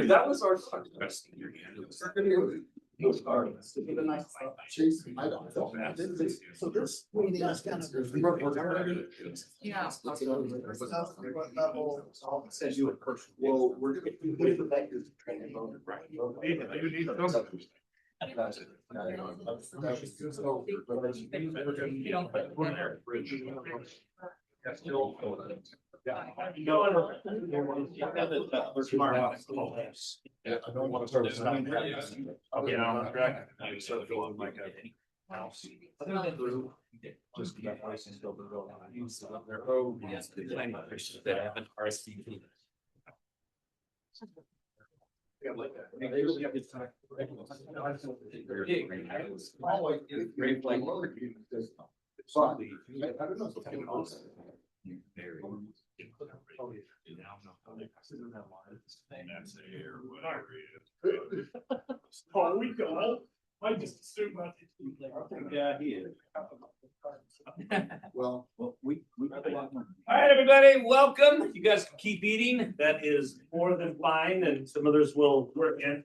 That was our. So this meeting is kind of. Yeah. Says you in person. Well, we're gonna. Training. Yeah, I don't want to start. I'll get on track. I start feeling like a house. Just that license built the road. Their road. Yes, the planning officials that have an RSVP. Great play. Oh, we go. I just assumed that. Yeah, he is. Well, we. All right, everybody, welcome. You guys can keep eating. That is more than fine, and some others will work in.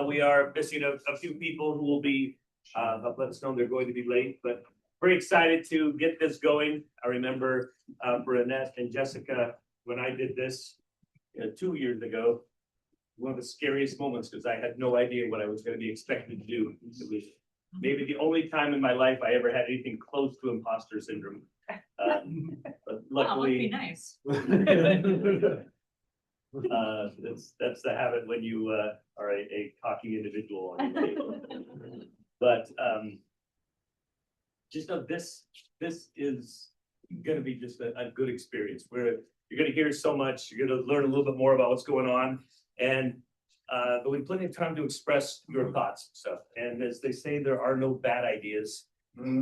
We are missing a few people who will be, let us know they're going to be late, but very excited to get this going. I remember for Annette and Jessica, when I did this 2 years ago, one of the scariest moments because I had no idea what I was going to be expected to do. It was maybe the only time in my life I ever had anything close to imposter syndrome. But luckily, Nice. that's the habit when you are a cocky individual. But just know this is going to be just a good experience where you're going to hear so much. You're going to learn a little bit more about what's going on, and there'll be plenty of time to express your thoughts and stuff. And as they say, there are no bad ideas,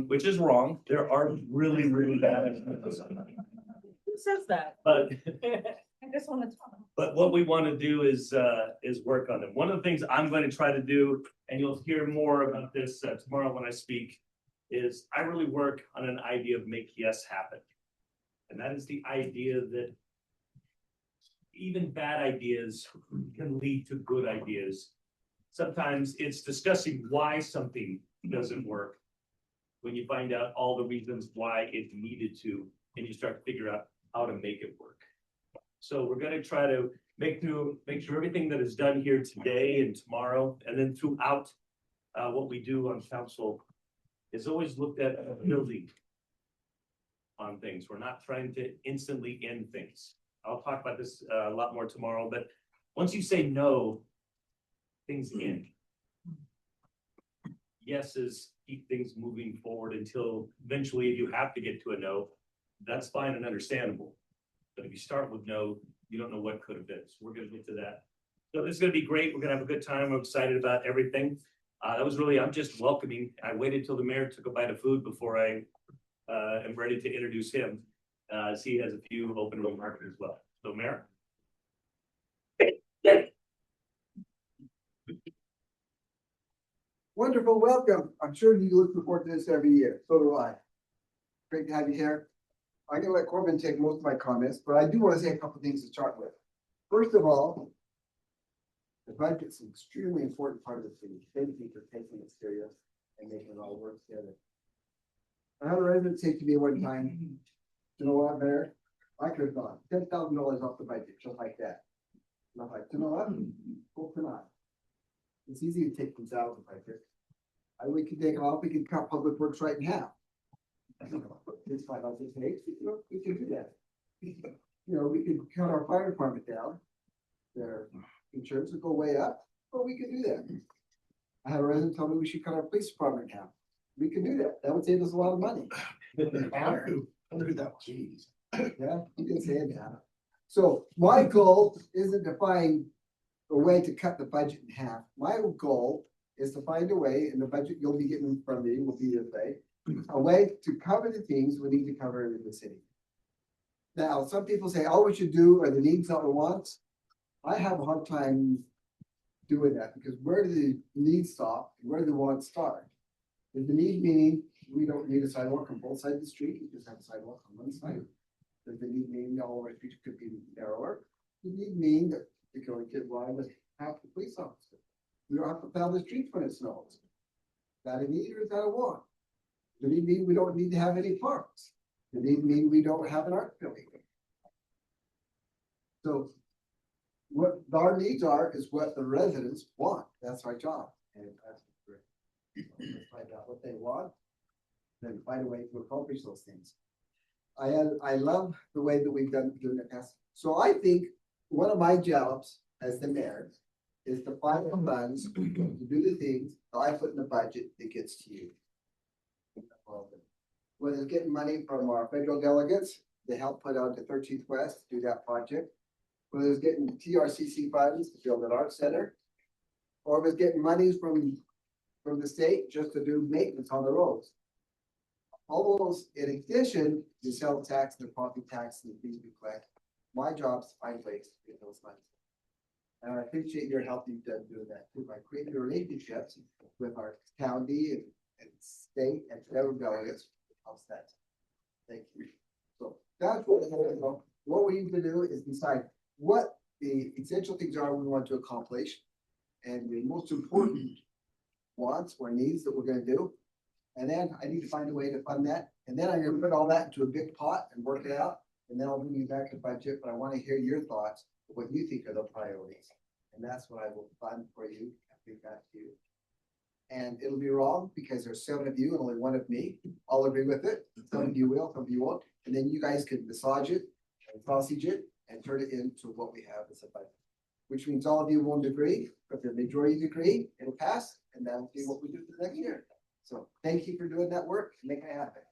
which is wrong. There are really, really bad ideas. Who says that? But I just want to talk. But what we want to do is work on them. One of the things I'm going to try to do, and you'll hear more about this tomorrow when I speak, is I really work on an idea of make yes happen. And that is the idea that even bad ideas can lead to good ideas. Sometimes it's discussing why something doesn't work when you find out all the reasons why it needed to, and you start to figure out how to make it work. So we're going to try to make sure everything that is done here today and tomorrow, and then throughout what we do on council is always looked at building on things. We're not trying to instantly end things. I'll talk about this a lot more tomorrow, but once you say no, things end. Yeses keep things moving forward until eventually if you have to get to a no, that's fine and understandable. But if you start with no, you don't know what could have been. So we're going to get to that. So this is going to be great. We're going to have a good time. I'm excited about everything. I'm just welcoming. I waited till the mayor took a bite of food before I am ready to introduce him. As he has a few open remarks as well. So Mayor. Wonderful, welcome. I'm sure you look forward to this every year. So do I. Great to have you here. I'm gonna let Corbin take most of my comments, but I do want to say a couple of things to start with. First of all, the budget's an extremely important part of the city. Thank you for taking it serious and making it all work together. I had a resident say to me one time, you know what, Mayor? I could have gone $10,000 off the budget, just like that. And I'm like, you know what? Hope not. It's easy to take things out of the budget. We can take off, we can cut public works right in half. It's $5 a page, we can do that. We can cut our fire department down. Their insurance will go way up, but we can do that. I had a resident tell me we should cut our police department down. We can do that. That would save us a lot of money. Jeez. Yeah, you can say that. So my goal isn't to find a way to cut the budget in half. My goal is to find a way, and the budget you'll be getting in front of me will be this way, a way to cover the things we need to cover in the city. Now, some people say all we should do are the needs, not the wants. I have a hard time doing that because where do the needs stop? and Where do the wants start? If the need meaning we don't need a sidewalk on both sides of the street, we just have a sidewalk on one side. Does the need mean all our streets could be narrower? The need mean that we can only get one with half the police officers. We don't have to plow the streets when it snows. Is that a need or is that a want? Does it mean we don't need to have any parks? Does it mean we don't have an art building? So what our needs are is what the residents want. That's our job. And that's great. Let's find out what they want, then find a way to accomplish those things. I love the way that we've done doing it past. So I think one of my jobs as the mayor is to find the funds to do the things that I put in the budget that gets to you. Whether it's getting money from our federal delegates to help put out the 13th West to do that project, whether it's getting TRCC funds to build an art center, or if it's getting monies from the state just to do maintenance on the roads. All those, in addition, the sales tax, the property tax, and the fees we collect. My job is to find ways to get those monies. And I appreciate your help you've done doing that too, by creating relationships with our county and state and federal delegates. Helps that. Thank you. So that's what we need to do is decide what the essential things are we want to accomplish. And the most important wants or needs that we're gonna do. And then I need to find a way to fund that. And then I'm gonna put all that into a big pot and work it out. And then I'll bring you back to budget, but I wanna hear your thoughts, of what you think are the priorities. And that's what I will fund for you, I think that to you. And it'll be wrong because there's 7 of you and only 1 of me. I'll agree with it. Some of you will, some of you won't. And then you guys can massage it and sausage it and turn it into what we have as a budget. Which means all of you won't agree, but the majority agree, it'll pass, and that'll be what we do for the next year. So thank you for doing that work, making it happen.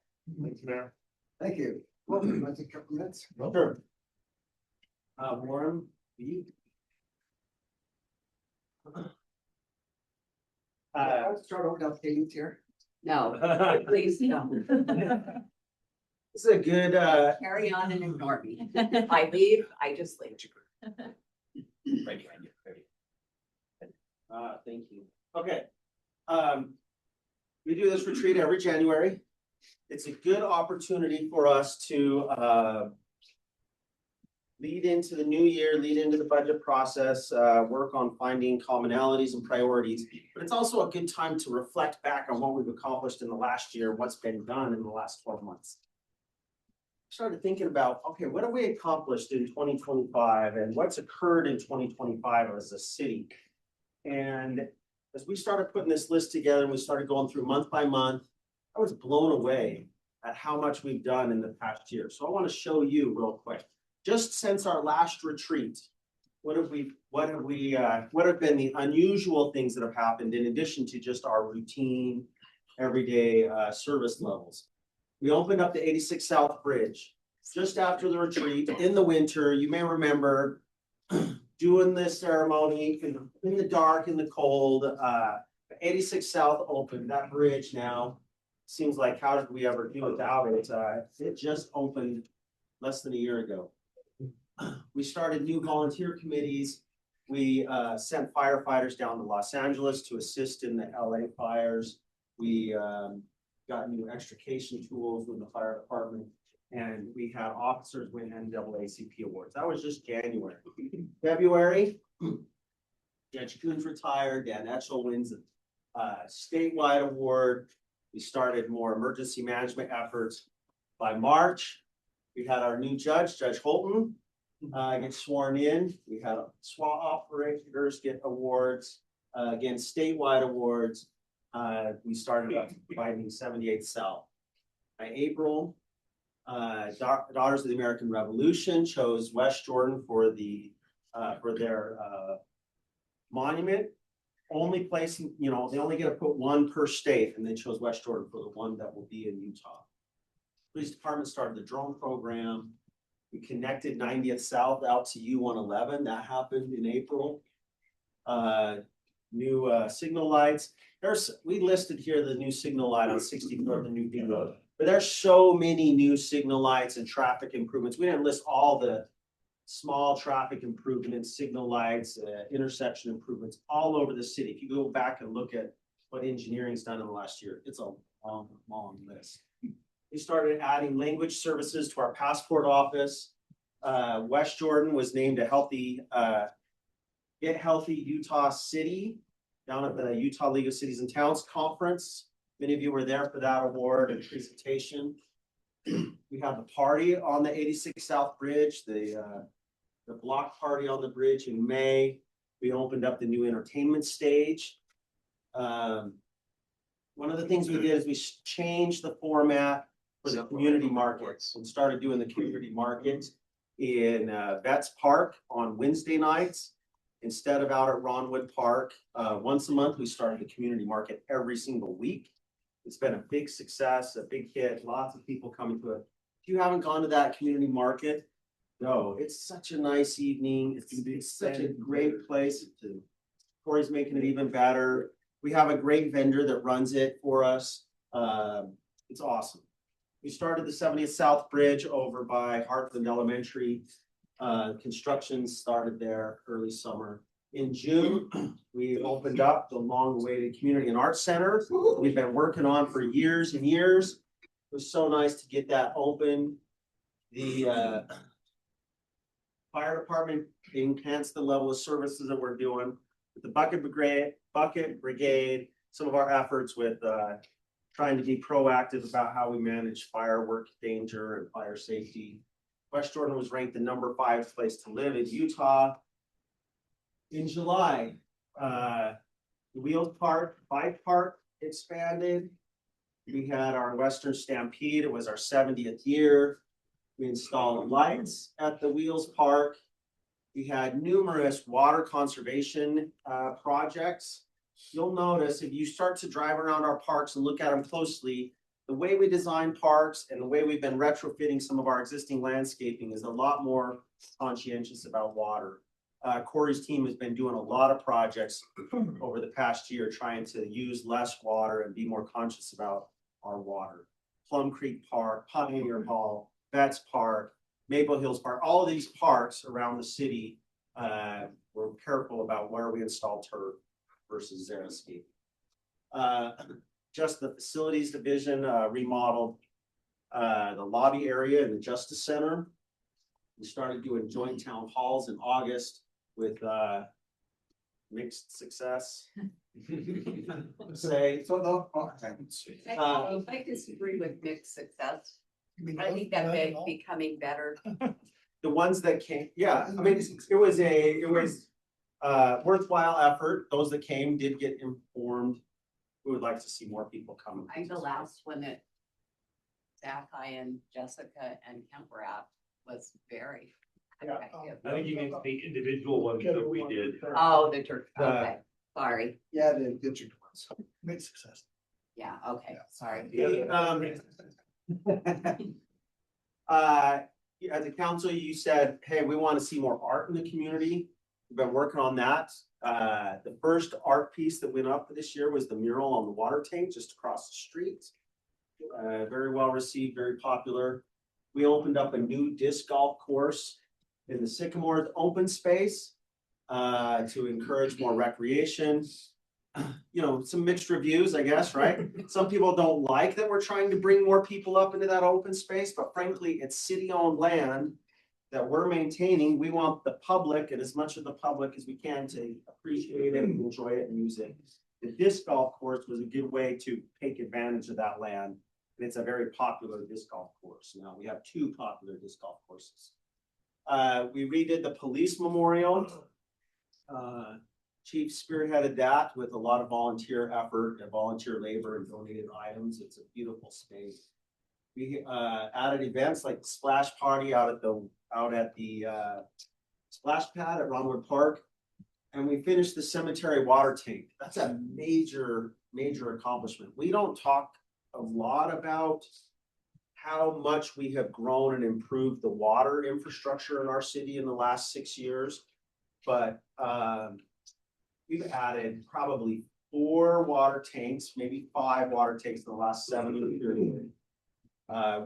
Thank you, Mayor. Thank you. Well, you want to take a couple minutes? Sure. Warren, you. I'll start over down Katie's here. No, please, no. This is a good, Carry on and ignore me. If I leave, I just leave. Right behind you, right. thank you. Okay. We do this retreat every January. It's a good opportunity for us to, lead into the new year, lead into the budget process, work on finding commonalities and priorities. But it's also a good time to reflect back on what we've accomplished in the last year, what's been done in the last 12 months. Started thinking about, okay, what have we accomplished in 2025 and what's occurred in 2025 as a city? And as we started putting this list together and we started going through month by month, I was blown away at how much we've done in the past year. So I want to show you real quick. Just since our last retreat, what have been the unusual things that have happened in addition to just our routine, everyday service levels? We opened up the 86 South Bridge just after the retreat in the winter. You may remember doing this ceremony in the dark, in the cold. 86 South opened. That bridge now seems like, how did we ever do without it? It just opened less than a year ago. We started new volunteer committees. We sent firefighters down to Los Angeles to assist in the LA fires. We got new extrication tools with the fire department, and we had officers win NAACP awards. That was just January. February, Judge Coons retired. Dan Etchell wins a statewide award. We started more emergency management efforts. By March, we had our new judge, Judge Holton, get sworn in. We had SWAT operators get awards, again, statewide awards. We started up providing 78th South. By April, Daughters of the American Revolution chose West Jordan for their monument. Only place, you know, they only get to put 1 per state, and they chose West Jordan for the one that will be in Utah. Police department started the drone program. We connected 90th South out to U111. That happened in April. New signal lights. We listed here the new signal light on 64th and New Road. But there's so many new signal lights and traffic improvements. We didn't list all the small traffic improvements, signal lights, intersection improvements all over the city. If you go back and look at what engineering's done in the last year, it's a long, long list. We started adding language services to our passport office. West Jordan was named a Get Healthy Utah City down at the Utah League of Cities and Towns Conference. Many of you were there for that award and presentation. We have the party on the 86 South Bridge, the block party on the bridge in May. We opened up the new entertainment stage. One of the things we did is we changed the format for the community markets and started doing the community market in Betts Park on Wednesday nights instead of out at Ronwood Park. Once a month, we started the community market every single week. It's been a big success, a big hit, lots of people coming to it. If you haven't gone to that community market, no, it's such a nice evening. It's such a great place. Corey's making it even better. We have a great vendor that runs it for us. It's awesome. We started the 70th South Bridge over by Heartland Elementary. Construction started there early summer. In June, we opened up the long-awaited Community and Arts Center. We've been working on for years and years. It was so nice to get that open. The fire department enhanced the level of services that we're doing with the bucket brigade, some of our efforts with trying to be proactive about how we manage firework danger and fire safety. West Jordan was ranked the #5 place to live in Utah. In July, the Wheels Park, Bike Park expanded. We had our Western Stampede. It was our 70th year. We installed lights at the Wheels Park. We had numerous water conservation projects. You'll notice if you start to drive around our parks and look at them closely, the way we design parks and the way we've been retrofitting some of our existing landscaping is a lot more conscientious about water. Corey's team has been doing a lot of projects over the past year, trying to use less water and be more conscious about our water. Plum Creek Park, Pioneer Hall, Betts Park, Maple Hills Park, all of these parks around the city, we're careful about where we install turf versus xeriscape. Just the facilities division remodeled the lobby area in the Justice Center. We started doing joint town halls in August with mixed success. Say, I disagree with mixed success. I think that they're becoming better. the ones that came, yeah, I mean, it was worthwhile effort. Those that came did get informed. We would like to see more people come. I think the last one that Zach, I and Jessica and Kent were at was very effective. I think you mean the individual ones that we did. Oh, the church, okay, sorry, Yeah, the district ones. Great success. yeah, okay, sorry. As a council, you said, hey, we want to see more art in the community. We've been working on that. The first art piece that went up this year was the mural on the water tank just across the street. Very well received, very popular. We opened up a new disc golf course in the Sycamore open space to encourage more recreation. You know, some mixed reviews, I guess, right? Some people don't like that we're trying to bring more people up into that open space, but frankly, it's city-owned land that we're maintaining. We want the public and as much of the public as we can to appreciate it and enjoy it and use it. The disc golf course was a good way to take advantage of that land. And it's a very popular disc golf course. Now we have 2 popular disc golf courses. We redid the police memorial. Chief spearheaded that with a lot of volunteer effort and volunteer labor and donated items. It's a beautiful space. We added events like the splash party out at the splash pad at Ronwood Park, and we finished the cemetery water tank. That's a major accomplishment. We don't talk a lot about how much we have grown and improved the water infrastructure in our city in the last 6 years, but we've added probably 4 water tanks, maybe 5 water tanks in the last 7 years.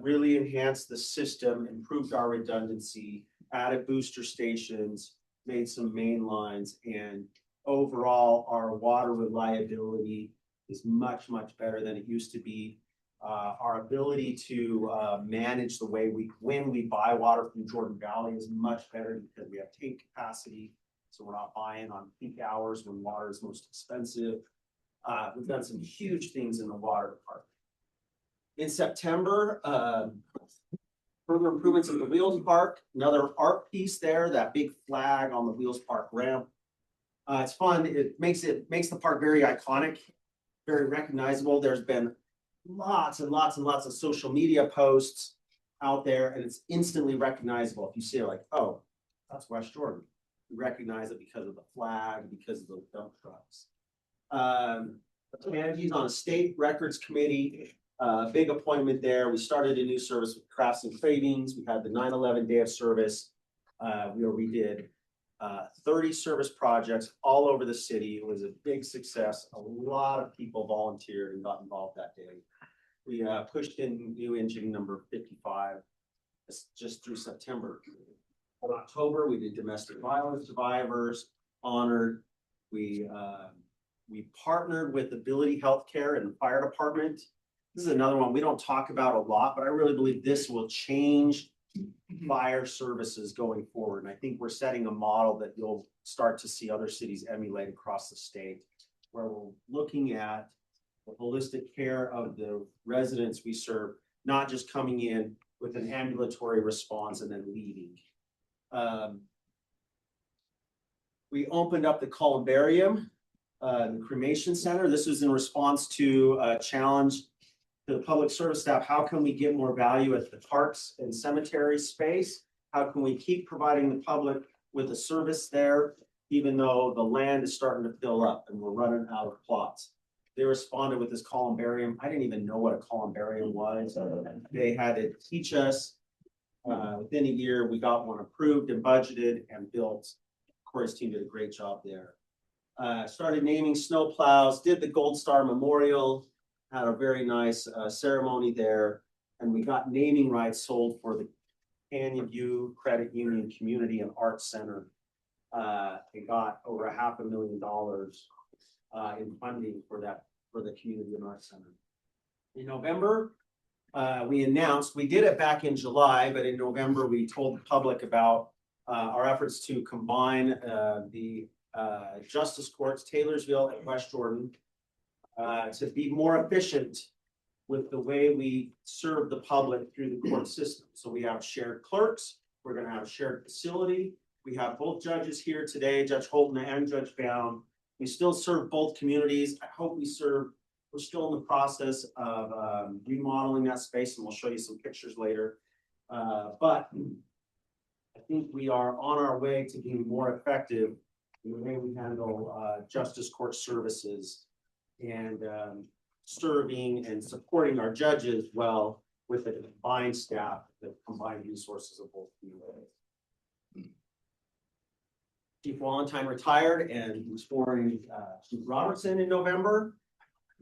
really enhanced the system, improved our redundancy, added booster stations, made some main lines, and overall, our water reliability is much, much better than it used to be. Our ability to manage the way when we buy water from Jordan Valley is much better because we have tank capacity. So we're not buying on peak hours when water is most expensive. We've done some huge things in the water department. In September, further improvements in the Wheels Park, another art piece there, that big flag on the Wheels Park ramp. It's fun. It makes the park very iconic, very recognizable. There's been lots and lots and lots of social media posts out there, and it's instantly recognizable. If you see it, like, oh, that's West Jordan. You recognize it because of the flag, because of the dump trucks. Angie's on a state records committee, big appointment there. We started a new service with Crafts and Cravings. We had the 9/11 day of service, where we did 30 service projects all over the city. It was a big success. A lot of people volunteered and got involved that day. We pushed in new engine number 55 just through September. In October, we did domestic violence survivors, honored. We partnered with Ability Healthcare and the fire department. This is another one we don't talk about a lot, but I really believe this will change fire services going forward. And I think we're setting a model that you'll start to see other cities emulate across the state, where we're looking at the holistic care of the residents we serve, not just coming in with an ambulatory response and then leaving. We opened up the columbarium, the cremation center. This was in response to a challenge to the public service staff. How can we get more value at the parks and cemetery space? How can we keep providing the public with a service there, even though the land is starting to fill up and we're running out of plots? They responded with this columbarium. I didn't even know what a columbarium was. They had to teach us. Within a year, we got one approved and budgeted and built. Corey's team did a great job there. Started naming snow plows, did the Gold Star Memorial, had a very nice ceremony there, and we got naming rights sold for the Canyon View Credit Union Community and Arts Center. They got over $500,000 in funding for the Community and Arts Center. In November, we announced, we did it back in July, but in November, we told the public about our efforts to combine the Justice Courts, Taylorsville and West Jordan, to be more efficient with the way we serve the public through the court system. So we have shared clerks, we're gonna have a shared facility. We have both judges here today, Judge Holton and Judge Bound. We still serve both communities. I hope we're still in the process of remodeling that space, and we'll show you some pictures later. But I think we are on our way to being more effective in the way we handle justice court services and serving and supporting our judges well with the combined staff, the combined resources of both communities. Chief Wallenstein retired and was sworn Chief Robertson in November.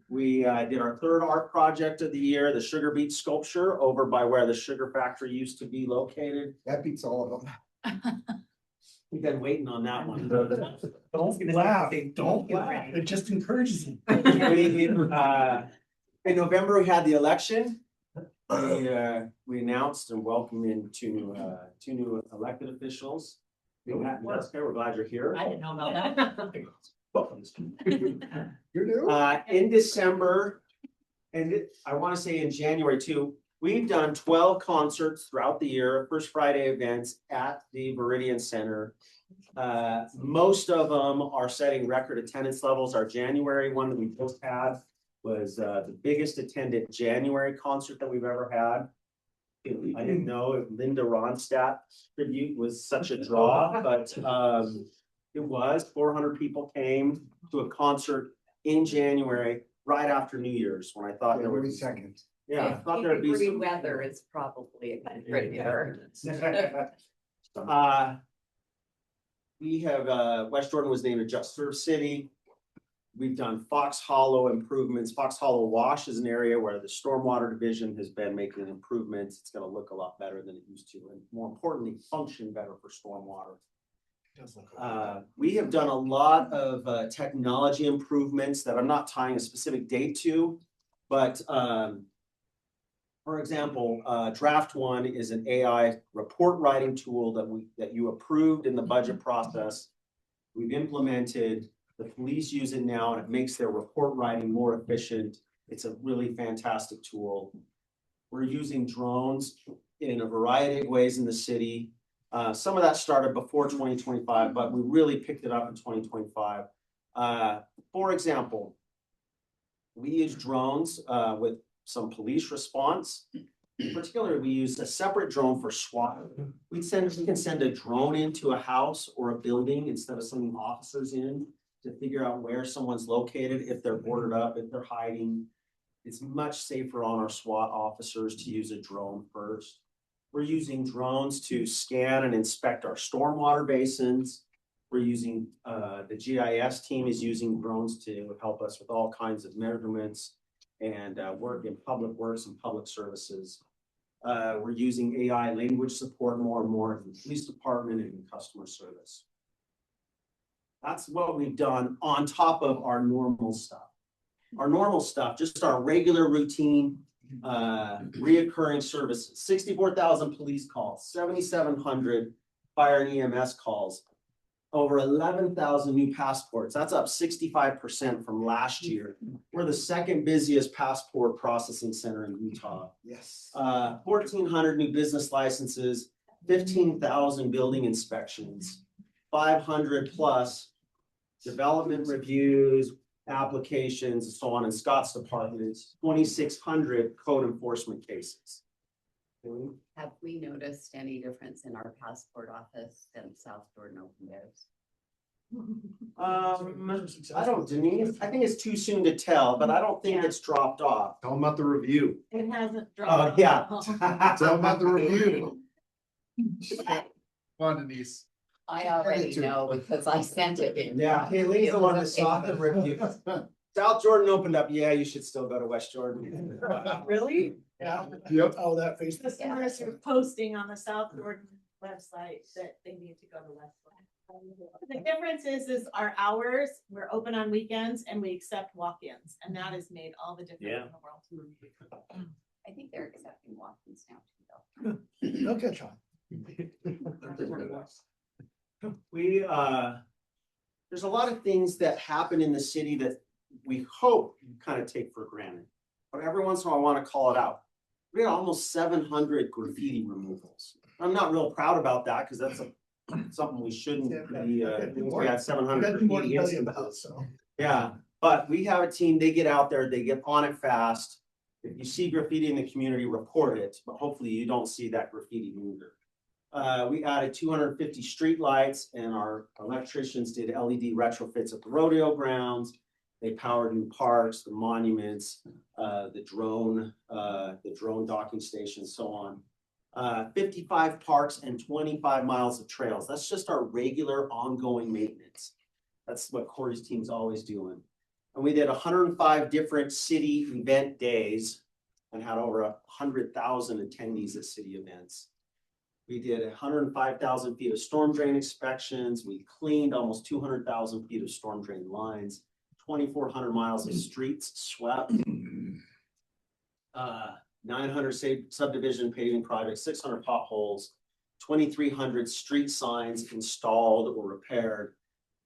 We did our third art project of the year, the Sugar Beet sculpture over by where the sugar factory used to be located. That beats all of them. We've been waiting on that one. Don't laugh, don't laugh. It just encourages him. In November, we had the election. We announced and welcomed in two new elected officials. We're glad you're here. I didn't know about that. You do? In December, and I want to say in January too, we've done 12 concerts throughout the year, First Friday events at the Meridian Center. Most of them are setting record attendance levels. Our January one that we just had was the biggest attended January concert that we've ever had. I didn't know if Linda Ronstadt tribute was such a draw, but it was. 400 people came to a concert in January, right after New Year's, when I thought there would be second. Yeah, I thought there'd be some. Weather is probably a contributor. We have West Jordan was named a Just Serve City. We've done Fox Hollow improvements. Fox Hollow Wash is an area where the Stormwater Division has been making improvements. It's gonna look a lot better than it used to, and more importantly, function better for stormwater. We have done a lot of technology improvements that I'm not tying a specific date to, but for example, Draft One is an AI report writing tool that you approved in the budget process. We've implemented, the police use it now, and it makes their report writing more efficient. It's a really fantastic tool. We're using drones in a variety of ways in the city. Some of that started before 2025, but we really picked it up in 2025. For example, we use drones with some police response. Particularly, we use a separate drone for SWAT. We can send a drone into a house or a building instead of sending officers in to figure out where someone's located, if they're boarded up, if they're hiding. It's much safer on our SWAT officers to use a drone first. We're using drones to scan and inspect our stormwater basins. We're using, the GIS team is using drones to help us with all kinds of measurements and work in public works and public services. We're using AI language support more and more in the police department and in customer service. That's what we've done on top of our normal stuff. Our normal stuff, just our regular routine, reoccurring services, 64,000 police calls, 7,700 fire and EMS calls, over 11,000 new passports. That's up 65% from last year. We're the second busiest passport processing center in Utah. Yes. 1,400 new business licenses, 15,000 building inspections, 500 plus development reviews, applications, and so on in Scott's department, 2,600 code enforcement cases. Have we noticed any difference in our passport office and South Jordan Open Days? I don't, Denise, I think it's too soon to tell, but I don't think Yeah. it's dropped off. Tell them about the review. It hasn't Oh, dropped. yeah. Tell them about the review. Come on, Denise. I already know because I sent it in. Yeah, Kayleen's the one that saw the review. South Jordan opened up, yeah, you should still go to West Jordan. Really? Yeah. Yep. Oh, that face. Customers are posting on the South Jordan website that they need to go to Westland. The difference is our hours, we're open on weekends and we accept walk-ins, and that has made all the difference in the world. I think they're accepting walk-ins now too, though. They'll catch on. We, there's a lot of things that happen in the city that we hope you kind of take for granted. But every once in a while, I want to call it out. We had almost 700 graffiti removals. I'm not real proud about that because that's something we shouldn't be, we had 700 graffiti incidents. Yeah, but we have a team, they get out there, they get on it fast. If you see graffiti in the community, report it, but hopefully you don't see that graffiti mover. We added 250 streetlights and our electricians did LED retrofits at the rodeo grounds. They powered new parks, the monuments, the drone docking station, so on. 55 parks and 25 miles of trails. That's just our regular ongoing maintenance. That's what Corey's team's always doing. And we did 105 different city event days and had over 100,000 attendees at city events. We did 105,000 feet of storm drain inspections. We cleaned almost 200,000 feet of storm drain lines, 2,400 miles of streets swept, 900 subdivision paving projects, 600 potholes, 2,300 street signs installed or repaired,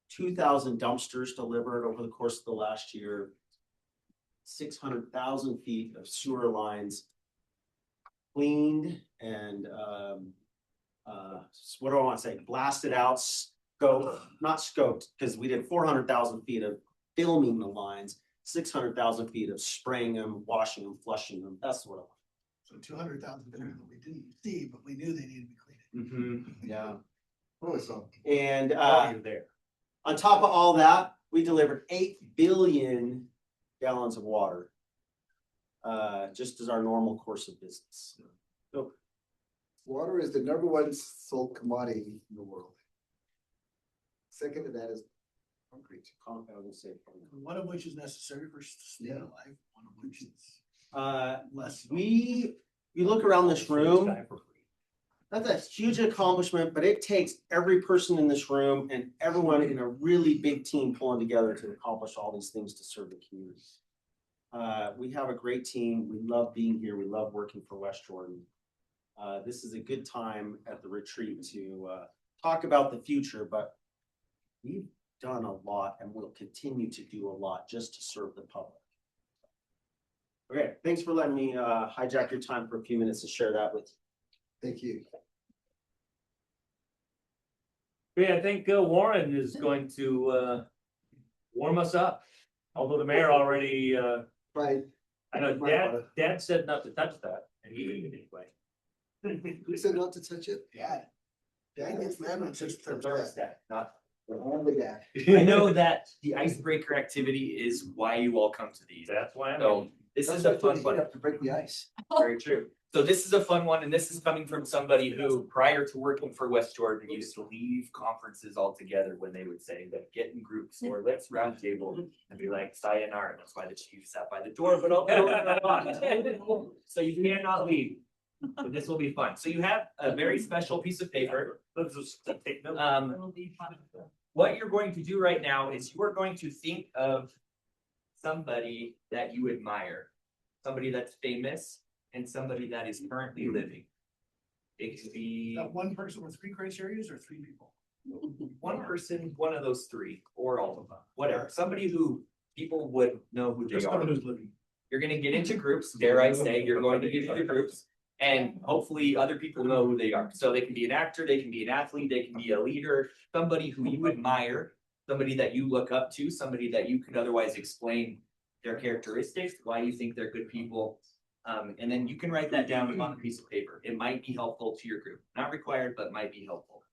2,000 dumpsters delivered over the course of the last year, 600,000 feet of sewer lines cleaned and what do I want to say? Blasted out, not scoped, because we did 400,000 feet of filming the lines, 600,000 feet of spraying them, washing them, flushing them. That's what I want. So 200,000 that we didn't see, but we knew they needed to be cleaned. Mm-hmm. Yeah. Oh, so. And You're there. on top of all that, we delivered 8 billion gallons of water, just as our normal course of business. So, Water is the number one sold commodity in the world. Second to that is Concrete, compound and safe. One of which is necessary for staying Yeah. alive, one of which is less. You look around this room, that's a huge accomplishment, but it takes every person in this room and everyone in a really big team pulling together to accomplish all these things to serve the community. We have a great team. We love being here. We love working for West Jordan. This is a good time at the retreat to talk about the future, but we've done a lot and will continue to do a lot just to serve the public. Okay, thanks for letting me hijack your time for a few minutes to share that with you. Thank you. Okay, I think Warren is going to warm us up. Although the mayor already, Right. I know Dad said not to touch that, and he did it anyway. Who said not to touch it? Yeah. Dan gets mad when it says The thermostat, not. Only that. I know that the icebreaker activity is why you all come to these. That's why I'm. So this That's is a why fun you one. have to break the ice. Very true. So this is a fun one, and this is coming from somebody who, prior to working for West Jordan, used to leave conferences altogether when they would say that get in groups or let's round table and be like sayonara. That's why the chief sat by the door, but okay. So you cannot leave. But this will be fun. So you have a very special piece of paper. Let's just take notes. What you're going to do right now is you are going to think of somebody that you admire, somebody that's famous and somebody that is currently living. It could be That one person with 3 criteria or 3 people? one person, one of those 3, or all of them, whatever. Somebody who people would know who they Just are. someone who's living. You're gonna get into groups, dare I say, you're going to get into groups. And hopefully other people know who they are. So they can be an actor, they can be an athlete, they can be a leader, somebody who you admire, somebody that you look up to, somebody that you could otherwise explain their characteristics, why you think they're good people. And then you can write that down on a piece of paper. It might be helpful to your group. Not required, but might be helpful.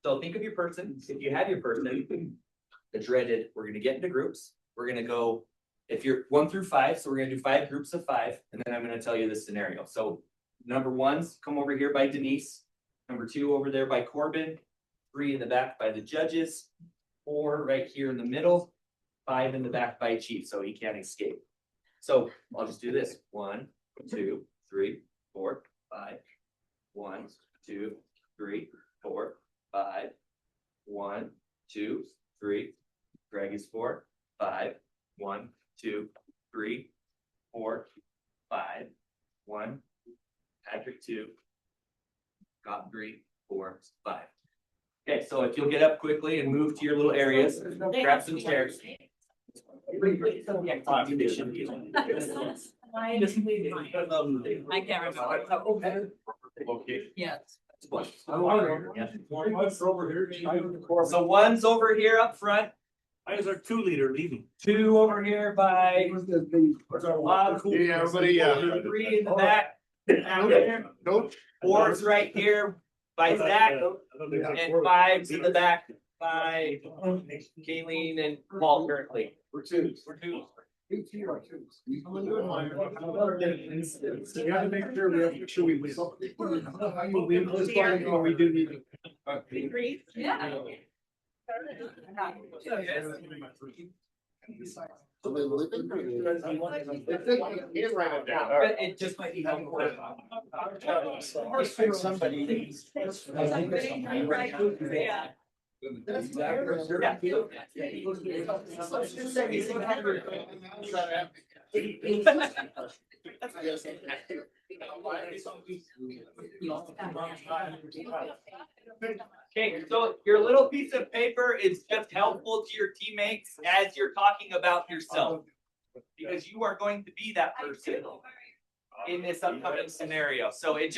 So think of your person. If you have your person, the dreaded, we're gonna get into groups. We're gonna go, if you're 1 through 5, so we're gonna do 5 groups of 5, and then I'm gonna tell you the scenario. So number 1's come over here by Denise. Number 2 over there by Corbin. 3 in the back by the judges. 4 right here in the middle. 5 in the back by Chief, so he can't escape. So I'll just do this. 1, 2, 3, 4, 5. 1, 2, 3, 4, 5. 1, 2, 3. Greg is 4, 5. 1, 2, 3, 4, 5. 1. Patrick 2. Scott 3, 4, 5. Okay, so if you'll get up quickly and move to your little areas, grab some chairs. I can't remember. Location. Yes. So 1's over here up front, Why is our 2 leader leaving? 2 over here by Yeah, everybody, yeah. 3 in the back. Down there. Coach? 4's right here by Zach, and 5's in the back by Kayleen and Paul currently. We're 2. We're 2. We 2 are 2. You have to make sure we win. How you win this one, or we do need to. Agreed. Yeah. But it just might be helpful. Or pick somebody. Yeah. Okay, so your little piece of paper is just helpful to your teammates as you're talking about yourself. Because you are going to be that person in this upcoming scenario. So it's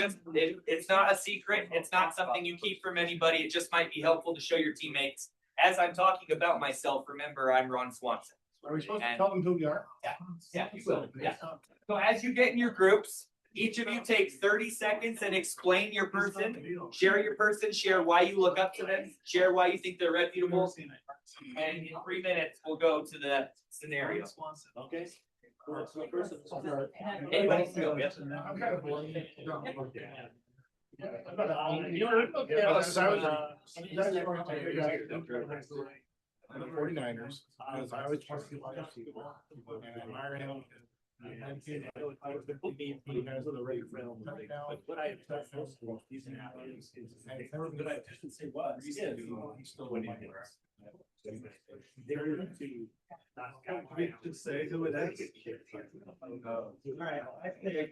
not a secret. It's not something you keep from anybody. It just might be helpful to show your teammates. As I'm talking about myself, remember, I'm Ron Swanson. Are we supposed to tell them who we are? Yeah, you will. Yeah. So as you get in your groups, each of you take 30 seconds and explain your person, share your person, share why you look up to them, share why you think they're reputable. And in 3 minutes, we'll go to the scenario. Okay. Anybody can go, yes. the 49ers, because I always want to see a lot of people, and I admire him. And you guys are the right film. But what I expect most of these athletes is, and it's never been I didn't say what, he's still winning. They're to not say who it is. Alright, I think.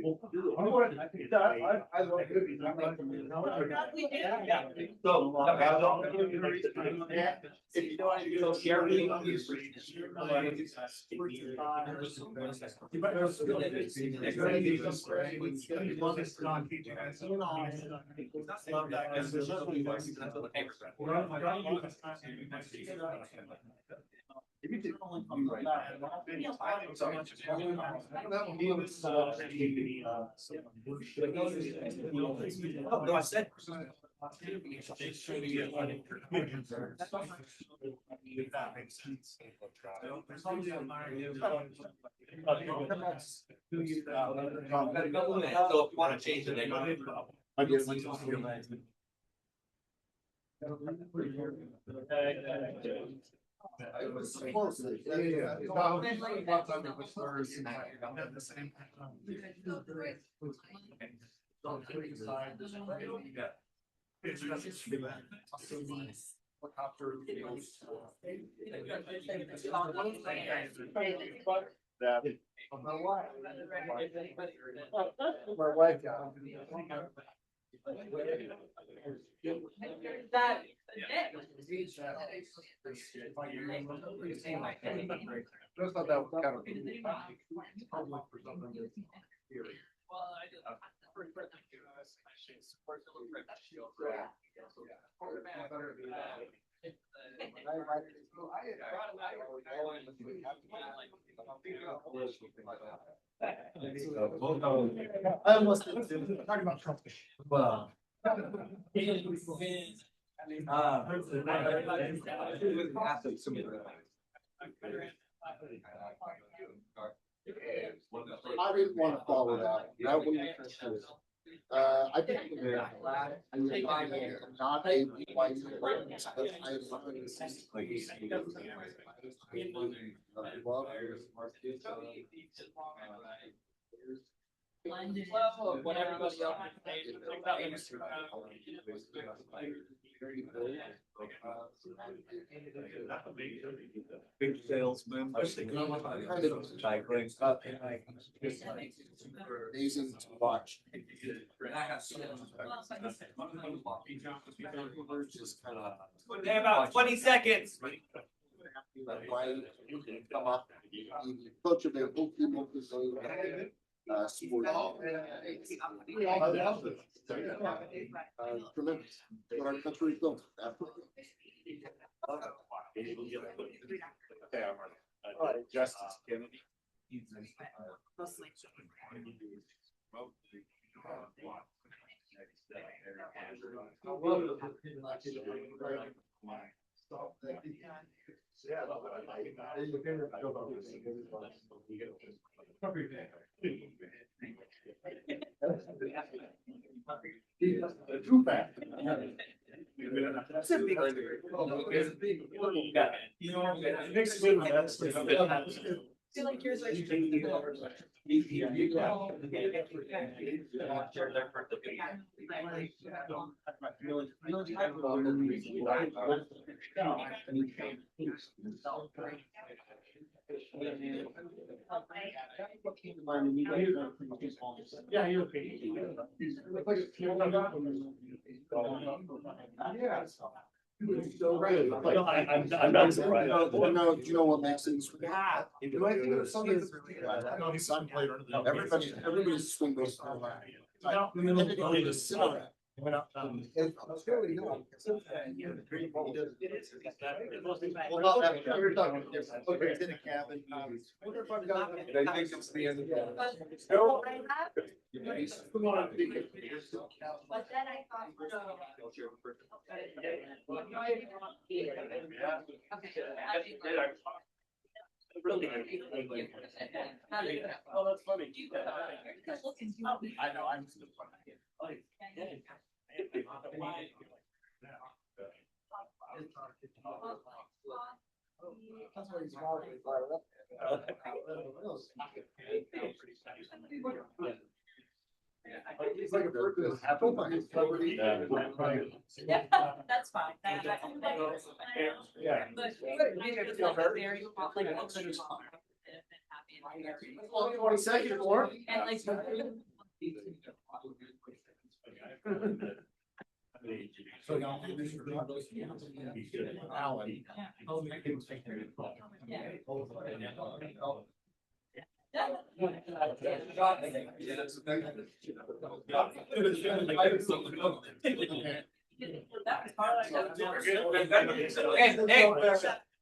I love If you don't share with Oh, no, I said. So if you want to change the name. I guess. It was close. Yeah. My wife got. That. Just thought that was kind of. I almost did, talking about Trump. Well. I didn't want to follow that. That wouldn't. I think. I'm not a white. When everybody else. Big salesman. Amazing to watch. Just kind of. Hey, about 20 seconds. Why you can come up, coach of the whole team of the sport. Tremendous. What our country is built. Justice Kennedy. Too fast. That's a big. Feel like yours are. Yeah, you're okay. No, I'm not surprised. No, do you know what makes it? Everybody's swing goes. It's really not. But then I thought. Oh, that's funny. I know, I'm. That's why he's smiling when he brought it up. He's like a bird that's happy. He's covered. Yeah, that's fine. Yeah. But it's like a very, like, ultra small. Well, 22nd or? And like. So y'all think this should be- Alan.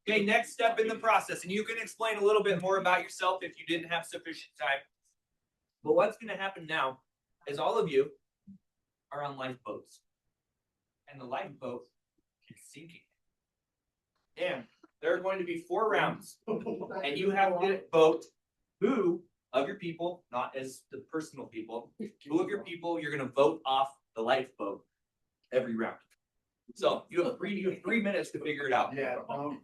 Okay, next step in the process, and you can explain a little bit more about yourself if you didn't have sufficient time. But what's gonna happen now is all of you are on lifeboats. And the lifeboat is sinking. And there are going to be 4 rounds, and you have to vote who of your people, not as the personal people, who of your people you're gonna vote off the lifeboat every round. So you have 3 minutes to figure it out. Yeah. All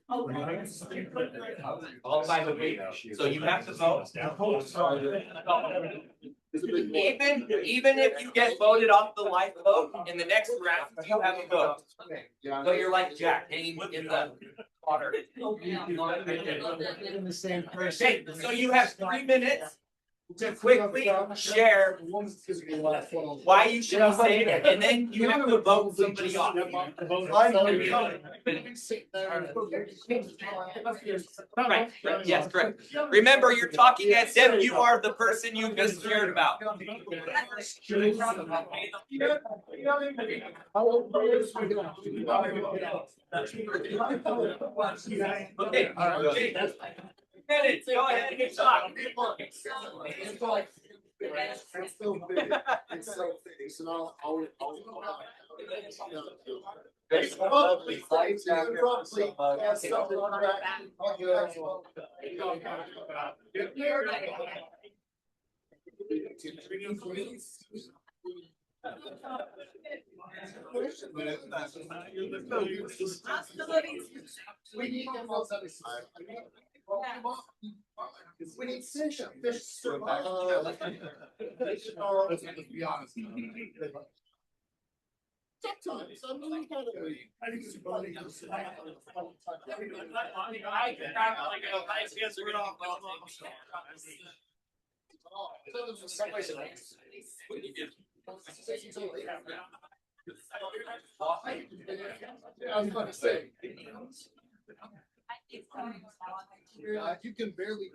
fine with me. So you have to vote. Even if you get voted off the lifeboat in the next round, you have a vote. So you're like Jack hanging in the water. In the same Okay, so you have 3 minutes to quickly share why you should be saved, and then you have to vote somebody off. Right, yes, correct. Remember, you're talking as if you are the person you just shared about. Okay, minutes, go ahead and talk. We need fish. Be honest. Sometimes, I mean, you gotta. I think it's funny. I was about to say. You can barely.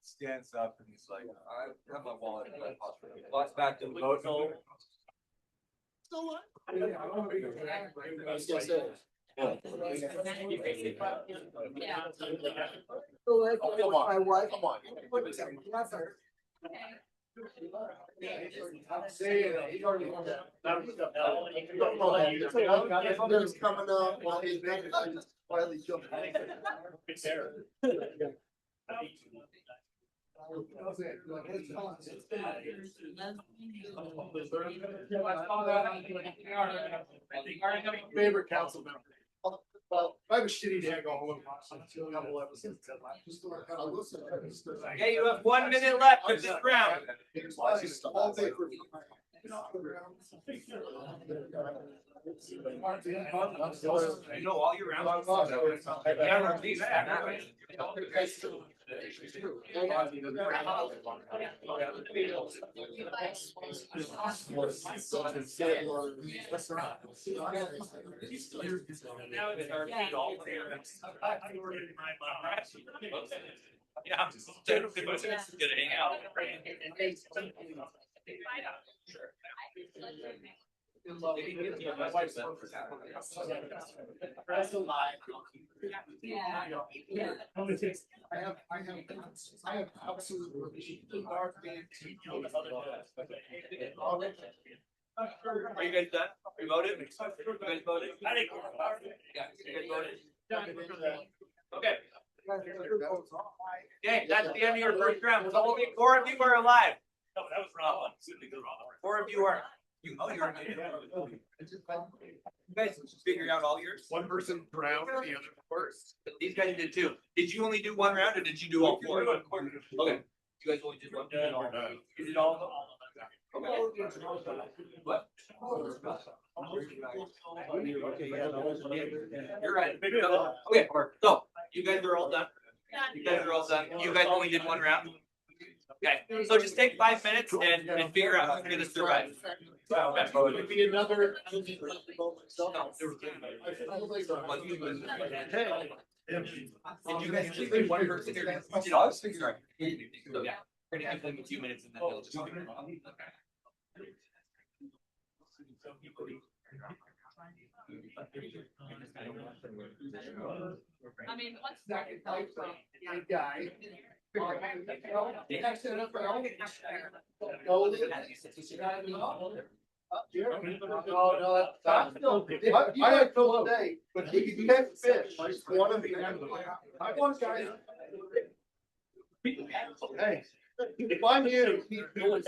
Stands up and he's like, I have my wallet in my pocket. Walks back to the boat. So what? My wife. Come on. There's coming up while he's finally jumped. Favorite council member. Well, I have a shitty day. I go home and watch a couple episodes. Okay, you have 1 minute left of this round. All day for. You know all your rounds. Yeah, these Now it's our feet all there. Yeah, I'm just gonna hang out. Sure. I have absolutely. Are you guys done? You voted? You guys voted? Yeah, you guys voted? Okay. Okay, that's the end of your first round. So only 4 of you are alive. No, that was wrong. Four of you are, you, oh, you're. You guys figured out all yours? One person drowned, the other first. These guys did too. Did you only do one round or did you do all four? Okay. You guys only did one? You did all of them? Okay. What? You're right. Okay, so you guys are all done. You guys are all done. You guys only did one round? Okay, so just take 5 minutes and figure out how you're gonna survive. Would be another. Did you guys just leave one person here? Did all? Sorry. So yeah, we're gonna have them a few minutes and then they'll just. I mean, what's Guy. I had Phil today, but he can't fish. One of the. I want guys. Hey, if I'm you, keep doing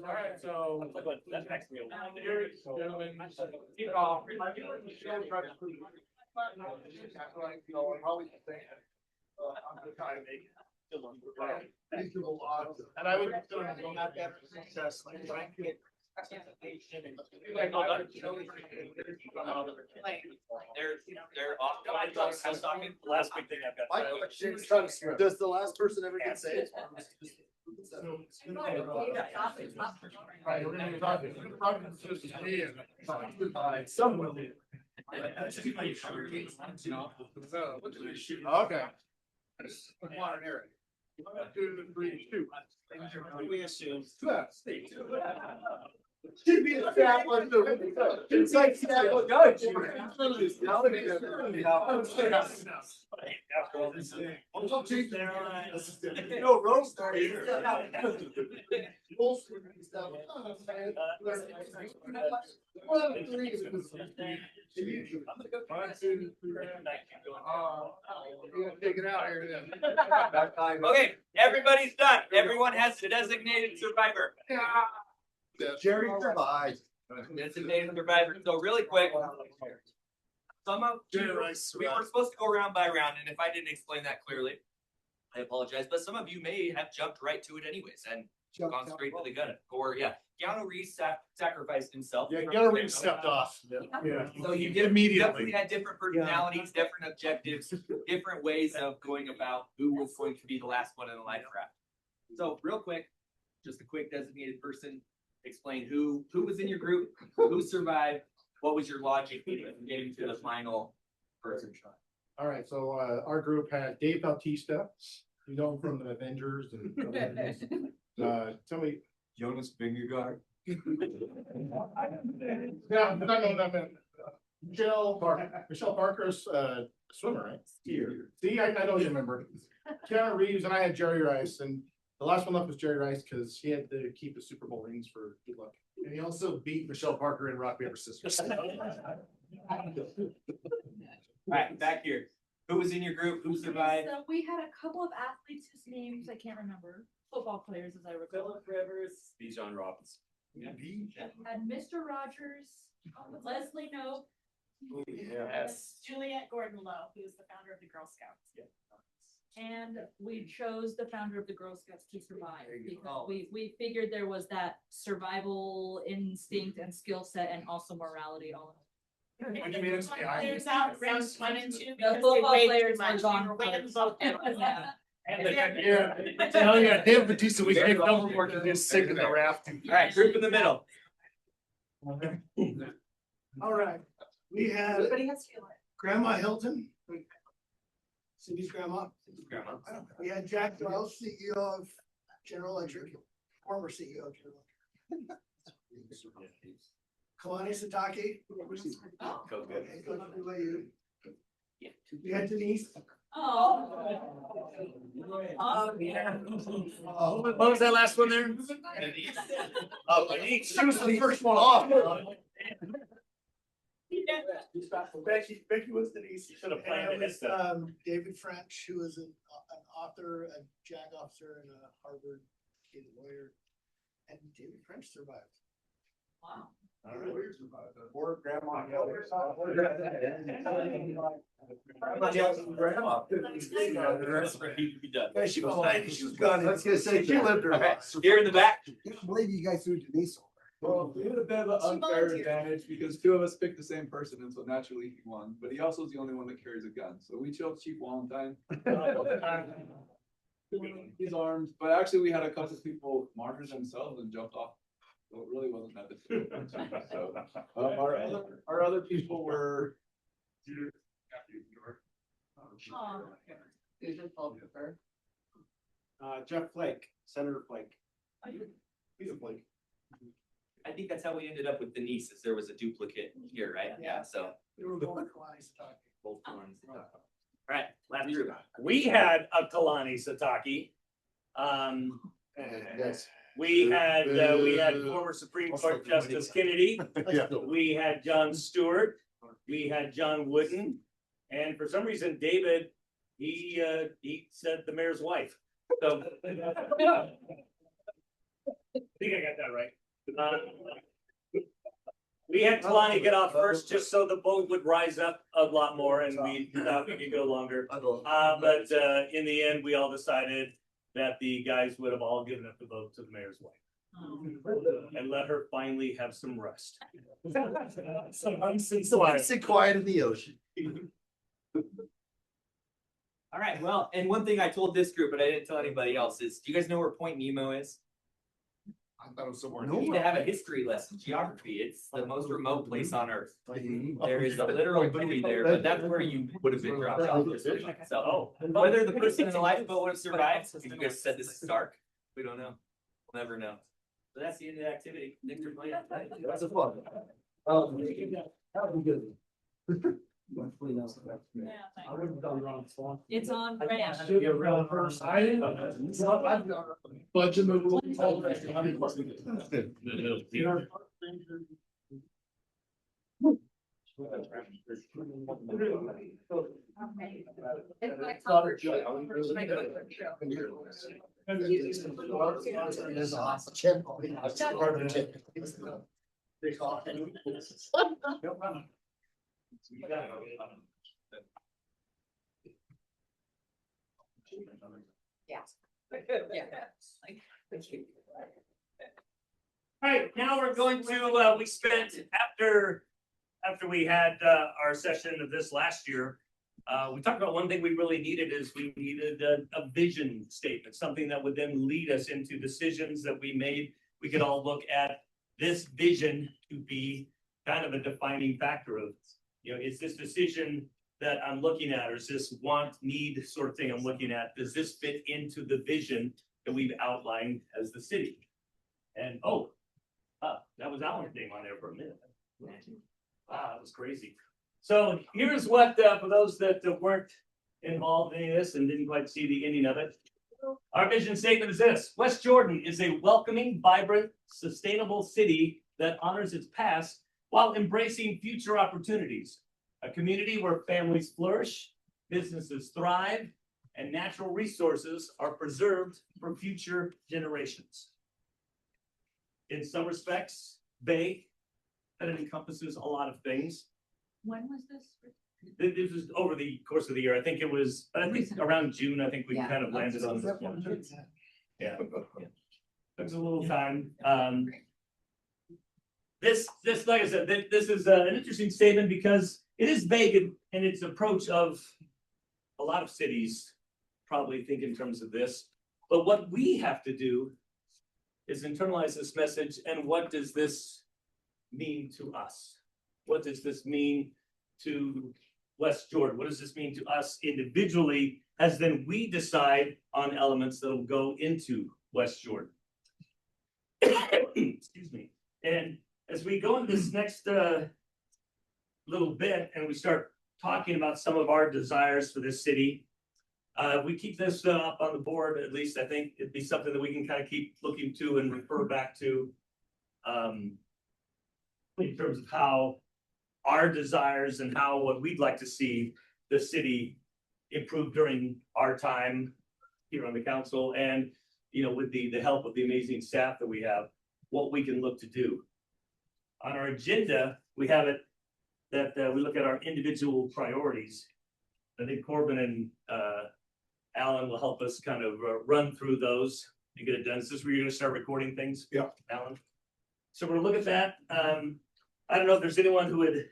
Alright, so. And I would still have that success, like try and get. They're off. Still talking. Last big thing I've got. My question is, does the last person ever get saved? Right, we're gonna be talking. Someone did. Okay. Water area. 2, 3, 2. We assume. Should be the chaplain. It's like chaplain judge. No, Rose started. Take it out here. Okay, everybody's done. Everyone has a designated survivor. Jerry survived. Designated survivor. So really quick. Some of you, we were supposed to go round by round, and if I didn't explain that clearly, I apologize. But some of you may have jumped right to it anyways and gone straight to the gun. Or yeah, Keanu Reeves sacrificed himself. Yeah, Keanu Reeves stepped off. Yeah. So you definitely had different personalities, different objectives, different ways of going about who was going to be the last one in the life raft. So real quick, just a quick designated person, explain who was in your group, who survived, what was your logic in getting to the final person. All right, so our group had Dave Bautista, you know him from the Avengers and tell me. Jonas Vingegaard. Yeah, no. Michelle Parker's swimmer, right? Skier. See, I don't remember. Keanu Reeves and I had Jerry Rice, and the last one left was Jerry Rice because he had to keep the Super Bowl rings for good luck. And he also beat Michelle Parker in rock, paper, scissors. Alright, back here. Who was in your group? Who survived? So we had a couple of athletes whose names I can't remember, football players as I recall. Rivers. Bijan Robinson. Had Mr. Rogers, Leslie Knope. Yes. Juliet Gordon Lowe, who is the founder of the Girl Scouts. And we chose the founder of the Girl Scouts to survive because we figured there was that survival instinct and skill set and also morality all in it. There's out rounds 1 and 2. The because they football weighed too players much. are They gone were weighing first. both. Yeah. Hell yeah, Dave Bautista, we kicked over for to just sick in the raft. Alright, group in the middle. All right, we had Everybody has to. Grandma Hilton. Cindy's grandma. We had Jack Wells, CEO of General Electric, former CEO of General Electric. Kalani Satake. Go good. Okay, good to know you. We had Denise. Oh. What was that last one there? She was the first one off. Becky was Denise, you should have planned And it. it was, David French, who is an author, a JAG officer, and a Harvard lawyer. And David French survived. Wow. Or grandma. She was gone. I was gonna say, she lived her life. Here in the back. I can't believe you guys threw Denise over. Well, we had a bit of an She unfair volunteered. advantage because two of us picked the same person, and so naturally he won, but he also is the only one that carries a gun, so we chose Chief Valentine. He's armed, but actually we had a couple of people martyr themselves and jumped off, so it really wasn't that difficult. So, our other people were. Aw. Susan Fulker. Jeff Flake, Senator Flake. He's a Flake. I think that's how we ended up with Denise, is there was a duplicate here, right? Yeah, so. We were going to Kalani Sitaki. Both ones. Alright, last group. We had a Kalani Sataki. Yes. We had former Supreme Court Justice Kennedy. We had John Stewart. We had John Wooden. And for some reason, David, he said the mayor's wife. So. I think I got that right. We had Kalani get off first just so the vote would rise up a lot more and we thought we could go longer. But in the end, we all decided that the guys would have all given up the vote to the mayor's wife. And let her finally have some rest. Sit quiet in the ocean. All right, well, and one thing I told this group, but I didn't tell anybody else, is do you guys know where Point Nemo is? I thought it was somewhere. You need to have a history lesson, geography. It's the most remote place on earth. There is a literal buoy there, but that's where you would have been dropped off. So whether the person in the lifeboat would have survived, you guys said this is dark. We don't know. We'll never know. So that's the end of the activity. Thanks for playing. That's a fun. That would be good. Yeah, thanks. It's on ranch. Budget move. It's like comfort show. Is awesome. Yeah. Yeah. All right, now we're going to, we spent after we had our session of this last year, we talked about one thing we really needed is we needed a vision statement, something that would then lead us into decisions that we made. We could all look at this vision to be kind of a defining factor of, you know, is this decision that I'm looking at, or is this want, need sort of thing I'm looking at, does this fit into the vision that we've outlined as the city? And, that was Alan's name on there for a minute. Wow, that was crazy. So here's what, for those that weren't involved in any of this and didn't quite see the ending of it. Our vision statement is this: West Jordan is a welcoming, vibrant, sustainable city that honors its past while embracing future opportunities. A community where families flourish, businesses thrive, and natural resources are preserved for future generations. In some respects, vague, but it encompasses a lot of things. When was this? This was over the course of the year. I think it was, around June, I think we Yeah. kind of landed on this one. Yeah. Took us a little time. This, like I said, this is an interesting statement because it is vague in its approach of a lot of cities probably think in terms of this. But what we have to do is internalize this message, and what does this mean to us? What does this mean to West Jordan? What does this mean to us individually as then we decide on elements that will go into West Jordan? Excuse me. And as we go into this next little bit and we start talking about some of our desires for this city, we keep this up on the board. At least I think it'd be something that we can kind of keep looking to and refer back to in terms of how our desires and how, what we'd like to see the city improve during our time here on the council and, you know, with the help of the amazing staff that we have, what we can look to do. On our agenda, we have it that we look at our individual priorities. I think Corbin and Alan will help us kind of run through those and get it done. Is this where you're gonna start recording things? Yeah. Alan? So we're gonna look at that. I don't know if there's anyone who would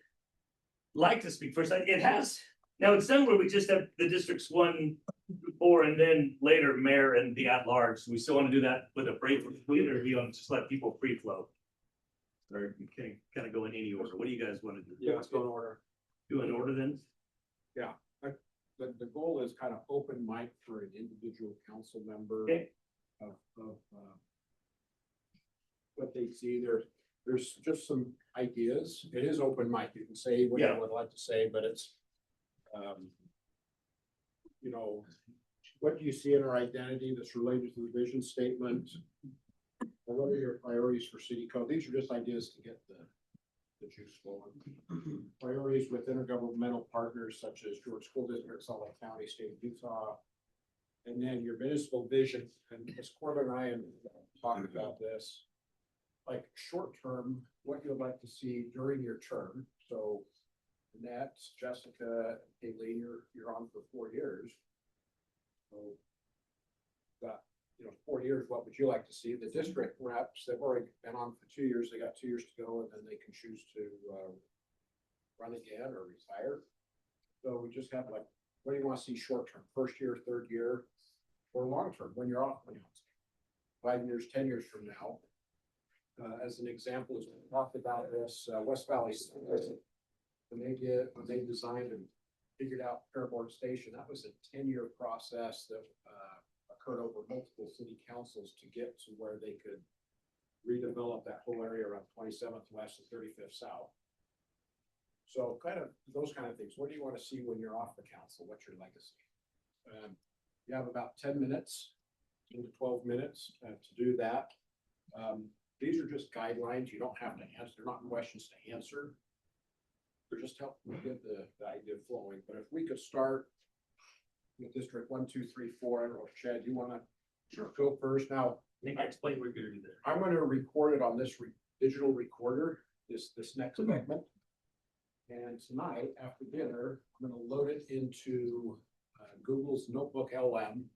like to speak first. It has, now it's done where we just have the districts 1 through 4 and then later mayor and the at-large. So we still want to do that with a break or do you want to just let people free flow? Or you can kind of go in any order. What do you guys want to do? Yeah, let's go in order. Do an order then? The goal is kind of open mic for an individual council member Okay. of what they see. There's just some ideas. It is open mic. You can say what you Yeah. would like to say, but it's, you know, what do you see in our identity that's related to the vision statement? Or what are your priorities for city code? These are just ideas to get the juice flowing. Priorities with intergovernmental partners such as Georgia School District, Salt Lake County, State of Utah. And then your municipal vision, and as Corbin and I have talked about this, like short term, what you'd like to see during your term. So Annette, Jessica, Kayleen, you're on for 4 years. So got, 4 years, what would you like to see? The district reps, they've already been on for 2 years, they got 2 years to go, and then they can choose to run again or retire. So we just have like, what do you want to see short term, first year, third year, or long term, when you're off? 5 years, 10 years from now. As an example, as we talked about this, West Valley, when they designed and figured out Fairborn Station, that was a 10-year process that occurred over multiple city councils to get to where they could redevelop that whole area around 27th West and 35th South. So kind of those kind of things. What do you want to see when you're off the council? What's your legacy? You have about 10 minutes, 10 to 12 minutes to do that. These are just guidelines. You don't have to answer. They're not questions to answer. They're just helping get the idea flowing. But if we could start with District 1, 2, 3, 4, I don't know, Chad, you want to go first? Now, I think I explained what we're gonna do there. I'm going to record it on this digital recorder, this next segment. And tonight, after dinner, I'm going to load it into Google's Notebook LM,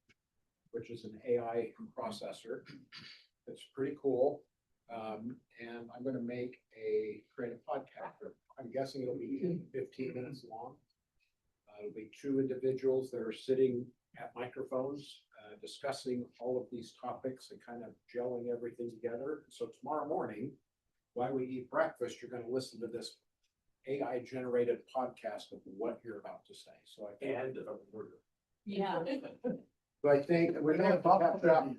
which is an AI processor. It's pretty cool. And I'm going to create a podcast. I'm guessing it'll be 15 minutes long. It'll be 2 individuals that are sitting at microphones, discussing all of these topics and kind of gelling everything together. So tomorrow morning, while we eat breakfast, you're going to listen to this AI generated podcast of what you're about to say. So I think, Yeah. so I think we're going to talk about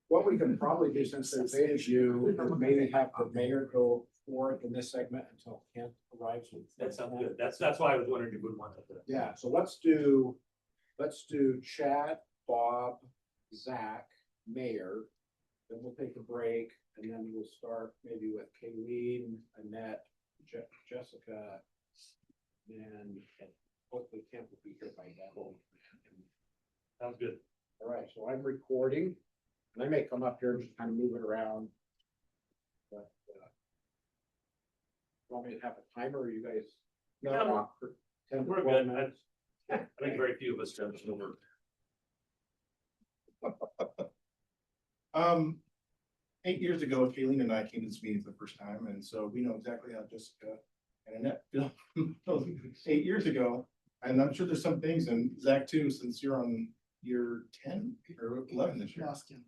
what we can probably do, since there's 8 of you, is maybe have the mayor go forward in this segment until Kent arrives. That sounds good. That's why I was wondering if we would want to. Yeah, so let's do Chad, Bob, Zach, Mayor, then we'll take a break, and then we'll start maybe with Kayleen, Annette, Jessica, and hopefully Kent will be here by then. Sounds good. All right, so I'm recording, and I may come up here and just kind of move it around. But, want me to have a timer, or you guys? No. For 10 to We're 12 good. minutes? I think very few of us jump over. 8 years ago, Kayleen and I came to this meeting for the first time, and so we know exactly how Jessica and Annette feel 8 years ago. And I'm sure there's some things, and Zach too, since you're on year 10 or 11 this year. Lost him.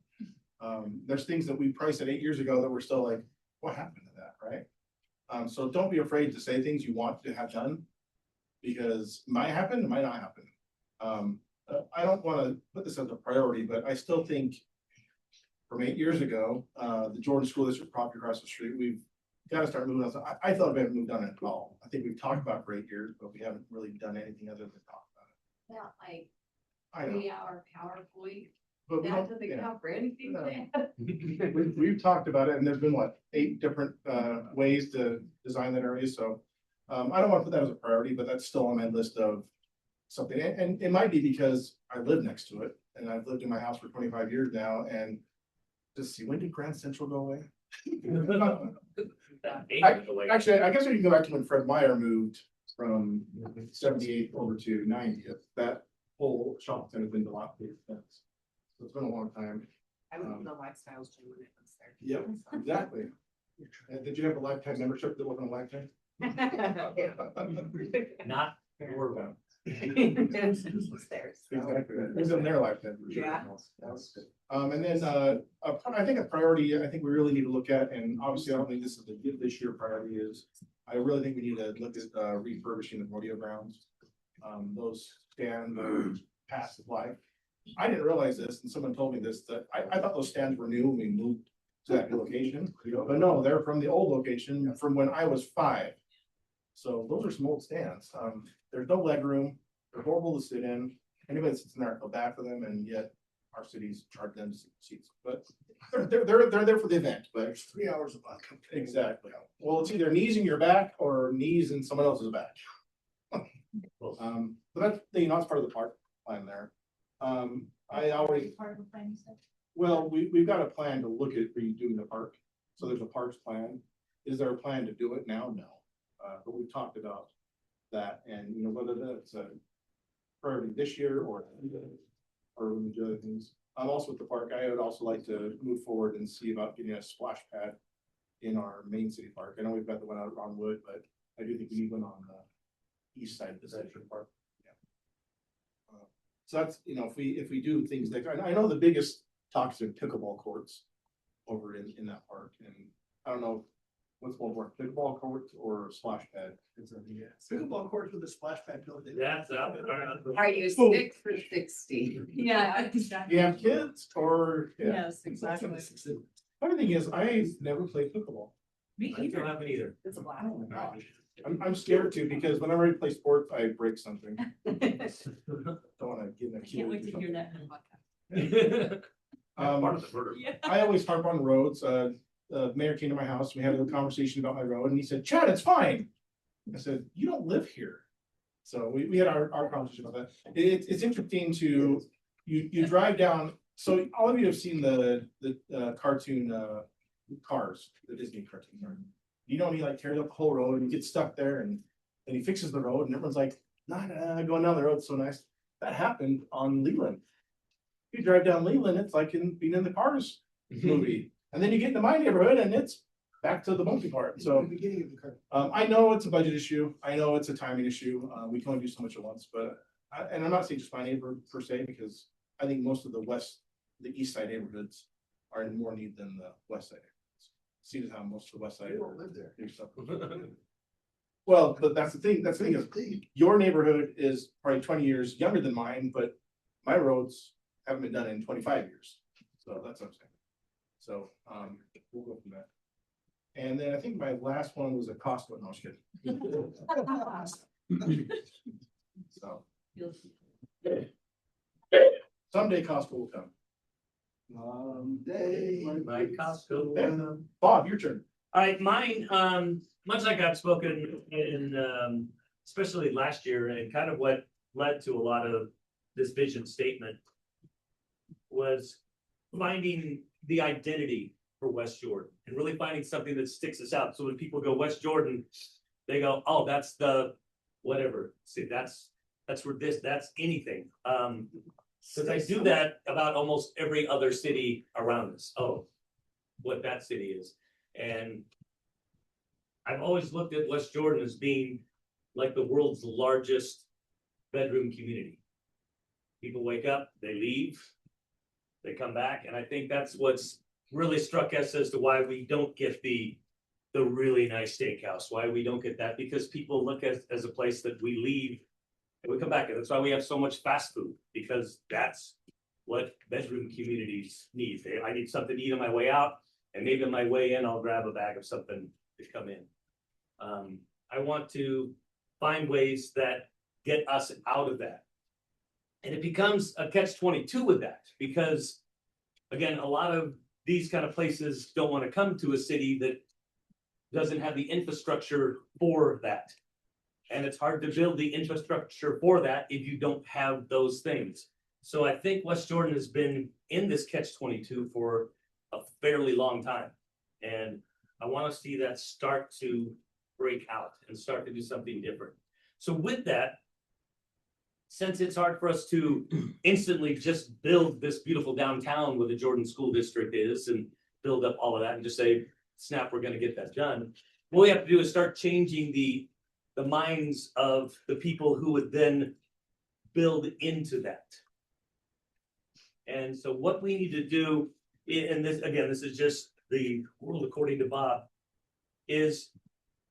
There's things that we priced at 8 years ago that we're still like, what happened to that, right? So don't be afraid to say things you want to have done, because it might happen, it might not happen. I don't want to put this as a priority, but I still think from 8 years ago, the Jordan School District property across the street, we've got to start moving on. I thought we haven't moved on it at all. I think we've talked about it for 8 years, but we haven't really done anything other than talk about That like it. I know. 3-hour PowerPoint, But we that don't, doesn't yeah. count for anything. No. We've talked about it, and there's been what, 8 different ways to design that area, so I don't wanna put that as a priority, but that's still on my list of something, and it might be because I live next to it, and I've lived in my house for 25 years now, and just see, when did Grand Central go away? Actually, I guess we can go back to when Fred Meyer moved from 78th over to 90th, that whole shopping center has been dilapidated since. So it's been a long time. I was in the lifestyles gym when it was there. Yep, exactly. And did you have a lifetime membership that wasn't a lifetime? Not your Exactly, it was in their lifetime. for sure. Yeah. And then, I think a priority, I think we really need to look at, and obviously I don't think this is this year priority is, I really think we need to look at, refurbishing the rodeo grounds. Those stands are past life. I didn't realize this, and someone told me this, that I thought those stands were new when we moved to that new location, but no, they're from the old location, from when I was 5. So those are some old stands. There's no leg room. They're horrible to sit in. Anybody that sits in there, I feel bad for them, and yet our cities charge them seats. But they're there for the event, but There's 3 hours of luck. exactly. Well, it's either knees in your back or knees in someone else's back. But that's, that's part of the park plan there. I already, Part of the plan, you said? well, we've got a plan to look at redoing the park. So there's a parks plan. Is there a plan to do it now? No. But we've talked about that, and whether that's a priority this year or we do other things. I'm also at the park. I would also like to move forward and see about getting a splash pad in our main city park. I know we've got the one out on Wood, but I do think we need one on the east side of the Central Park. Yeah. So that's, if we do things like, I know the biggest talks are pickleball courts over in that park, and I don't know what's more work, pickleball courts or splash pad. Pickleball courts with a splash pad built in. That's up. Are you 6 or 60? Yeah. Do you have kids or? Yeah. Yes, exactly. Funny thing is, I never played pickleball. Me I don't have it either. It's a blast. I'm scared to, because whenever I play sports, I break something. Don't wanna get an I can't wait Achilles to or hear something. that in the podcast. Part of the murder. Yeah. I always harp on roads. The mayor came to my house, we had a conversation about my road, and he said, Chad, it's fine. I said, you don't live here. So we had our conversation about that. It's interesting to, you drive down, so all of you have seen the cartoon, Cars, the Disney cartoon. Right? He like tears up the whole road and gets stuck there, and then he fixes the road, and everyone's like, nah, going down the road, so nice. That happened on Leland. You drive down Leland, it's like being in the Cars movie. And then you get into my neighborhood and it's back to the monkey part. So The beginning of the car. I know it's a budget issue. I know it's a timing issue. We can only do so much at once, but and I'm not saying just my neighborhood per se, because I think most of the east side neighborhoods are in more need than the west side. See how most of the west side. You don't live there. Well, but that's the thing. That's the thing is, your neighborhood is probably 20 years younger than mine, but my roads haven't been done in 25 years. So that's what I'm saying. So, we'll go from that. And then I think my last one was a Costco, no, I was kidding. So, someday Costco will come. My Costco. Yeah. Bob, your turn. All right, mine, much like I've spoken in, especially last year, and kind of what led to a lot of this vision statement was finding the identity for West Jordan and really finding something that sticks us out. So when people go West Jordan, they go, oh, that's the whatever. See, that's where that's anything. Because I do that about almost every other city around us. Oh, what that city is. And I've always looked at West Jordan as being like the world's largest bedroom community. People wake up, they leave, they come back, and I think that's what's really struck us as to why we don't get the really nice steakhouse, why we don't get that, because people look at as a place that we leave and we come back. And that's why we have so much fast food, because that's what bedroom communities need. I need something to eat on my way out, and maybe on my way in, I'll grab a bag of something to come in. I want to find ways that get us out of that. And it becomes a catch-22 with that, because again, a lot of these kind of places don't want to come to a city that doesn't have the infrastructure for that. And it's hard to build the infrastructure for that if you don't have those things. So I think West Jordan has been in this catch-22 for a fairly long time. And I want to see that start to break out and start to do something different. So with that, since it's hard for us to instantly just build this beautiful downtown where the Jordan School District is and build up all of that and just say, snap, we're gonna get that done. What we have to do is start changing the minds of the people who would then build into that. And so what we need to do, and this, again, this is just the world according to Bob, is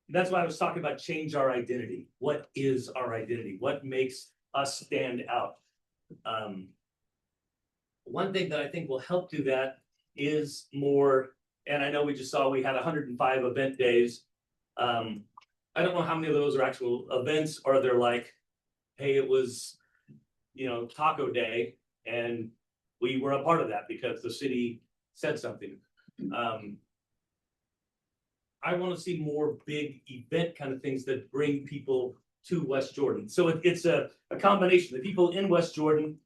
that's why I was talking about change our identity. What is our identity? What makes us stand out? One thing that I think will help do that is more, and I know we just saw we had 105 event days. I don't know how many of those are actual events, or they're like, hey, it was, you know, taco day, and we were a part of that because the city said something. I want to see more big event kind of things that bring people to West Jordan. So it's a combination. The people in West Jordan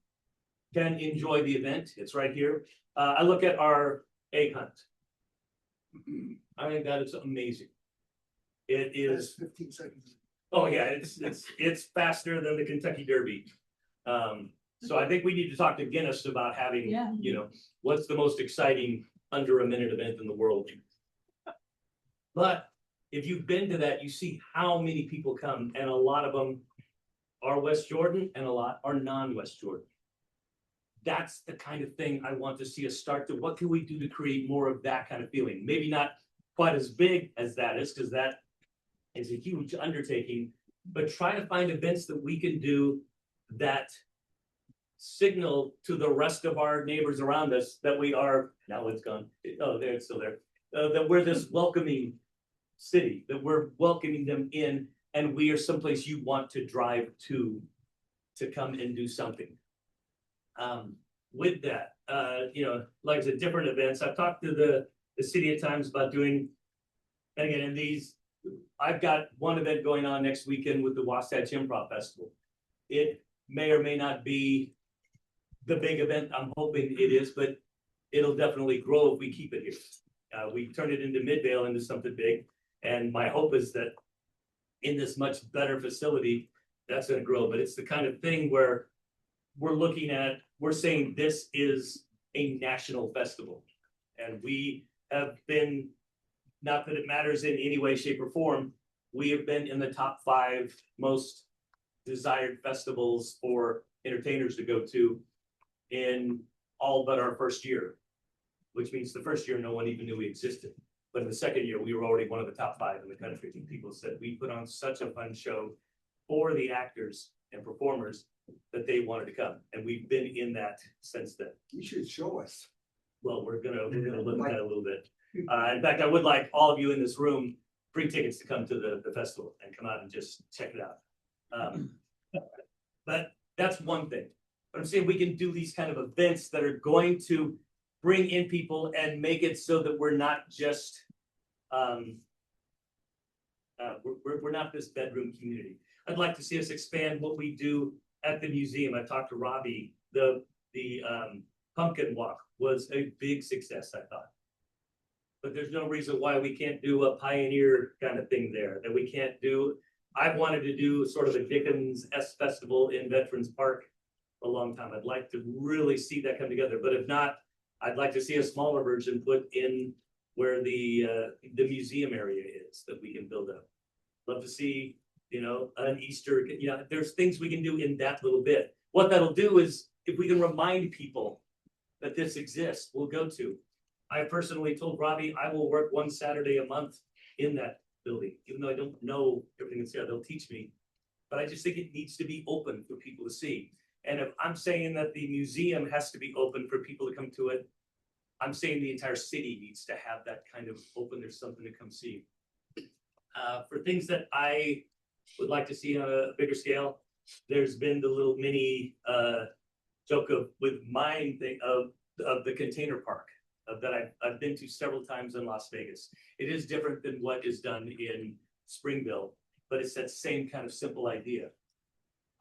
can enjoy the event. It's right here. I look at our egg hunt. I think that is amazing. It That's is, 15 seconds. oh yeah, it's faster than the Kentucky Derby. So I think we need to talk to Guinness about having, Yeah. you know, what's the most exciting under a minute event in the world. But if you've been to that, you see how many people come, and a lot of them are West Jordan and a lot are non-West Jordan. That's the kind of thing I want to see us start to, what can we do to create more of that kind of feeling? Maybe not quite as big as that is, because that is a huge undertaking, but try to find events that we can do that signal to the rest of our neighbors around us that we are, now it's gone, oh, there, it's still there, that we're this welcoming city, that we're welcoming them in, and we are someplace you want to drive to come and do something. With that, you know, like I said, different events. I've talked to the city at times about doing, and again, in these, I've got one event going on next weekend with the Wasatch Improv Festival. It may or may not be the big event I'm hoping it is, but it'll definitely grow if we keep it here. We turn it into Midvale into something big. And my hope is that in this much better facility, that's gonna grow. But it's the kind of thing where we're looking at, we're saying this is a national festival. And we have been, not that it matters in any way, shape, or form, we have been in the top 5 most desired festivals for entertainers to go to in all but our first year, which means the first year no one even knew we existed. But in the second year, we were already one of the top 5 in the country. And people said we put on such a fun show for the actors and performers that they wanted to come. And we've been in that since then. You should show us. Well, we're gonna look at that a little bit. In fact, I would like all of you in this room, free tickets to come to the festival and come out and just check it out. But that's one thing. But I'm saying we can do these kind of events that are going to bring in people and make it so that we're not just we're not this bedroom community. I'd like to see us expand what we do at the museum. I talked to Robbie. The pumpkin walk was a big success, I thought. But there's no reason why we can't do a pioneer kind of thing there, that we can't do. I've wanted to do sort of a Dickens-esque festival in Veterans Park for a long time. I'd like to really see that come together, but if not, I'd like to see a smaller version put in where the museum area is that we can build up. Love to see, you know, an Easter, you know, there's things we can do in that little bit. What that'll do is if we can remind people that this exists, we'll go to. I personally told Robbie, I will work one Saturday a month in that building, even though I don't know everything that's there, they'll teach me. But I just think it needs to be open for people to see. And if I'm saying that the museum has to be open for people to come to it, I'm saying the entire city needs to have that kind of open, there's something to come see. For things that I would like to see on a bigger scale, there's been the little mini joke of with mine thing of the container park that I've been to several times in Las Vegas. It is different than what is done in Springville. but it's that same kind of simple idea.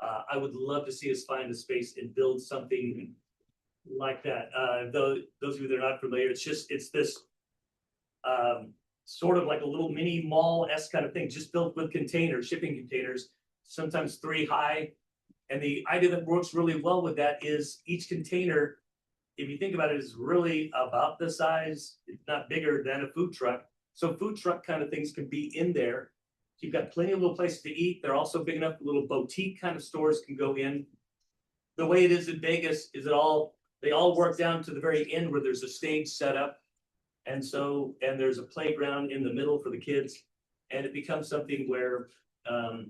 I would love to see us find a space and build something like that. Those of you that are not familiar, it's this sort of like a little mini mall-esque kind of thing, just built with containers, shipping containers, sometimes 3 high. And the idea that works really well with that is each container, if you think about it, is really about the size, if not bigger than a food truck. So food truck kind of things can be in there. You've got plenty of little places to eat. They're also big enough, little boutique kind of stores can go in. The way it is in Vegas is they all work down to the very end where there's a stage set up. And there's a playground in the middle for the kids. And it becomes something where I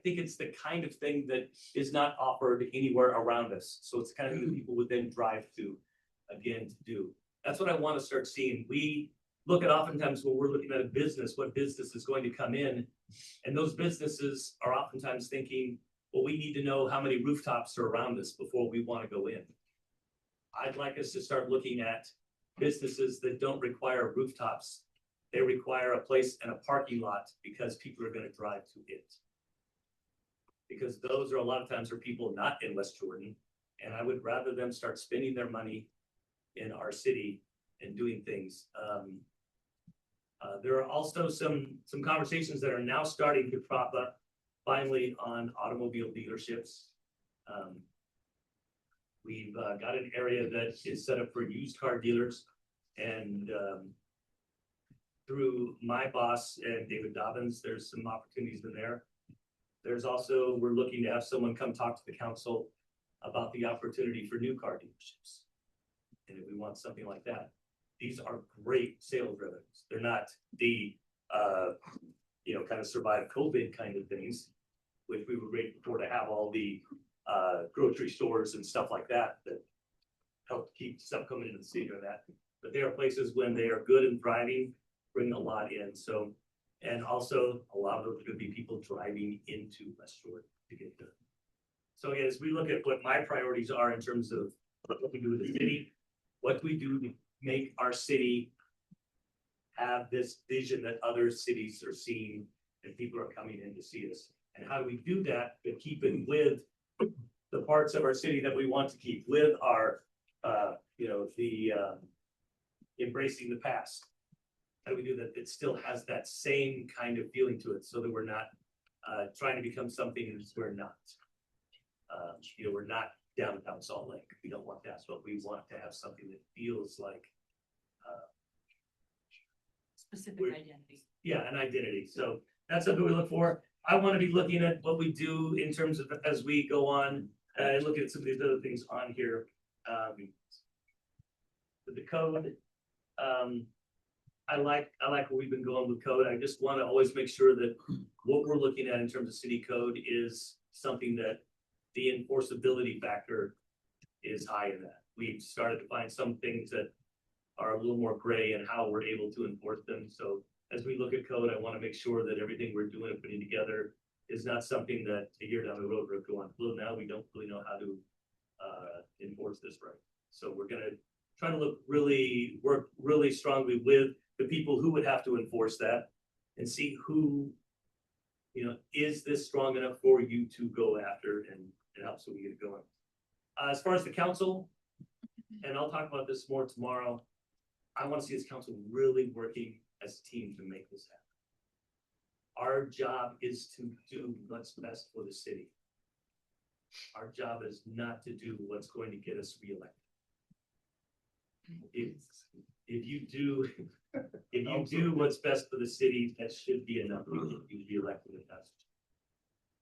think it's the kind of thing that is not offered anywhere around us. So it's kind of thing people would then drive to again to do. That's what I want to start seeing. We look at oftentimes when we're looking at a business, what business is going to come in. And those businesses are oftentimes thinking, well, we need to know how many rooftops are around us before we want to go in. I'd like us to start looking at businesses that don't require rooftops. They require a place and a parking lot because people are going to drive to it. Because those are a lot of times for people not in West Jordan. And I would rather them start spending their money in our city and doing things. There are also some conversations that are now starting to crop up finally on automobile dealerships. We've got an area that is set up for used car dealers, and through my boss and David Dobbins, there's some opportunities in there. There's also, we're looking to have someone come talk to the council about the opportunity for new car dealerships. And if we want something like that, these are great sales revenues. They're not the, kind of survive COVID kind of things, which we were grateful for to have all the grocery stores and stuff like that help keep stuff coming into the city or that. But there are places when they are good and thriving, bring a lot in. So, and also a lot of those are going to be people driving into West Jordan to get there. So as we look at what my priorities are in terms of what we do with the city, what do we do to make our city have this vision that other cities are seeing and people are coming in to see us? And how do we do that, but keep it with the parts of our city that we want to keep, with our, embracing the past? How do we do that? It still has that same kind of feeling to it, so that we're not trying to become something that we're not. We're not downtown Salt Lake. We don't want that. So we want to have something that feels like Specific identity. Yeah, an identity. So that's something we look for. I want to be looking at what we do in terms of as we go on and look at some of these other things on here. With the code, I like where we've been going with code. I just want to always make sure that what we're looking at in terms of city code is something that the enforceability factor is high in that. We've started to find some things that are a little more gray in how we're able to enforce them. So as we look at code, I want to make sure that everything we're doing and putting together is not something that a year down the road we're going, well, now we don't really know how to enforce this right. So we're going to try to work really strongly with the people who would have to enforce that and see who, is this strong enough for you to go after and help so we get it going. As far as the council, and I'll talk about this more tomorrow, I want to see this council really working as a team to make this happen. Our job is to do what's best for the city. Our job is not to do what's going to get us reelected. If you do what's best for the city, that should be enough to get you reelected if that's.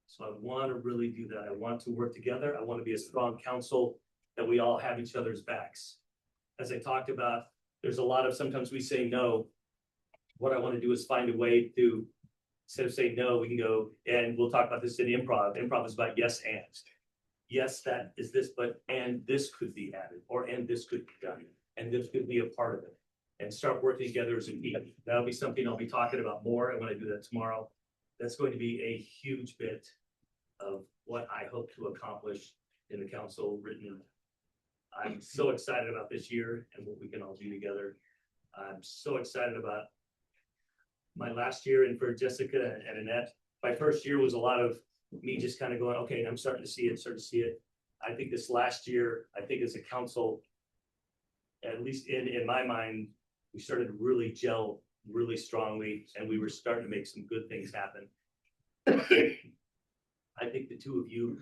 So I want to really do that. I want to work together. I want to be a strong council that we all have each other's backs. As I talked about, there's a lot of, sometimes we say no. What I want to do is find a way to, instead of saying no, we can go, and we'll talk about this in improv. Improv is about yes and. Yes, that is this, but, and this could be added, or, and this could be done, and this could be a part of it. And start working together as a team. That'll be something I'll be talking about more, and when I do that tomorrow, that's going to be a huge bit of what I hope to accomplish in the council written. I'm so excited about this year and what we can all do together. I'm so excited about my last year and for Jessica and Annette. My first year was a lot of me just kind of going, okay, I'm starting to see it. I think this last year, I think as a council, at least in my mind, we started to really gel really strongly and we were starting to make some good things happen. I think the two of you,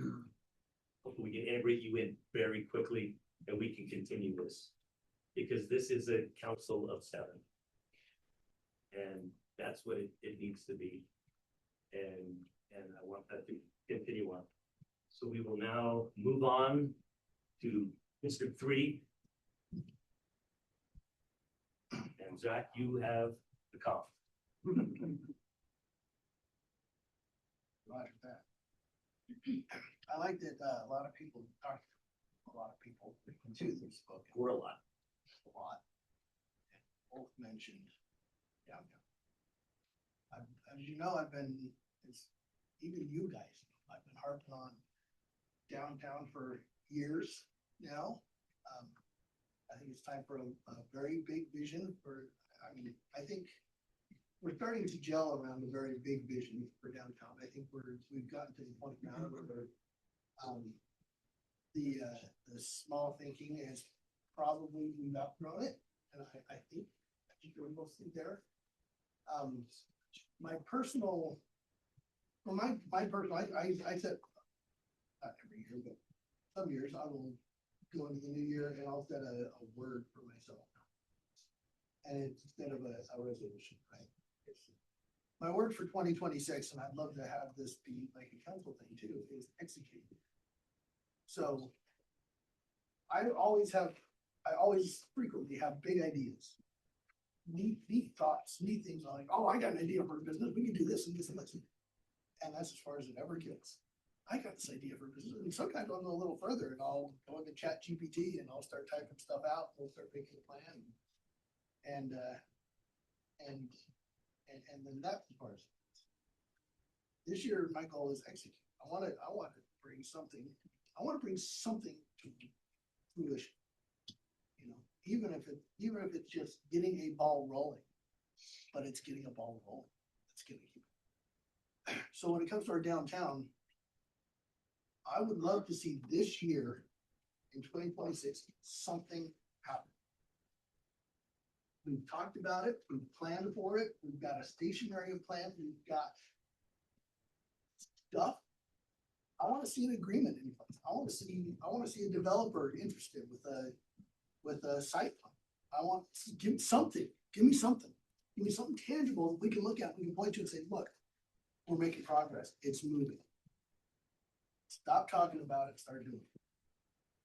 hopefully we can integrate you in very quickly and we can continue this. Because this is a council of 7. And that's what it needs to be. And I want that to continue on. So we will now move on to District 3. And Zach, you have the call. Roger that. I like that, a lot of people, too, they've spoken. We're a lot. A lot. And both mentioned downtown. As you know, even you guys, I've been harping on downtown for years now. I think it's time for a very big vision I think we're starting to gel around a very big vision for downtown. I think we've gotten to the point now where the small thinking is probably we've outgrown it, and I think we're mostly there. I said not every year, but some years I will go into the new year and I'll set a word for myself. And it's instead of a resolution, right? My word for 2026, and I'd love to have this be like a council thing too, is execute. So I always frequently have big ideas, neat thoughts, neat things like, oh, I got an idea for a business, we can do this and this and this. And that's as far as it ever gets. I got this idea for a business, and sometimes I'll go a little further and I'll go into ChatGPT and I'll start typing stuff out, we'll start making a plan. And then that's as far as this year, my goal is execute. I want to bring something to fruition. Even if it's just getting a ball rolling, but it's getting a ball rolling. It's getting it. So when it comes to our downtown, I would love to see this year in 2026 something happen. We've talked about it, we've planned for it, we've got a stationary plan, we've got stuff. I want to see an agreement in place. I want to see a developer interested with a site plan. I want to give me something tangible that we can look at, we can point to and say, look, we're making progress, it's moving. Stop talking about it, start doing it.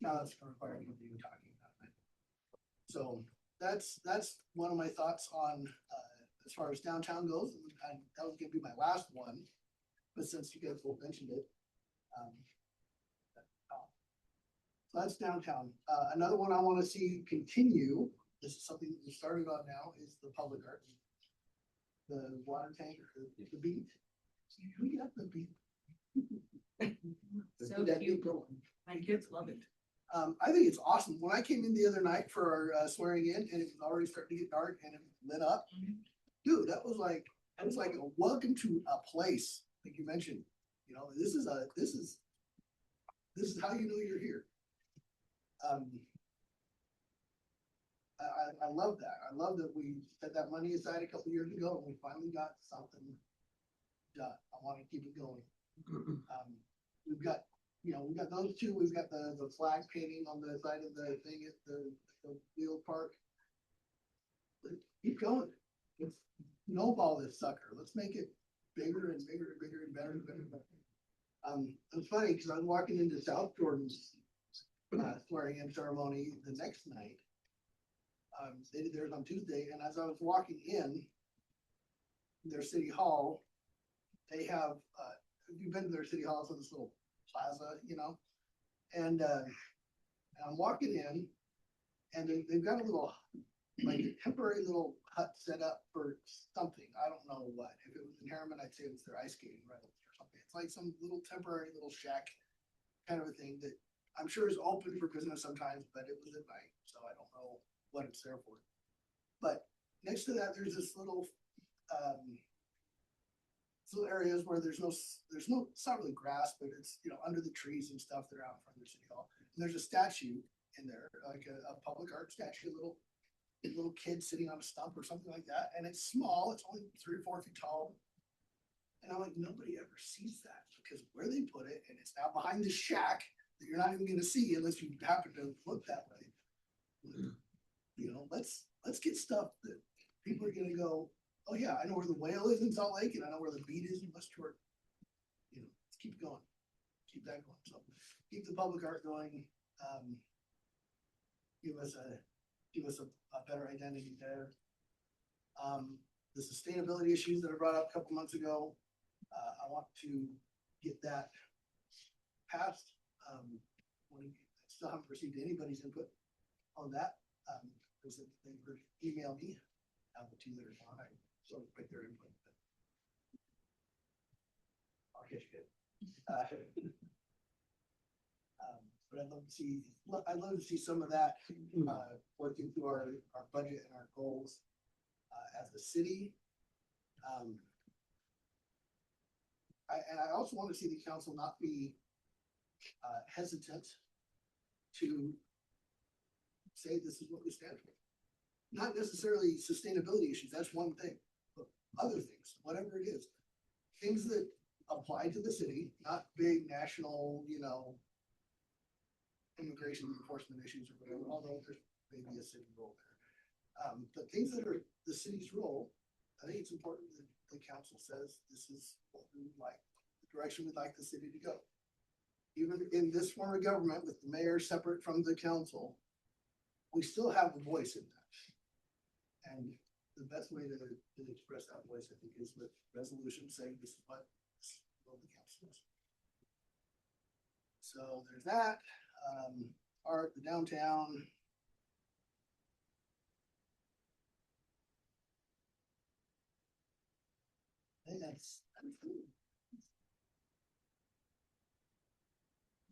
Now that's going to require you talking about it. So that's one of my thoughts on as far as downtown goes. And that was going to be my last one, but since you guys both mentioned it, so that's downtown. Another one I want to see continue. This is something that we started on now. Is the public art, the water tank, the beat. We got the beat. So cute. My kids love it. I think it's awesome. When I came in the other night for our swearing in, and it was already starting to get dark, and it lit up, dude, that was like a welcome to a place. Like you mentioned, this is how you know you're here. I love that. I love that we set that money aside a couple years ago, and we finally got something done. I want to keep it going. We've got those two. We've got the flag painting on the side of the thing at the wheel park. Let's keep going. Let's snowball this sucker. Let's make it bigger and bigger and bigger and better and better and better. It's funny because I'm walking into South Jordan's swearing in ceremony the next night. They did theirs on Tuesday, and as I was walking in their city hall, they have if you've been to their city hall, so this little plaza, and I'm walking in, and they've got a little, like a temporary little hut set up for something. I don't know what. If it was in Harriman, I'd say it was their ice skating rentals or something. It's like some little temporary little shack kind of a thing that I'm sure is open for business sometimes, but it was at night, so I don't know what it's there for. But next to that, there's this little Little areas where there's no, it's not really grass, but it's, you know, under the trees and stuff that are out in front of the city hall. And there's a statue in there, like a public art statue, a little kid sitting on a stump or something like that. And it's small, it's only 3 or 4 feet tall. And I'm like, nobody ever sees that because where they put it, and it's now behind the shack that you're not even gonna see unless you happen to look that way. You know, let's get stuff that people are gonna go, oh yeah, I know where the whale is in Salt Lake and I know where the beet is in West Jordan. You know, let's keep it going. Keep that going. So keep the public art going. Give us a better identity there. The sustainability issues that I brought up a couple months ago, I want to get that passed. I still haven't received anybody's input on that. Because they were email me, the two that are on, I sort of put their input. I'll catch you good. But I'd love to see some of that, working through our budget and our goals, as a city. I also want to see the council not be, hesitant to say this is what we stand for. Not necessarily sustainability issues, that's one thing, but other things, whatever it is. Things that apply to the city, not big national, you know, immigration enforcement issues or whatever, although there's maybe a city role there. But things that are the city's role, I think it's important that the council says this is what we would like, the direction we'd like the city to go. Even in this form of government with the mayor separate from the council, we still have a voice in that. And the best way to express that voice, I think, is with resolution saying this is what the council is. So there's that. Art, the downtown. I think that's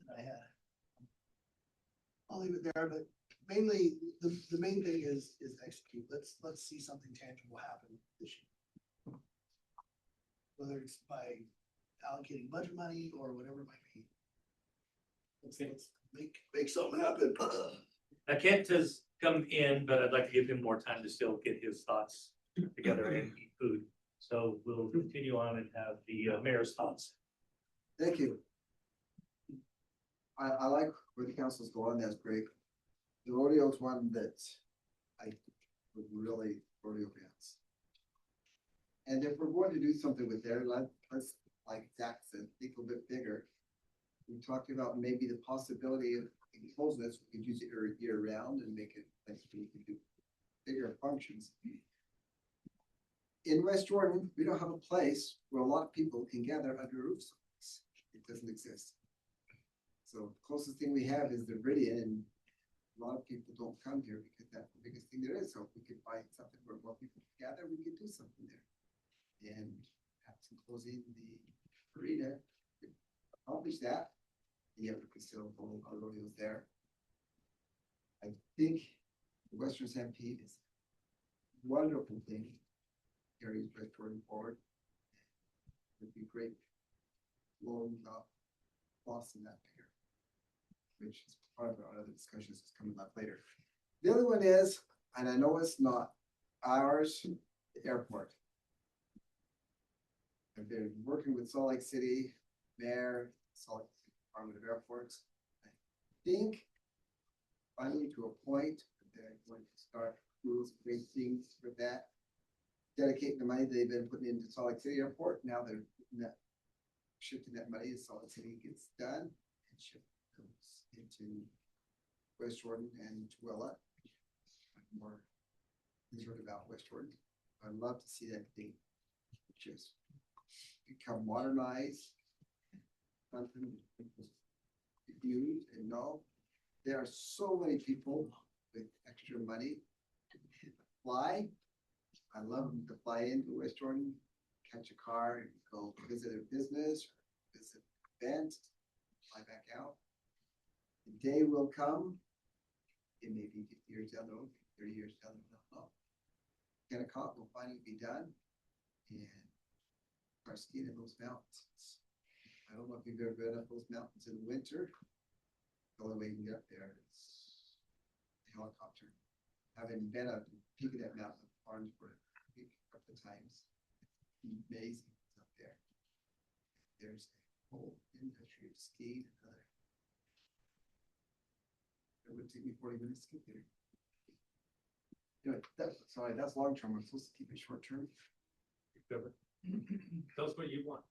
that I had. I'll leave it there, but mainly the main thing is execute. Let's see something tangible happen this year. Whether it's by allocating budget money or whatever it might be. Let's make something happen. Now Kent has come in, but I'd like to give him more time to still get his thoughts together and eat food. So we'll continue on and have the mayor's thoughts. Thank you. I like where the council's going, that's great. The rodeo is one that I would really rodeo fans. And if we're going to do something with there, let's, like Zach said, think a little bit bigger. We talked about maybe the possibility of closing this, we could use it year round and make it, like, we could do bigger functions. In West Jordan, we don't have a place where a lot of people can gather under roofs. It doesn't exist. So the closest thing we have is the Viridian, and a lot of people don't come here because that's the biggest thing there is. So if we could find something where more people gather, we could do something there. And have some closing the arena, accomplish that. And yet we can still hold our rodeos there. I think the Western Stampede is a wonderful thing. Carries West Jordan forward. It'd be great. Blowing up Boston that bigger, which is part of our other discussions that's coming up later. The other one is, and I know it's not ours, the airport. I've been working with Salt Lake City, Mayor, Salt Lake City Department of Airports. I think finally to a point that they're going to start rules, great things for that. Dedicating the money they've been putting into Salt Lake City Airport. Now they're shifting that money as Salt Lake City gets done and shift goes into West Jordan and Tooele. More concerned about West Jordan. I'd love to see that thing just become modernized. Something people use and know. There are so many people with extra money to fly. I love them to fly into West Jordan, catch a car and go visit a business, visit an event, fly back out. The day will come, it may be 50 years down the road, 30 years down the road, 10 o'clock will finally be done. and start skiing in those mountains. I don't know if you've ever been up those mountains in the winter. The only way you can get up there is a helicopter. Having been up and peak of that mountain, Farnsworth, a couple of times, amazing up there. There's a whole industry of skiing and other. It would take me 40 minutes to get there. Anyway, that's long term. I'm supposed to keep it short term. Tell us what you want.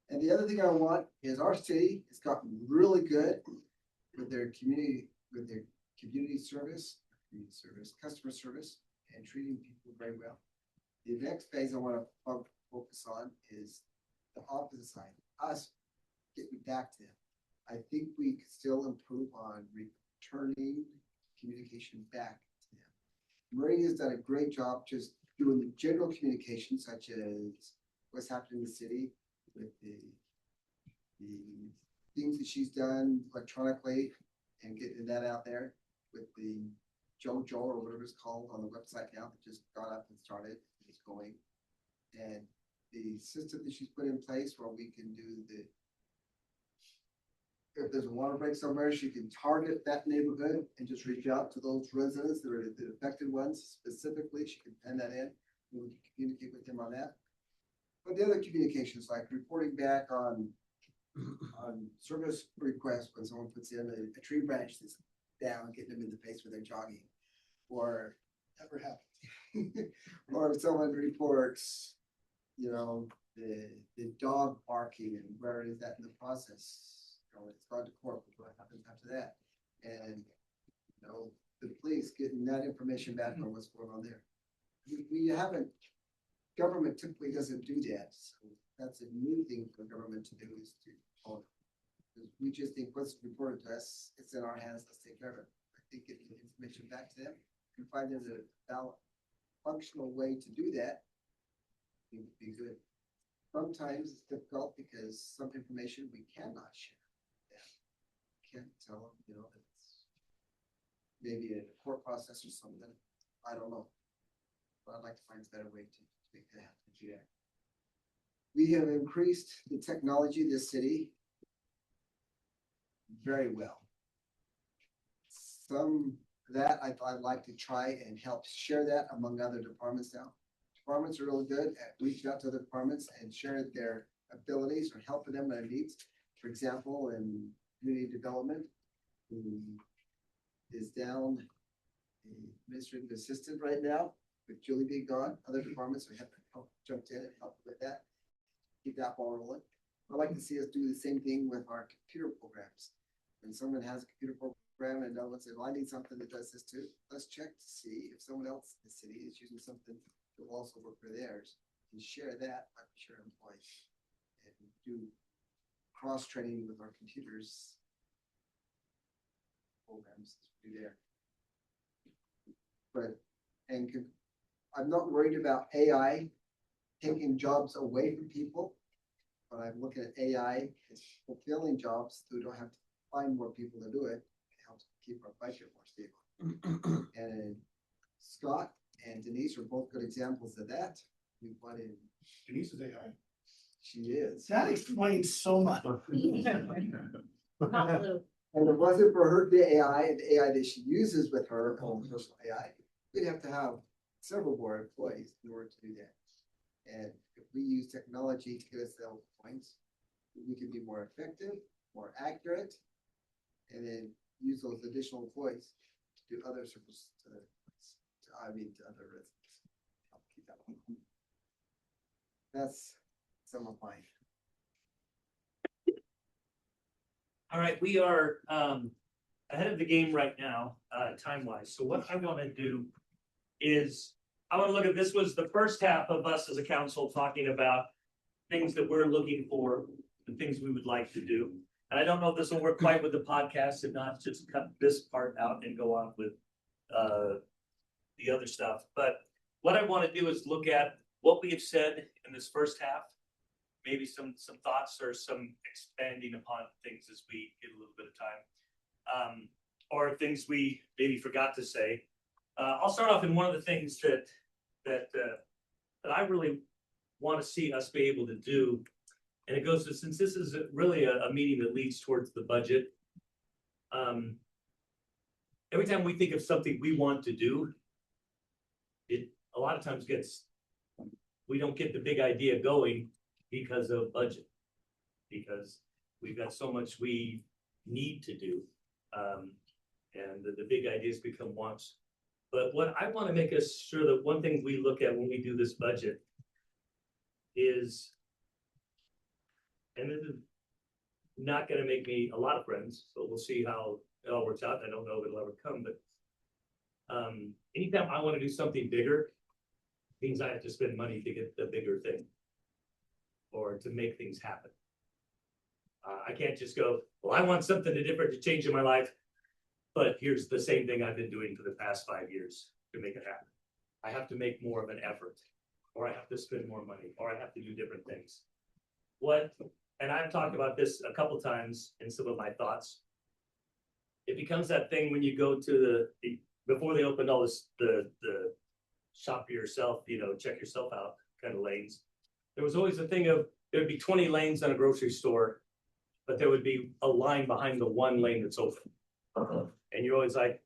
And the other thing I want is our city has gotten really good with their community service, customer service, and treating people very well. The next phase I want to focus on is the opposite side, us getting back to them. I think we could still improve on returning communication back to them. Marie has done a great job just doing the general communication, such as what's happening in the city with the things that she's done electronically and getting that out there with the JoJo or whatever it's called on the website now that just got up and started, it's going. And the system that she's put in place where we can do if there's a water break somewhere, she can target that neighborhood and just reach out to those residents that are the affected ones specifically. She can pen that in and we can communicate with them on that. But the other communications like reporting back on service requests when someone puts in a tree branch that's down, getting them in the face when they're jogging, or Never happened. or if someone reports, the dog barking and where is that in the process? It's gone to court, what happens after that? And the police getting that information back on what's going on there. We haven't. Government typically doesn't do that, so that's a new thing for government to do is to. We just think what's reported to us, it's in our hands, let's take care of it. I think getting the information back to them and finding a functional way to do that would be good. Sometimes it's difficult because some information we cannot share. Can't tell them, it's maybe a court process or something. I don't know. But I'd like to find a better way to make that happen. We have increased the technology of this city very well. Some that I'd like to try and help share that among other departments now. Departments are really good at reaching out to other departments and sharing their abilities or helping them with their needs. For example, in community development, who is down the administrative assistant right now with Julie being gone. Other departments are helped jumped in and helped with that. Keep that ball rolling. I'd like to see us do the same thing with our computer programs. When someone has a computer program and another one says, well, I need something that does this too, let's check to see if someone else in the city is using something that will also work for theirs and share that, share employees and do cross training with our computers programs do there. But I'm not worried about AI taking jobs away from people, but I'm looking at AI as fulfilling jobs so we don't have to find more people to do it. It helps keep our budget more stable. And Scott and Denise are both good examples of that. We brought in Denise is AI. She is. That explains so much. Not blue. And if it wasn't for her, the AI and the AI that she uses with her own personal AI, we'd have to have several more employees in order to do that. And if we use technology to get us those points, we can be more effective, more accurate, and then use those additional employees to do other services to other residents. Help keep that one. That's some of mine. All right, we are ahead of the game right now, time wise. So what I want to do is I want to look at this was the first half of us as a council talking about things that we're looking for and things we would like to do. And I don't know if this will work quite with the podcast, if not, just cut this part out and go on with the other stuff. But what I want to do is look at what we have said in this first half, maybe some thoughts or some expanding upon things as we get a little bit of time, or things we maybe forgot to say. I'll start off in one of the things that that I really want to see us be able to do. And it goes to, since this is really a meeting that leads towards the budget. Every time we think of something we want to do, it a lot of times we don't get the big idea going because of budget. Because we've got so much we need to do. And the big ideas become wants. But what I want to make us sure that one thing we look at when we do this budget is, and this is not going to make me a lot of friends, but we'll see how it all works out. I don't know if it'll ever come, but anytime I want to do something bigger, means I have to spend money to get the bigger thing or to make things happen. I can't just go, well, I want something different to change in my life, but here's the same thing I've been doing for the past 5 years to make it happen. I have to make more of an effort, or I have to spend more money, or I have to do different things. And I've talked about this a couple times in some of my thoughts. It becomes that thing when you go to before they opened all this, the shop for yourself, check yourself out kind of lanes. There was always a thing of, there'd be 20 lanes in a grocery store, but there would be a line behind the one lane that's open. And you're always like,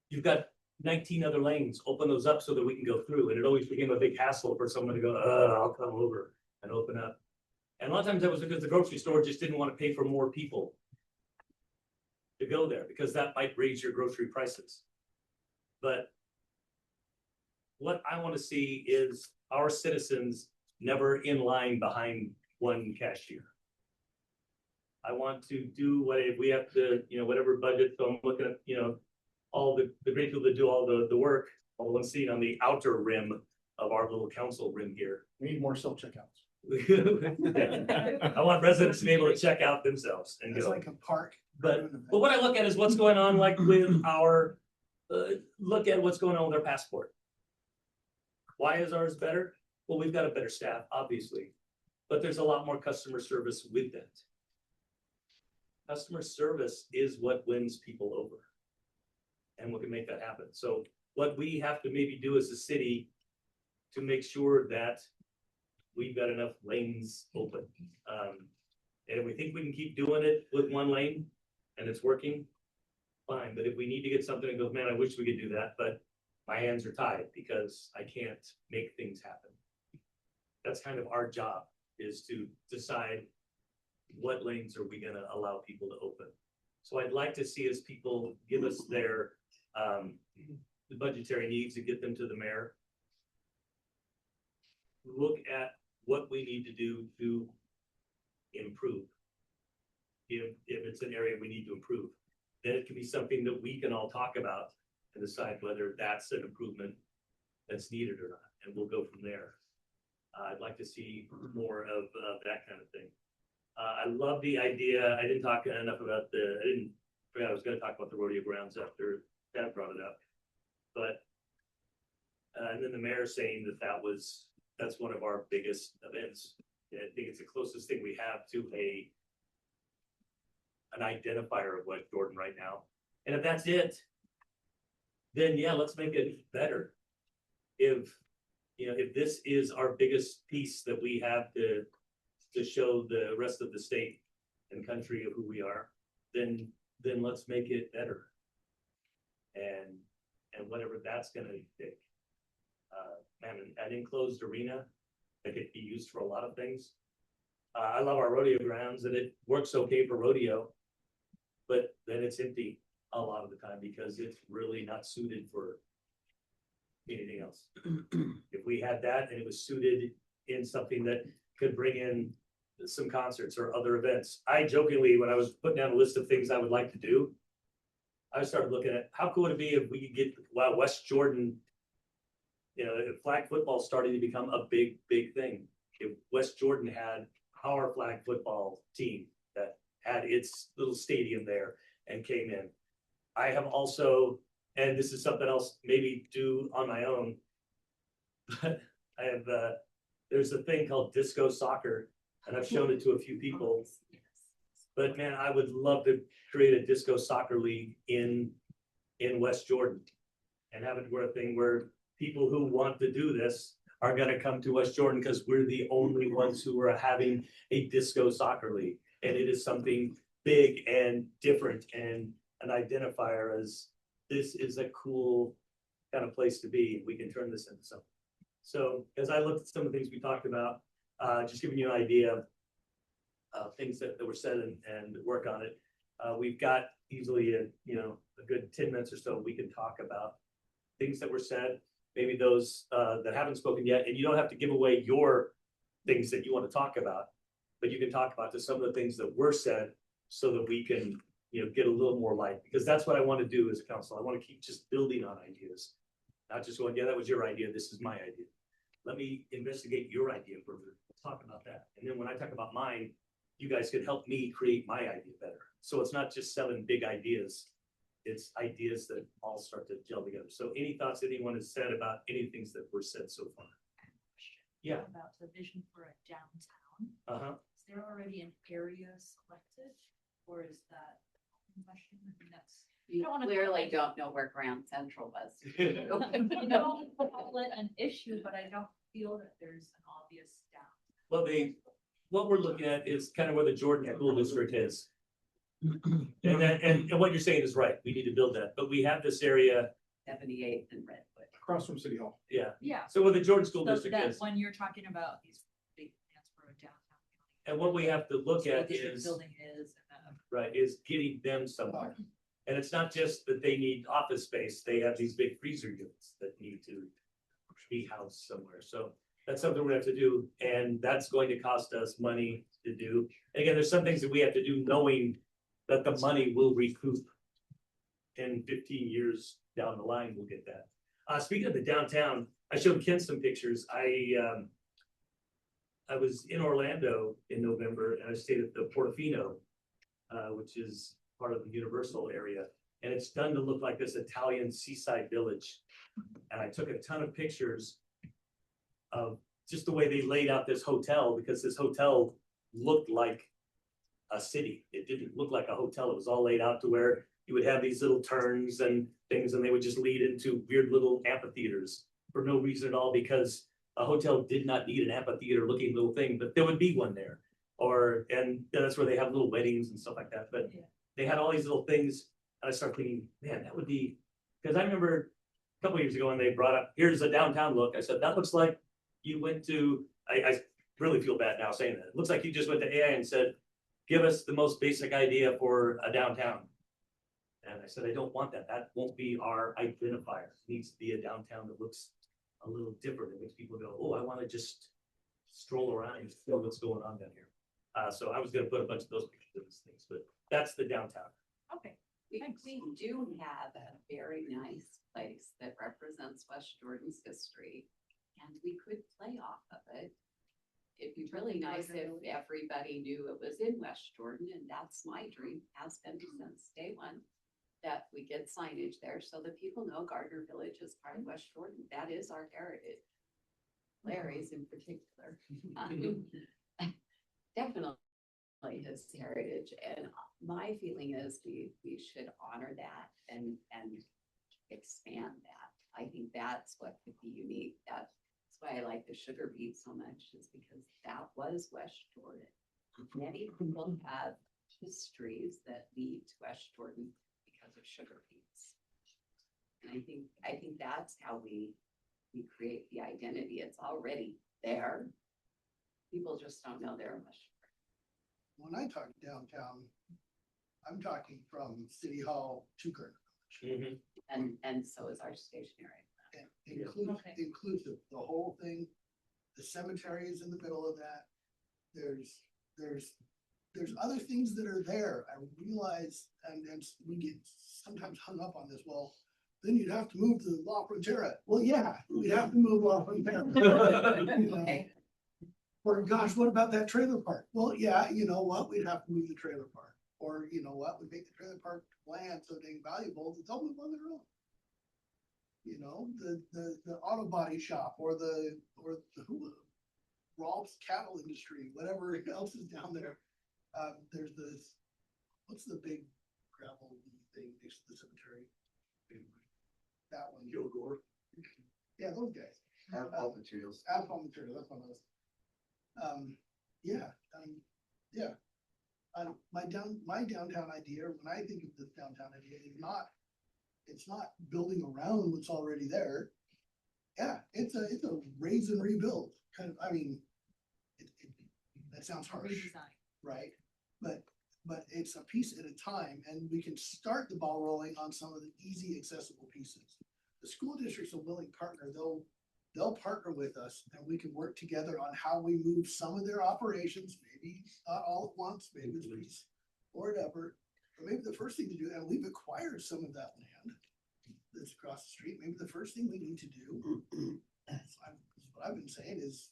you've got 19 other lanes, open those up so that we can go through. And it always became a big hassle for someone to go, I'll come over and open up. And a lot of times that was because the grocery store just didn't want to pay for more people to go there, because that might raise your grocery prices. But what I want to see is our citizens never in line behind one cashier. I want to do what, if we have to, whatever budget, so I'm looking at, all the great people that do all the work, all one seat on the outer rim of our little council rim here. We need more self-checkouts. I want residents to be able to check out themselves and It's go. like a park. But what I look at is what's going on, like with our, look at what's going on with our passport. Why is ours better? Well, we've got a better staff, obviously, but there's a lot more customer service with that. Customer service is what wins people over and what can make that happen. So what we have to maybe do as a city to make sure that we've got enough lanes open. And if we think we can keep doing it with one lane and it's working, fine. But if we need to get something and go, man, I wish we could do that, but my hands are tied because I can't make things happen. That's kind of our job, is to decide what lanes are we gonna allow people to open. So I'd like to see as people give us their the budgetary needs and get them to the mayor. Look at what we need to do to improve. If it's an area we need to improve, then it can be something that we can all talk about and decide whether that's an improvement that's needed or not, and we'll go from there. I'd like to see more of that kind of thing. I love the idea. I didn't talk enough about I forgot I was going to talk about the rodeo grounds after Pat brought it up, but and then the mayor saying that's one of our biggest events. I think it's the closest thing we have to an identifier of West Jordan right now. And if that's it, then yeah, let's make it better. If this is our biggest piece that we have to show the rest of the state and country of who we are, then let's make it better. And whatever that's gonna take. An enclosed arena that could be used for a lot of things. I love our rodeo grounds, and it works okay for rodeo, but then it's empty a lot of the time because it's really not suited for anything else. If we had that and it was suited in something that could bring in some concerts or other events. I jokingly, when I was putting down a list of things I would like to do, I started looking at how cool would it be if we could get West Jordan, if flag football started to become a big thing. If West Jordan had our flag football team that had its little stadium there and came in. I have also, and this is something else maybe do on my own, but I have, there's a thing called disco soccer, and I've shown it to a few people. But man, I would love to create a disco soccer league in West Jordan and have it where a thing where people who want to do this are gonna come to West Jordan because we're the only ones who are having a disco soccer league. And it is something big and different and an identifier as this is a cool kind of place to be. We can turn this into something. So as I looked at some of the things we talked about, just giving you an idea of things that were said and work on it. We've got easily a good 10 minutes or so we can talk about things that were said, maybe those that haven't spoken yet, and you don't have to give away your things that you want to talk about, but you can talk about just some of the things that were said so that we can, get a little more light, because that's what I want to do as a council. I want to keep just building on ideas, not just going, yeah, that was your idea, this is my idea. Let me investigate your idea further, let's talk about that. And then when I talk about mine, you guys could help me create my idea better. So it's not just 7 big ideas, it's ideas that all start to gel together. So any thoughts anyone has said about any things that were said so far? Yeah. About the vision for a downtown. Uh-huh. Is there already an area selected, or is that a question? I mean, that's. You don't wanna clearly like- don't know where Grand Central was. I don't call it an issue, but I don't feel that there's an obvious down. Well, what we're looking at is kind of where the Jordan School District is. And what you're saying is right, we need to build that, but we have this area, 78th and Redwood. Across from City Hall. yeah. Yeah. So where the Jordan School So District that is, when you're talking about these big plans for a downtown. and what we have to look So what at district is, building is, right, is getting them somewhere. And it's not just that they need office space, they have these big freezer units that need to be housed somewhere. So that's something we have to do, and that's going to cost us money to do. And again, there's some things that we have to do knowing that the money will recoup. In 15 years down the line, we'll get that. Speaking of the downtown, I showed Ken some pictures. I was in Orlando in November and I stayed at the Portofino, which is part of the Universal area. And it's done to look like this Italian seaside village. And I took a ton of pictures of just the way they laid out this hotel, because this hotel looked like a city. It didn't look like a hotel. It was all laid out to where you would have these little turns and things, and they would just lead into weird little amphitheaters for no reason at all, because a hotel did not need an amphitheater looking little thing, but there would be one there. And that's where they have little weddings and stuff like that. But Yeah. they had all these little things. And I started thinking, man, that would be, because I remember a couple of years ago when they brought up, here's a downtown look. I said, that looks like you went to, I really feel bad now saying that. It looks like you just went to AI and said, give us the most basic idea for a downtown. And I said, I don't want that. That won't be our identifier. It needs to be a downtown that looks a little different. It makes people go, oh, I want to just stroll around and feel what's going on down here. So I was gonna put a bunch of those pictures of these things, but that's the downtown. Okay. We Thanks. we do have a very nice place that represents West Jordan's history, and we could play off of it. It'd be really nice if everybody knew it was in West Jordan, and that's my dream, has been since day one. That we get signage there so that people know Gardner Village is part of West Jordan. That is our heritage. Larry's in particular. Definitely his heritage, and my feeling is we should honor that and expand that. I think that's what could be unique. That's why I like the sugar beet so much, is because that was West Jordan. Many people have histories that lead to West Jordan because of sugar beets. And I think that's how we create the identity. It's already there. People just don't know they're in West Jordan. When I talk downtown, I'm talking from City Hall to Gardner. And so is our stationery. And inclusive, Okay. inclusive, the whole thing, the cemetery is in the middle of that. There's other things that are there. I realize, and we get sometimes hung up on this, well, then you'd have to move to La Frontera. Well, yeah, we'd have to move La Frontera. You know? Okay. Or gosh, what about that trailer park? Well, yeah, you know what, we'd have to move the trailer park. Or you know what, we make the trailer park land so dang valuable, they'll move on their own. You know, the auto body shop or the Rolf's cattle industry, whatever else is down there. There's this, what's the big gravel thing next to the cemetery? That one. Kilgore. Yeah, those guys. Asphalt materials. asphalt material, that's what it was. Yeah, yeah. My downtown idea, when I think of this downtown idea, is not, it's not building around what's already there. Yeah, it's a raise and rebuild, kind of, I mean, that sounds harsh, Redesign. right? But it's a piece at a time, and we can start the ball rolling on some of the easy accessible pieces. The school district's a willing partner, they'll partner with us, and we can work together on how we move some of their operations, maybe not all at once, maybe it's a piece or whatever. But maybe the first thing to do, and we've acquired some of that land that's across the street, maybe the first thing we need to do, what I've been saying is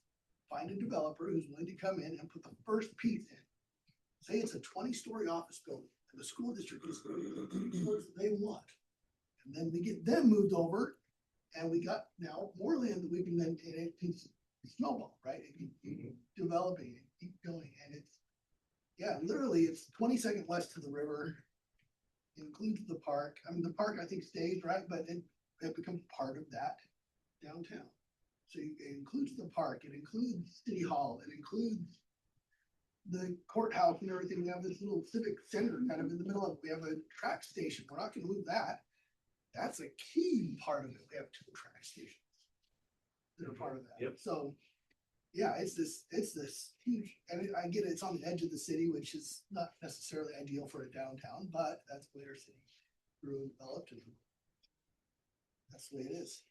find a developer who's willing to come in and put the first piece in. Say it's a 20-story office building, and the school district is the floors that they want. And then we get them moved over, and we got now more land that we can then, and it can snowball, right? It can keep developing and keep going, and it's, yeah, literally, it's 20 west to the river. Includes the park. I mean, the park I think stays, right? But it becomes part of that downtown. So it includes the park, it includes City Hall, it includes the courthouse and everything. We have this little civic center kind of in the middle of it. We have a track station. We're not gonna move that. That's a key part of it. We have 2 track stations that are part of that. Yep. So, yeah, it's this huge, and I get it, it's on the edge of the city, which is not necessarily ideal for a downtown, but that's the way our city grew and developed, and that's the way it is.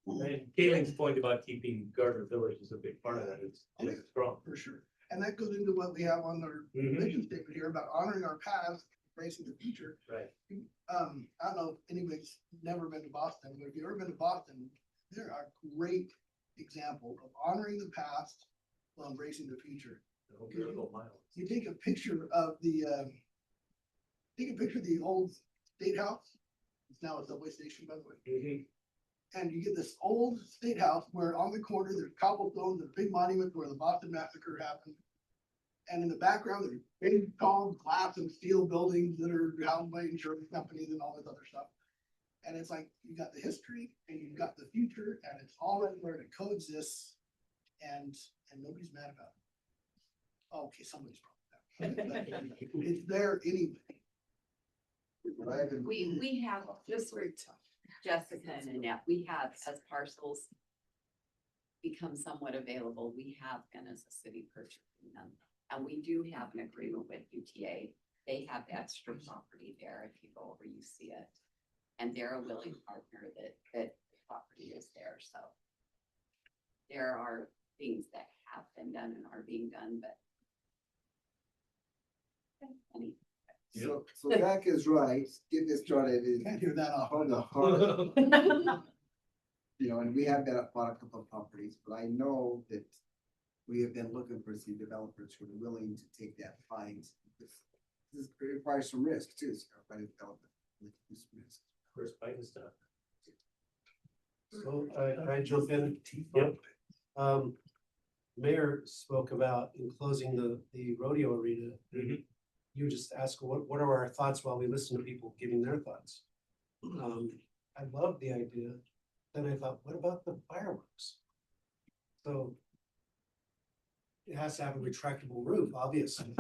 And Kayling's point about keeping Gardner Village is a big part of that. It's strong. For sure. And that goes into what we have on our Mhm. vision statement here about honoring our past, embracing the future. Right. I don't know if anybody's never been to Boston, but if you've ever been to Boston, there are great examples of honoring the past while embracing the future. You take a picture of the, old State House. It's now a subway station, by the way. Mhm. And you get this old state house where on the corner, there's cobblestone, there's a big monument where the Boston Massacre happened. And in the background, there's big tall glass and steel buildings that are housed by insurance companies and all this other stuff. And it's like, you got the history and you've got the future, and it's all right where it coexists, and nobody's mad about it. Oh, okay, somebody's wrong. It's there anyway. We have, just for Jessica and Annette, we have, as parcels become somewhat available, we have been as a city purchasing them. And we do have an agreement with UTA. They have extra property there. If you go over, you see it. And they're a willing partner that the property is there, so. There are things that have been done and are being done, but. Any- So Zach is right, getting this started is Can't hear that off. on the hard. You know, and we have bought a couple of properties, but I know that we have been looking for some developers who are willing to take that fight. This requires some risk too, so by development. With some risk. First fighting stuff. So I jump in. Yep. Mayor spoke about enclosing the rodeo arena. Mhm. You just asked, what are our thoughts while we listen to people giving their thoughts? I love the idea. Then I thought, what about the fireworks? So it has to have a retractable roof, obviously.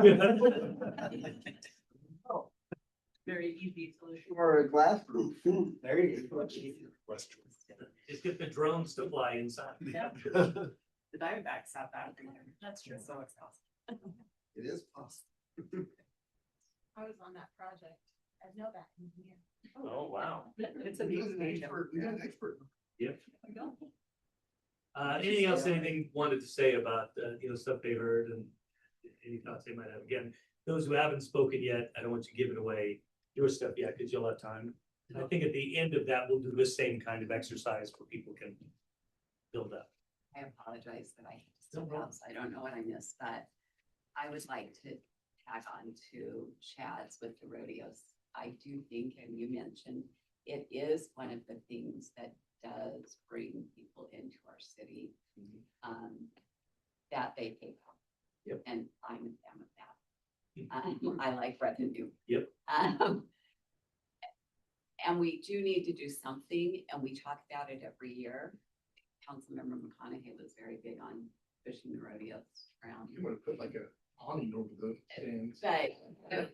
Very easy solution. Or a glass roof. There you go. Just get the drones to fly inside. The Diamondbacks have that. That's true. So it's awesome. It is possible. I was on that project. I know that engineer. Oh, wow. It's a We big got an station. expert, we got an expert. Anything else, anything wanted to say about, stuff they heard and any thoughts they might have? Again, those who haven't spoken yet, I don't want you giving away your stuff yet, because you'll have time. And I think at the end of that, we'll do the same kind of exercise where people can build up. I apologize that I still have, I don't know what I missed, but I would like to tag on to Chad's with the rodeos. I do think, and you mentioned, it is one of the things that does bring people into our city, that they pay for. Yep. And I'm a fan of that. I like revenue. Yep. And we do need to do something, and we talk about it every year. Councilmember McConaughey was very big on pushing the rodeos around. You would have put like a awning over the stands. But,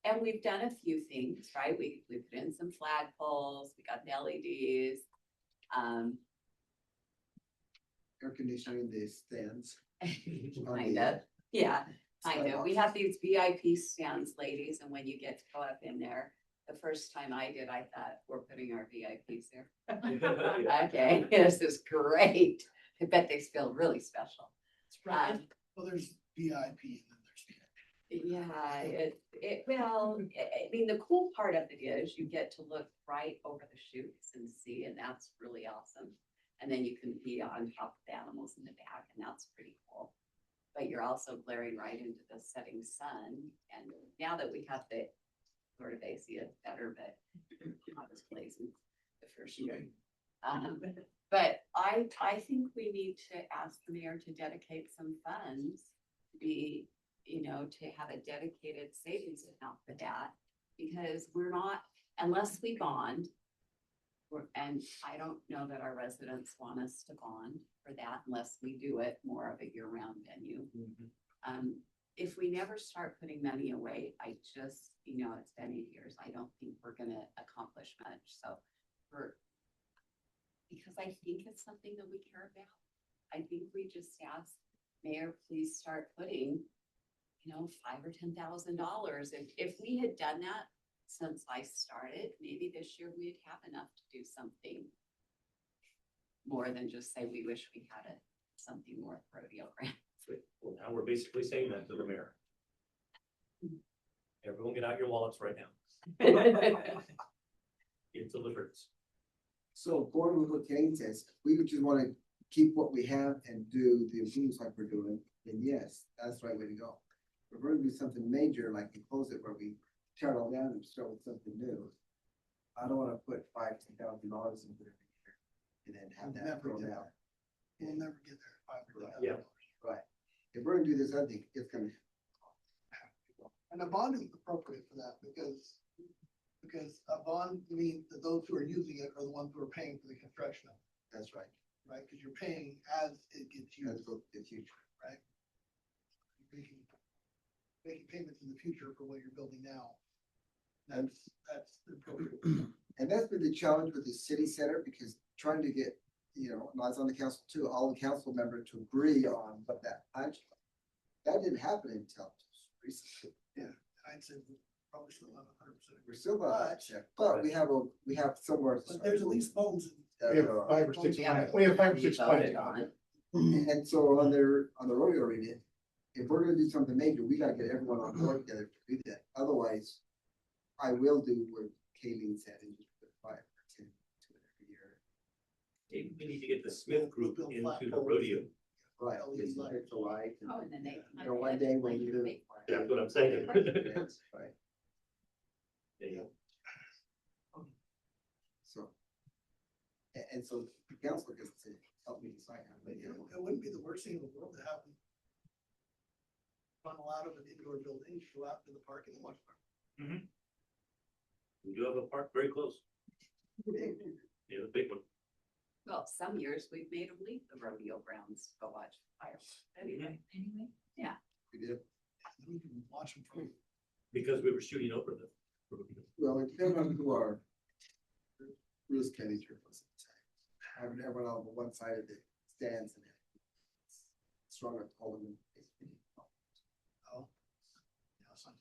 and we've done a few things, right? We put in some flagpoles, we got the LEDs. Air conditioning the stands. Kind of, yeah, kind of. We have these VIP stands, ladies, and when you get to go up in there, the first time I did, I thought, we're putting our VIPs there. Okay, this is great. I bet they feel really special. Um, Well, there's VIP and then there's VIP. Yeah, well, I mean, the cool part of it is you get to look right over the chutes and see, and that's really awesome. And then you can be on top of the animals in the back, and that's pretty cool. But you're also glaring right into the setting sun, and now that we have the sort of AC, it's better, but not as blazing the first year. But I think we need to ask the mayor to dedicate some funds to be, you know, to have a dedicated savings account for that. Because we're not, unless we bond, and I don't know that our residents want us to bond for that unless we do it more of a year-round venue. If we never start putting money away, I just, you know, it's been 8 years. I don't think we're gonna accomplish much. So because I think it's something that we care about. I think we just ask, Mayor, please start putting, you know, $5,000 or $10,000. If we had done that since I started, maybe this year we'd have enough to do something more than just say, we wish we had something more rodeo grant. Well, now we're basically saying that to the mayor. Everyone get out your wallets right now. Get delivered. So going with what Kenny says, we would just wanna keep what we have and do the improvements like we're doing, then yes, that's the right way to go. If we're gonna do something major, like we close it where we tear it all down and start with something new. I don't wanna put $5,000-10,000 into it and then have that Never thrown get out. We'll never get there. $500,000. Yeah. Right. If we're gonna do this, I think it's gonna. And a bond is appropriate for that because a bond, I mean, that those who are using it are the ones who are paying for the construction of it, That's right. right? Because you're paying as it gets That's used, what the future. right? You're making payments in the future for what you're building now. That's appropriate. And that's been the challenge with the city center, because trying to get, you know, and I was on the council too, all the council members to agree on what that plan should be. That didn't happen until recently. I'd say we probably still not 100%. We're still not, but we have somewhere. to But there's at least bones. We have 5 or 6 plans. We have 5 or 6 plans. And so on the rodeo arena, if we're gonna do something major, we gotta get everyone on board together to do that. Otherwise, I will do what Kayleen said and just put 5 or 10 to it every year. Maybe we need to get the Smith group into the rodeo. Right, it's like it's a light. Oh, and then they. You know, one day when you do- Pay for it. That's what I'm saying. Right, There you go. so. And so the council gets to help me decide how to But make you it. know, it wouldn't be the worst thing in the world to happen. Funnel out of an indoor building, go out to the park and then watch. We do have a park very close. Yeah, the big one. Well, some years we've made them leave the rodeo grounds, to go watch fireworks. Anyway, yeah. We did. You can watch them from. Because we were shooting over the rodeo. Well, it depends on who our Bruce Kenny trip was. Having everyone on one side of the stands and strong enough to hold them. Oh. Yeah, something.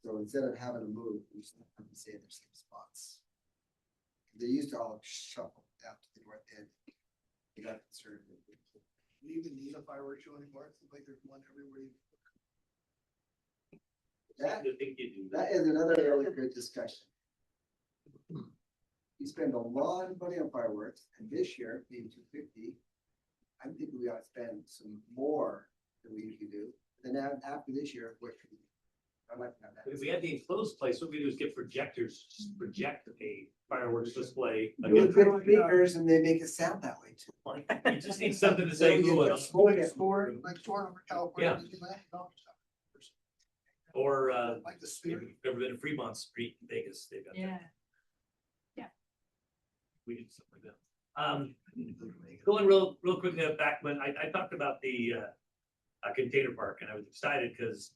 So instead of having to move, we just have them stay in their same spots. They used to all shuffle down to the north end. They got concerned. Do you even need a fireworks show anymore? It seems like there's one everywhere. That, I think you do that is another really good discussion. We spend a lot of money on fireworks, and this year, being 250, I'm thinking we ought to spend some more than we usually do. Then after this year, what should we do? I'd like to have that. If we had the enclosed place, what we do is get projectors, just project a fireworks display. We Again, put speakers and they make it sound that way too. you just need something to say, ooh, Like store over California. Yeah. Or, Like the if spirit. you've ever been to Fremont Street in Vegas, they've got that. Yeah. We did something like that. Going real quickly back when I talked about the container park, and I was excited because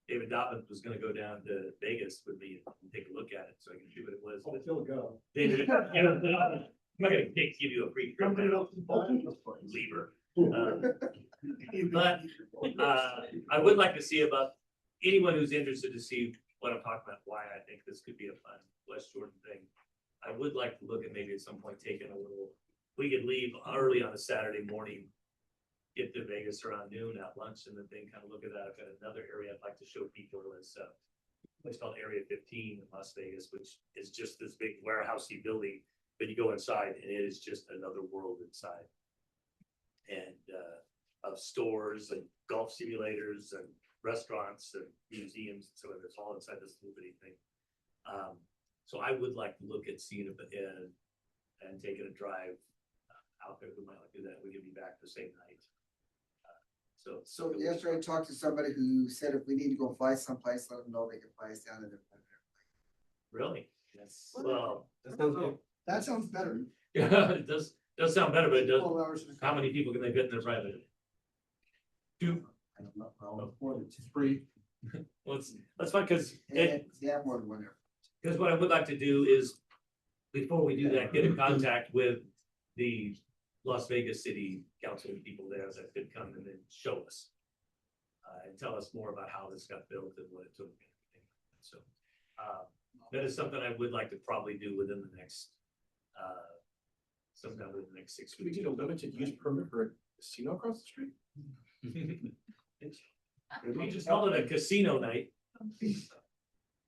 David Dobbins was gonna go down to Vegas with me and take a look at it, so I can see what it was. But go. David, you know, I'm not gonna give you a free trip now, lever. But I would like to see about anyone who's interested to see what I'm talking about, why I think this could be a fun West Jordan thing. I would like to look at maybe at some point taking a little, we could leave early on a Saturday morning, get to Vegas around noon at lunch and then kind of look at that. I've got another area I'd like to show people is a place called Area 15 in Las Vegas, which is just this big warehousey building, but you go inside and it is just another world inside. And of stores and golf simulators and restaurants and museums, so it's all inside this little bitty thing. So I would like to look at seeing it and taking a drive out there. Who might like to do that? We could be back the same night. So yesterday I talked to somebody who said if we need to go fly someplace, let them know they can fly us down in their. Really? Yes. Well, That sounds good. That sounds better. yeah, it does sound better, but it does. 12 hours in a How car. many people can they fit in their private? Two. I don't know, well, it's free. Well, that's fine because it. They have more than one airplane. Because what I would like to do is, before we do that, get in contact with the Las Vegas City Council people there that could come and then show us. And tell us more about how this got built and what it took. So, that is something I would like to probably do within the next, sometime within the next 6 We weeks. need a limited use permit for a casino across the street? We just call it a casino night.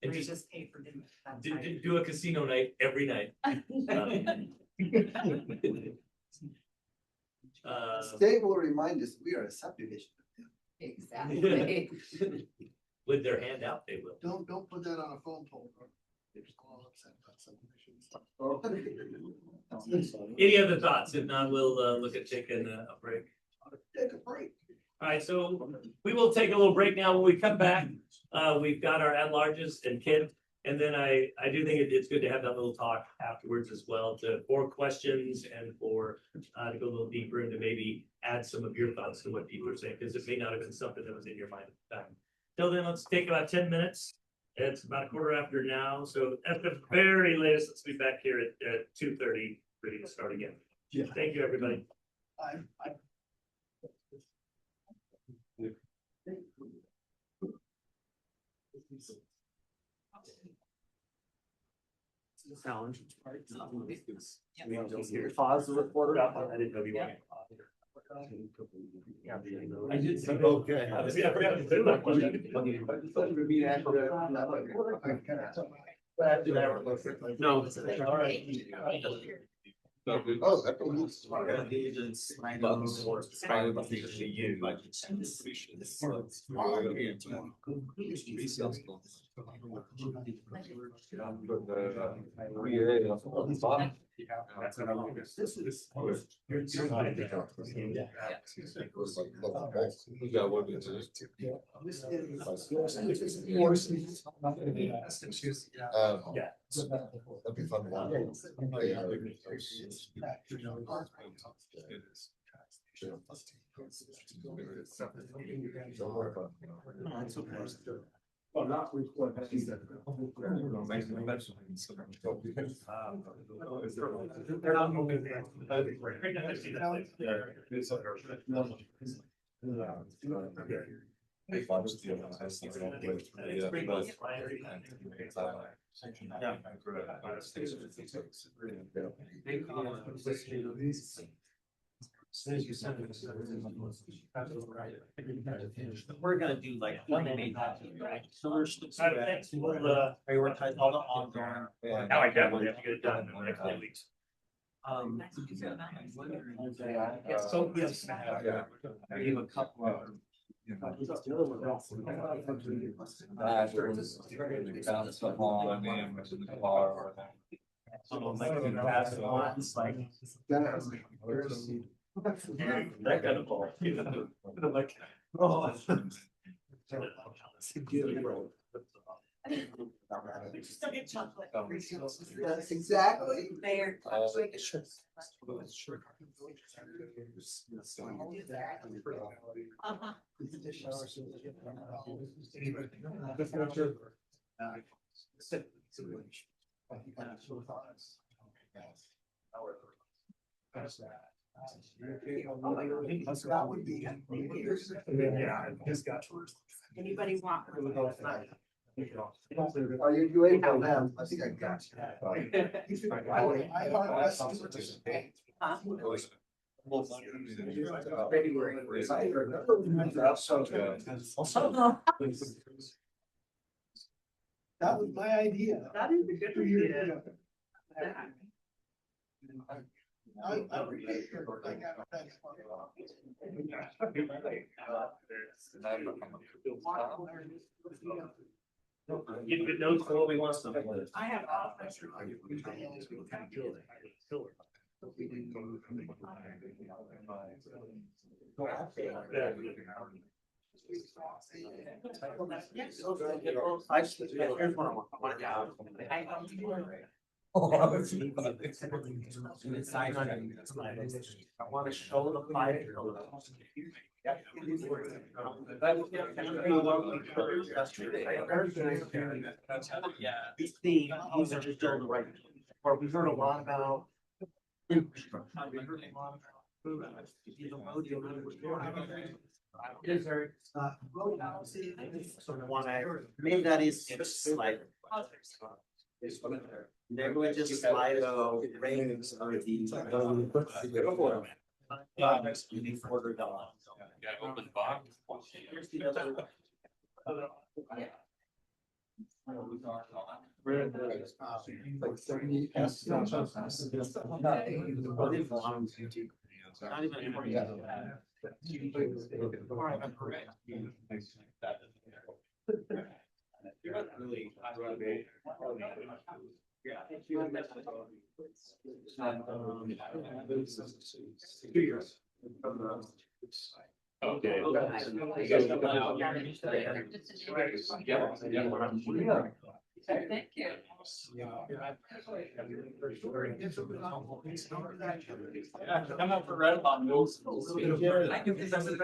And We just just pay for dinner. do a casino night every night. State will remind us, we are a subdivision. Exactly. With their hand out, they will. Don't put that on a phone pole, bro. They're just all upset about subdivisions. Any other thoughts? If not, we'll look at taking a break. Take a break. All right, so we will take a little break now. When we come back, we've got our at-larges and Ken. And then I do think it's good to have that little talk afterwards as well for questions and for to go a little deeper and to maybe add some of your thoughts to what people are saying, because it may not have been something that was in your mind at the time. Till then, let's take about 10 minutes. It's about 1:15 now. So at the very latest, let's be back here at 2:30, ready to start again. Yeah. Thank you, everybody. I Challenge. Pause the recorder. I didn't know you wanted. I did see. Okay. I forgot to do that one. No. All right. Oh, that was. Yeah. That'd be fun. Well, not record. They're not moving there. Right now, I see We're gonna do like one main. Thanks. We'll, Prioritize all the ongoing. now I definitely have to get it done in the next 2 weeks. So, yes. I gave a couple of. That kind of ball. Oh. Still get chocolate. That's exactly. There. Uh-huh. That would be. Anybody want? Are you able to them? I think I got you. Huh? That was my idea. That is a good 2 years idea. ago. I appreciate it. I got it. Thanks. Get good notes for what we want to. I have. I wanna show the fire. These themes, these are just doing the right, or we've heard a lot about. Infrastructure. We heard a lot about. Desert. Sort of one I, maybe that is like. Maybe we just slide out ratings or the. Further down. Open box. Here's the other. Like 70. Not even. Two years. Okay. Thank you. Come up for red on those. I can present it.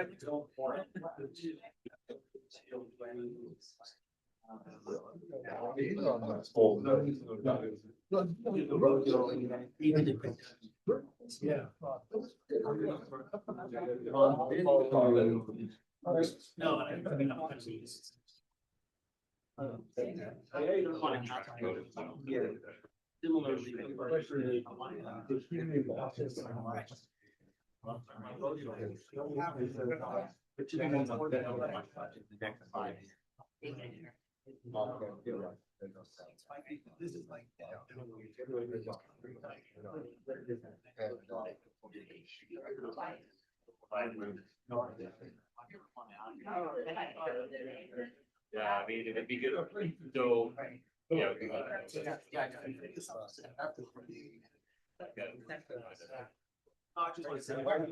Yeah. No, I don't want to. Similarly. This is like. Yeah, I mean, it'd be good. So, yeah.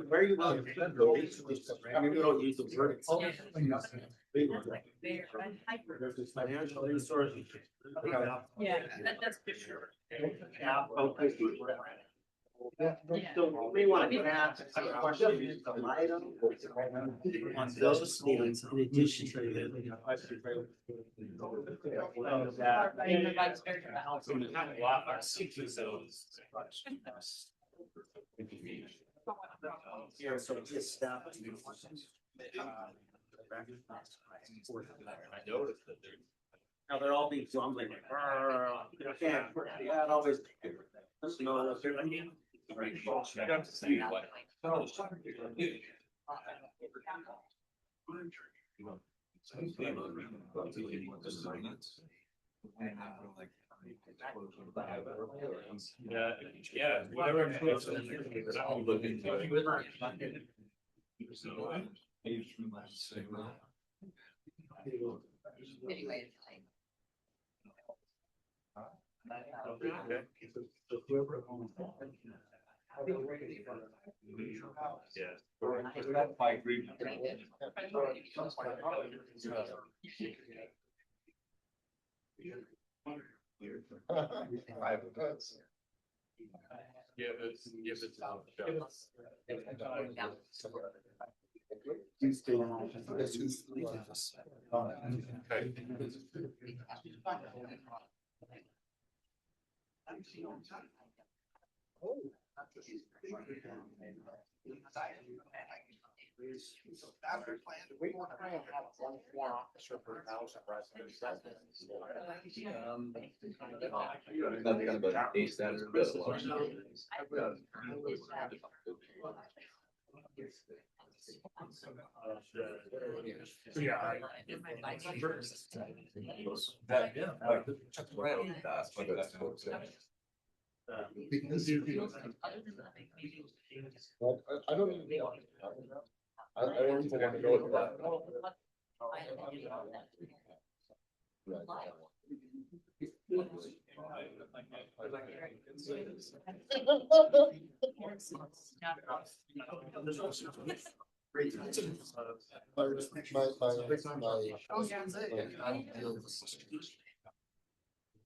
Where are you? I mean, we don't use the word. Financial resources. Yeah, that's for sure. So we want to ask a question, the item on those needs in addition to the. Yeah, so just staff. I noticed that they're. Now they're all being grumbling. Yeah, it always. No, they're like. I got to see what. Yeah, yeah, whatever. I'll look into it. So, Anyway, Yeah. I agree. We want to try and have one more officer per 1,000 residents. That's kind of a case that is a bit low. That, yeah. Check the rail. That's what that's what it says. I don't even know. I don't even want to go with that.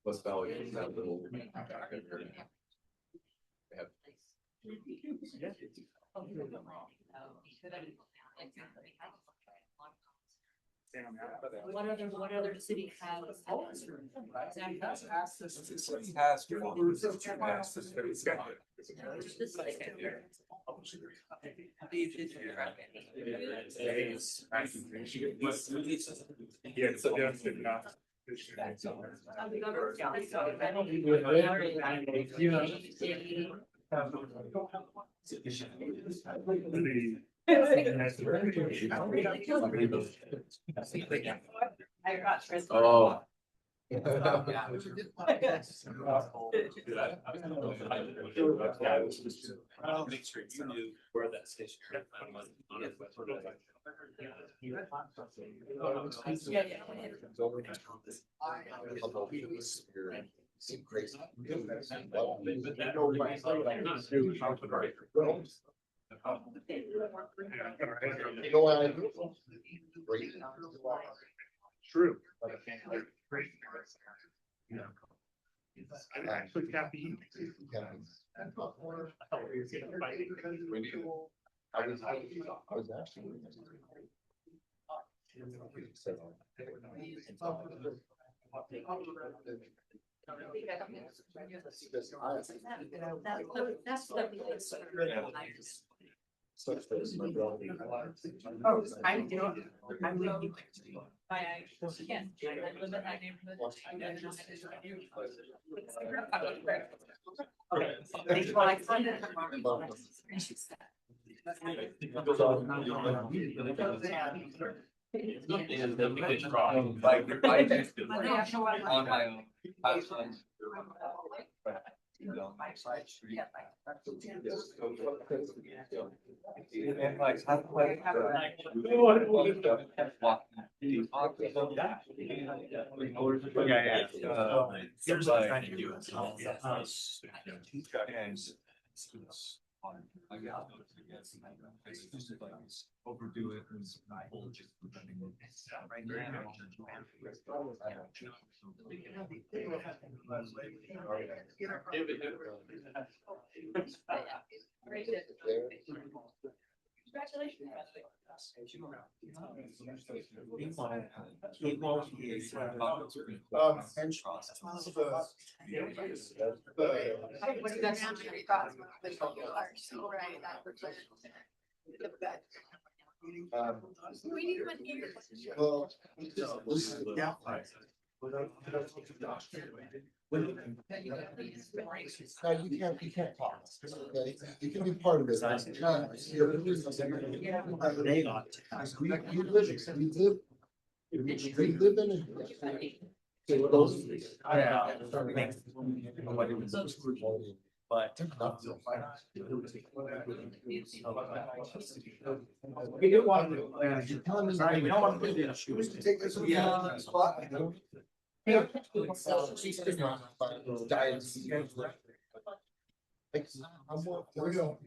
West Valley is that little. What other city has? Oh. Make sure you knew where that station. Seem crazy. True. Actually, caffeine. I was actually. I'm doing. I'm leaving. I can't. I live in that neighborhood. On my own. And like, how do I? Here's what I'm trying to do. Overdo it and just right We need one here. Well. No, you can't talk. Okay? You can be part of it. We live in a. But. We do want to. Sorry, we don't want to do this. Take this. Spot. Here we go.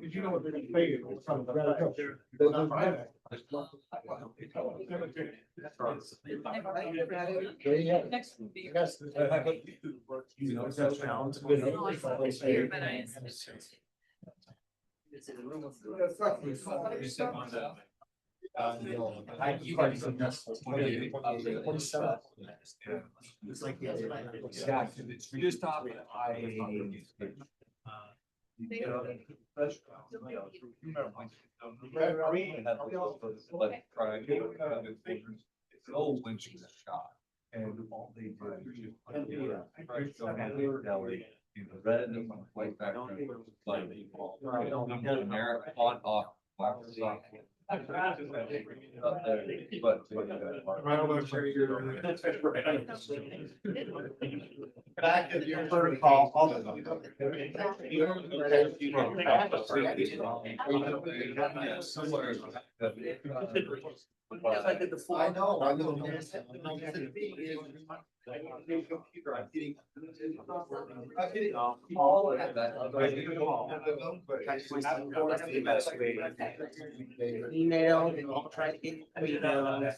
Did you know what they're gonna pay you? Next will be. Yes. It's like. It's just off I. Old lynching shot. And all they do is just. Red and white background. Like. America on off. But. Back of your protocol. I know, I know. Email, I'll try to get emails.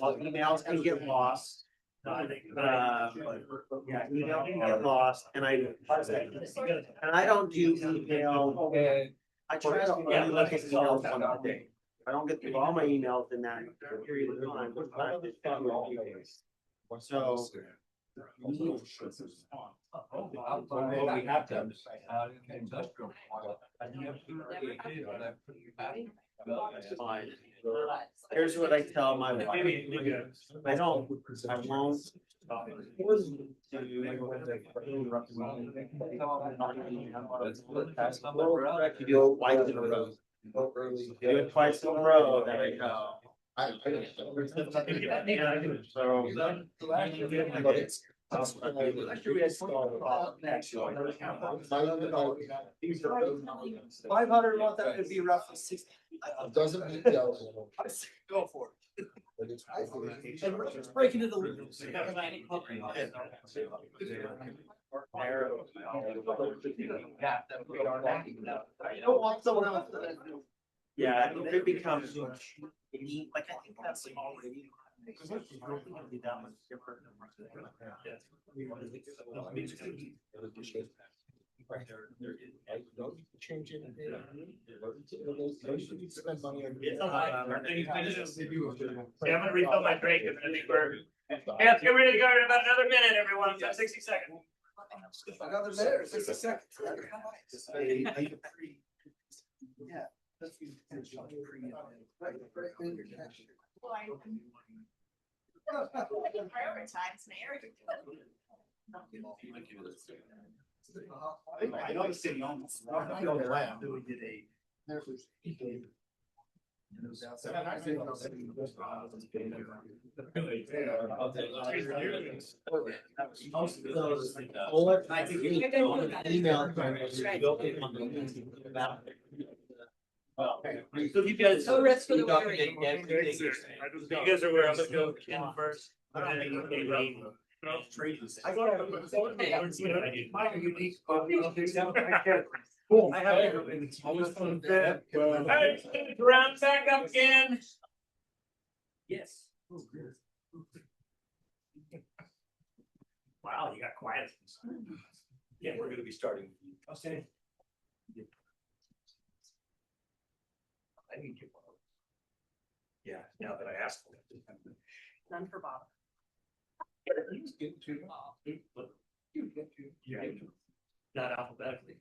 Emails can get lost. Yeah, email can get lost, and I don't do email. I try to only look at emails one a day. I don't get through all my emails in that period of time. So. We have to. Here's what I tell my wife. I won't. Do it twice in a row. Do it twice in a row, there we go. $500 month, that would be roughly 60. Doesn't mean the. Go for it. And we're just breaking into the. You don't want someone else to. Yeah, if it becomes, like, I think that's already. That much different. Change it. Spend money on. Yeah, I'm gonna refill my drink and I think we're. Yeah, let's get ready to go in about another minute, everyone. We've got 60 seconds. Another minute or 60 seconds. Yeah. That's the potential pre- right, right, in your cash. Prioritize, Mayor. I know the city owns. I know the land. We did a. So you guys. No rest for the You weary. guys are where I'm gonna go in first. I have. It's always fun. Hey, round back up again. Yes. Wow, you got quiet. Yeah, we're gonna be starting. Okay. I need you. Yeah, now that I asked for it. None for Bob. Yeah. Not alphabetically.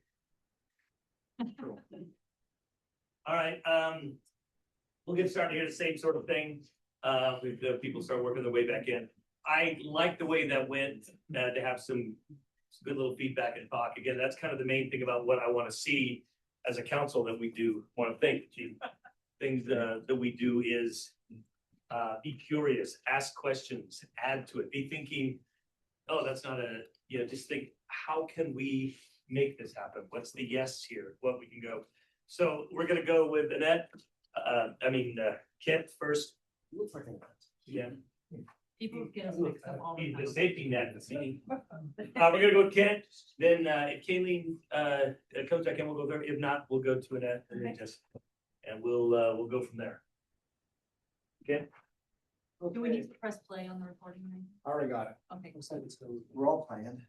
All right, we'll get started here, the same sort of thing. With the people start working their way back in. I like the way that went, to have some good little feedback and talk. Again, that's kind of the main thing about what I want to see as a council that we do. Want to thank you. Things that we do is be curious, ask questions, add to it, be thinking, oh, that's not a, just think, how can we make this happen? What's the yes here? What we can go. So we're gonna go with Annette, Kent first. Yeah. People get us mixed up all the He's the time. safety net. We're gonna go with Kent, then, if Kayleen, comes back in, we'll go there. If not, we'll go to Annette and then Okay. just, and we'll go from there. Okay? Do we need to press play on the recording? then? I already got it. Okay. Looks like it's going. We're all playing.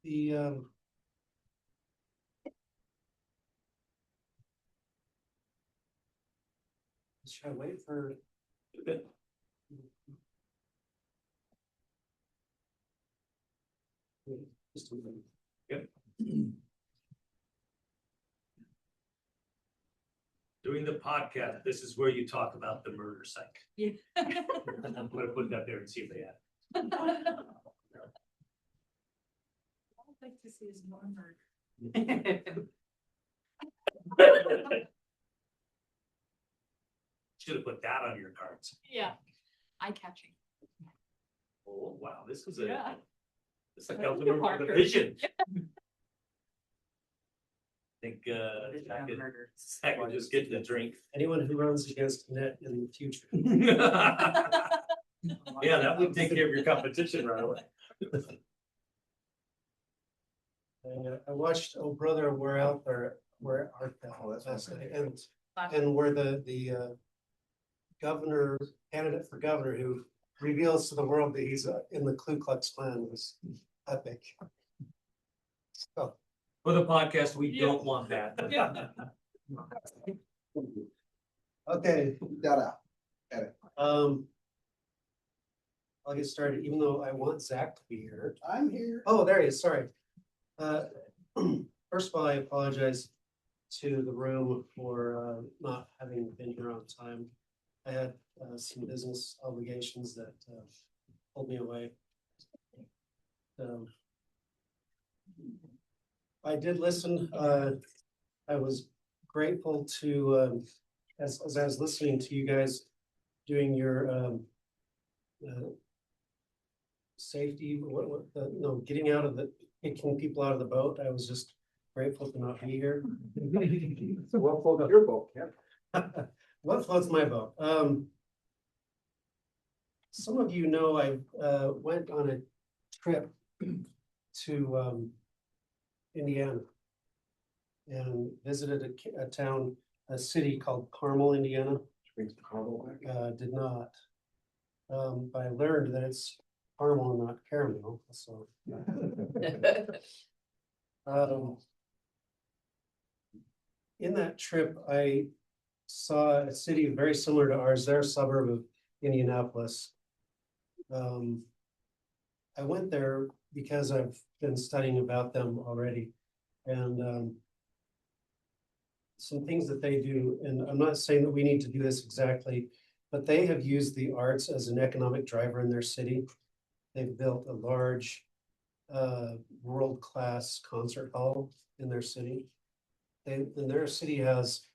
The, should I wait for? Good. Just a minute. Doing the podcast, this is where you talk about the murder site. Yeah. I'm gonna put that there and see if they have. I'd like to see is more murder. Should have put that on your cards. Yeah. Eye catching. Oh, wow, this is a, Yeah. this is a councilman with a Parker. vision. Think, I could just get the drink. Anyone who runs against Net in the future. Yeah, that would take care of your competition right away. I watched Oh Brother, Where Art Thou last night, and where the governor, candidate for governor who reveals to the world that he's in the Ku Klux Klan was epic. So, For the podcast, we don't want that. okay, That out. I'll get started, even though I want Zach to be here. I'm here. Oh, there he is, sorry. First of all, I apologize to the room for not having been here on time. I had some business obligations that pulled me away. I did listen. I was grateful to, as I was listening to you guys doing your safety, getting out of kicking people out of the boat. I was just grateful to not be here. So what floats your boat, yeah? What floats my boat? Some of you know I went on a trip to Indiana and visited a town, a city called Carmel, Indiana. Brings the cargo back. Did not. But I learned that it's Carmel, not caramel, so. In that trip, I saw a city very similar to ours, they're a suburb of Indianapolis. I went there because I've been studying about them already, and some things that they do, and I'm not saying that we need to do this exactly, but they have used the arts as an economic driver in their city. They've built a large world-class concert hall in their city. And their city has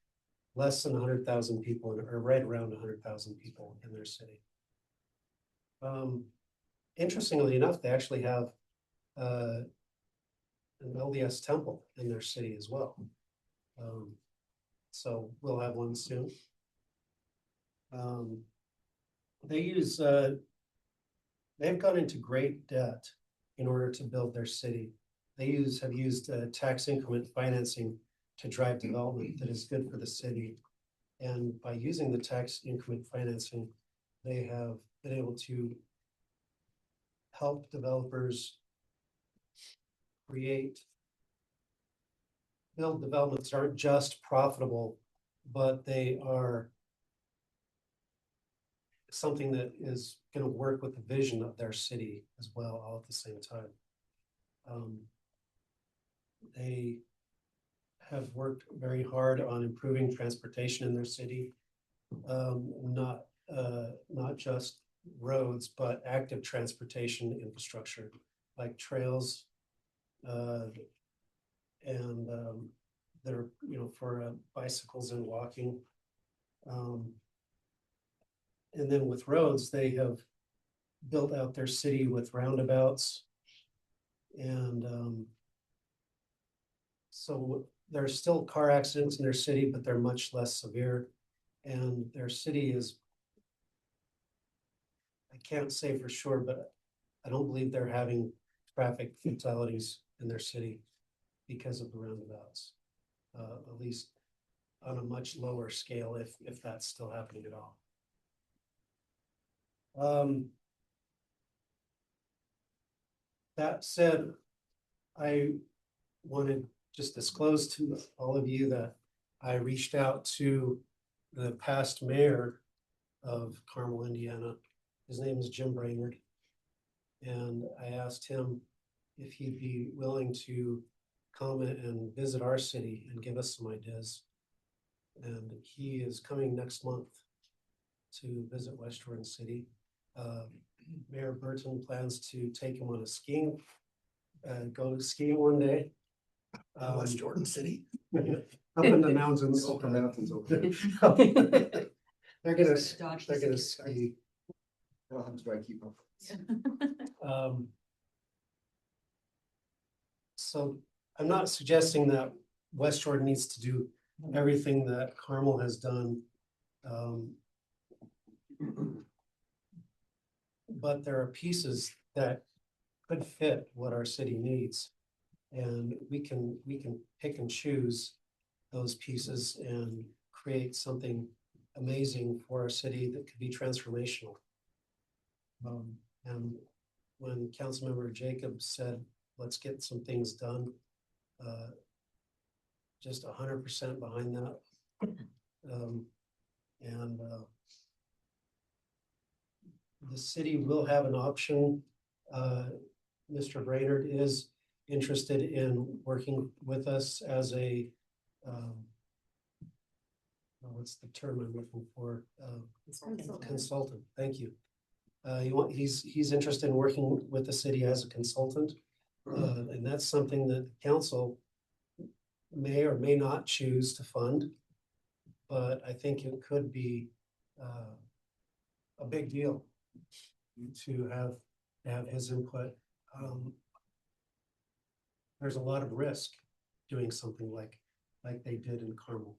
less than 100,000 people, or right around 100,000 people in their city. Interestingly enough, they actually have an LDS temple in their city as well. So we'll have one soon. They use, they've gone into great debt in order to build their city. They have used tax increment financing to drive development that is good for the city. And by using the tax increment financing, they have been able to help developers build developments that aren't just profitable, but they are something that is going to work with the vision of their city as well, all at the same time. They have worked very hard on improving transportation in their city, not just roads, but active transportation infrastructure like trails, and that are, for bicycles and walking. And then with roads, they have built out their city with roundabouts. And so there's still car accidents in their city, but they're much less severe. And their city is, I can't say for sure, but I don't believe they're having traffic fatalities in their city because of the roundabouts. At least on a much lower scale, if that's still happening at all. That said, I wanted just disclose to all of you that I reached out to the past mayor of Carmel, Indiana. His name is Jim Brainerd. And I asked him if he'd be willing to come and visit our city and give us some ideas. And he is coming next month to visit West Jordan City. Mayor Burton plans to take him on a skiing, go skiing one day. West Jordan City. Up in the mountains. Open mountains over there. They're gonna ski. I'll have to try to keep up. So I'm not suggesting that West Jordan needs to do everything that Carmel has done. But there are pieces that could fit what our city needs. And we can pick and choose those pieces and create something amazing for our city that could be transformational. And when Councilmember Jacob said, let's get some things done, just 100% behind that. The city will have an option. Mr. Brainerd is interested in working with us as a, what's the term I'm looking for? Consultant, thank you. He's interested in working with the city as a consultant. And that's something that the council may or may not choose to fund. But I think it could be a big deal to have his input. There's a lot of risk doing something like they did in Carmel.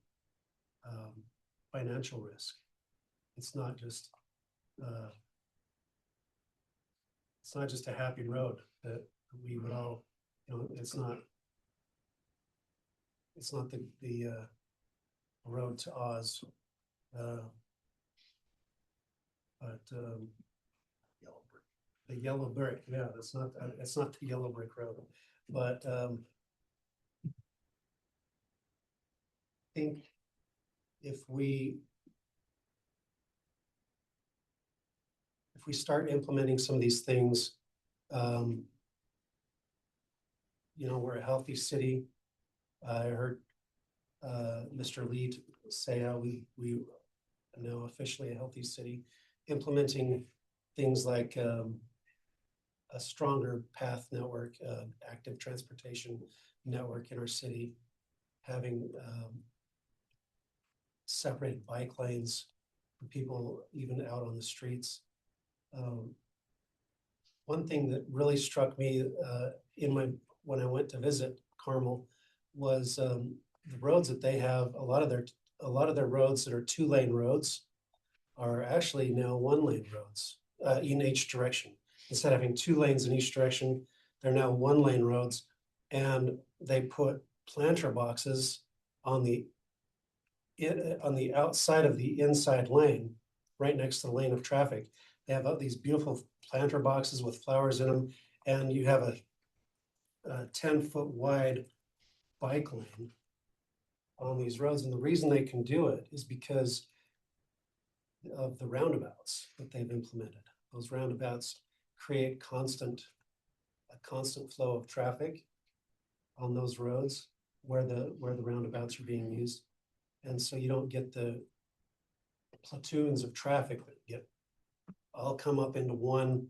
Financial risk. It's not just a happy road that we would all, it's not the road to Oz. But the yellow brick, yeah, it's not the yellow brick road, but I think if we start implementing some of these things, we're a healthy city. I heard Mr. Lee say how we are now officially a healthy city, implementing things like a stronger path network, active transportation network in our city, having separated bike lanes for people even out on the streets. One thing that really struck me when I went to visit Carmel was the roads that they have. A lot of their roads that are 2-lane roads are actually now 1-lane roads in each direction. Instead of having 2 lanes in each direction, they're now 1-lane roads, and they put planter boxes on the outside of the inside lane, right next to the lane of traffic. They have these beautiful planter boxes with flowers in them, and you have a 10-foot wide bike lane on these roads. And the reason they can do it is because of the roundabouts that they've implemented. Those roundabouts create a constant flow of traffic on those roads where the roundabouts are being used. And so you don't get the platoons of traffic that all come up into one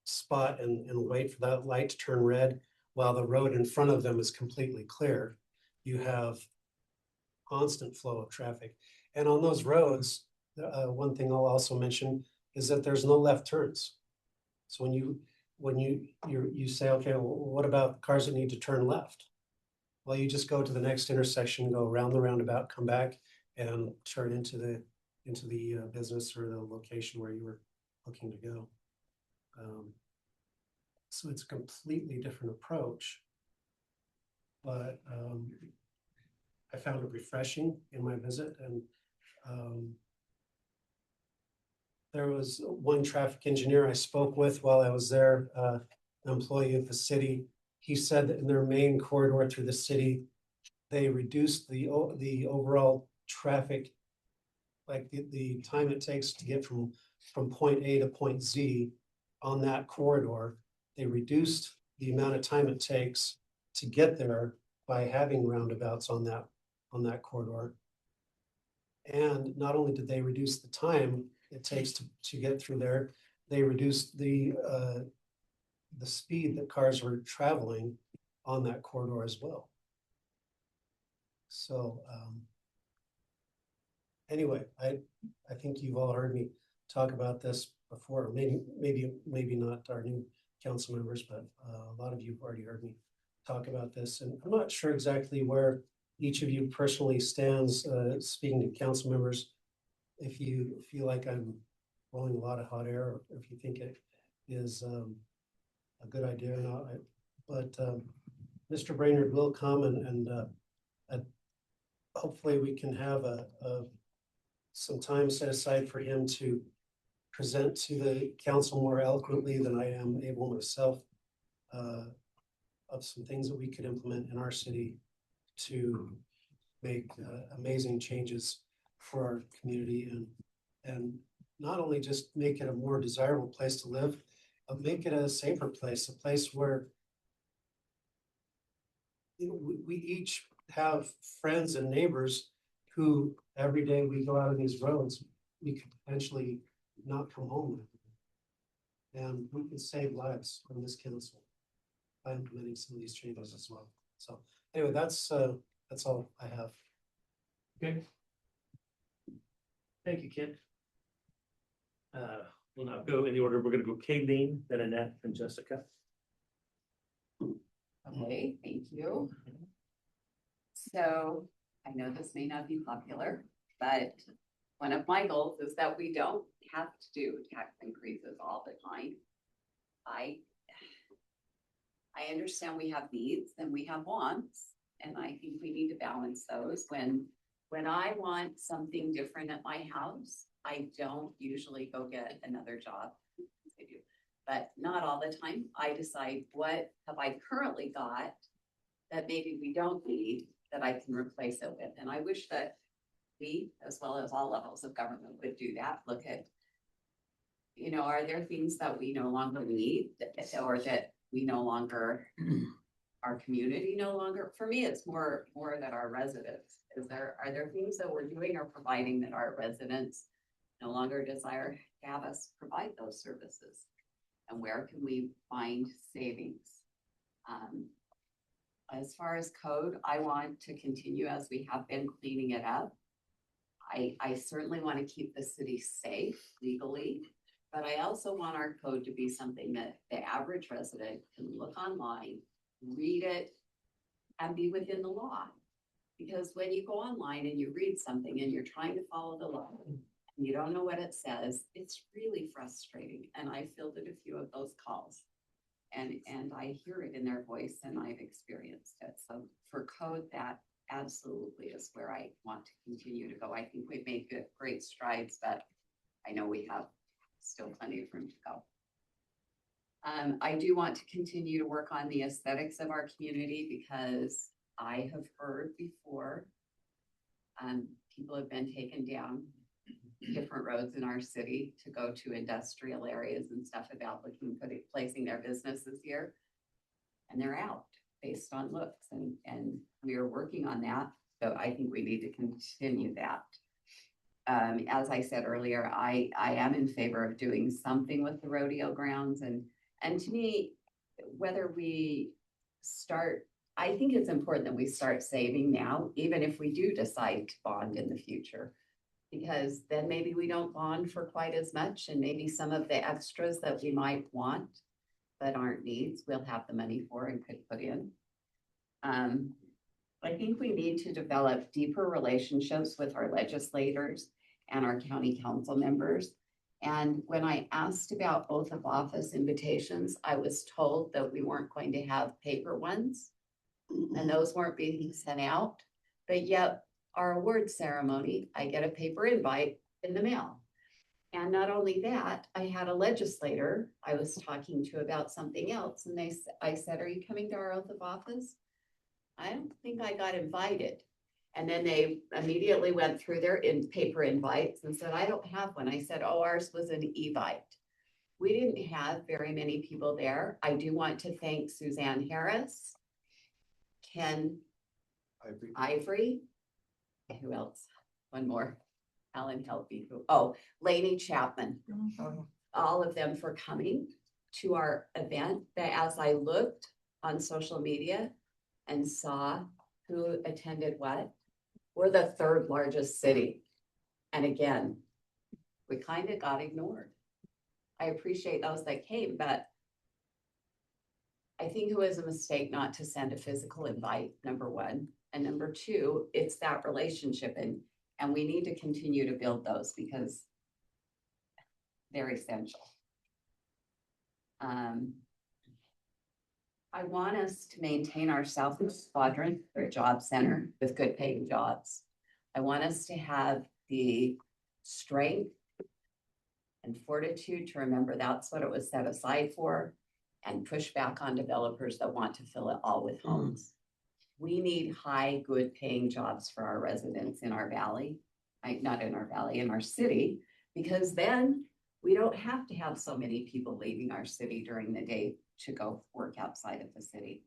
spot and wait for that light to turn red while the road in front of them is completely clear. You have constant flow of traffic. And on those roads, one thing I'll also mention is that there's no left turns. So when you say, okay, well, what about cars that need to turn left? Well, you just go to the next intersection, go around the roundabout, come back and turn into the business or the location where you were looking to go. So it's a completely different approach. But I found it refreshing in my visit, and there was one traffic engineer I spoke with while I was there, an employee of the city. He said that in their main corridor through the city, they reduced the overall traffic, like the time it takes to get from point A to point Z on that corridor. They reduced the amount of time it takes to get there by having roundabouts on that corridor. And not only did they reduce the time it takes to get through there, they reduced the speed that cars were traveling on that corridor as well. So anyway, I think you've all heard me talk about this before. Maybe not our new council members, but a lot of you have already heard me talk about this. And I'm not sure exactly where each of you personally stands, speaking to council members. If you feel like I'm blowing a lot of hot air, or if you think it is a good idea or not. But Mr. Brainerd will come and hopefully we can have some time set aside for him to present to the council more eloquently than I am able myself of some things that we could implement in our city to make amazing changes for our community and not only just make it a more desirable place to live, but make it a safer place, a place where we each have friends and neighbors who every day we go out on these roads, we could potentially not come home with. And we can save lives on this council by implementing some of these changes as well. So anyway, that's all I have. Okay. Thank you, Kent. We'll now go in the order. We're gonna go Kayleen, then Annette, and Jessica. Okay, thank you. So I know this may not be popular, but one of my goals is that we don't have to do tax increases all the time. I understand we have needs and we have wants, and I think we need to balance those. When I want something different at my house, I don't usually go get another job. I do, but not all the time. I decide what have I currently got that maybe we don't need that I can replace it with. And I wish that we, as well as all levels of government, would do that. Look at, are there things that we no longer need or that we no longer, our community no longer, for me, it's more that our residents, are there things that we're doing or providing that our residents no longer desire to have us provide those services? And where can we find savings? As far as code, I want to continue as we have been cleaning it up. I certainly want to keep the city safe legally, but I also want our code to be something that the average resident can look online, read it, and be within the law. Because when you go online and you read something and you're trying to follow the law, and you don't know what it says, it's really frustrating. And I fielded a few of those calls. And I hear it in their voice and I've experienced it. So for code, that absolutely is where I want to continue to go. I think we've made great strides, but I know we have still plenty of room to go. I do want to continue to work on the aesthetics of our community because I have heard before people have been taken down different roads in our city to go to industrial areas and stuff about placing their businesses here. And they're out based on looks and we are working on that. So I think we need to continue that. As I said earlier, I am in favor of doing something with the rodeo grounds and to me, whether we start, I think it's important that we start saving now, even if we do decide to bond in the future. Because then maybe we don't bond for quite as much and maybe some of the extras that we might want but aren't needs, we'll have the money for and could put in. I think we need to develop deeper relationships with our legislators and our county council members. And when I asked about oath of office invitations, I was told that we weren't going to have paper ones. And those weren't being sent out, but yet our award ceremony, I get a paper invite in the mail. And not only that, I had a legislator I was talking to about something else, and I said, are you coming to our oath of office? I don't think I got invited. And then they immediately went through their paper invites and said, I don't have one. I said, oh, ours was an evite. We didn't have very many people there. I do want to thank Suzanne Harris, Ken Ivory, who else? One more. Alan Helpy, Lainey Chapman. All of them for coming to our event. But as I looked on social media and saw who attended what, we're the third largest city. And again, we kind of got ignored. I appreciate those that came, but I think it was a mistake not to send a physical invite, number one. And number two, it's that relationship, and we need to continue to build those because they're essential. I want us to maintain our southeast quadrant for a job center with good paying jobs. I want us to have the strength and fortitude to remember that's what it was set aside for, and push back on developers that want to fill it all with homes. We need high, good paying jobs for our residents in our valley, not in our valley, in our city, because then we don't have to have so many people leaving our city during the day to go work outside of the city.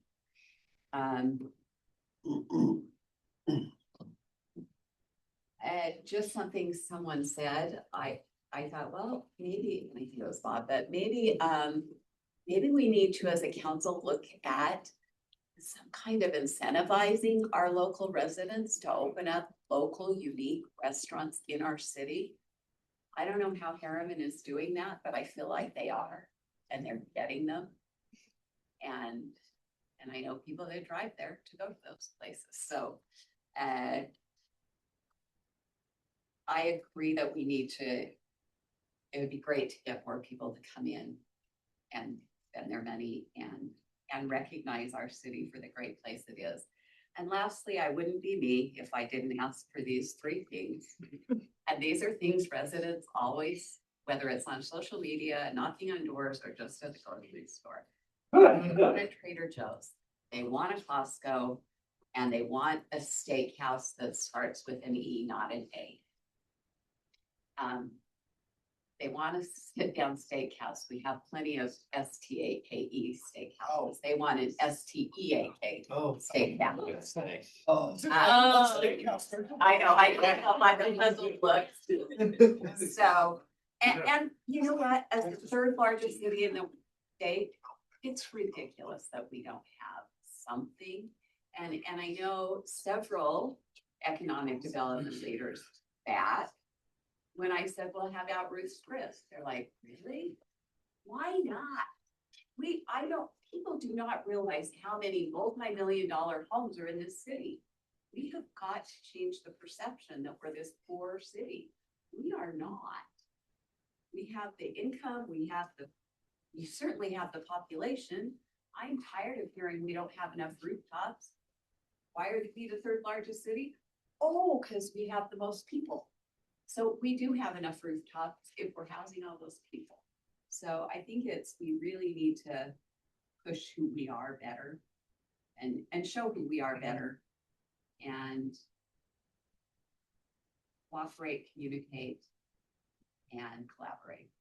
Just something someone said, I thought, well, maybe, I think it was Bob, but maybe we need to, as a council, look at some kind of incentivizing our local residents to open up local, unique restaurants in our city. I don't know how Harriman is doing that, but I feel like they are, and they're getting them. And I know people that drive there to go to those places. So I agree that we need to, it would be great to get more people to come in and spend their money and recognize our city for the great place it is. And lastly, I wouldn't be me if I didn't ask for these three things. And these are things residents always, whether it's on social media, knocking on doors, or just at the grocery store. They want a Trader Joe's, they want a Costco, and they want a steakhouse that starts with an E, not an A. They want a sit-down steakhouse. We have plenty of STAKE steakhouses. They want an STEAK steakhouse. I know, I can't help my husband looks. So, and you know what, as the third largest city in the state, it's ridiculous that we don't have something. And I know several economic development leaders that when I said, well, how about Ruth's Chris? They're like, really? Why not? People do not realize how many multi-million-dollar homes are in this city. We have got to change the perception that we're this poor city. We are not. We have the income, we certainly have the population. I'm tired of hearing we don't have enough rooftops. Why are we the third largest city? Oh, because we have the most people. So we do have enough rooftops if we're housing all those people. So I think we really need to push who we are better and show who we are better and cooperate, communicate, and collaborate.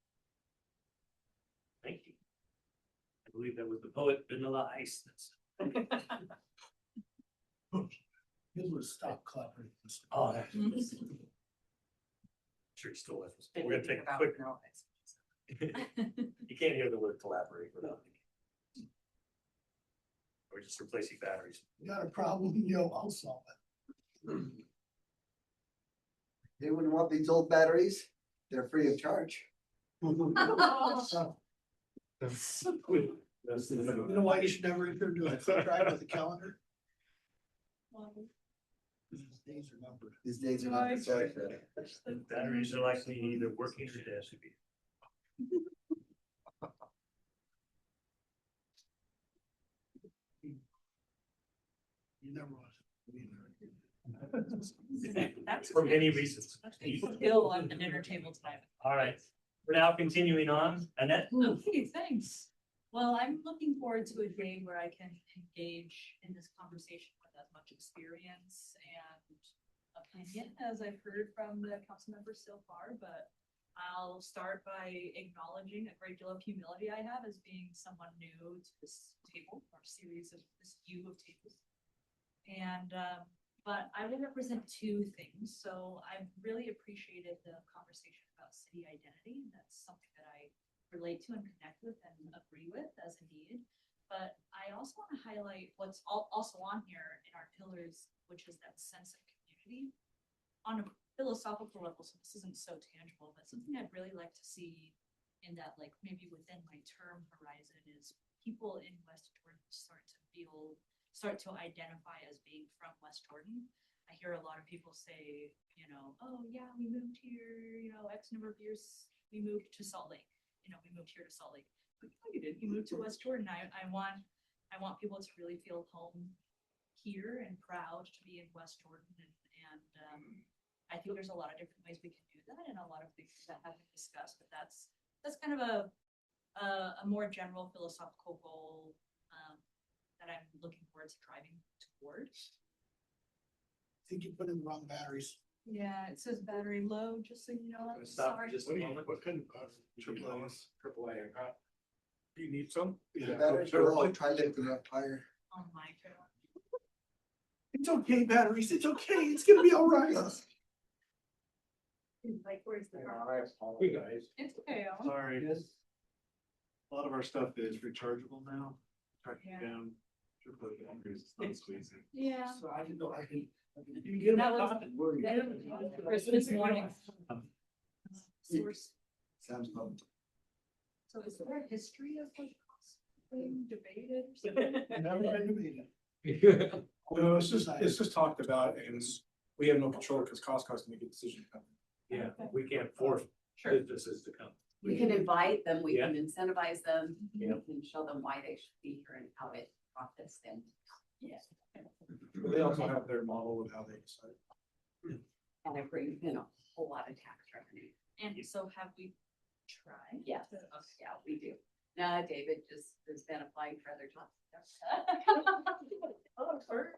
Thank you. I believe that was the poet Vanilla Ice. It was stop collaborating. Oh, sure, he stole it. We're gonna take a quick. You can't hear the word collaborate without. We're just replacing batteries. You got a problem, I'll solve it. They wouldn't want these old batteries, they're free of charge. You know why you should never enter into a drive with a calendar? These days are numbered. These days are not. The batteries are likely either working or dead. You never was. That's For many reasons. still on the dinner table tonight. All right, we're now continuing on. Annette? Okay, thanks. Well, I'm looking forward to a day where I can engage in this conversation with as much experience and opinion as I've heard from the council members so far, but I'll start by acknowledging a great deal of humility I have as being someone new to this table or series of this view of tables. And, but I will represent two things. So I've really appreciated the conversation about city identity. And that's something that I relate to and connect with and agree with as a need. But I also want to highlight what's also on here in our pillars, which is that sense of community on a philosophical level. So this isn't so tangible, but something I'd really like to see in that, like maybe within my term horizon, is people in West Jordan start to identify as being from West Jordan. I hear a lot of people say, you know, oh yeah, we moved here, you know, X number of years, we moved to Salt Lake. You know, we moved here to Salt Lake. But no, you didn't. You moved to West Jordan. I want people to really feel home here and proud to be in West Jordan. And I think there's a lot of different ways we can do that, and a lot of things that have been discussed. But that's kind of a more general philosophical goal that I'm looking forward to driving towards. I think you put in the wrong batteries. Yeah, it says battery low, just so you know. I'm Stop sorry. just a moment. What kind of triple A I got? Do you need some? Try lifting it up higher. Oh my God. It's okay, batteries. It's okay. It's gonna be all right. Like, where's the? Hey, guys. It's okay. Sorry. A lot of our stuff is rechargeable now. Tracking Yeah. down. Triple A batteries, it's not squeezing. Yeah. So I didn't know I can. You get That them was- out, where you- Christmas morning. Source. Sam's Club. So is there a history of like being debated or something? Never been debated. No, it's just talked about and we have no control because Costco has to make a decision. Yeah, we can't force Sure. businesses to come. We can invite them, we can incentivize them, we can show them why they should be here and how it profits them. Yeah. But they also have their model of how they decide. And it brings in a whole lot of tax revenue. And so have we tried? Yes, yeah, we do. No, David just has been applying for other jobs. Oh, sure.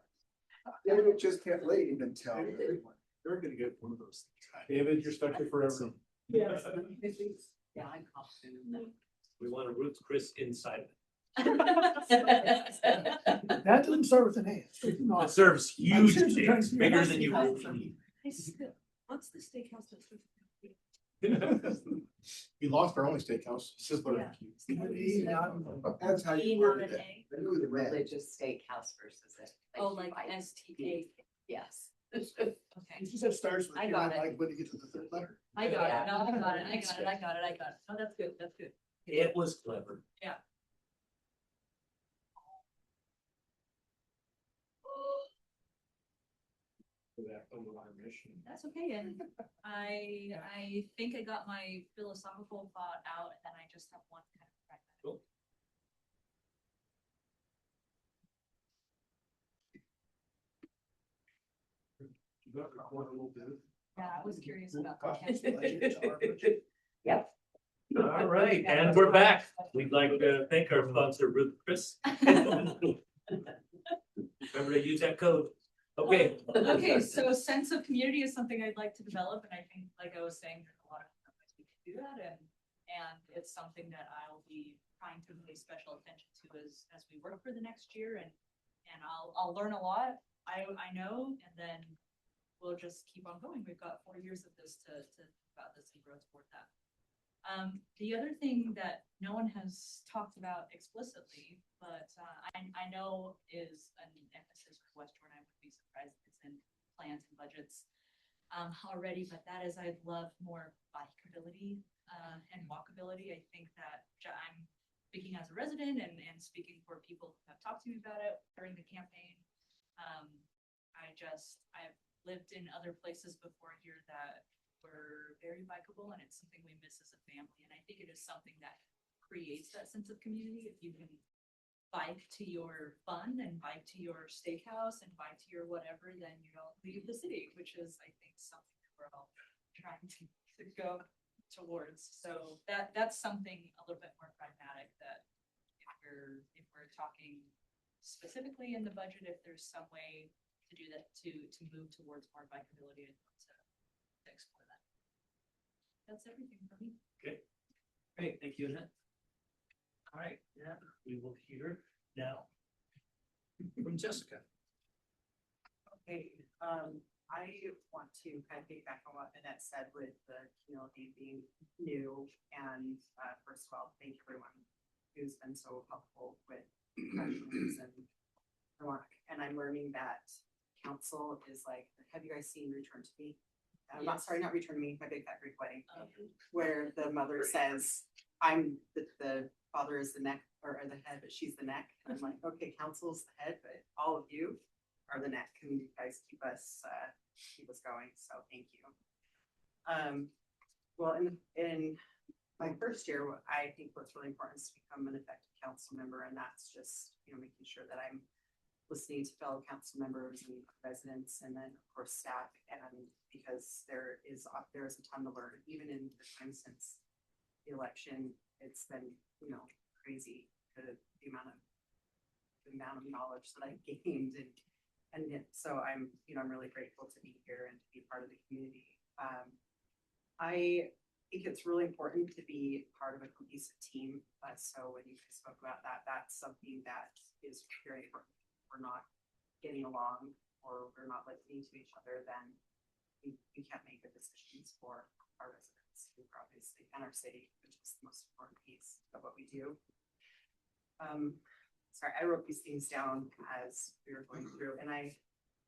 David just can't wait and tell everyone. They're gonna get one of those things. David, you're stuck here forever. Yeah, I'm confident in that. We want a Ruth Chris inside. That doesn't start with an A. It's with an R. It serves huge seriously trying to things, figure bigger out than you how will to- believe. What's the steakhouse that's? We lost our only steakhouse. It's just Yeah. That's how E, you not worded an it. A? I knew the red. Religious steakhouse versus it. Oh, like STA. Yes. Okay. He said starts with. I got it. Like when you get to the third letter. I got Yeah. it. No, I got it. I got it. I got it. I got it. Oh, that's good. That's good. It was clever. for that underlying mission. That's okay. And I think I got my philosophical thought out, and then I just have one kind of pragmatic. Cool. You got record a little bit. Yeah, I was curious about Cost that. budget, our budget. All right, and we're back. We'd like to thank our sponsor, Ruth Chris. Remember to use that code. Okay. Okay, so sense of community is something I'd like to develop, and I think, like I was saying, there's a lot of different ways we can do that, and it's something that I'll be trying to pay special attention to as we work for the next year, and I'll learn a lot, I know, and then we'll just keep on going. We've got 4 years of this to think about this and grow toward that. The other thing that no one has talked about explicitly, but I know is an emphasis for West Jordan. I would be surprised if it's in plans and budgets already, but that is I'd love more bikeability and walkability. I think that I'm speaking as a resident and speaking for people who have talked to me about it during the campaign. I've lived in other places before here that were very bikeable, and it's something we miss as a family, and I think it is something that creates that sense of community. If you can bike to your fun and bike to your steakhouse and bike to your whatever, then you don't leave the city, which is, I think, something that we're all trying to go towards. So that's something a little bit more pragmatic, that if we're talking specifically in the budget, if there's some way to do that, to move towards more bikeability, I'd love to explore that. That's everything for me. Great, thank you, Annette. All right, yeah, we will hear now from Jessica. Okay, I want to kind of piggyback on what Annette said with the community being new. And first of all, thank you everyone who's been so helpful with questions and work. And I'm learning that council is like, have you guys seen Return to Me? Not Return to Me, My Big Fat Greek Wedding, where the mother says, I'm the father is the neck or the head, but she's the neck. And I'm like, okay, council's the head, but all of you are the neck. Can you guys keep us going? So thank you. Well, in my first year, I think what's really important is to become an effective council member, and that's just making sure that I'm listening to fellow council members and residents, and then of course staff, and because there is a ton to learn, even in the time since the election. It's been crazy, the amount of knowledge that I gained, and so I'm really grateful to be here and to be part of the community. I think it's really important to be part of a cohesive team. So when you spoke about that, that's something that is very important. We're not getting along, or we're not listening to each other, then we can't make good decisions for our residents, obviously, and our city, which is the most important piece of what we do. Sorry, I wrote these things down as we were going through, and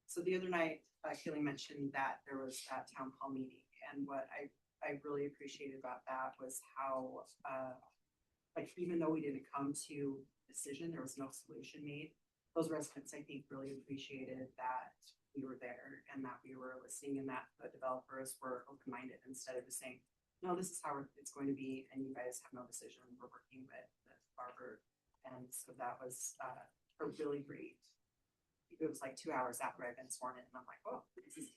so the other night, Kaylee mentioned that there was that town hall meeting, and what I really appreciated about that was how, even though we didn't come to a decision, there was no solution made. Those residents, I think, really appreciated that we were there and that we were listening, and that the developers were open-minded instead of just saying, no, this is how it's going to be, and you guys have no decision. We're working with Barbara. And so that was a really great, it was like 2 hours after I'd been sworn in, and I'm like, oh, this is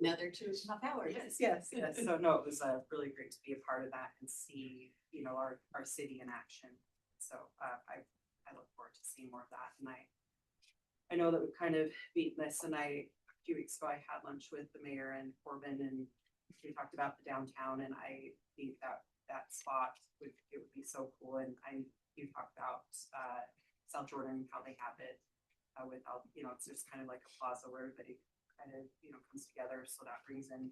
Another 2.5 hours. Yes. So no, it was really great to be a part of that and see, our city in action. So I look forward to seeing more of that. And I know that we've kind of beaten this, and a few weeks ago I had lunch with the mayor and Corbin, and we talked about the downtown, and I think that spot would be so cool. And you talked about South Jordan, how they have it with all, it's just kind of like a plaza where everybody kind of comes together, so that brings in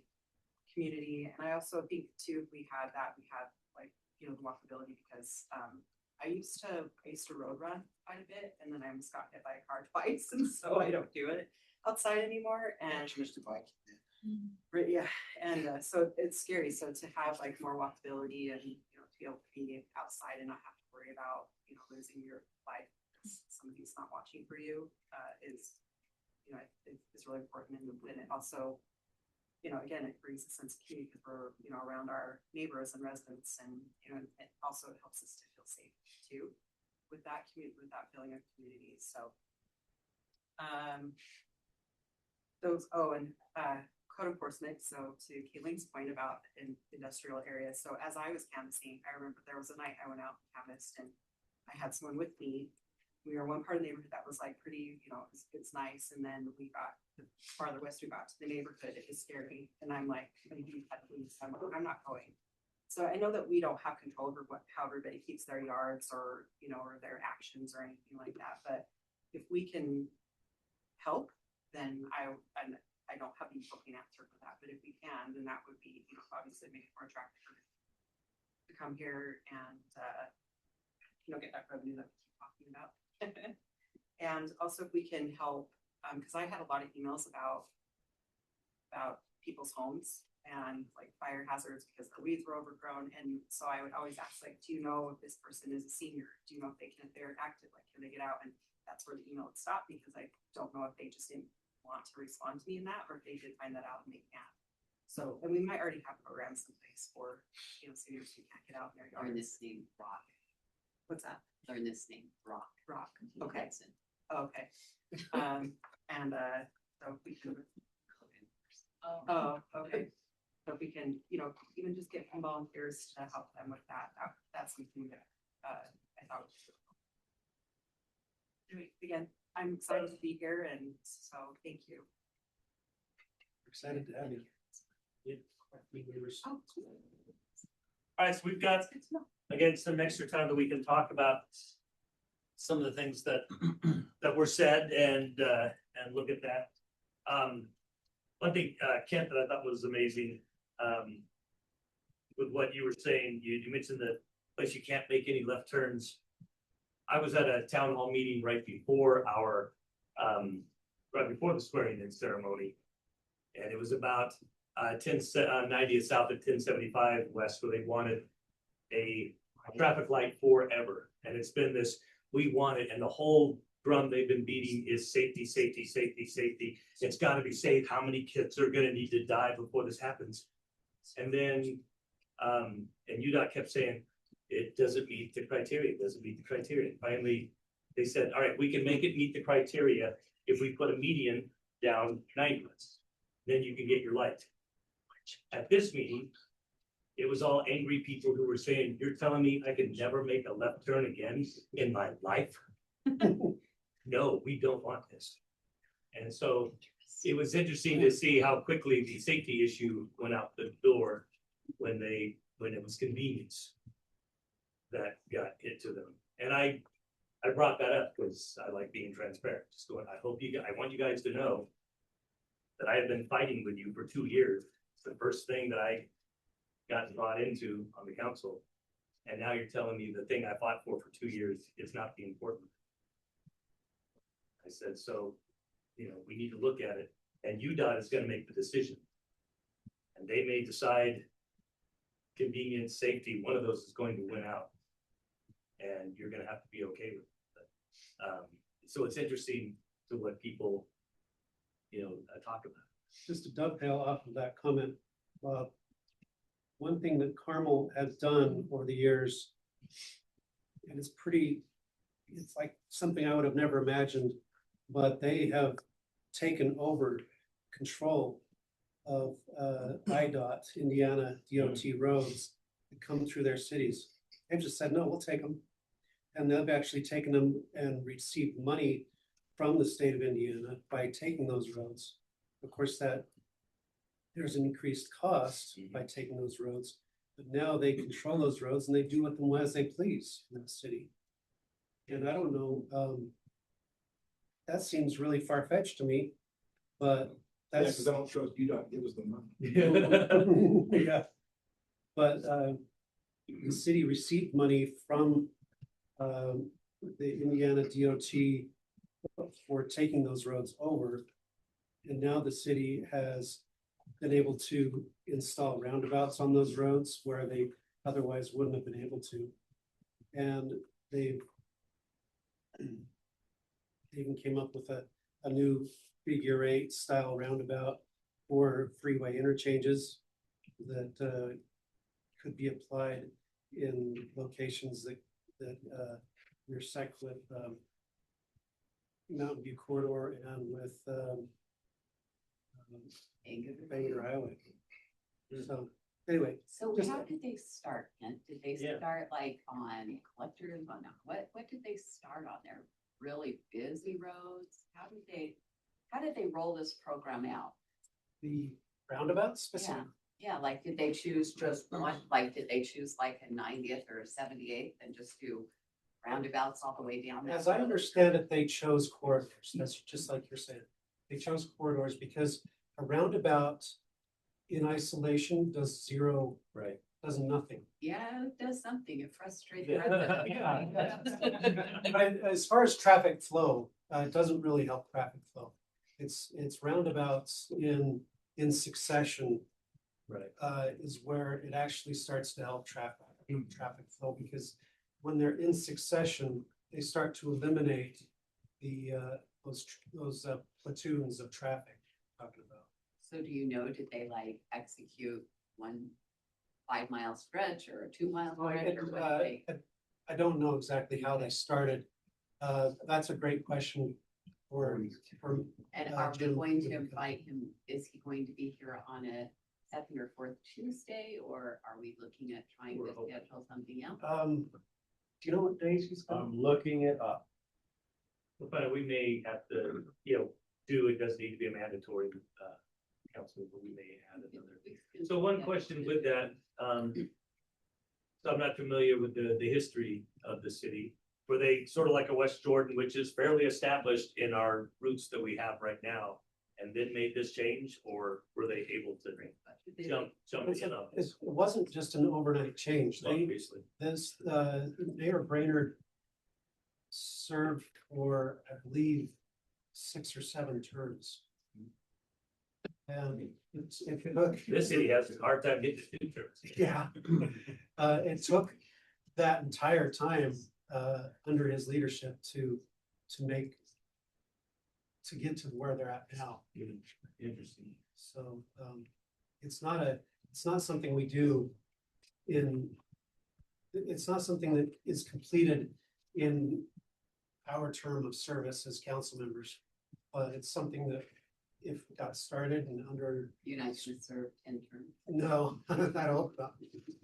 community. And I also think too, if we had that, we have the walkability, because I used to road run quite a bit, and then I almost got hit by a car twice, and so I don't do it outside anymore. And Just a bike. yeah, and so it's scary. So to have more walkability, and to be able to be outside and not have to worry about losing your life because somebody's not watching for you is is really important. And it also again, it brings a sense of community because we're around our neighbors and residents, and it also helps us to feel safe too with that feeling of community. So code enforcement. So to Kayleen's point about industrial areas. So as I was canvassing, I remember there was a night I went out and canvassed, and I had someone with me. We were one part of the neighborhood that was pretty, it's nice. And then we got farther west, we got to the neighborhood. It was scary. And I'm like, I'm not going. So I know that we don't have control over how everybody keeps their yards or, or their actions or anything like that. But if we can help, then I don't have the appropriate answer for that. But if we can, then that would be, obviously make it more attractive to come here and, get that revenue that we keep talking about. And also if we can help, because I had a lot of emails about people's homes and like fire hazards because the weeds were overgrown. And so I would always ask, like, do you know if this person is a senior? Do you know if if they're active, like, can they get out? And that's where the email would stop, because I don't know if they just didn't want to respond to me in that, or if they did find that out and make an app. So, and we might already have programs in place for, seniors who can't get out in their Learn yards. this name, Rock. What's that? Learn this name, Rock. Rock. Okay. Jackson. Okay. So we can, okay. So if we can, even just get some volunteers to help them with that, that's something that, I thought was. Anyway, again, I'm excited to be here, and so thank you. Excited to have you. Oh, All right, so we've got, good to know. again, some extra time that we can talk about some of the things that, that were said and look at that. One thing, Kent, that I thought was amazing, with what you were saying, you mentioned the place you can't make any left turns. I was at a town hall meeting right before right before the swearing in ceremony. And it was about 90th south of 1075 west, where they wanted a traffic light forever. And it's been this, we want it, and the whole drum they've been beating is safety, safety, safety, safety. It's gotta be safe. How many kids are gonna need to die before this happens? And then, and UDOT kept saying, it doesn't meet the criteria, it doesn't meet the criteria. Finally, they said, all right, we can make it meet the criteria if we put a median down 90 minutes. Then you can get your light. At this meeting, it was all angry people who were saying, you're telling me I can never make a left turn again in my life? No, we don't want this. And so it was interesting to see how quickly the safety issue went out the door when it was convenience that got hit to them. And I brought that up because I like being transparent. Just going, I want you guys to know that I have been fighting with you for 2 years. It's the first thing that I got brought into on the council. And now you're telling me the thing I fought for 2 years is not the important. I said, so, we need to look at it, and UDOT is gonna make the decision. And they may decide convenience, safety, one of those is going to win out. And you're gonna have to be okay with it. So it's interesting to what people, talk about. Just to dovetail off of that comment, Bob, one thing that Carmel has done over the years, and it's like something I would have never imagined, but they have taken over control of IDOT, Indiana DOT roads that come through their cities. They've just said, no, we'll take them. And they've actually taken them and received money from the state of Indiana by taking those roads. Of course, there's an increased cost by taking those roads, but now they control those roads and they do with them as they please in the city. And I don't know, that seems really far-fetched to me, but Yeah, that's. because I don't trust UDOT, give us the money. Yeah. But the city received money from the Indiana DOT for taking those roads over. And now the city has been able to install roundabouts on those roads where they otherwise wouldn't have been able to. And they even came up with a new figure 8 style roundabout for freeway interchanges that could be applied in locations that intersect with Mountain View Corridor and with Bangor Highway. So anyway, So Just- how did they start, Kent? Did they Yeah. start like on collectors, what did they start on there? Really busy roads? How did they roll this program out? the roundabouts specific. Yeah, like, did they choose just one, like, did they choose like a 90th or a 78th and just do roundabouts all the way down? that As I road? understand it, they chose corridors. That's just like you're saying. They chose corridors because a roundabout in isolation does zero, Right. does nothing. Yeah, it does something, it frustrates. Yeah. But as far as traffic flow, it doesn't really help traffic flow. It's roundabouts in succession Right. is where it actually starts to help traffic flow, because when they're in succession, they start to eliminate the, those platoons of traffic I'm talking about. So do you know, did they like execute one 5 mile stretch or a 2 mile stretch or what did they? I don't know exactly how they started. That's a great question for, And are we Jim, going to you can- invite him, is he going to be here on a second or fourth Tuesday, or are we looking at trying to schedule something else? do you know what days he's coming? I'm looking it up. But we may have to, it doesn't need to be a mandatory, council, but we may add another. So one question with that, so I'm not familiar with the history of the city. Were they sort of like a West Jordan, which is fairly established in our routes that we have right now? And then made this change, or were they able to jump in on It this? wasn't just an overnight change. Obviously. Mayor Brainerd served for, I believe, 6 or 7 terms. And if you look. This city has a hard time getting to 2 terms. Yeah. It took that entire time, under his leadership to get to where they're at now. Interesting. So, it's not something we do it's not something that is completed in our term of service as council members. But it's something that if it got started and under, You guys should serve intern. no, I hope not.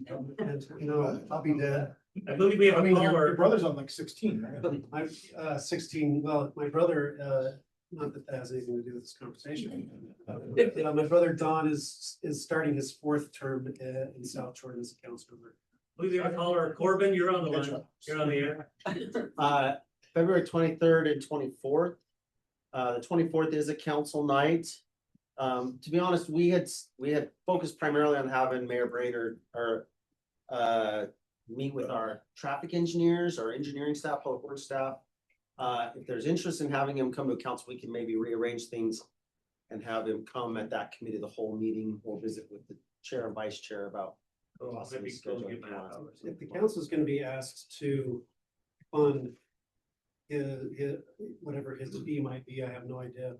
And, I'll be dead. I believe we have a Your caller. brother's on like 16, right? I'm 16, well, my brother, not that that has anything to do with this conversation. My brother Don is starting his 4th term in South Jordan as a council member. I believe we have a caller. Corbin, you're on the line. You're on the air. February 23rd and 24th. The 24th is a council night. To be honest, we had focused primarily on having Mayor Brainerd meet with our traffic engineers, our engineering staff, public works staff. If there's interest in having him come to council, we can maybe rearrange things and have him come at that committee, the whole meeting, or visit with the chair and vice chair about. Maybe scheduling give him a half that. hour. If the council is gonna be asked to fund his, whatever his fee might be, I have no idea.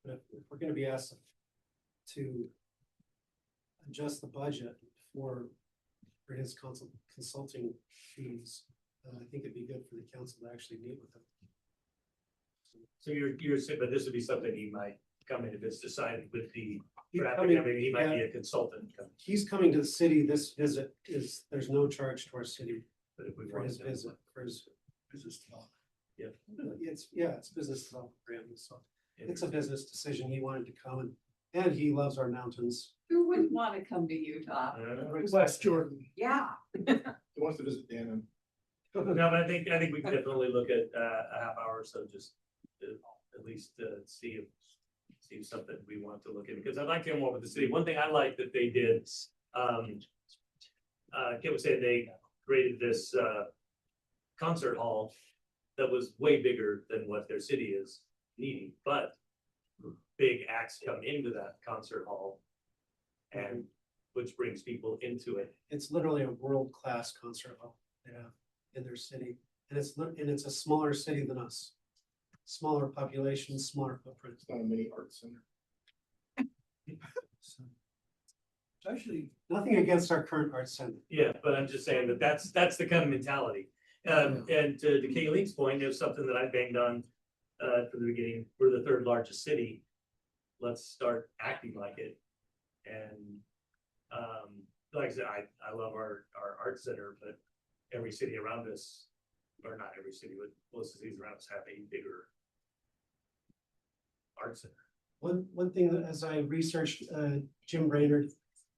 But if we're gonna be asked to adjust the budget for his consulting fees, I think it'd be good for the council to actually meet with him. So you're saying, but this would be something he might come in if it's decided with the He's traffic, coming- I mean, he might be yeah. a consultant. He's coming to the city. This visit there's no charge to our city But if we for want his to. visit, for his. Business development. It's business development for him, so it's a business decision. He wanted to come and he loves our mountains. Who wouldn't want to come to Utah? West Jordan. Yeah. He wants to visit Dan. No, but I think we can definitely look at a half hour or so, just to at least see if something we want to look at, because I'd like to get more with the city. One thing I like that they did, Kim was saying they created this concert hall that was way bigger than what their city is needing, but big acts come into that concert hall, and which brings people into it. It's literally a world-class concert hall they have in their city. And it's a smaller city than us. Smaller population, smaller footprint. It's not a mini art center. So, actually, nothing against our current arts center. Yeah, but I'm just saying that's the kind of mentality. And to Kayleen's point, there's something that I banged on from the beginning. We're the 3rd largest city. Let's start acting like it. And like I said, I love our art center, but every city around us, or not every city, but most of the cities around us have a bigger art center. One thing that as I researched Jim Brainerd,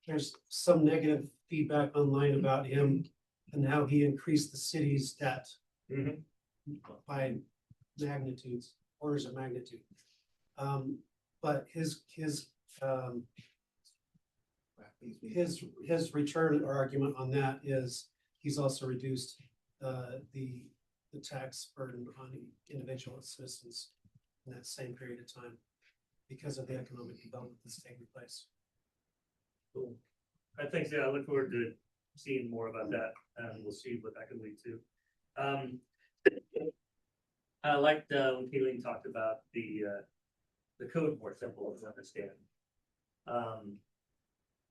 there's some negative feedback online about him and how he increased the city's debt by magnitudes, orders of magnitude. But his return or argument on that is he's also reduced the tax burden on individual citizens in that same period of time because of the economic development that's taking place. Cool. I think, yeah, I look forward to seeing more about that, and we'll see what that can lead to. I liked, when Kayleen talked about the code more simple to understand.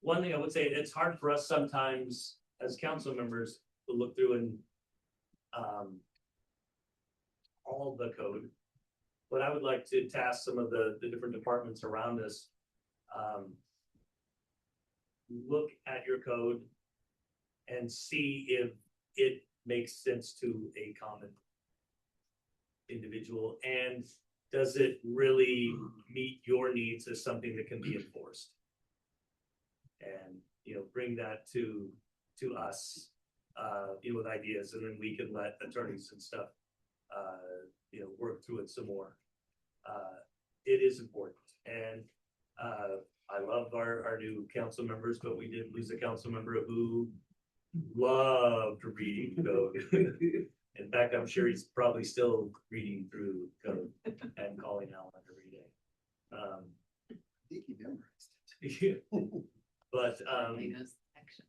One thing I would say, it's hard for us sometimes as council members to look through and all the code. But I would like to task some of the different departments around us. Look at your code and see if it makes sense to a common individual, and does it really meet your needs as something that can be enforced? And, you know, bring that to us, with ideas, and then we can let attorneys and stuff, work through it some more. It is important, and I love our new council members, but we did lose a council member who loved reading code. In fact, I'm sure he's probably still reading through code and calling Alan every day. I think he memorized Yeah. But, Probably knows the section.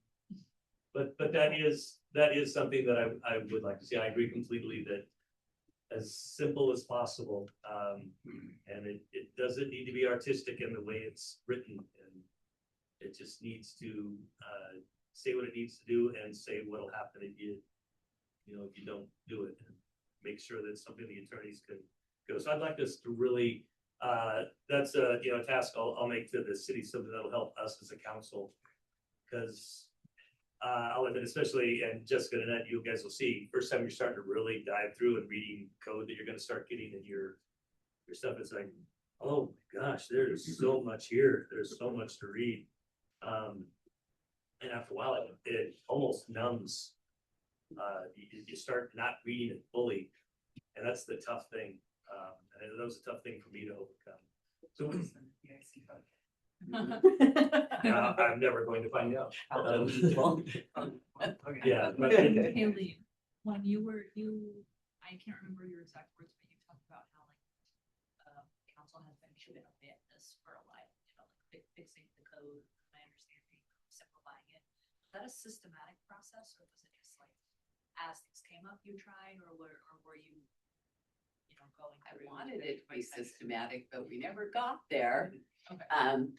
but that is something that I would like to see. I agree completely that as simple as possible, and it doesn't need to be artistic in the way it's written, and it just needs to say what it needs to do and say what'll happen if you don't do it, and make sure that it's something the attorneys can go. So I'd like us to really, that's a task I'll make to the city, something that'll help us as a council. Because I'll admit, especially, and Jessica and Annette, you guys will see, first time you're starting to really dive through and reading code that you're gonna start getting in your stuff, it's like, oh my gosh, there's so much here, there's so much to read. And after a while, it almost numbs. You start not reading it fully, and that's the tough thing. And that was a tough thing for me to overcome. So I'm never going to find out. Yeah. But Haley, when I can't remember your exact words, but you talked about how council has been chewing a bit this for a while, fixing the code, my understanding, simplifying it. Is that a systematic process, or was it just as things came up, you tried, or were you going I through? wanted it to be systematic, but we never got there. Okay.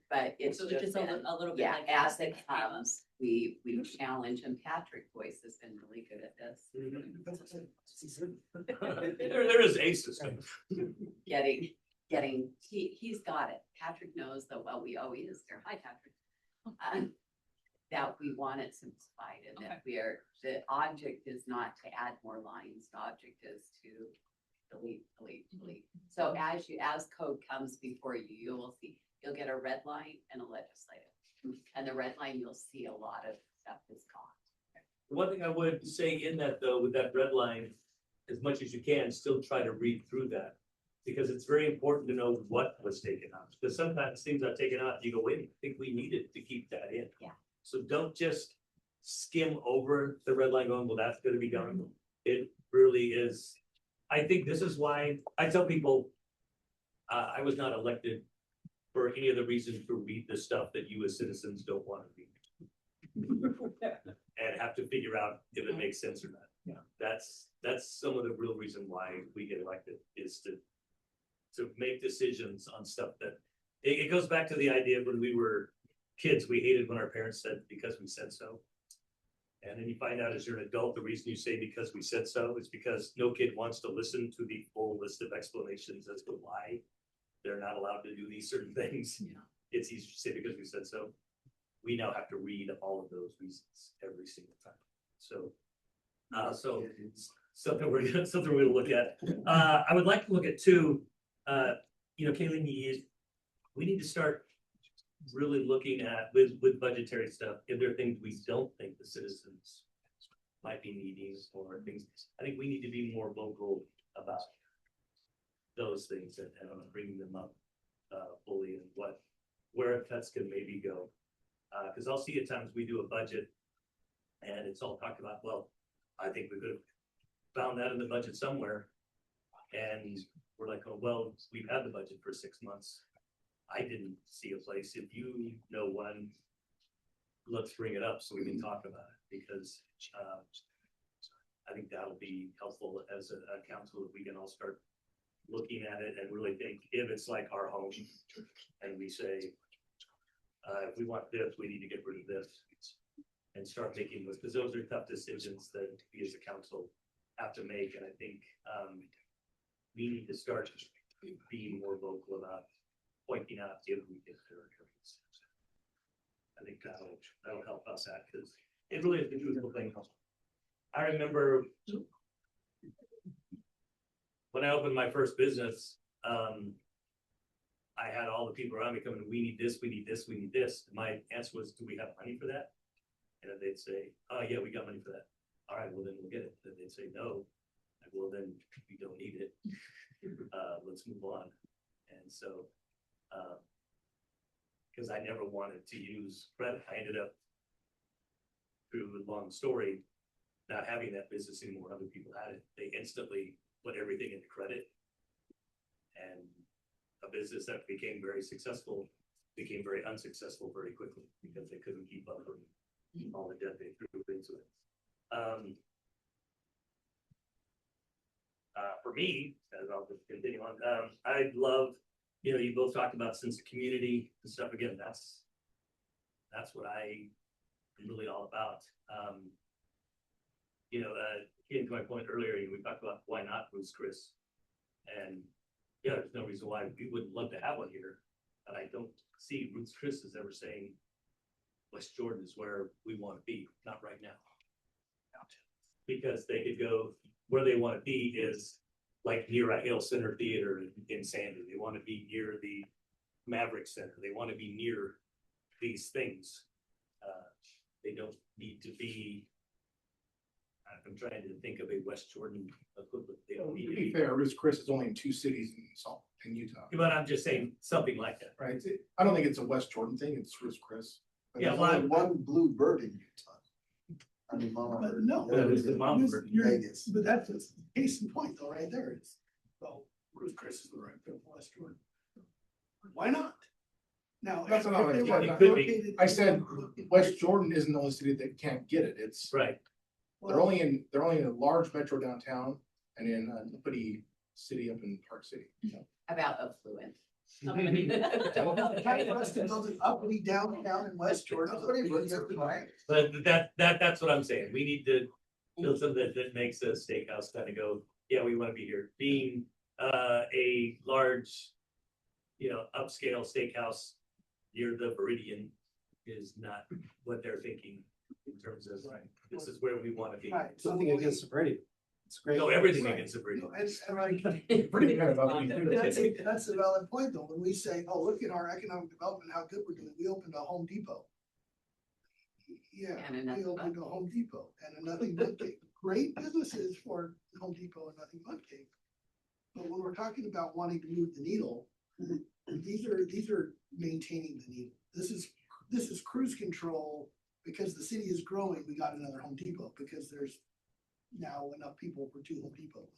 But it's So it's just just been, a little bit yeah, like as things it came up. comes, we challenge, and Patrick Boyce has been really good at this. there is a system. Getting, he's got it. Patrick knows that, well, he is there. Hi, Patrick. That we want it simplified, and that the object is not to add more lines. The object is to delete. So as code comes before you, you'll get a red line and a legislative. And the red line, you'll see a lot of stuff is gone. One thing I would say in that, though, with that red line, as much as you can, still try to read through that. Because it's very important to know what was taken out. Because sometimes things are taken out, you go, wait, I think we needed to keep that in. Yeah. So don't just skim over the red line going, well, that's gonna be done. It really is. I think this is why I tell people, I was not elected for any other reason to read the stuff that you as citizens don't want to read. And have to figure out if it makes sense or not. Yeah. That's some of the real reason why we get elected, is to make decisions on stuff that, it goes back to the idea of when we were kids, we hated when our parents said because we said so. And then you find out as you're an adult, the reason you say because we said so is because no kid wants to listen to the full list of explanations as to why they're not allowed to do these certain things. Yeah. It's easy to say because we said so. We now have to read all of those reasons every single time. So something we're gonna look at. I would like to look at too, Kayleen, we need to start really looking at with budgetary stuff, if there are things we don't think the citizens might be needing, or things, I think we need to be more vocal about those things and bringing them up fully, and where cuts can maybe go. Because I'll see at times we do a budget and it's all talked about, well, I think we could have found that in the budget somewhere. And we're like, oh, well, we've had the budget for 6 months. I didn't see a place. If you know one, let's bring it up so we can talk about it, because, I think that'll be helpful as a council, if we can all start looking at it and really think, if it's like our home, and we say, if we want this, we need to get rid of this, and start making those, because those are tough decisions that we as a council have to make, and I think, we need to start being more vocal about pointing out if we get there. I think that'll help us out, because it really is a beautiful thing. I remember when I opened my first business, I had all the people around me coming, we need this, we need this, we need this. My answer was, do we have money for that? And then they'd say, oh yeah, we got money for that. All right, well then we'll get it. Then they'd say, no. Well, then we don't need it. Let's move on. And so, because I never wanted to use credit, I ended up, through a long story, not having that business anymore. Other people had it. They instantly put everything into credit. And a business that became very successful became very unsuccessful very quickly, because they couldn't keep up with all the debt they threw into it. For me, as I'll just continue on, I love, you both talked about sense of community and stuff. Again, that's what I am really all about. Getting to my point earlier, we talked about why not Ruth's Chris, and yeah, there's no reason why we wouldn't love to have one here, but I don't see Ruth's Chris as ever saying West Jordan is where we want to be, not right now. Because they could go where they want to be is like near a Hale Center Theater in Sandy. They want to be near the Maverick Center. They want to be near these things. They don't need to be. I'm trying to think of a West Jordan equivalent. They don't need To to be be. fair, Ruth's Chris is only in 2 cities in Utah, But I'm just saying something like that. right? I don't think it's a West Jordan thing, it's Ruth's Chris. But Yeah, there's well, only one blue bird in Utah. I mean, Mama But Bird. no. The other That is the is Mama in Bird. Vegas. But that's a case in point though, right there is, well, Ruth Chris is the right fit for West Jordan. Why not? Now. That's if what I they said. were It could be. located- I said West Jordan isn't the only city that can't get it, it's, Right. they're only in a large metro downtown and in a uppity city up in Park City. About affluent. The county wants to build an uppity downtown in West Jordan. That's what he was just like. But that's what I'm saying. We need to build something that makes a steakhouse kind of go, yeah, we want to be here. Being a large, upscale steakhouse near the Meridian is not what they're thinking in terms of, this is where we want to be. Right. Something against the Brady. It's great. No, everything Right. against the Meridian. No, and like, Pretty kind of uppity too. that's a valid point though, when we say, oh, look at our economic development, how good we're doing, we opened a Home Depot. Yeah, And a we Nothing opened a Home Depot and a Nothing But Cake, great businesses for Home Depot and Nothing But Cake. But when we're talking about wanting to move the needle, these are maintaining the needle. This is cruise control, because the city is growing, we got another Home Depot, because there's now enough people for 2 Home Depots.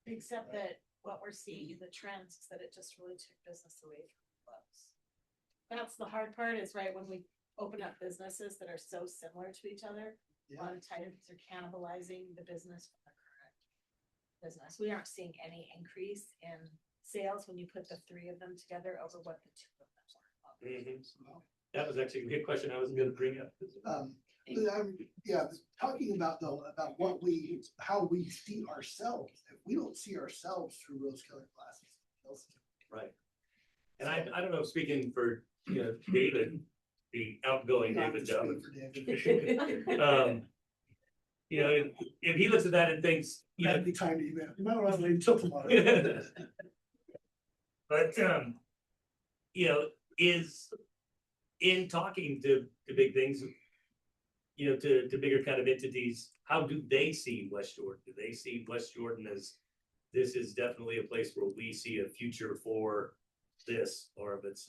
Except that what we're seeing in the trends is that it just really took business away from clubs. That's the hard part, is right when we open up businesses that are so similar to each other, a lot of times they're cannibalizing the business from the current business. We aren't seeing any increase in sales when you put the 3 of them together over what the 2 of them were. That was actually a good question I was gonna bring up. But talking about though, about how we see ourselves, if we don't see ourselves through rose colored glasses. Right. And I don't know, speaking for, David, the outgoing David Not Dove. to speak for David. If he looks at that and thinks, That'd be time to email. You might want to wait until tomorrow. but, is in talking to big things, to bigger kind of entities, how do they see West Jordan? Do they see West Jordan as, this is definitely a place where we see a future for this, or if it's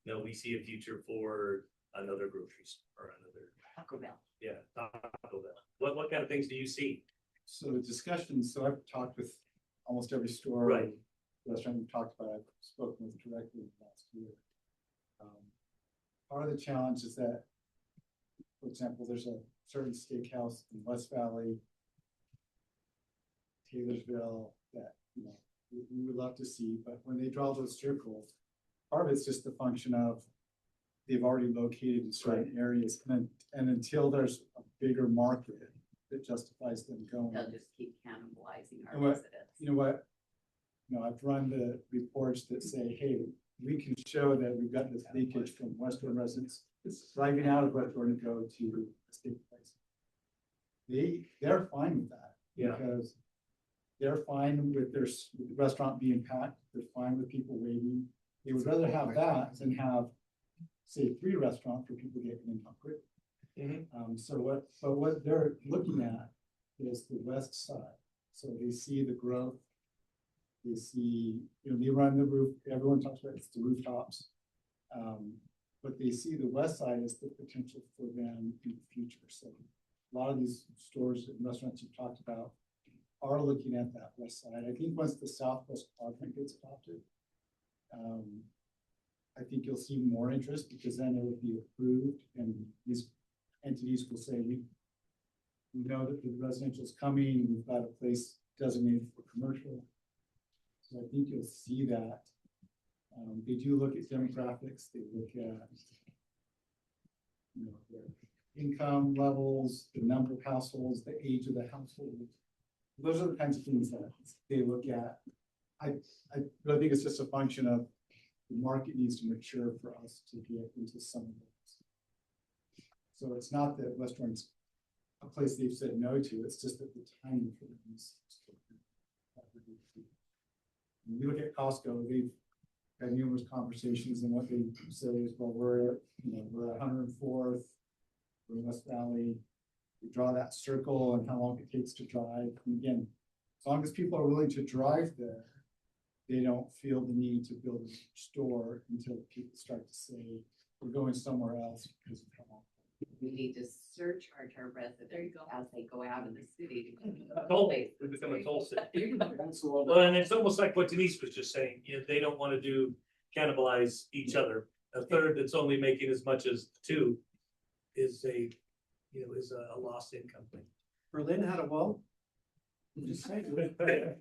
no, we see a future for another grocery store or another, Taco Bell. yeah, Taco Bell. What kind of things do you see? So the discussions, so I've talked with almost every store. Right. Restaurant we've talked about, I've spoken with directly last year. Part of the challenge is that for example, there's a certain steakhouse in West Valley, Taylorsville, that, you know, we would love to see, but when they draw those circles, part of it's just a function of they've already located in certain areas, and until there's a bigger market that justifies them going. They'll just keep cannibalizing our And what- residents. You know what? You know, I've run the reports that say, hey, we can show that we've got this leakage from Western residents driving out of Western to go to a steak place. They're fine with that. Yeah. Because they're fine with their restaurant being packed, they're fine with people waiting. They would rather have that than have, say, 3 restaurants where people get in quick. So what they're looking at is the west side. So they see the growth. They see, you know, they run the roof, everyone talks about it's the rooftops. But they see the west side as the potential for them in the future. So a lot of these stores and restaurants you've talked about are looking at that west side. I think once the southwest quadrant gets adopted, I think you'll see more interest because then it will be approved and these entities will say, we know that the residential is coming, we've got a place designated for commercial. So I think you'll see that. They do look at demographics, they look at, you know, their income levels, the number of households, the age of the household. Those are the kinds of things that they look at. I really think it's just a function of the market needs to mature for us to get into some of those. So it's not that Western's a place they've said no to, it's just that the timing for them is. When we look at Costco, they've had numerous conversations and what they say is, well, we're at 104th, we're in West Valley. We draw that circle and how long it takes to drive. And again, as long as people are willing to drive there, they don't feel the need to build a store until people start to say, we're going somewhere else because of how long. We need to surcharge our residents as they go out in the city. to go to the Toll, place. we become a toll city. Well, and it's almost like what Denise was just saying, you know, they don't want to cannibalize each other. A third that's only making as much as 2 is a lost income thing. Berlin had a wall. Just saying. Tear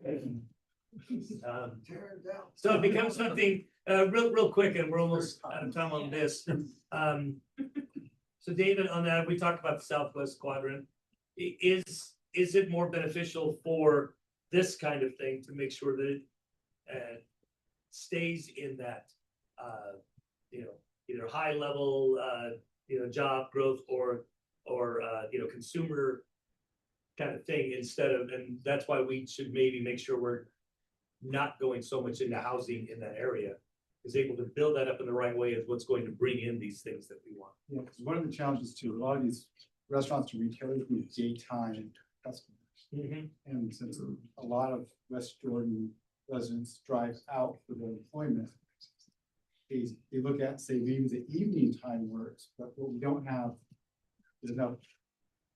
it down. So it becomes something, real quick, and we're almost out of time on this. So David, on that, we talked about the southwest quadrant. Is it more beneficial for this kind of thing to make sure that it stays in that, either high level, job growth or consumer kind of thing instead of, and that's why we should maybe make sure we're not going so much into housing in that area, is able to build that up in the right way is what's going to bring in these things that we want. Yeah, because one of the challenges too, a lot of these restaurants and retailers need daytime customers. And since a lot of West Jordan residents drive out for their employment, they look at and say, maybe the evening time works, but what we don't have is enough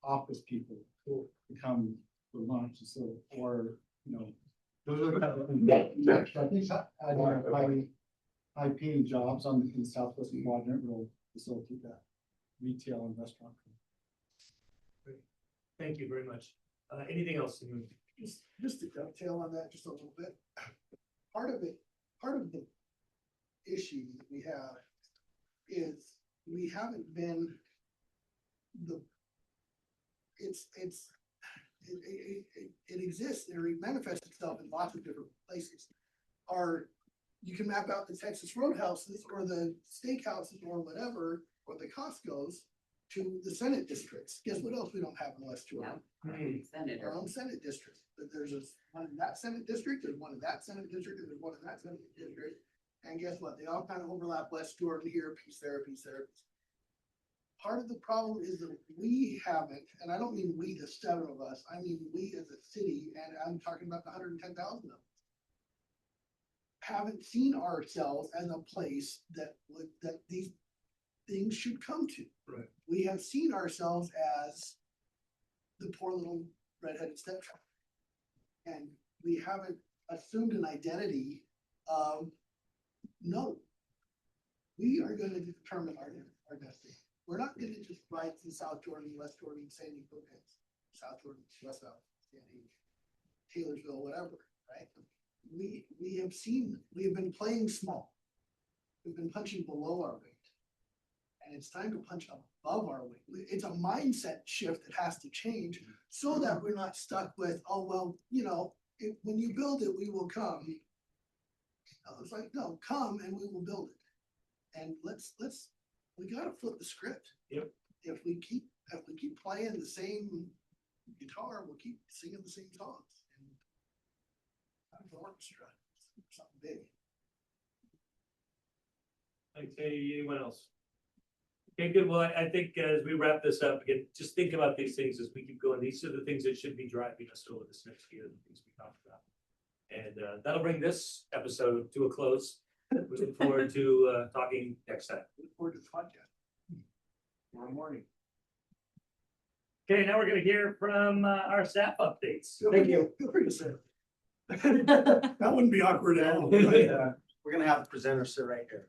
office people to come for lunch. So, or, those are the kind of things. So I think adding high paying jobs in the southwest quadrant will facilitate that retail and restaurant. Great. Thank you very much. Anything else? Just to dovetail on that just a little bit. Part of the issue that we have is we haven't been it exists and it manifests itself in lots of different places. You can map out the Texas Roadhouses or the steakhouses or whatever, or the Costco's to the Senate districts. Guess what else we don't have in West Jordan? Our own Senate district. There's one in that Senate district, there's one in that Senate district, and there's one in that Senate district. And guess what? They all kind of overlap West Jordan here, piece there, piece there. Part of the problem is that we haven't, and I don't mean we, the 7 of us, I mean we as a city, and I'm talking about the 110,000 of us, haven't seen ourselves as a place that these things should come to. Right. We have seen ourselves as the poor little redheaded stepchild. And we haven't assumed an identity of, no, we are going to determine our destiny. we're not gonna just ride to South Jordan, West Jordan, Sandy Hook, South Jordan, West South, Sandy, Taylorsville, whatever, right? We have been playing small. We've been punching below our weight. And it's time to punch above our weight. It's a mindset shift that has to change so that we're not stuck with, oh, well, you know, when you build it, we will come. I was like, no, come and we will build it. And we gotta flip the script. Yep. If we keep playing the same guitar, we'll keep singing the same songs. And I'm an orchestra, something big. Okay, anyone else? Okay, good. Well, I think as we wrap this up, again, just think about these things as we keep going. These are the things that should be driving us over this next year, the things we talked about. And that'll bring this episode to a close. We look forward to talking next time. Look forward to the podcast. Tomorrow morning. Okay, now we're gonna hear from our staff updates. Thank you. Feel free to say it. That wouldn't be awkward at all. We're gonna have the presenter sit right here.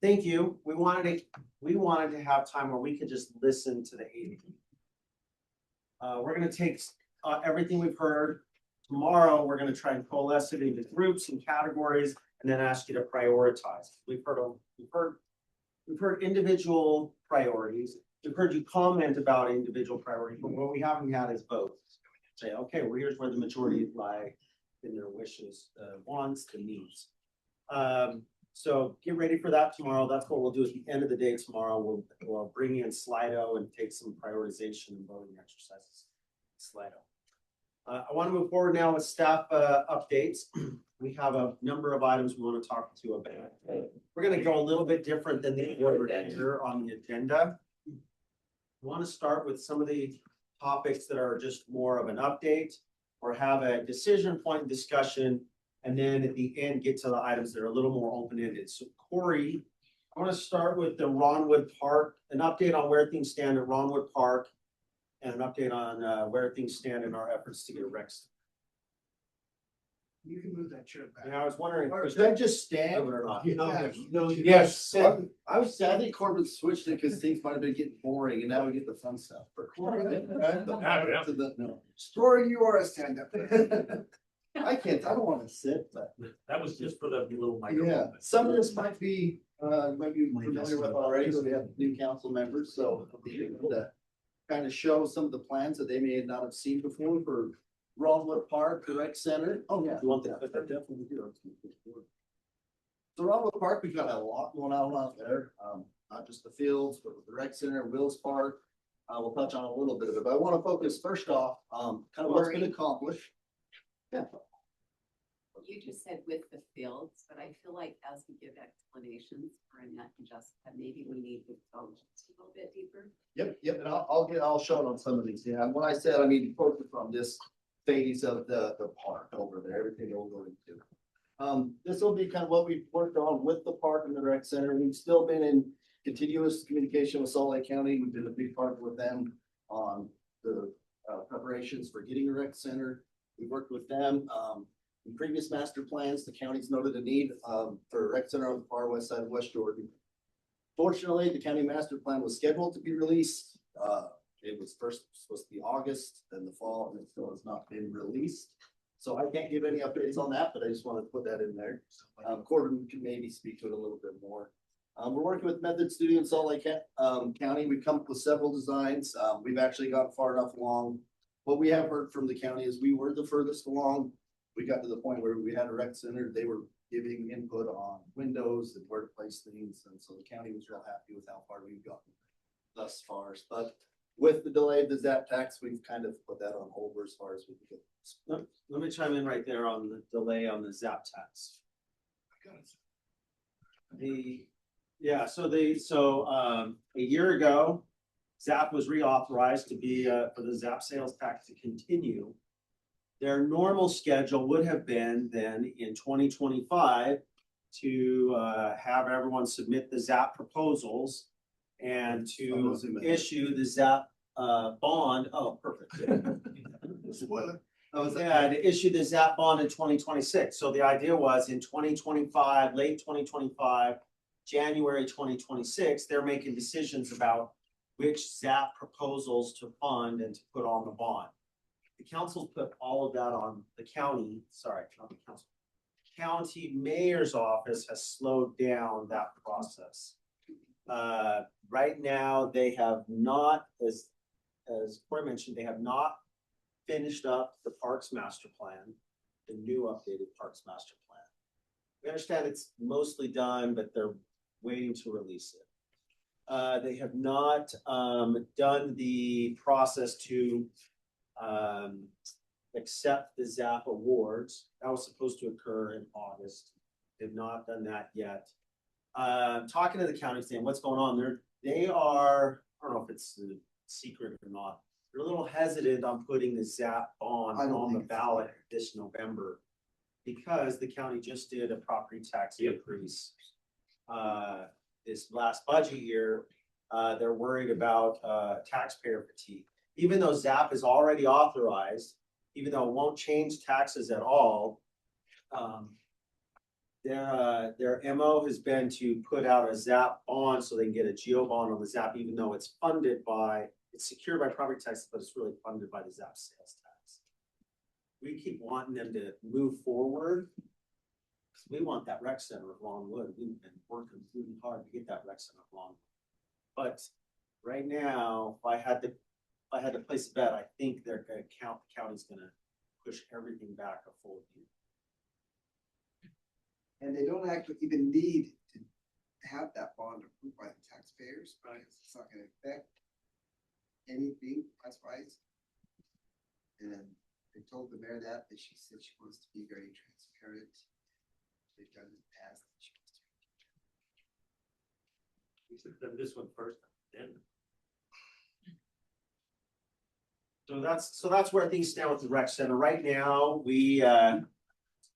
Thank you. We wanted to have time where we could just listen to the AD. We're gonna take everything we've heard. Tomorrow, we're gonna try and coalesce it into groups and categories and then ask you to prioritize. We've heard individual priorities. We've heard you comment about individual priorities, but what we haven't had is votes. Say, okay, well, here's where the majority lie in their wishes, wants, and needs. So get ready for that tomorrow. That's what we'll do at the end of the day tomorrow. We'll bring in Slido and take some prioritization and voting exercises. Slido. I want to move forward now with staff updates. We have a number of items we want to talk to you about. We're going to go a little bit different than the order here on the agenda. We want to start with some of the topics that are just more of an update or have a decision point discussion, and then at the end get to the items that are a little more open-ended. So Corey, I want to start with the Ronwood Park, an update on where things stand at Ronwood Park, and an update on where things stand in our efforts to get a rec. You can move that chair back. And I was wondering, Should I just stand? or not? Yes. I was sad that Corbin switched it because things might have been getting boring and now we get the fun stuff. No. Story, you are a stand-up. I don't want to sit, but That was just for the little yeah, microphone. some of this might be familiar with already, so we have new council members, so it'll be able to kind of show some of the plans that they may not have seen before for Ronwood Park, the rec center. Oh, yeah. You want that? I definitely do. So Ronwood Park, we've got a lot going on out there, not just the fields, but with the rec center, Wills Park. We'll touch on a little bit of it, but I want to focus first off, kind of what's been accomplished. Yeah. You just said with the fields, but I feel like as we give explanations for Annette and Jessica, maybe we need to go just a little bit deeper. Yep, and I'll show it on some of these, yeah, and when I said, I mean, focus on this phase of the park over there, everything that we'll go into. This will be kind of what we've worked on with the park and the rec center. We've still been in continuous communication with Salt Lake County. We've been a big partner with them on the preparations for getting a rec center. We worked with them, in previous master plans, the county's noted a need, for a rec center on the far west side of West Jordan. Fortunately, the county master plan was scheduled to be released. It was first supposed to be August, then the fall, and it still has not been released. So I can't give any updates on that, but I just wanted to put that in there. Corbin can maybe speak to it a little bit more. We're working with Method Studio in Salt Lake County. We've come up with several designs. We've actually gotten far enough along. What we have heard from the county is we were the furthest along. We got to the point where we had a rec center. They were giving input on windows and where to place things. And so the county was real happy with how far we've gotten thus far. But with the delay of the ZAP tax, we've kind of put that on hold as far as we can get. Let me chime in right there on the delay on the ZAP tax. A year ago, ZAP was reauthorized to be for the ZAP sales tax to continue. Their normal schedule would have been then in 2025 to have everyone submit the ZAP proposals and to issue the ZAP bond. Oh, perfect. Spoiler. Yeah, to issue the ZAP bond in 2026. So the idea was in 2025, late 2025, January 2026, they're making decisions about which ZAP proposals to fund and to put on the bond. The council put all of that on the county, sorry, not the council. County mayor's office has slowed down that process. Right now, they have not, as Corey mentioned, they have not finished up the Parks Master Plan, the new updated Parks Master Plan. We understand it's mostly done, but they're waiting to release it. They have not done the process to accept the ZAP awards. That was supposed to occur in August. They've not done that yet. Talking to the county, saying what's going on, they are, I don't know if it's a secret or not, they're a little hesitant on putting the ZAP bond on the ballot this November because the county just did a property tax increase this last budget year. They're worried about taxpayer fatigue. Even though ZAP is already authorized, even though it won't change taxes at all, their MO has been to put out a ZAP bond so they can get a GEO bond on the ZAP, even though it's funded by, it's secured by property taxes, but it's really funded by the ZAP sales tax. We keep wanting them to move forward because we want that rec center of Longwood. We've been working really hard to get that rec center of Longwood. But right now, if I had to place a bet, I think they're gonna the county's gonna push everything back a full year. And they don't actually even need to have that bond approved by the taxpayers, because it's not gonna affect anything price wise. And they told the mayor that she said she wants to be very transparent. They've done in the past. She wants to We should have done this one first, then. So that's where things stand with the rec center. Right now,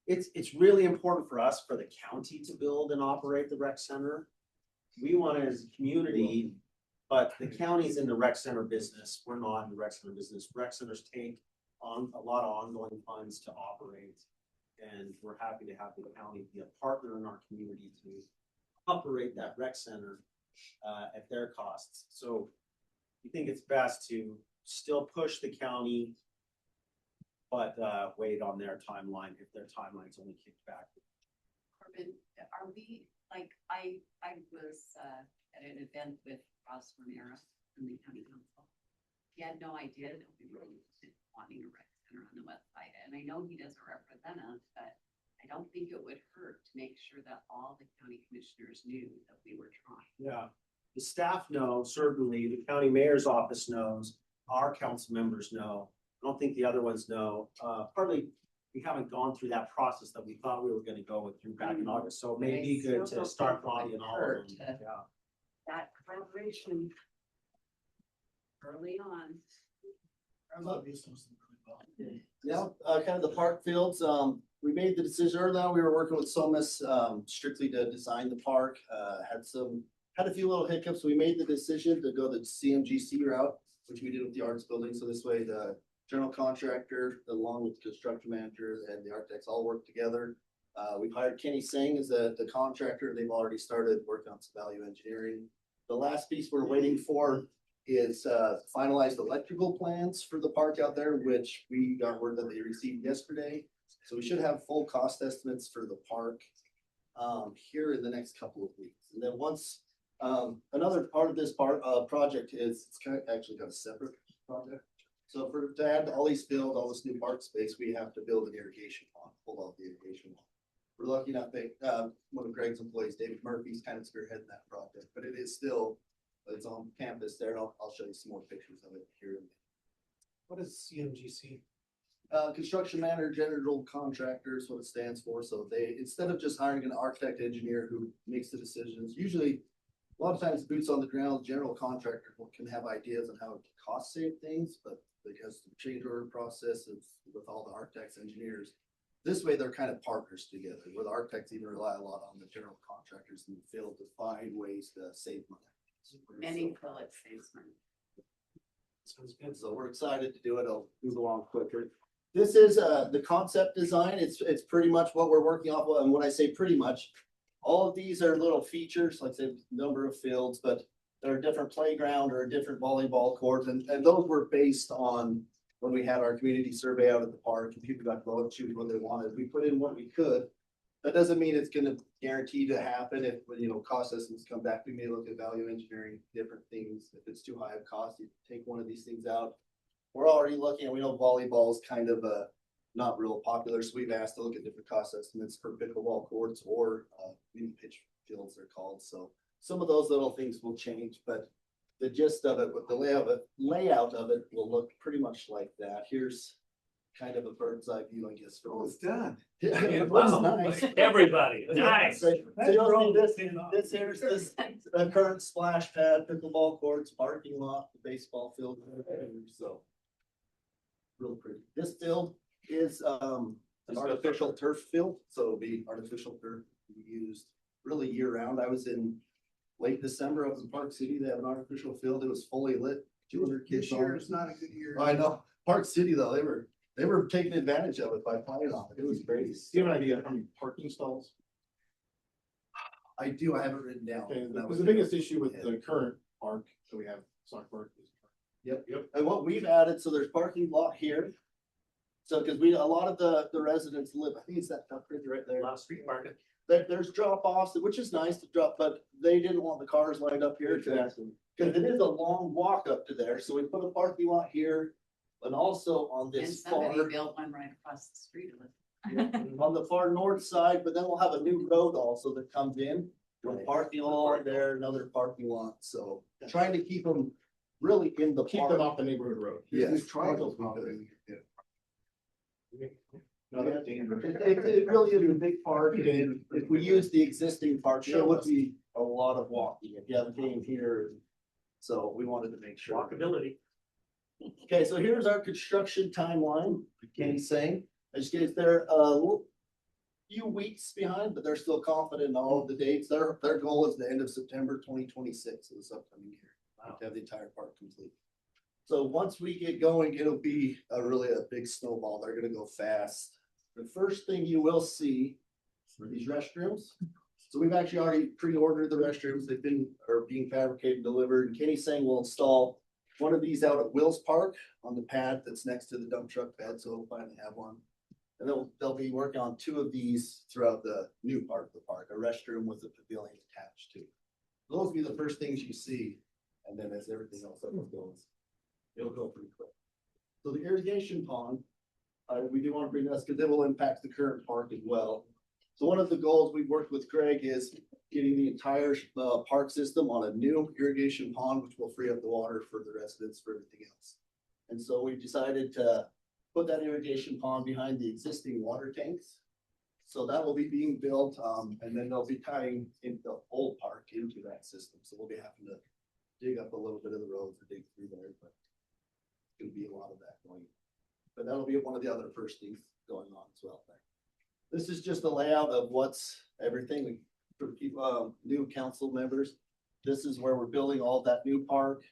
it's really important for us, for the county to build and operate the rec center. We want it as a community, but the county's in the rec center business. We're not in the rec center business. Rec centers take on a lot of ongoing funds to operate. And we're happy to have the county be a partner in our community to operate that rec center at their costs. So we think it's best to still push the county, but wait on their timeline if their timeline's only kicked back. Corbin, are we, like, I was at an event with Ross Romero from the county council. He had no idea that we were wanting a rec center on the west side, and I know he doesn't represent us, but I don't think it would hurt to make sure that all the county commissioners knew that we were trying. Yeah, the staff knows, certainly, the county mayor's office knows, our council members know. I don't think the other ones know. Partly, we haven't gone through that process that we thought we were gonna go through back in August, so it may be good to start lobbying all of them. Yeah. That collaboration early on. Yeah, kind of the park fields, we made the decision early on, we were working with Somas, strictly to design the park, had a few little hiccups, we made the decision to go the CMGC route, which we did with the arts building, so this way the general contractor, along with the construction manager and the architects all work together. We've hired Kenny Singh as the contractor, they've already started working on some value engineering. The last piece we're waiting for is finalized electrical plans for the park out there, which we got word that they received yesterday. So we should have full cost estimates for the park here in the next couple of weeks. And then once, another part of this project is, it's kind of actually got a separate project. So to add all these fields, all this new park space, we have to build an irrigation pond, pull out the irrigation pond. We're lucky enough that one of Greg's employees, David Murphy's kind of spearheading that project, but it is still, it's on campus there. I'll show you some more pictures of it here. What is CMGC? Construction manager, general contractor is what it stands for. So they, instead of just hiring an architect engineer who makes the decisions, usually a lot of times boots on the ground, general contractor can have ideas on how to cost save things, but because the change order process is with all the architects, engineers, this way they're kind of partners together, where the architects even rely a lot on the general contractors in the field to find ways to save money. Many feel it saves money. Sounds good. So we're excited to do it. I'll move along quicker. This is the concept design. It's pretty much what we're working off of. And when I say pretty much, All of these are little features, like I said, number of fields, but they're a different playground or a different volleyball court, and those were based on when we had our community survey out at the park and people got to go and choose what they wanted. We put in what we could. That doesn't mean it's gonna guarantee to happen. If, you know, cost estimates come back, we may look at value engineering, different things. If it's too high of cost, you take one of these things out. We're already looking, we know volleyball is kind of not real popular, so we've asked to look at different cost estimates for pickleball courts or mini pitch fields they're called. So some of those little things will change, but the gist of it, with the layout of it will look pretty much like that. Here's kind of a bird's eye view, I guess. Oh, it's done. Yeah, it looks Wow. nice. Everybody, nice. So you'll see this here's this current splash pad, pickleball courts, parking lot, the baseball field, so. Real pretty. This field is an artificial turf field, so it'll be artificial turf to be used really year round. I was in late December, I was in Park City, they have an artificial field, it was fully lit, 200 kids This year on is not a good year. it. I know, Park City though, they were taking advantage of it by playing on it, it was great. Do you have an idea how many parking stalls? I do, I have it written down. Okay, That was the biggest issue with the current park that we have, soccer park, is. Yep. Yep. And what we've added, so there's parking lot here. So, cause a lot of the residents live, I think it's that top bridge right there. Lot street market. There's drop offs, which is nice to drop, but they didn't want the cars lined up here. Exactly. Cause it is a long walk up to there, so we put a parking lot here. And also on And this far, somebody built one right across the street of it. on the far north side, but then we'll have a new road also that comes in. With parking lot there, another parking lot, so trying to keep them really in the Keep park. them off the neighborhood road. Yes. These triangles probably. No, that's dangerous. It really is a big park, and if we use the existing park, there would be a lot of walking, if you have a game here. So we wanted to make sure. Walkability. Okay, so here's our construction timeline, Kenny's saying, I just get they're few weeks behind, but they're still confident in all of the dates. Their goal is the end of September 2026, so this upcoming year. To have the entire park complete. So once we get going, it'll be really a big snowball. They're gonna go fast. The first thing you will see are these restrooms. So we've actually already pre-ordered the restrooms. They've been, are being fabricated, delivered, and Kenny's saying we'll install one of these out at Wills Park on the pad that's next to the dump truck pad, so we'll finally have one. And they'll be working on 2 of these throughout the new part of the park, a restroom with a pavilion attached to it. Those will be the first things you see. And then as everything else goes, it'll go pretty quick. So the irrigation pond, we do want to bring this because it will impact the current park as well. So one of the goals we've worked with Greg is getting the entire park system on a new irrigation pond, which will free up the water for the residents for everything else. And so we decided to put that irrigation pond behind the existing water tanks. So that will be being built, and then they'll be tying in the old park into that system. So we'll be having to dig up a little bit of the road to dig through there, but it's gonna be a lot of that going. But that'll be one of the other first things going on as well there. This is just a layout of what's everything for people, new council members. This is where we're building all that new park.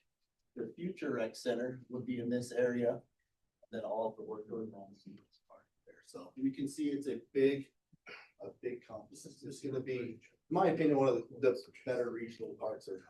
The future rec center would be in this area. And then all of the work going on in this park there. So you can see it's a big complex. It's gonna be, in my opinion, one of the better regional parks around.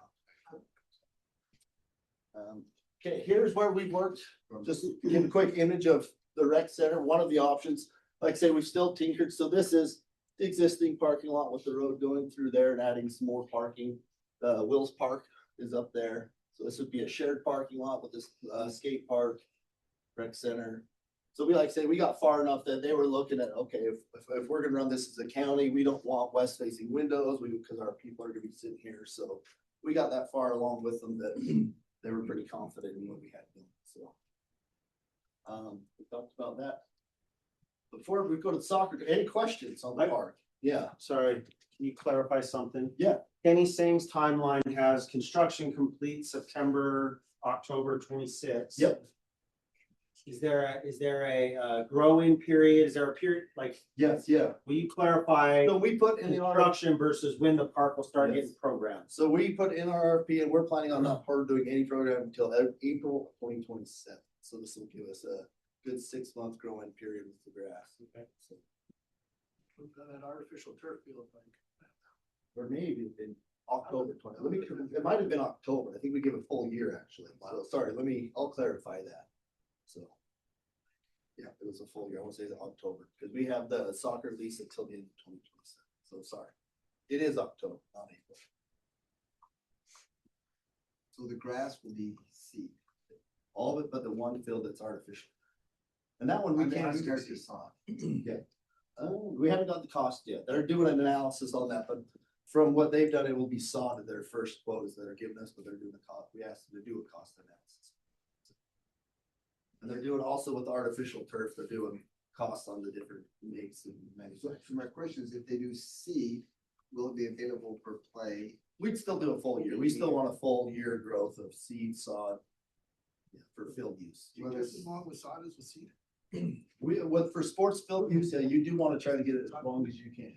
Okay, here's where we worked, just to give a quick image of the rec center, one of the options, like I say, we've still tinkered, so this is the existing parking lot with the road going through there and adding some more parking. Wills Park is up there, so this would be a shared parking lot with this skate park, rec center. So we like say, we got far enough that they were looking at, okay, if we're gonna run this as a county, we don't want west facing windows, because our people are gonna be sitting here, so we got that far along with them that they were pretty confident in what we had done, so. We talked about that. Before we go to soccer, any questions on the park? Yeah, Sorry, can you clarify something? Yeah. Kenny Sing's timeline has construction complete September, October 26th. Yep. Is there a growing period? Is there a period, like, yes, yeah. will you clarify So we put in the RFP, construction versus when the park will start Yes. getting programmed? so we put in our RFP and we're planning on not part of doing any program until April 2027. So this will give us a good 6-month growing period with the grass. Okay. So, We've got an artificial turf field, like. or maybe in October 20. Let me, it might have been October. I think we give a full year actually. So sorry, I'll clarify that. So. Yeah, it was a full year. I want to say the October, because we have the soccer lease until the end of 2027. So sorry. It is October, not April. So the grass will be seed. All of it but the one field that's artificial. And that one we can't start to sod. Yeah. We haven't got the cost yet. They're doing an analysis on that, but from what they've done, it will be sodded. Their first quotas that are giving us, but they're doing the cost. We asked them to do a cost analysis. And they're doing also with artificial turf, they're doing costs on the different makes and So manufacturers. my question is, if they do seed, will it be available for play? We'd still do a full year. We still want a full year growth of seed sod. Yeah, for field use. You guys as long with sod as with seed. For sports field use, yeah, you do want to try to get it as long as you can.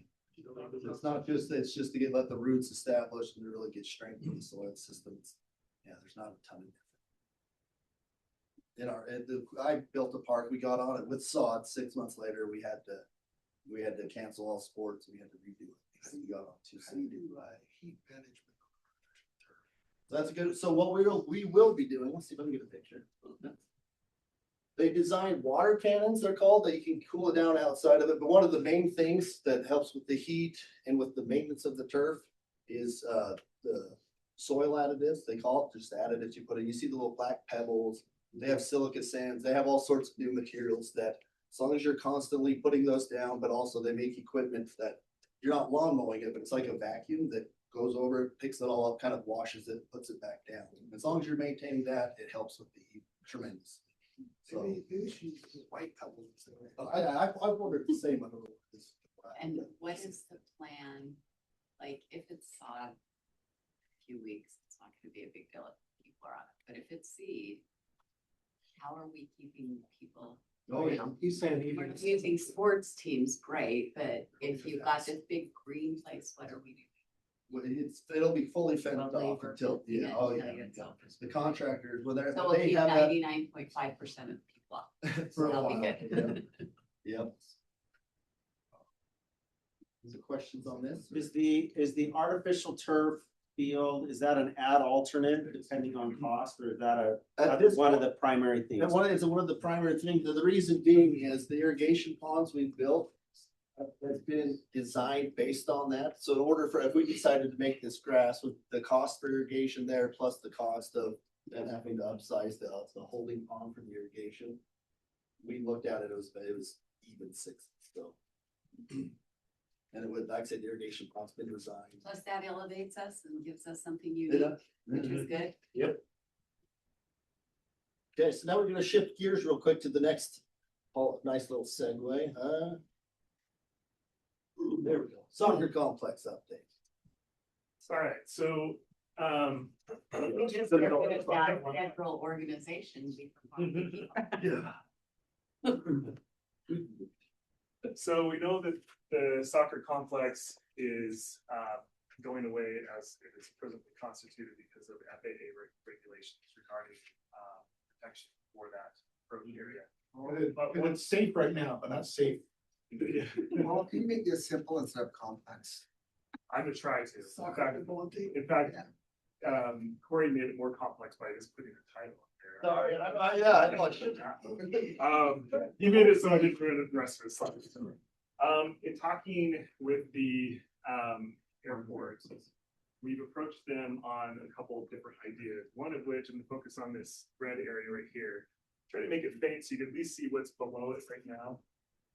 It's not just, it's just to let the roots established and to really get strength in the soil systems. Yeah, there's not a ton of I built a park, we got on it with sod, 6 months later, we had to cancel all sports, we had to redo it. Because we got on too How do you soon. do heat management? That's good. So what we will be doing, let's see if I can get a picture. They designed water cannons, they're called, that you can cool it down outside of it. But one of the main things that helps with the heat and with the maintenance of the turf is the soil additives, they call it, just additives you put in. You see the little black pebbles. They have silica sands. They have all sorts of new materials that, as long as you're constantly putting those down, but also they make equipment that you're not lawn mowing it, but it's like a vacuum that goes over, picks it all up, kind of washes it, puts it back down. As long as you're maintaining that, it helps with the heat tremendously. So Maybe she uses white pebbles. I've ordered the same. I don't know what this- And what is the plan? Like, if it's sod, a few weeks, it's not gonna be a big deal if people are on it, but if it's seed, how are we keeping people? Oh, yeah. He's saying We're even, using sports teams, great, but if you've got this big green place, what are we doing? Well, it'll be fully fenced Probably off for until, fencing yeah, it oh, until yeah. you get some. The contractors, when they're, So we'll they keep have that 99.5% of the people off. for a That'll be while. good. Yep. Is there questions on this? Is the artificial turf field, is that an ad alternate depending on cost, or is that At this one of point- the primary things? And one of the primary things, the reason being is the irrigation ponds we've built has been designed based on that. So in order for, if we decided to make this grass with the cost for irrigation there, plus the cost of then having to upsize the holding pond for the irrigation, we looked at it, it was even six, so. And it would, like I said, the irrigation pond's been designed. Plus that elevates us and gives us something It unique, does. which is good. Okay, so now we're gonna shift gears real quick to the next, nice little segue, there we go, soccer complex update. All right, so, We just get rid of that federal organization. Yeah. So we know that the soccer complex is going away as it is presently constituted because of FAA regulations regarding protection for that road area. But it's safe right now, but not safe. Well, can you make this simple instead of complex? I'm gonna try to. Soccer people take. In fact, Corey made it more complex by just putting a title up there. Sorry, I know I should have. You made it so I didn't ruin the rest of the slides. In talking with the airport, we've approached them on a couple of different ideas. One of which, and the focus on this red area right here, try to make it faint so you can at least see what's below it right now.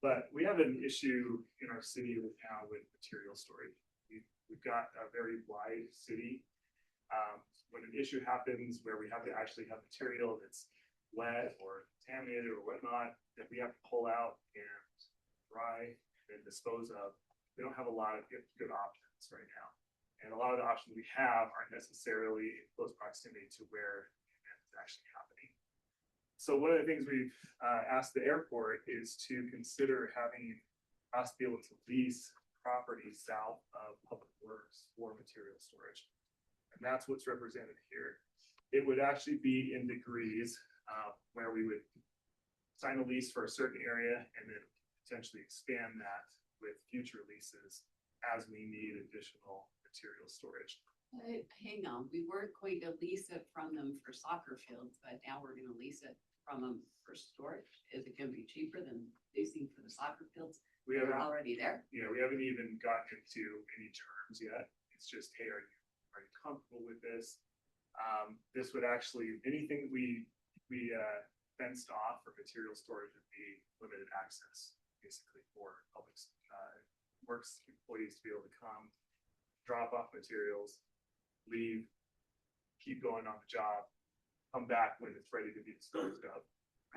But we have an issue in our city right now with material storage. We've got a very wide city. When an issue happens where we have to actually have material that's wet or contaminated or whatnot, that we have to pull out and dry and dispose of, we don't have a lot of good options right now. And a lot of the options we have aren't necessarily in close proximity to where it's actually happening. So one of the things we've asked the airport is to consider having us be able to lease property south of Public Works for material storage. And that's what's represented here. It would actually be in degrees where we would sign a lease for a certain area and then potentially expand that with future leases as we need additional material storage. But hang on, we weren't going to lease it from them for soccer fields, but now we're gonna lease it from them for storage. Is it gonna be cheaper than leasing for the soccer fields? We They're haven't, already there. you know, we haven't even gotten into any terms yet. It's just, hey, are you comfortable with this? This would actually, anything we fenced off for material storage would be limited access, basically for public, works employees to be able to come, drop off materials, leave, keep going on the job, come back when it's ready to be disposed of.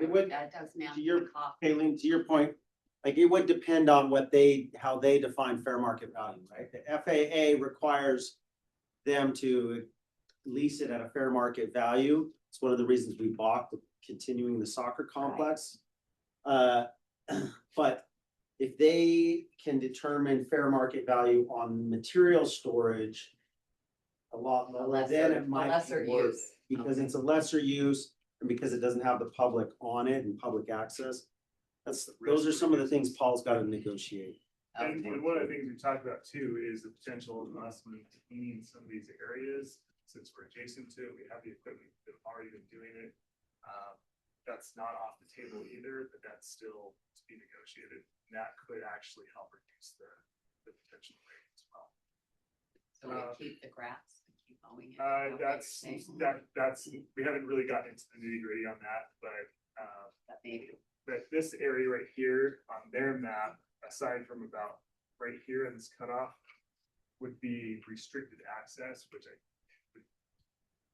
It would, That does math. to your, the cost. Aileen, to your point, like it would depend on what they, how they define fair market value, right? The FAA requires them to lease it at a fair market value. It's one of the reasons we bought the continuing the soccer complex. But if they can determine fair market value on material storage a lot A lower, lesser- then a it might lesser be worth, use. because it's a lesser use and because it doesn't have the public on it and public access. Those are some of the things Paul's got to negotiate. And one of the things we talked about too is the potential of us maintaining some of these areas, since we're adjacent to it, we have the equipment that have already been doing it. That's not off the table either, but that's still to be negotiated. And that could actually help reduce the potential rate as well. So we keep the grass, and keep mowing it. That's, we haven't really gotten into the nitty gritty on that, but, That maybe. but this area right here on their map, aside from about right here in this cutoff, would be restricted access, which I would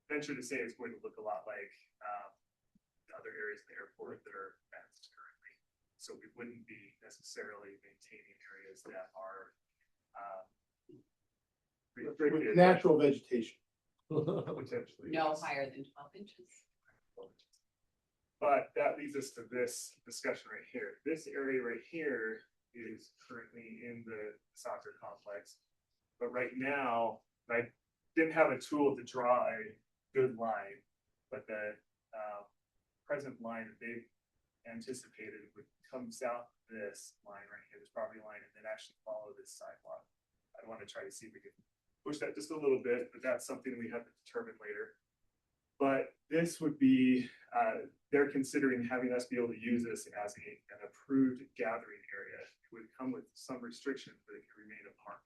venture to say is going to look a lot like, the other areas of the airport that are fenced currently. So we wouldn't be necessarily maintaining areas that are, restricted. Natural vegetation. Potentially. No yes. higher than 12 inches. But that leads us to this discussion right here. This area right here is currently in the soccer complex. But right now, I didn't have a tool to draw a good line, but the present line that they've anticipated would come south this line right here, this property line, and then actually follow this sidewalk. I want to try to see if we can push that just a little bit, but that's something we have to determine later. But this would be, they're considering having us be able to use this as an approved gathering area. It would come with some restrictions, but it can remain a park.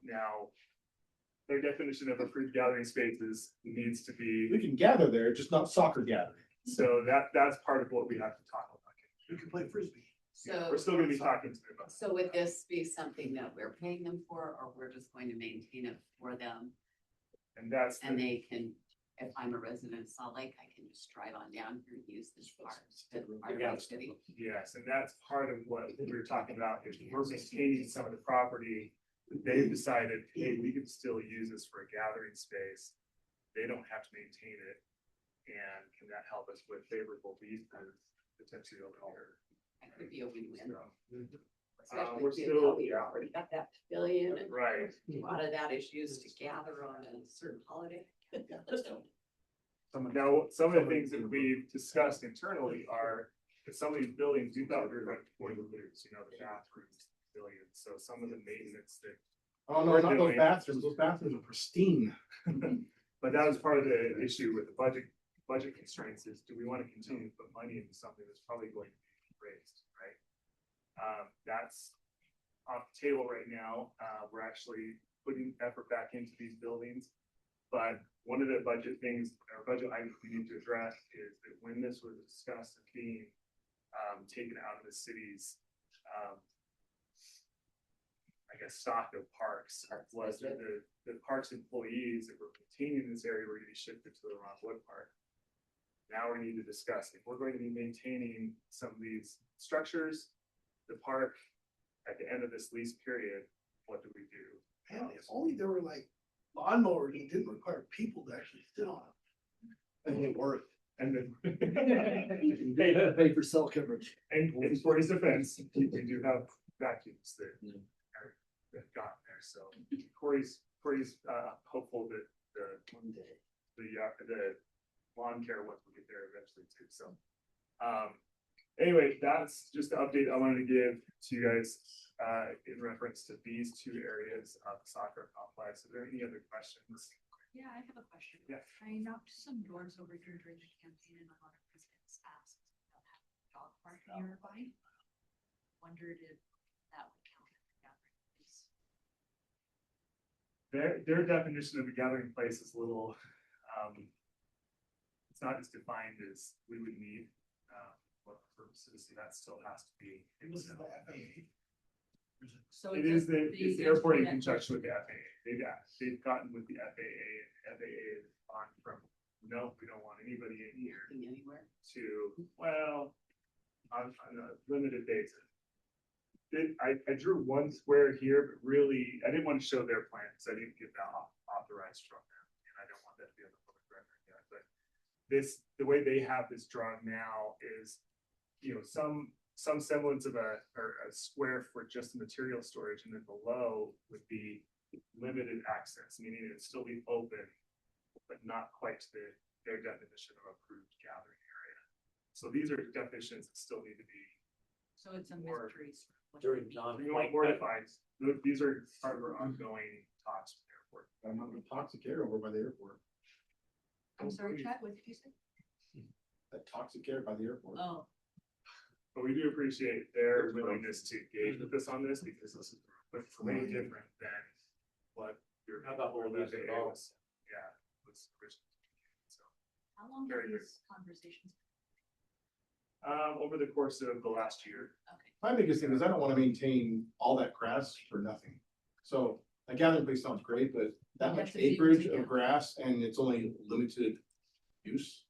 Now, their definition of approved gathering spaces needs to be, We can gather there, just not soccer gathering. so that's part of what we have to talk about. We can play frisbee. So. We're still gonna be talking to them about. So would this be something that we're paying them for, or we're just going to maintain it for them? And that's, And they can, if I'm a resident of Salt Lake, I can just drive on down here and use this park. That's part of my city. yes, and that's part of what we were talking about, is we're maintaining some of the property. They've decided, hey, we can still use this for a gathering space. They don't have to maintain it. And can that help us with favorable leases potentially over here? That could be a win-win. We're Especially if still, we already got that pavilion and right. a lot of that is used to gather on a certain holiday. Now, some of the things that we've discussed internally are, that some of these buildings, you thought we were going to point the loose, you know, the bathrooms, pavilions, so some of the maintenance that. Oh, no, not those bathrooms. Those bathrooms are pristine. But that was part of the issue with the budget constraints is, do we want to continue to put money into something that's probably going to be raised, right? That's off the table right now. We're actually putting effort back into these buildings. But one of the budget things, or budget items we need to address is that when this was discussed as being taken out of the city's I guess stock of parks, was that the parks employees that were maintaining this area were going to be shifted to the Ron Wood Park. Now we need to discuss if we're going to be maintaining some of these structures, the park, at the end of this lease period, what do we do? Man, if only there were like lawnmowers and didn't require people to actually sit on them. And they work. And then. Pay for cell coverage. And for his defense, we do have vacuums that have gotten there, so Corey's hopeful that the lawn care ones will get there eventually too, so. Anyway, that's just the update I wanted to give to you guys, in reference to these two areas of the soccer complex. Are there any other questions? Yeah, I have a question. Yeah. I knocked some doors over here during the campaign and a lot of residents asked about having a dog park nearby. Wondered if that would count as a gathering place. Their definition of a gathering place is a little, it's not as defined as we would need, what purposes, that still has to be. So It it's is the, just it's the airport in conjunction with the FAA. They've gotten with the FAA on from, no, we don't want anybody in here Anywhere. to, well, on a limited basis. I drew one square here, but really, I didn't want to show their plans. I didn't get that authorized from them. And I don't want that to be on the public record yet, but the way they have this drawn now is, some semblance of a square for just the material storage, and then below would be limited access, meaning it'd still be open, but not quite to their definition of approved gathering area. So these are definitions that still need to be So it's a Or mystery. During John. more defined. These are part of our ongoing talks with the airport. I'm on the toxic air over by the airport. I'm sorry, Chad, what did you say? That toxic air by the airport. Oh, But we do appreciate their willingness to engage with us on this, because this is way different than what your. Not the whole list at all. Yeah. Was originally. So, how long Very have good. these conversations? over the course of the last year. Okay. My biggest thing is I don't wanna maintain all that grass for nothing. So a gathering place sounds great, but that You much have to be acreage together. of grass and it's only limited use.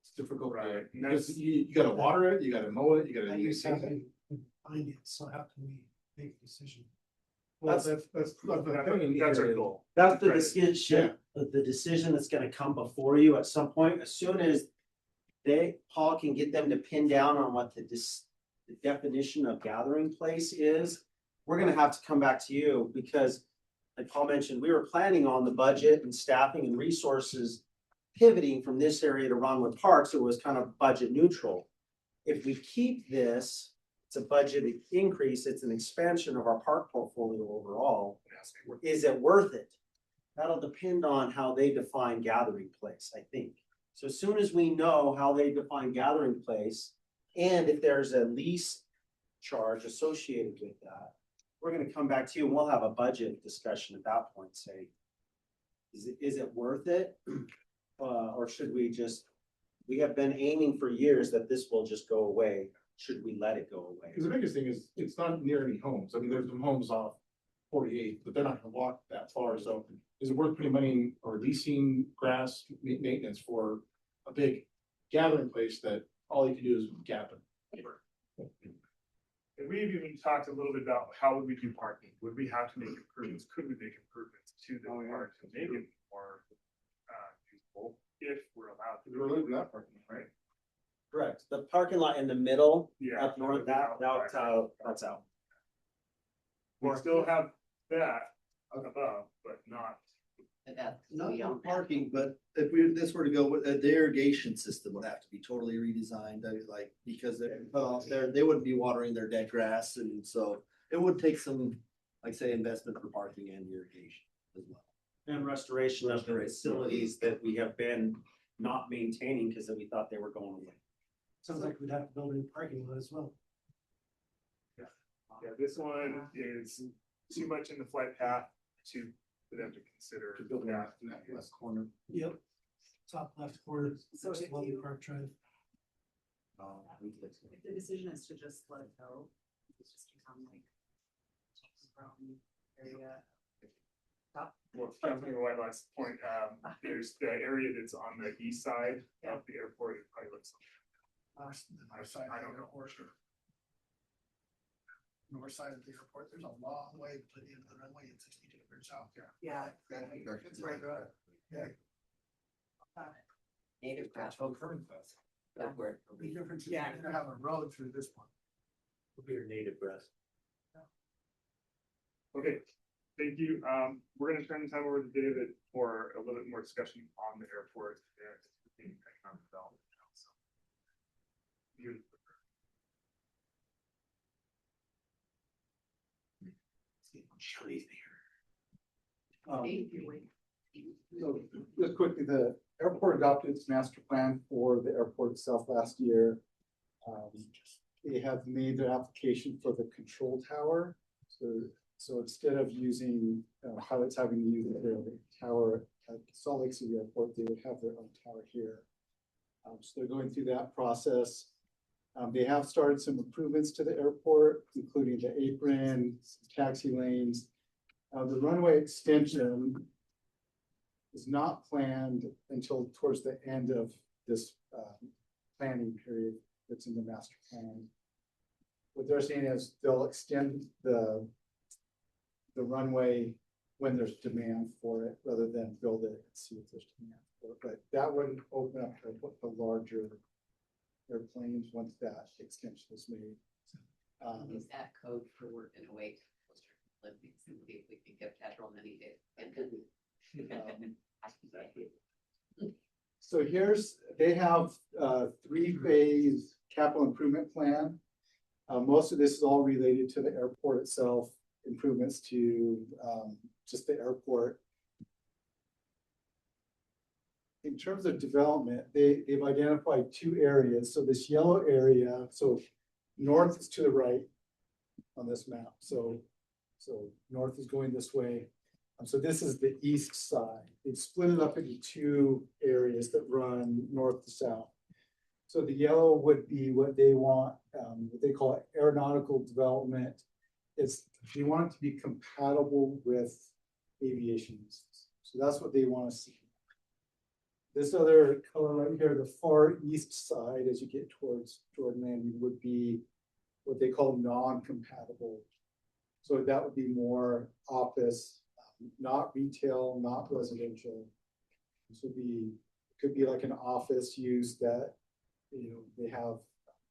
It's difficult, Right, and because that's- you gotta water it, you gotta mow it, you gotta. I use something, find it, so how can we make a decision? Well, that's the thing That's our here. goal. That's the Right. decision, the decision that's gonna come before you at some point, as soon as Paul can get them to pin down on what the definition of gathering place is. We're gonna have to come back to you, because like Paul mentioned, we were planning on the budget and staffing and resources pivoting from this area to Ronwood Park, so it was kind of budget neutral. If we keep this, it's a budget increase, it's an expansion of our park portfolio overall. Is it worth it? That'll depend on how they define gathering place, I think. So as soon as we know how they define gathering place, and if there's a lease charge associated with that, we're gonna come back to you and we'll have a budget discussion at that point, say, is it worth it? Or should we we have been aiming for years that this will just go away. Should we let it go away? Cause the biggest thing is, it's not near any homes. I mean, there's some homes off 48, but they're not gonna walk that far, so is it worth putting money in or leasing grass maintenance for a big gathering place that all you can do is gather? And we've even talked a little bit about how would we do parking? Would we have to make improvements? Could we make improvements to the park to make it more useful if we're allowed to? We're losing that parking, Right? Correct. The parking lot in the middle, Yeah. up north, that's out. We still have that above, but not. But that's. Not we for don't have- parking, but if this were to go with, the irrigation system would have to be totally redesigned, because they're cut off there, they wouldn't be watering their dead grass, and so it would take some, like say, investment for parking and irrigation as well. And restoration of the facilities that we have been not maintaining because we thought they were going away. Sounds like we'd have to build a new parking lot as well. Yeah, this one is too much in the flight path for them to consider. To build that in that left corner. Yep. Top left corner, So if Lovely you- Park Drive. If the decision is to just let it go, it's just become like. Brown area. Well, jumping to my last point, there's the area that's on the east side of the airport, it probably looks. North side I of don't the know. airport. North side of the airport, there's a long way to put in the runway in 62 degrees south. Yeah. It's right there. Yeah. Native grass. The big difference is Yeah. you're gonna have a road through this one. Will be your native grass. Okay, thank you. We're gonna turn the time over to David for a little bit more discussion on the airport and economic development. So just quickly, the airport adopted its master plan for the airport itself last year. They have made their application for the control tower. So instead of using, pilots having to use the tower at Salt Lake City Airport, they would have their own tower here. So they're going through that process. They have started some improvements to the airport, including the apron, taxi lanes. The runway extension is not planned until towards the end of this planning period that's in the master plan. What they're saying is they'll extend the runway when there's demand for it, rather than build it and see if there's demand for it. But that wouldn't open up to the larger airplanes once that extension is made. Use that code for working away. Olympics and see if we can get federal money to. So they have a 3-phase capital improvement plan. Most of this is all related to the airport itself, improvements to just the airport. In terms of development, they've identified 2 areas. So this yellow area, so north is to the right on this map. So north is going this way. So this is the east side. They've split it up into 2 areas that run north to south. So the yellow would be what they want, what they call aeronautical development. They want it to be compatible with aviation uses. So that's what they want to see. This other color right here, the far east side, as you get towards Jordan Landing, would be what they call non-compatible. So that would be more office, not retail, not residential. This could be like an office use that, they have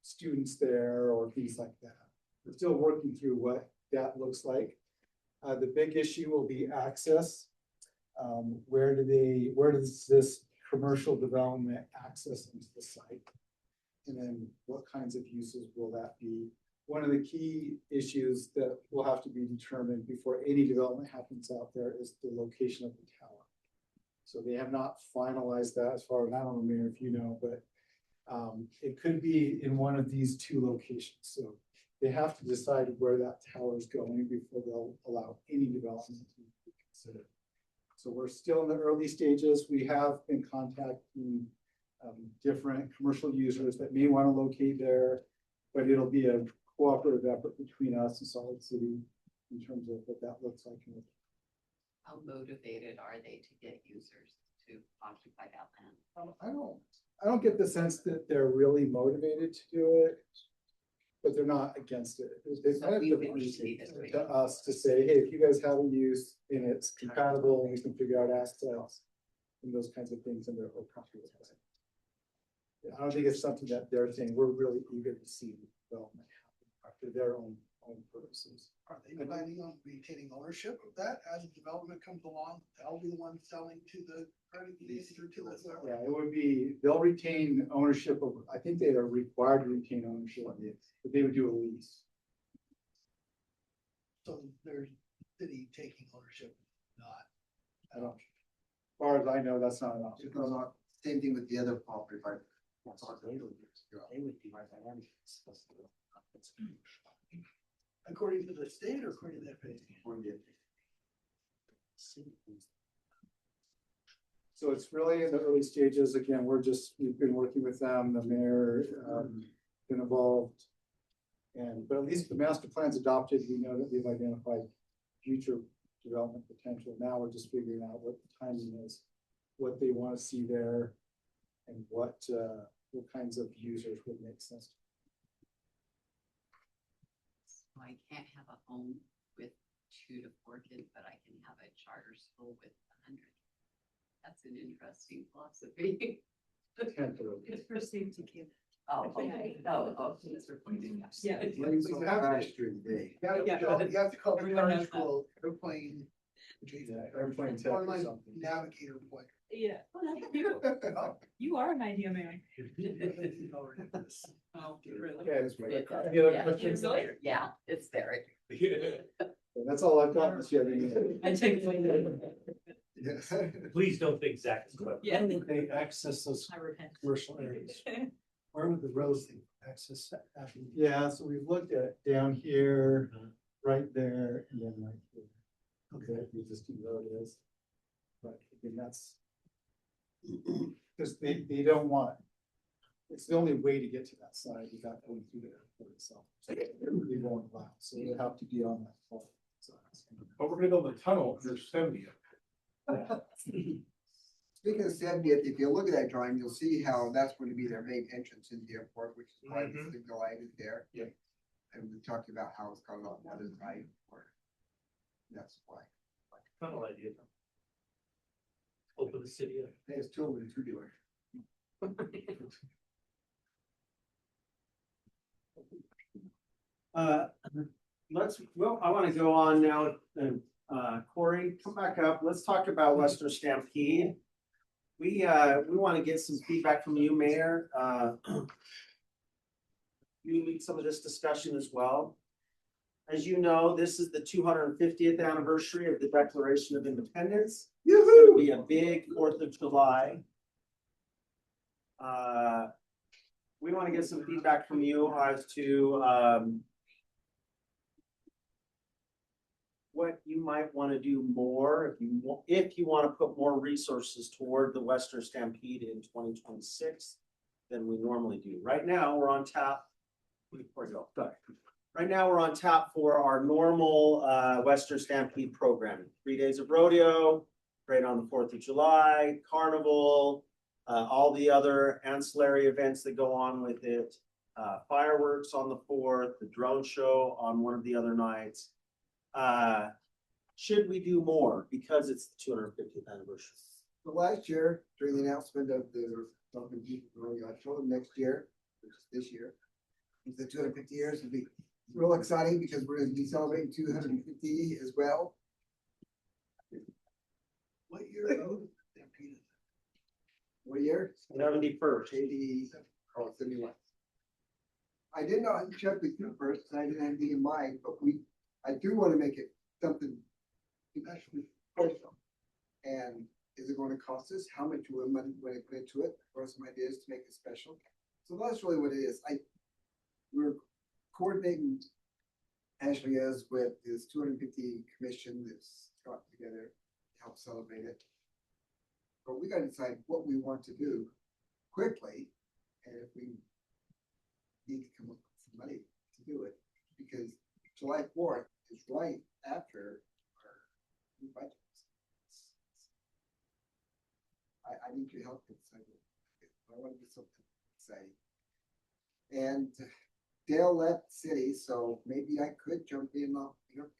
students there or things like that. We're still working through what that looks like. The big issue will be access. Where does this commercial development access into the site? And then what kinds of uses will that be? One of the key issues that will have to be determined before any development happens out there is the location of the tower. So they have not finalized that as far as, I don't know, Mayor, if you know, but it could be in one of these 2 locations. So they have to decide where that tower is going before they'll allow any development to be considered. So we're still in the early stages. We have been contacting different commercial users that may want to locate there, but it'll be a cooperative effort between us and Salt Lake City in terms of what that looks like. How motivated are they to get users to occupy that land? I don't get the sense that they're really motivated to do it, but they're not against it. It's kind of to us to say, hey, if you guys have a use and it's compatible and we can figure out access and those kinds of things, and they're comfortable with it. I don't think it's something that they're saying we're really eager to see development happen for their own purposes. Are they planning on retaining ownership of that as development comes along? They'll be the one selling to the credit unions or to the. Yeah, it would be, they'll retain ownership of, I think they are required to retain ownership of it, but they would do a lease. So there's city taking ownership, not. I don't, as far as I know, that's not an option. It's not, same thing with the other property, right? According to the state or according to the FAA? So it's really in the early stages. Again, we've been working with them, the mayor, been involved. But at least the master plan's adopted, we know that we've identified future development potential. Now we're just figuring out what the timing is, what they want to see there, and what kinds of users would make sense. So I can't have a home with 2 to 4 kids, but I can have a charter school with 100. That's an interesting philosophy. It's for safety kids. Oh, okay. Oh, it's for pointing. Yeah. You have to call the Everyone charter knows that. school airplane. Airplane tech or Online something. navigator point. Yeah. You are an idea man. Oh, really? Yeah, that's right. It- Any other yeah, questions? Yeah, it's very. That's all I've got this year. I take. Please don't think Zach is clever. Yeah. They access those I repent. commercial areas. Where would the roads access happen? Yeah, so we've looked at down here, right there, and then right here. Okay, the existing road is. But again, that's. Because they don't want. It's the only way to get to that side without going through the airport itself. So they won't allow, so they have to be on that far side. But we're gonna build a tunnel under 70th. Speaking of 70th, if you look at that drawing, you'll see how that's going to be their main entrance into the airport, which is why the signal light is there. Yeah. And we talked about how it's got a lot of other light. That's why. Tunnel idea. Open the city up. Hey, it's two of them, two dealer. Well, I wanna go on now, Corey, come back up, let's talk about Western Stampede. We wanna get some feedback from you, Mayor, you lead some of this discussion as well. As you know, this is the 250th anniversary of the Declaration of Independence. It's gonna be a big 4th of July. We wanna get some feedback from you as to, what you might wanna do more, if you wanna put more resources toward the Western Stampede in 2026 than we normally do. Right now, we're on tap. Before I go, sorry. Right now, we're on tap for our normal Western Stampede programming. 3 days of rodeo, parade on the 4th of July, carnival, all the other ancillary events that go on with it. Fireworks on the 4th, the drone show on one of the other nights. Should we do more because it's the 250th anniversary? So last year, during the announcement of the Duncan Beach Rodeo, I told them next year, which is this year, is the 250 years, it'll be real exciting because we're gonna be celebrating 250 as well. What year ago? Stampede? What year? 71st. 80, oh, 71. I did not check with you first, because I didn't have anything in mind, but I do want to make it something special. And is it going to cost us? How much will money when I put into it? What are some ideas to make it special? So that's really what it is. We're coordinating Ashley as with this 250 commission that's got together to help celebrate it. But we got to decide what we want to do quickly, and if we need to come up with some money to do it, because July 4th is right after our new budget. I need your help. I want to do something exciting. And Dale left the city, so maybe I could jump in off the airplane.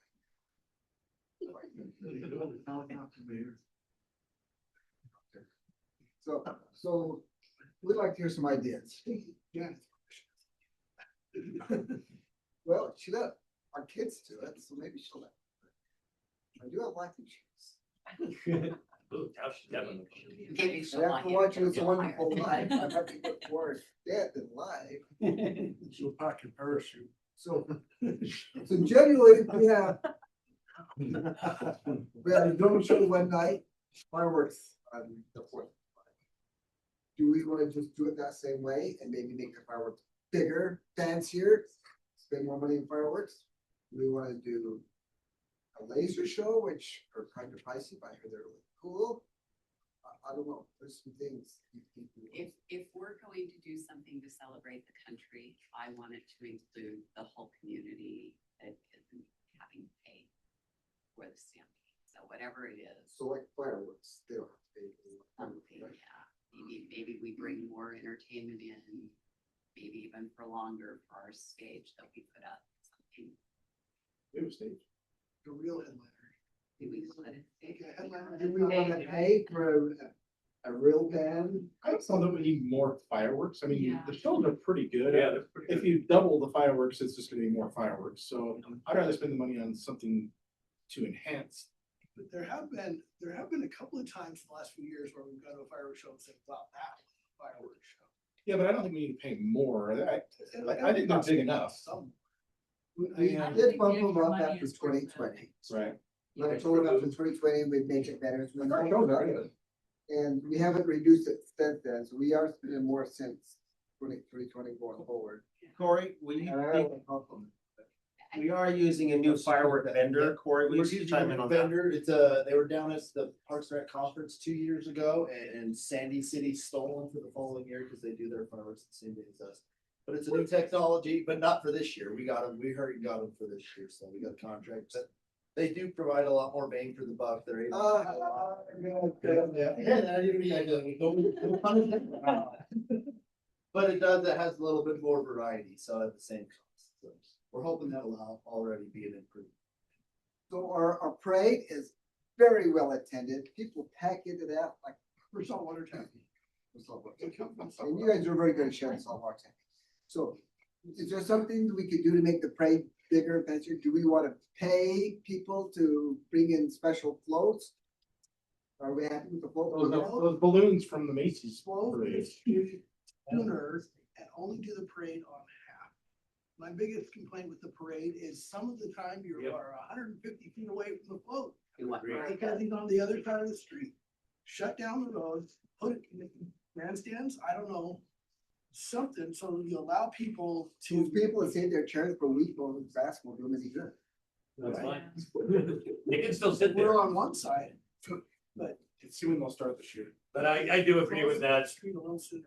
So we'd like to hear some ideas. Yeah. Well, she let our kids do it, so maybe she'll let. I do have life insurance. Ooh, now she's definitely. Maybe And she'll want after you to watching It's a get Wonderful hired. Life, I have to get more dead than live. She'll pack your parachute. So generally, we have a drone show one night, fireworks on the 4th. Do we want to just do it that same way and maybe make the fireworks bigger, fancier, spend more money in fireworks? Do we want to do a laser show, which are kind of pricey, but I hear they're really cool? I don't know, there's some things. If we're going to do something to celebrate the country, I want it to include the whole community that isn't having to pay for the stampede. So whatever it is. So like fireworks, they don't have to pay. Something, yeah. Maybe we bring more entertainment in, maybe even for longer for our stage that we put up something. We have a stage. The real headliner. Do we let it stay? Okay, headliner. Do we want to pay for a real band? I don't know that we need more fireworks. I mean, Yeah. the shows are pretty good. Yeah, that's pretty If good. you double the fireworks, it's just gonna be more fireworks. So I'd rather spend the money on something to enhance. But there have been a couple of times in the last few years where we've gone to a fireworks show and said, wow, that was a fireworks show. Yeah, but I don't think we need to pay more. I think that's big enough. Some, We I did think bump the them extra up money after is worth it. 2020. Right. But I told them after 2020, we'd make it better. So we showed up. And we haven't reduced it since then, so we are spending more since 2020 going forward. Corey, will you And I think, don't help them. we are using a new firework vendor, Corey, will We're you using chime in a on that? vendor, they were down at the Parks and Rec conference 2 years ago, and Sandy City stole them for the following year, because they do their fireworks the same day as us. But it's a new technology, but not for this year, we got them, we already got them for this year, so we got a contract, but they do provide a lot more bang for the buck, they're able. But it has a little bit more variety, so at the same cost, so we're hoping that'll already be an improvement. So our parade is very well attended. People pack into that like. for saltwater taffy. And you guys are very good at sharing saltwater taffy. So is there something we could do to make the parade bigger and better? Do we want to pay people to bring in special floats? Are we happy with the float? Those balloons from the Macy's. Slow parade. sooner and only do the parade on half. My biggest complaint with the parade is some of the time you Yep. are 150 feet away from the float. You want- Because he's on the other side of the street. Shut down the road, put it in grandstands, I don't know. Something so you allow people Two to. people that save their chairs for a week going to basketball room is good. That's fine. They can still sit there, We're on one side, but. See when they'll start this year. but I do agree with that, Street alone sooner.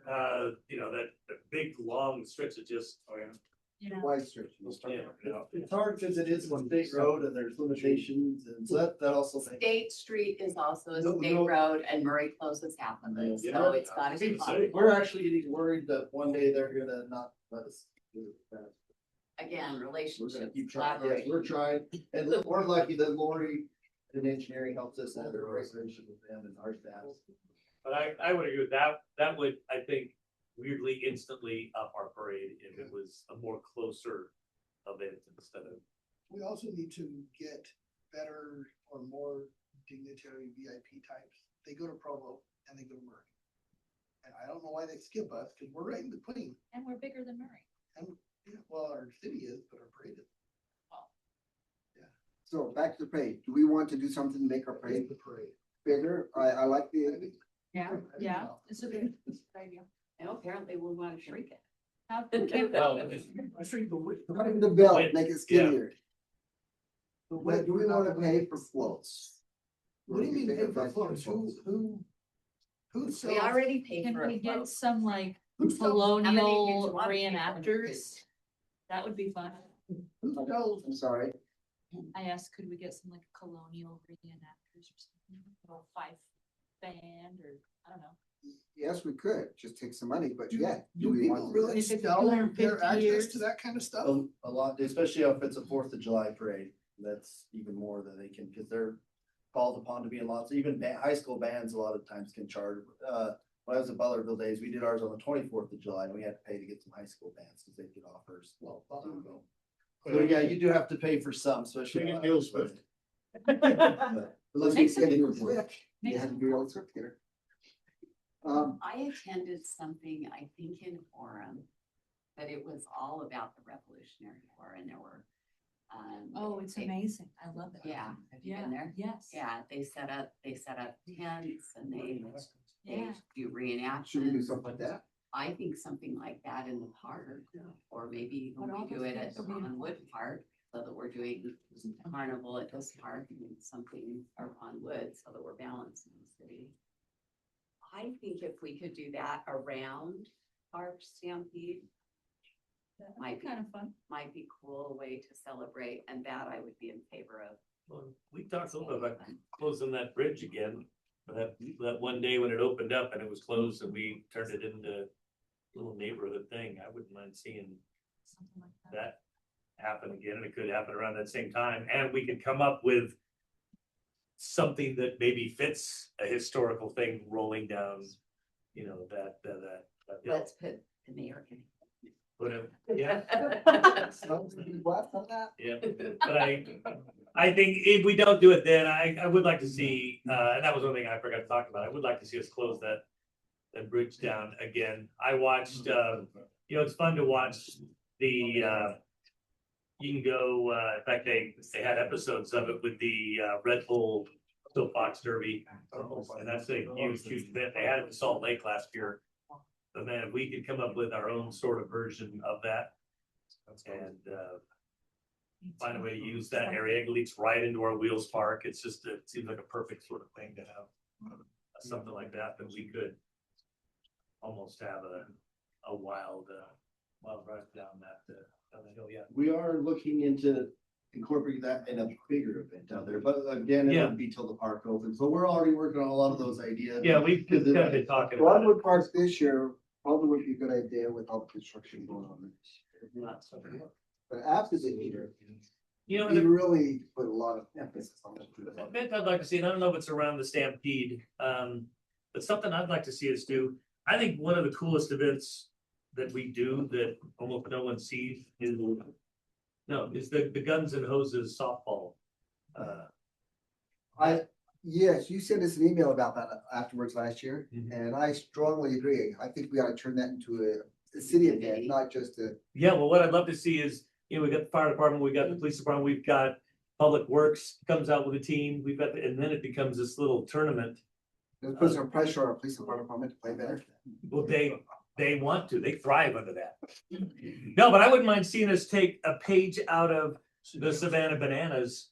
that big, long stretch of just, oh, yeah. You know, Wide stretch. They'll start. Yeah. It's hard because it is a state road and there's limitations, and so that also makes. State Street is also a No, state no. road and Murray closes half of it, Yeah. so it's gotta be. We're actually getting worried that one day they're gonna not let us do that. Again, We're gonna relationships, keep trying, yes, collaboration. we're trying, and we're lucky that Lori in engineering helps us have a relationship with them and our staff. But I would agree with that, that would, I think, weirdly instantly up our parade if it was a more closer event instead of. We also need to get better or more dignitary VIP types. They go to Provo and they go to Murray. And I don't know why they skip us, because we're right in between. and we're bigger than Murray. And, yeah, well, our city is, but our parade is. So back to the parade. Do we want to do something to make our parade The parade. bigger? I like the, Yeah, yeah, it's a good idea. And apparently we wanna shrink it. How can- Well, I think the width. cutting the belt, Wait, make it yeah. skinnier. the But width do we we're not want to gonna- pay for floats? What do you mean Bigger pay for budget floats? Who We sells? already paid Can for we a get float. some like Who sells? colonial How many did you want people to reenactors? That would be fun. Who sells? I'm sorry. I asked, could we get some like colonial reenactors or something, or five band or, I don't know. Yes, we could, just take some money, but yeah. Do we people want to do really If it's sell 250 their access years. to that kind of stuff? A lot, especially if it's a 4th of July parade, that's even more than they can, because they're called upon to be in lots, even high school bands a lot of times can charge. When I was at Butlerville days, we did ours on the 24th of July, and we had to pay to get some high school bands, because they get offers. Well, So yeah, you do have to pay for some, especially. Bring in deals with. But Let's Makes get it it quick. You Makes have to it be able to get it. I attended something, I think in Orem, but it was all about the Revolutionary War and there were. Oh, it's they- amazing. I love it. Yeah, have you Yeah, been there? yes. Yeah, they set up tents and they Yeah. do Should we do reenactments. something like that? I think something like that in the park, or maybe But all we do those it at things are Ron Wood Park, so that we're doing carnival at this park and something around Wood, so that we're balancing the city. I think if we could do that around our Stampede, That might would be kind of fun. might be cool way to celebrate, and that I would be in favor of. Well, we talked a little bit about closing that bridge again, that one day when it opened up and it was closed and we turned it into a little neighborhood thing, I wouldn't mind seeing Something like that. that happen again, and it could happen around that same time, and we could come up with something that maybe fits a historical thing rolling down, that hill. Let's put the mayor in. Whatever, yeah. Sounds like we left on that. Yeah, but I think if we don't do it, then I would like to see, and that was one thing I forgot to talk about, I would like to see us close that and Bridgetown again. I watched, it's fun to watch the, you can go, in fact, they had episodes of it with the, Red Bull Soapbox Derby. And that's a huge event. They had it in Salt Lake last year. But man, if we could come up with our own sort of version of that and, find a way to use that area, it leads right into our Wheels Park. It's just, it seems like a perfect sort of thing to have something like that we could almost have a wild ride down down the hill, yeah. We are looking into incorporating that in a bigger event out there, but again, it Yeah. would be till the park opens, so we're already working on a lot of those ideas. Yeah, we've kind of been talking about it. Broadwood Parks this year probably would be a good idea with all the construction going on. But after the year, You know, we really put a lot of emphasis on that. event I'd like to see, and I don't know if it's around the Stampede, but something I'd like to see us do. I think one of the coolest events that we do that almost no one sees is the Guns and Hoses softball. Yes, you sent us an email about that afterwards last year, Mhm. and I strongly agree. I think we ought to turn that into a city event, not just a. Yeah, well, what I'd love to see is, we got the fire department, we got the police department, we've got Public Works comes out with a team, we've got, and then it becomes this little tournament. It puts some pressure on our police department to play better. Well, they want to, they thrive under that. No, but I wouldn't mind seeing us take a page out of the Savannah Bananas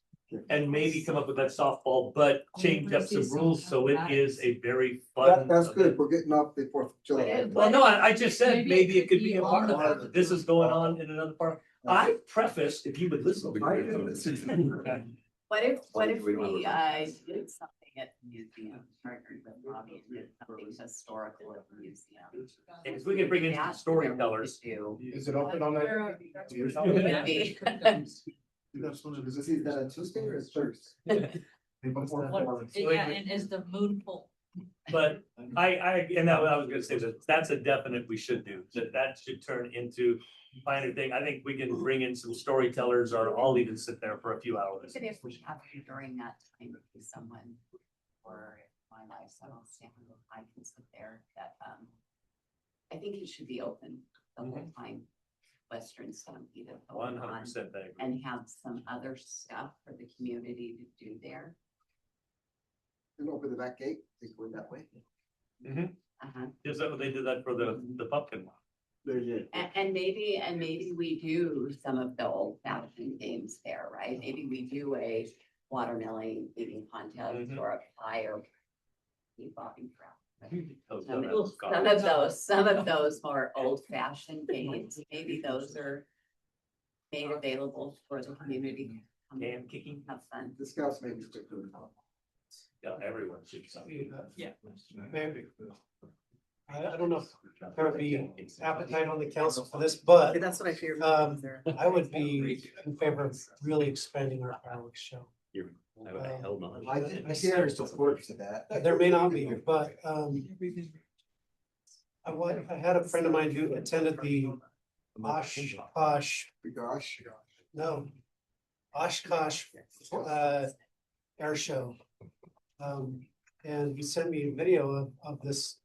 and maybe come up with that softball, but change up some rules, so it is a very fun. That's good. event. We're getting off the 4th of July. Well, no, I just said Maybe maybe it it could could be be a part of on- that. This is going on in another part. I prefaced, if you would listen. I did listen. What if we don't we, have did something at the museum, partnered with Bobby and did something historical at the museum? Because we can bring in some That's storytellers. what we Is it open on that? could do. Maybe. Is that a Tuesday or a Thursday? Yeah, and is the moon full? But I was gonna say that's a definite we should do, that should turn into finer thing. I think we can bring in some storytellers or I'll even sit there for a few hours. Even if we have to during that time, if someone or my lifestyle standard, I can sit there that, I think it should be open the whole time. Western Stampede. of the whole 100% time, and have some other stuff for the community to do there. And open the back gate, they go that way. Uh-huh. Is that what they did that for the pumpkin one? There's it. And maybe we do some of the old fashioned games there, right? Maybe we do a watermelon eating contest Mhm. or a pie or bobbing crap. Oh, Some that was some of those more old fashioned games, maybe those are made available for the community. to come Can kicking. Have fun. The scouts maybe stick to it. Yeah, everyone should. Yeah. Maybe. I don't know if there would be appetite on the council for this, but That's what I fear. I would be in favor of really expanding our fireworks show. I would have held on. I hear support to that. There may not be, but I had a friend of mine who attended the Oshkosh, Gosh. no, Oshkosh air show. And he sent me a video of this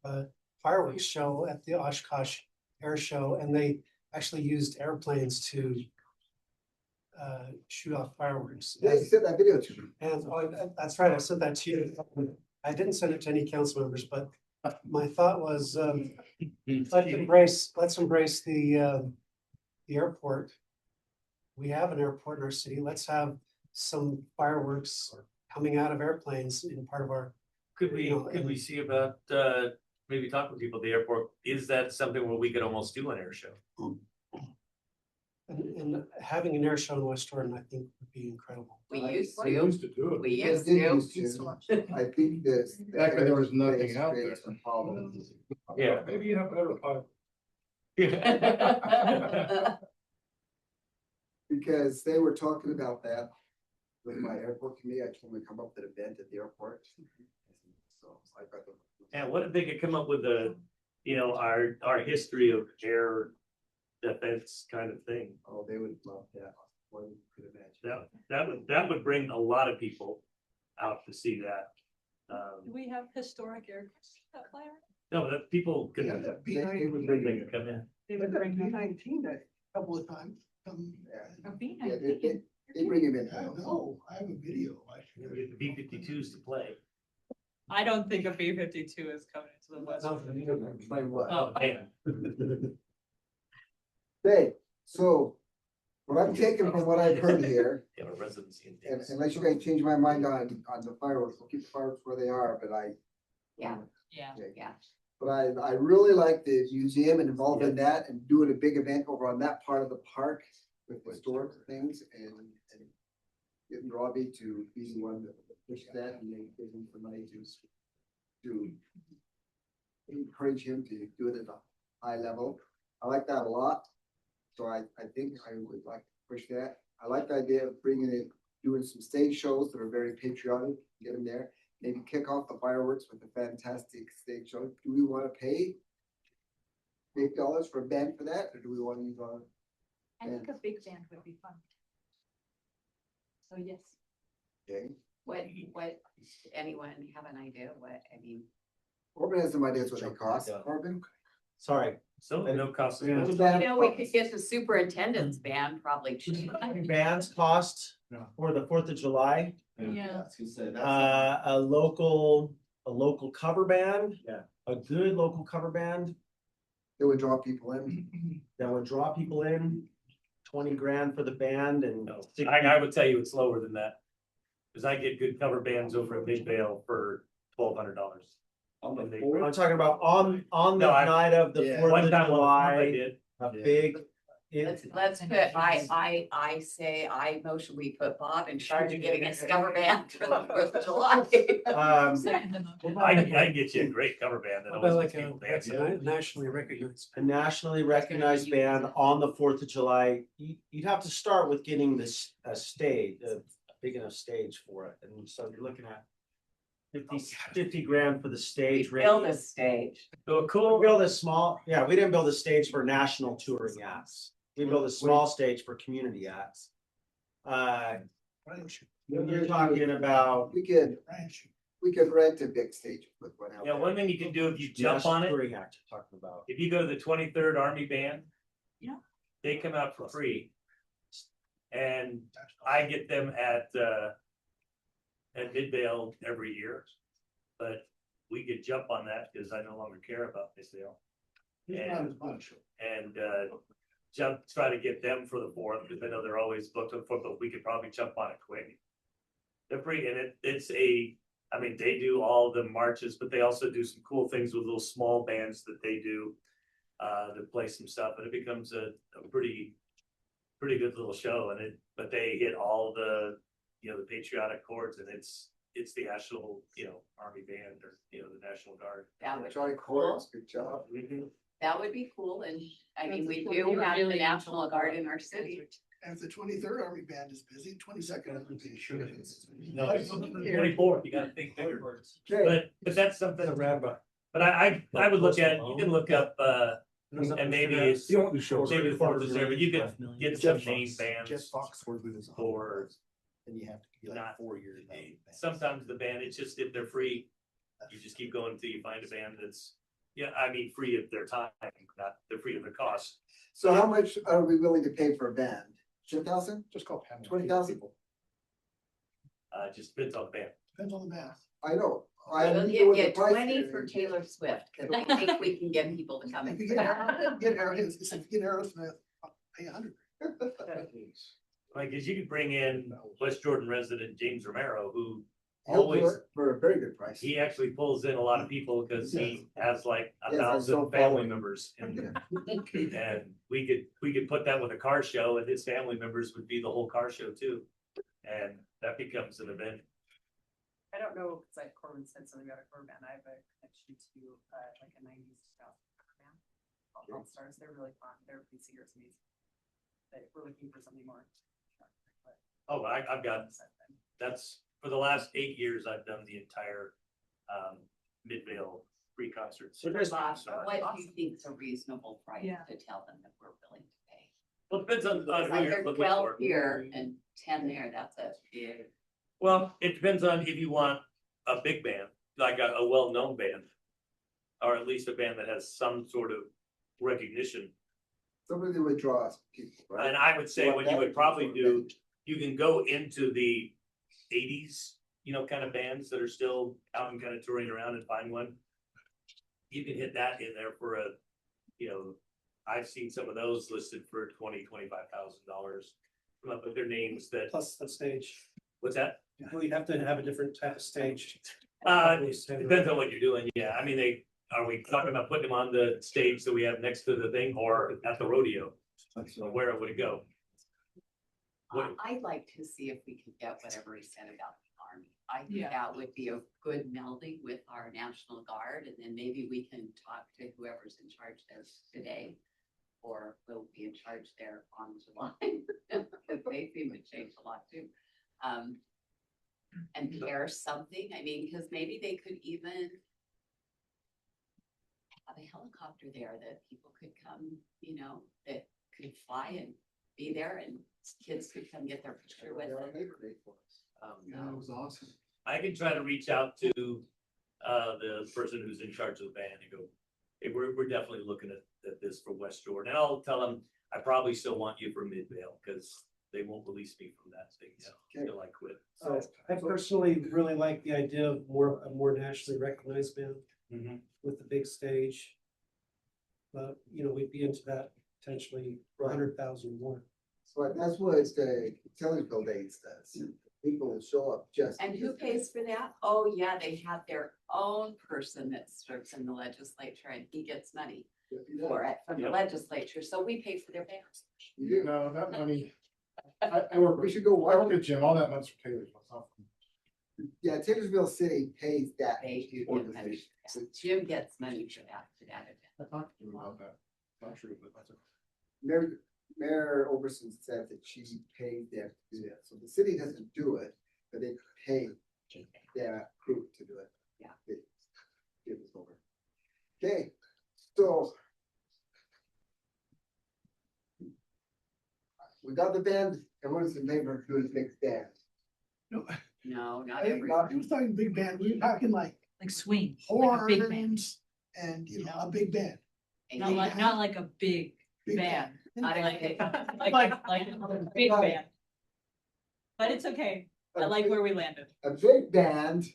fireworks show at the Oshkosh Air Show, and they actually used airplanes to shoot off fireworks. Yeah, you sent that video to me. And that's right, I sent that to you. I didn't send it to any council members, but my thought was, let's embrace the airport. We have an airport in our city. Let's have some fireworks coming out of airplanes in part of our. Could we see about, maybe talk with people at the airport? Is that something where we could almost do an air show? And having an air show in West Jordan, I think would be incredible. We used I to, used to do it. we Yeah, used they to. used to. I think that. Back when there was nothing out there. Creates some problems. Yeah. Maybe you have better pie. Because they were talking about that with my airport committee. I told them to come up with an event at the airport. So I got them. And what if they could come up with our history of air defense kind of thing? Oh, they would love that. More than you could imagine. That would bring a lot of people out to see that. Do we have historic air flyer? No, that people Yeah, can. that They behind, would bring They it. can come in. They I've would got bring them. B19 a couple of times. Yeah, they bring him in. I don't know, I have a video. I should- We get the B-52s to play. I don't think a B-52 is coming to the west. Explain what. Oh, man. Okay, so what I'm taking from what I've heard here, They have a residency in and Davis. unless you guys change my mind on the fireworks, we'll keep the fireworks where they are, but Yeah, Yeah. yeah. but I really like the museum and involved in that and doing a big event over on that part of the park with historic things and getting Robbie to be the one that push that and then give him some money to encourage him to do it at a high level. I like that a lot. So I think I would like to push that. I like the idea of bringing in, doing some stage shows that are very patriotic, get them there. Maybe kick off the fireworks with a fantastic stage show. Do we want to pay $8 for a band for that, or do we want to use our? I think a big band would be fun. So yes. Okay, What, anyone have an idea what, I mean, Corbin has some ideas what they cost. Corbin? Sorry. So no cost. you know, we could get the superintendent's band probably cheap. Bands cost for the 4th of July, Yeah. I was gonna say, that's. a local cover band. Yeah. A good local cover band It would draw people in. that would draw people in, 20 grand for the band and. No, I would tell you it's lower than that. Cause I get good cover bands over at Big Vale for $1,200. On the And they- fourth? I'm talking about on the No, I- night of the Yeah. 4th One of time I July, did. a big. Let's put, I say, I motion we put Bob in charge of getting us cover band for the 4th of July. I can get you a great cover band that What about always like gets people a dancing. nationally recognized? A nationally recognized band on the 4th of July. You'd have to start with getting this, a stage, a big enough stage for it. And so you're looking at 50 grand for the We stage. build a stage. So a We cool, build a small, yeah, we didn't build a stage for national touring acts. We built a small stage for community acts. You're talking about. We could rent a big stage with one out. yeah, one thing you can do if you jump national on it, touring act you're talking about. if you go to the 23rd Army Band. Yeah. They come out for free. And I get them at Midvale every year. But we could jump on that because I no longer care about Midvale. And try to get them for the 4th, because I know they're always booked on the 4th, but we could probably jump on it quick. They're free, and I mean, they do all the marches, but they also do some cool things with little small bands that they do. That play some stuff, and it becomes a pretty good little show, but they hit all the, the patriotic chords, and it's the actual, Army band or, the National Guard. That would Charlie be cool. Corbin's, good job. That would be cool. And I mean, we That's do cool. have the Really National Guard in our city. And if the 23rd Army Band is busy, 22nd Army Band sure is. No, it's 24th, you gotta think bigger. Okay, But that's something, The rabbi. but I would look at, you can look up, and maybe it's, maybe the 4th of July, but you could get some main bands for And you have to be like not 4 years. sometimes the band, it's just if they're free, you just keep going until you find a band that's, free of their time, not, they're free of their cost. so how much are we willing to pay for a band? 10,000? Just call Pam. 20,000? Just depends on the band. Depends on the math. I know. I We'll knew get what the you price 20 is. for Taylor Swift, because I think we can get people to come If in. you get Aerosmith, I'll pay 100. Like, cause you could bring in West Jordan resident James Romero, who He'll do always, it for a very good price. he actually pulls in a lot of people because he has like Yes, I 1,000 saw family following. members. And we could put that with a car show, and his family members would be the whole car show too. And that becomes an event. I don't know, cause like Corbin said something about a cover band, I have a connection to, like a 90s style cover band. Called All Stars, they're really fun, their lead singer is amazing. But we're looking for something more. Oh, I've got, that's, for the last 8 years, I've done the entire, Midvale free concert. So Bob, what do you think is a reasonable price Yeah. to tell them that we're willing to pay? Well, it depends on Like who you're there's looking 12 for. here and 10 there, that's a big. Well, it depends on if you want a big band, like a well-known band. or at least a band that has some sort of recognition. Somebody that would draw us people, right? And I would say Well, what you that would would probably be do, you can go into the eighties, kind of bands that are still out and kind of touring around and find one. You can hit that in there for I've seen some of those listed for $20,000-$25,000. Come up with their names that, Plus the stage. what's that? Well, you have to have a different type of stage. Depends on what you're doing, yeah, I mean, are we talking about putting them on the stage that we have next to the thing or at the rodeo? Where would it go? What- I'd like to see if we could get whatever he said about the army. I think Yeah. that would be a good melding with our National Guard, and then maybe we can talk to whoever's in charge there today. Or will be in charge there on July, because they seem to change a lot too. And pair something, I mean, because maybe they could even have a helicopter there that people could come, that could fly and be there, and kids could come get their picture with They're our it. Labor Day for us. Yeah, it was awesome. I can try to reach out to the person who's in charge of the band and go, hey, we're definitely looking at this for West Jordan. And I'll tell them, I probably still want you for Midvale, because they won't release me from that thing until I quit. So I personally really like the idea of a more nationally recognized band Mhm. with the big stage. But, we'd be into that potentially for 100,000 more. So that's what it's the Taylorsville Days does. People will show up just. And who pays for that? Oh, yeah, they have their own person that serves in the legislature, and he gets money for it from the Yep. legislature, so we pay for their bands. You do. No, that money, I work We with, should go, I work with Jim, all that money's for Taylor's. yeah, Taylorsville City pays that. They do get money. organization. for that. Jim gets money for that event. I talked to him about that. Not true, but that's okay. Mayor Oberson said that she paid them to do that. So the city doesn't do it, but they pay their crew to do it. Yeah. They give us over. Okay, so. We got the band, everyone's in favor of doing a big band. No, not I think every. he was talking big band, we were talking like Like swing, like a big band, horns and, a big band. not like a big Big band, Not like, every- like a big band. But it's okay, I like where we landed. A big band,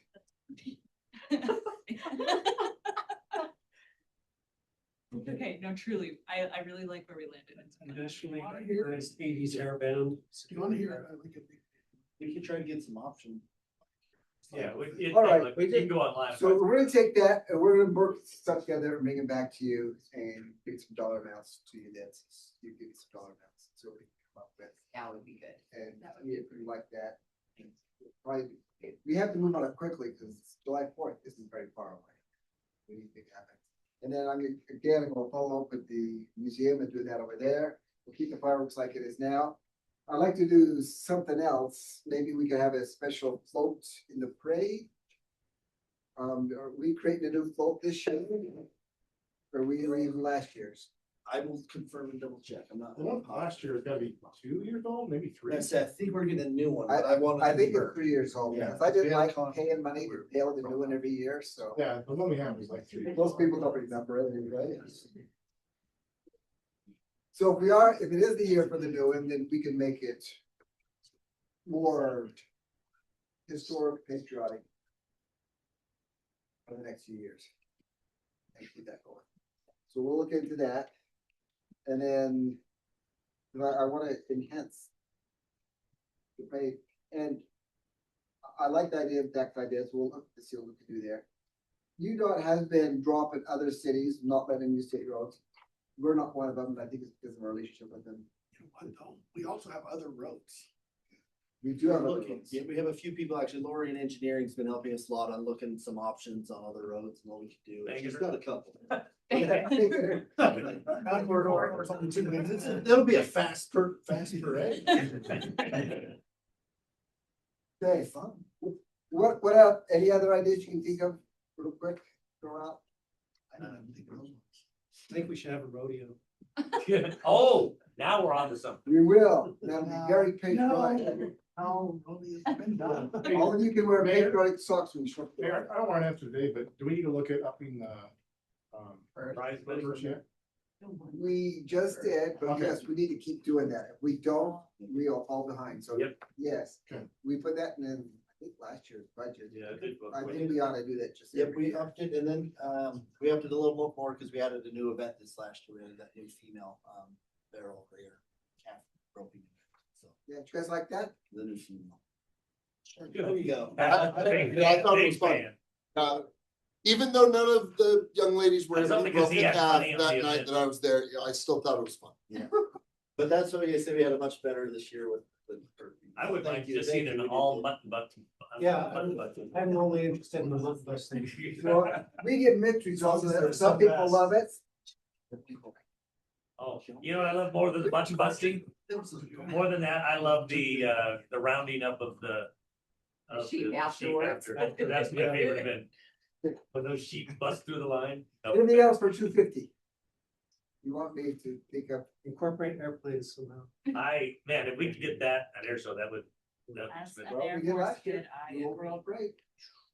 Okay, no, truly, I really like where we landed. Nationally recognized 80s air band. You wanna hear, like a big. We could try to get some options. Yeah, All right, like, you can go online. so we're gonna take that and we're gonna work stuff together and bring it back to you and get some dollar amounts to you that you give us some dollar amounts. So we can come up with. That would be good. And if you like that. Probably, we have to move on it quickly because July 4th isn't very far away. We need to have it. And then I'm gonna follow up with the museum and do that over there. We'll keep the fireworks like it is now. I'd like to do something else. Maybe we could have a special float in the parade. Are we creating a new float this year? Or we were even last year's? I will confirm and double check. I'm not. The one last year is gotta be 2 years old, maybe 3. I said, I think we're getting a new one, but I want. I think it's 3 years old. Yeah. Because I didn't Yeah. like paying money to pay the new one every year, so. Yeah, the one we have is like 3. Most people don't remember it anyway. So if it is the year for the new one, then we can make it more historic, patriotic for the next few years. And keep that going. So we'll look into that. And then I wanna enhance the pay, and I like the idea of tax ideas, we'll look to see what we can do there. UDOT has been dropping other cities, not letting use state roads. We're not one of them, but I think it's because of our relationship with them. We also have other roads. We do have other Looking, roads. yeah, we have a few people, actually, Lori in engineering's been helping us a lot on looking some options on other roads and what we could do. Thank She's you. got a couple. Or something too. That'll be a fast parade. Okay, fun. What else, any other ideas you can think of real quick, throw out? I don't even think of those ones. I think we should have a rodeo. Oh, now we're on to something. We will, that'll be very patriotic. No, nobody has been done. All of you can wear patriotic socks when you show up. Mayor, I don't want to answer today, but do we need to look at upping Prize money. We just did, but Okay. yes, we need to keep doing that. If we don't, we'll fall behind. So, Yep. yes, Okay. we put that in, I think, last year's budget. Yeah, I did. I think we ought to do that just. Yep, every we year. upped it and then, we upped it a little more because we added a new event this last year. We added that new female, barrel rear calf roping. So, Yeah, you guys like that? the new female. Good. There you go. Yeah, I thought it was fun. Even though none of the young ladies were I don't able to think it's broken the calf funny on that the night event. that I was there, I still thought it was fun. Yeah. But that's what you said, we had a much better this year with. I would Thank like you, just thank seeing you, an we did all good. button. Yeah, Button. I'm only interested in the month bus thing. Well, we get mixed results. Some people love it. Oh, you know what I love more than the bunch busting? More than that, I love the rounding up of the. of Sheep the afterwards. after. That's my favorite event. When those sheep bust through the line. Anything else for 250? You want me to pick up? Incorporate airplanes somehow. Man, if we could get that at air show, that would. As an Well, we Air did Force last year. kid, I The agree. overall break.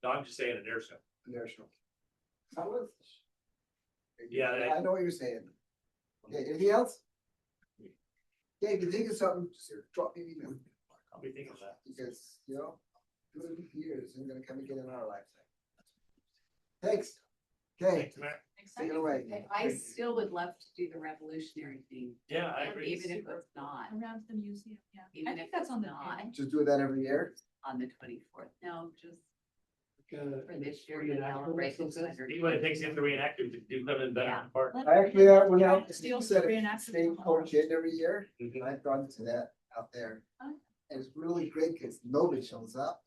No, I'm just saying an air show. There, so. That was. Yeah, I know what you're saying. Okay, anything else? Okay, if you think of something, just drop me an email, I'll be thinking of that. because, you know, 2 years isn't gonna come again in our lifetime. Thanks. Okay, Thanks, Matt. take it away. Okay, I still would love to do the revolutionary thing, Yeah, I agree. even if it's not, Around the museum, yeah. I even think if that's it's on the. not Just do that every year. on the 24th. No, just Uh, for this year to celebrate the Reenactment. 200. See what it takes to reenact it, to do something better in the park. I actually went out, to Steal set some a reenactment state tomorrow. coach in every year, Mhm. and I've gone to that out there. Oh. And it's really great, because nobody shows up,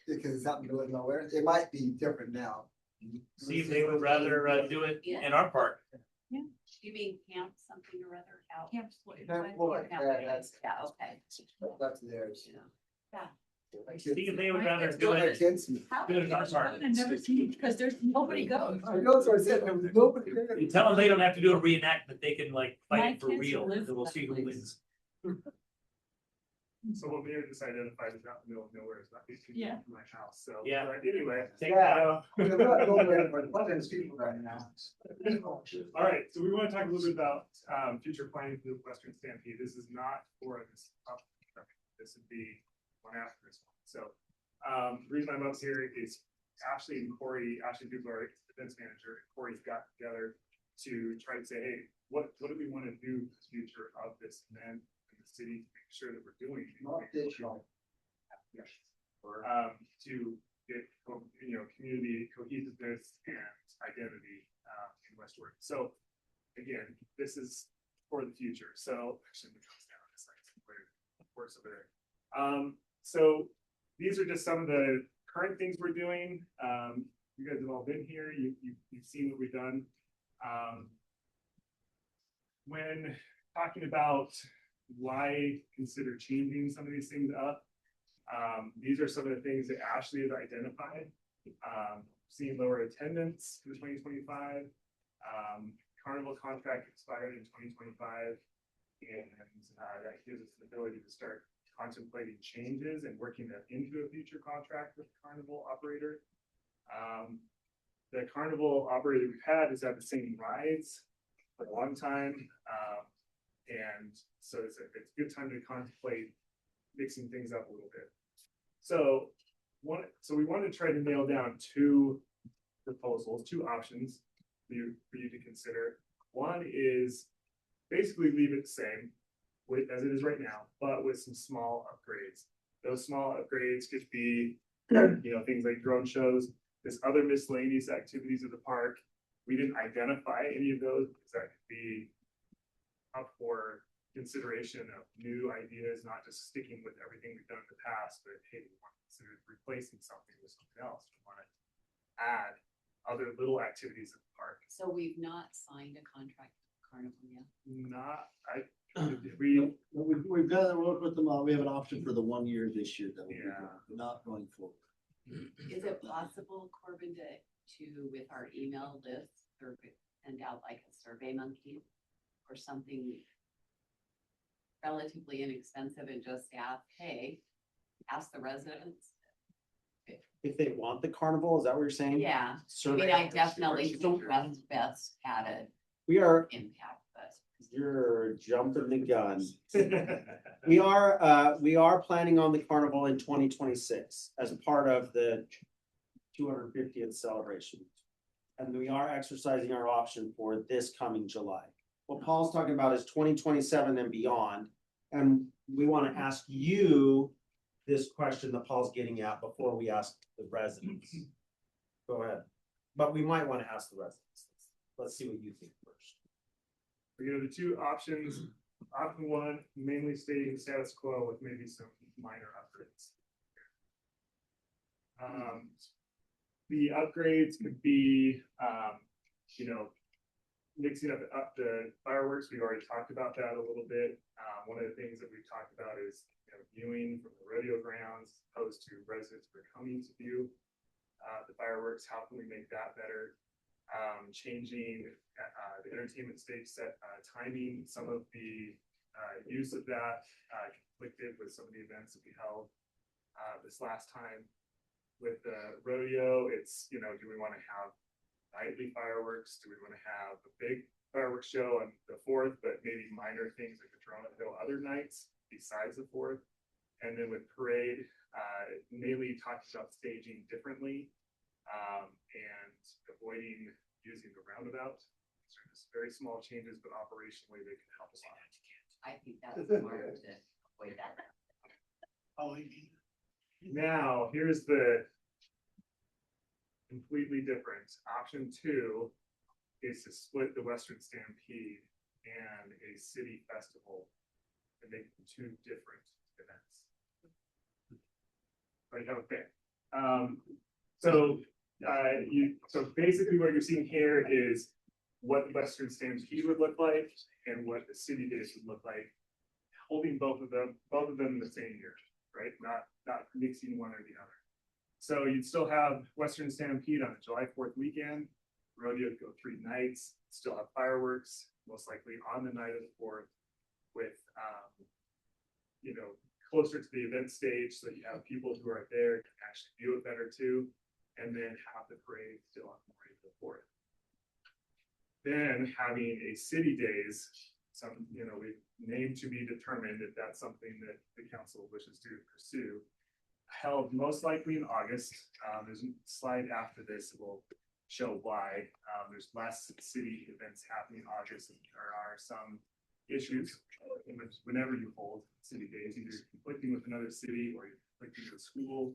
because it's out in the middle of nowhere. It might be different now. See if they would rather do it in our park. You mean camp something or other out? Camp Floyd. Camp Floyd, yeah, that's- Yeah, okay. That's theirs. Yeah. See if they would rather do Still my it. kids. How Do it in our park. I've never seen, because there's nobody goes. I know, so I said, there was nobody there. You tell them they don't have to do a reenactment, they can like My fight it for kids real, live and we'll that see who place. wins. So what Mayor just identified is not in the middle of nowhere, it's not 18 Yeah. from my house, so. Yeah. but anyway. Take Yeah. that out. We're not going there, but one of those people right now. All right, so we want to talk a little bit about future planning for the Western Stampede. This is not for this. This would be one after this one. So the reason I'm up here is Ashley and Corey, Ashley Dubler, our events manager, Corey's got together to try to say, hey, what do we want to do for the future of this event in the city to make sure that we're doing. Not digital. Yes. To get, community cohesiveness and identity in West Oregon. So again, this is for the future. So actually, it comes down this of course over there. So these are just some of the current things we're doing. You guys have all been here. You've seen what we've done. When talking about why consider changing some of these things up, these are some of the things that Ashley has identified. Seeing lower attendance in 2025, carnival contract expired in 2025, and that gives us the ability to start contemplating changes and working that into a future contract with the carnival operator. The carnival operator we've had has had the same rides for a long time, and so it's a good time to contemplate mixing things up a little bit. So we want to try to nail down two proposals, two options for you to consider. One is basically leave it the same as it is right now, but with some small upgrades. Those small upgrades could be, things like drone shows, this other miscellaneous activities of the park. We didn't identify any of those because that could be up for consideration of new ideas, not just sticking with everything we've done in the past, but hey, we want to consider replacing something with something else. We want to add other little activities at the park. So we've not signed a contract with Carnival yet. We've got to work with them, we have an option for the 1 year this year, though. Yeah. Not going forward. Is it possible, Corbin, to with our email list, or send out like a Survey Monkey or something relatively inexpensive and just ask the residents if they want the carnival, is that what you're saying? Yeah, I Survey mean, I others. definitely think Beth's had an We are, impact, but. you're jumping the gun. We are planning on the carnival in 2026 as a part of the 250th celebration. And we are exercising our option for this coming July. What Paul's talking about is 2027 and beyond. And we want to ask you this question that Paul's getting at before we ask the residents. Go ahead. But we might want to ask the residents. Let's see what you think first. You know, the two options, option one, mainly staying status quo with maybe some minor upgrades. The upgrades could be, you know, mixing up the fireworks. We already talked about that a little bit. One of the things that we've talked about is, you know, viewing from the rodeo grounds as opposed to residents who are coming to view the fireworks. How can we make that better? Changing the entertainment stage set timing. Some of the use of that conflicted with some of the events that we held this last time. With the rodeo, it's, you know, do we want to have nightly fireworks? Do we want to have a big fireworks show on the 4th, but maybe minor things like the drone at hill other nights besides the 4th? And then with parade, mainly talks about staging differently and avoiding using the roundabout. So just very small changes, but operationally they can help us out. I think that's smart to avoid that. Oh, you mean? Now, here's the completely different. Option two is to split the Western Stampede and a city festival and make them two different events. Right, okay. So basically what you're seeing here is what the Western Stampede would look like and what the city days would look like, holding both of them in the same year, right? Not mixing one or the other. So you'd still have Western Stampede on the July 4th weekend, rodeo would go 3 nights, still have fireworks, most likely on the night of the 4th with, you know, closer to the event stage so that you have people who are there can actually view it better too, and then have the parade still on the morning of the 4th. Then having a city days, some, you know, we've named to be determined if that's something that the council wishes to pursue, held most likely in August. There's a slide after this that will show why. There's less city events happening in August, and there are some issues whenever you hold city days, either conflicting with another city or you're conflicting with a school,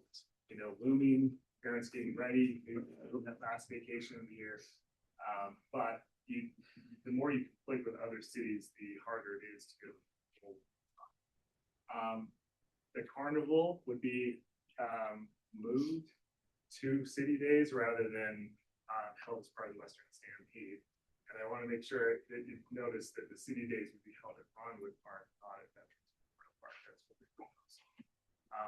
you know, looming, parents getting ready, that last vacation of the year. But the more you conflict with other cities, the harder it is to go. The carnival would be moved to city days rather than held as part of the Western Stampede. And I want to make sure that you notice that the city days would be held at Ronwood Park, not at Veterans Memorial Park. That's what we're going.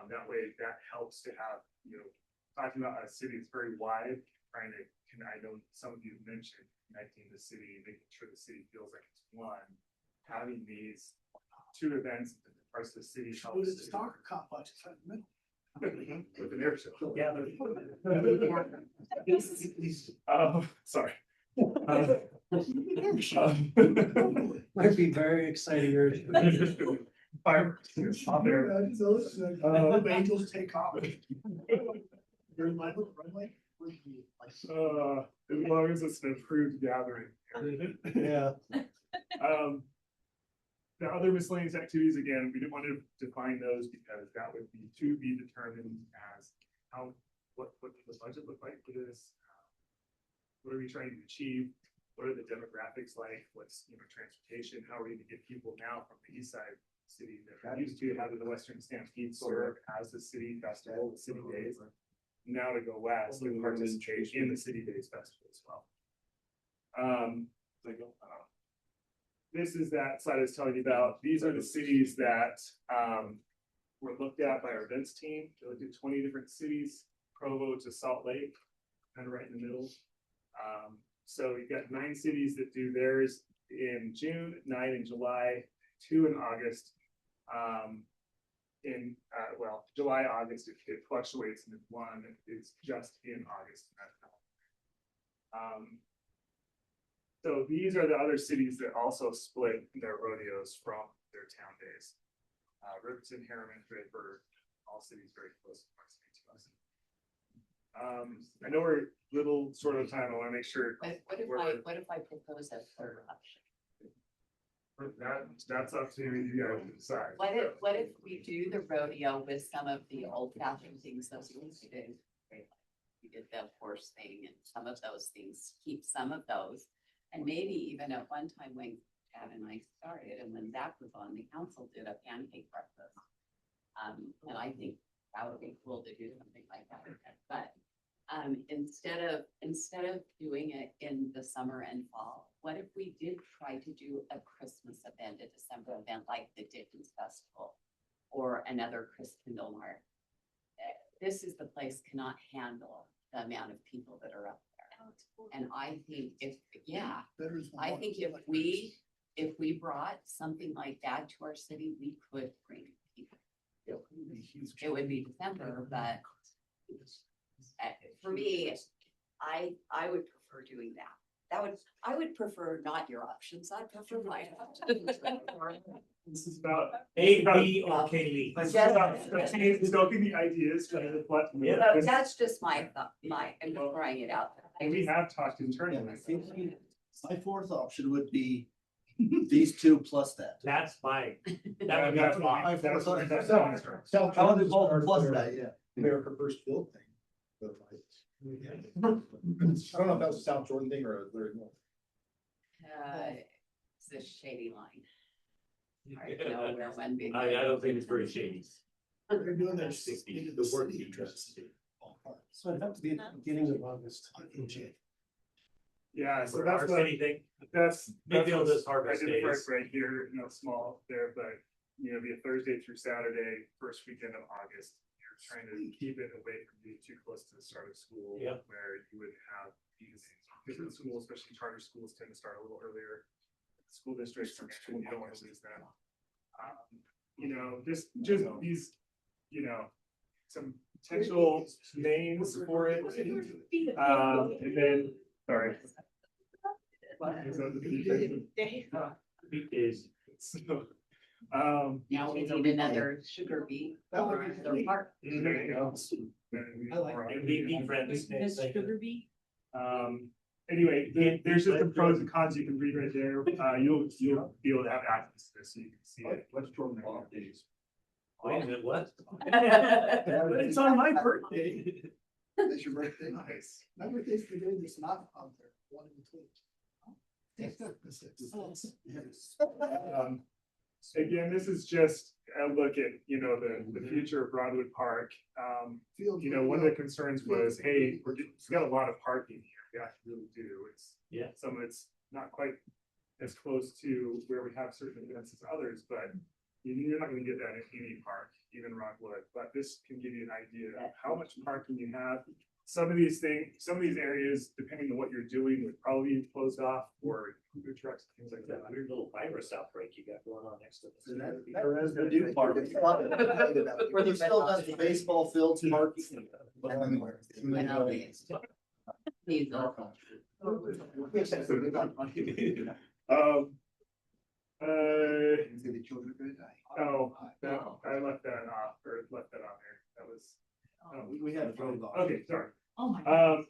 That way, that helps to have, you know, talking about a city that's very wide, trying to, I know some of you mentioned connecting the city, making sure the city feels like it's one. Having these 2 events in parts of the city helps. It's a soccer complex, it's right in the middle. With an air show. Yeah. Sorry. Might be very exciting. Fireworks. Angels take off. You're in line with the runway? As long as it's an approved gathering. Yeah. The other miscellaneous activities, again, we didn't want to define those because that would be to be determined as what the budget look like for this. What are we trying to achieve? What are the demographics like? What's, you know, transportation? How are we going to get people now from the east side of the city that are used to having the Western Stampede serve as the city festival, the city days, now to go west and participate in the city days festival as well. This is that slide I was telling you about. These are the cities that were looked at by our events team. They looked at 20 different cities, Provo to Salt Lake, kind of right in the middle. So you've got 9 cities that do theirs in June, 9 in July, 2 in August. in, July, August, it fluctuates, and if one is just in August. So these are the other cities that also split their rodeos from their town days. Riverton, Harriman, Redbird, all cities very close to us. I know we're little short of time, I wanna make sure. What if I propose a third option? That's up to you guys to decide. What if we do the rodeo with some of the old fashioned things that we used to do? We did the horse thing and some of those things, keep some of those. And maybe even at one time when Chad and I started and when Zach was on, the council did a pancake breakfast. And I think that would be cool to do something like that. But instead of doing it in the summer and fall, what if we did try to do a Christmas event, a December event like the Dickens Festival or another Chris Kindle Mart? This is the place cannot handle the amount of people that are up there. And I think if we brought something like that to our city, we could bring people. It would be December, but for me, I would prefer doing that. I would prefer not your options. I prefer my options. This is about. A, B, or K. Stoking the ideas, trying to what. That's just my thought, I'm just throwing it out there. We have talked internally. My fourth option would be these two plus that. That's fine. That's fine. That's I want to vote plus that, yeah. America First Build thing. I don't know if that was a South Jordan thing or a Larry Moore. It's a shady line. Hard to know where one big. I don't think it's very shady. They're doing their The work interest. So it'd have to be at the beginning of August. Yeah, so For that's our what, city thing. that's Maybe on this I harvest did the days. right here, small there, but, be a Thursday through Saturday, first weekend of August. You're trying to keep it away from being too close to the start of school. Yeah. Where you would have these different schools, especially charter schools tend to start a little earlier. School districts, you don't want to lose that. Just these, some potential names for it. And then, sorry. Is. Now we need another sugar beet. That would or be another sweet. park. There you go. I like MVP friends. Sugar beet? Anyway, there's just the pros and cons you can read right there. You'll be able to have access to this so you can see it. Let's Jordan Ball days. Wait a minute, what? It's on my birthday. It's your birthday. Nice. My birthday's the day that's not on there, one in between. Again, this is just a look at, the future of Broadwood Park. One of the concerns was, hey, we've got a lot of parking here. Yeah, we really do. Some of it's not quite as close to where we have certain events as others, but you're not gonna get that in any park, even Rockwood. But this can give you an idea of how much parking you have. Some of these areas, depending on what you're doing, would probably be closed off for food trucks, things like that. Weird little virus outbreak you got going on next to this. There is the new part. Where they still does the baseball fields parking. Well, these are- I left that off, or left that on there. That was. We had a vote on. Okay, sorry. Oh my God.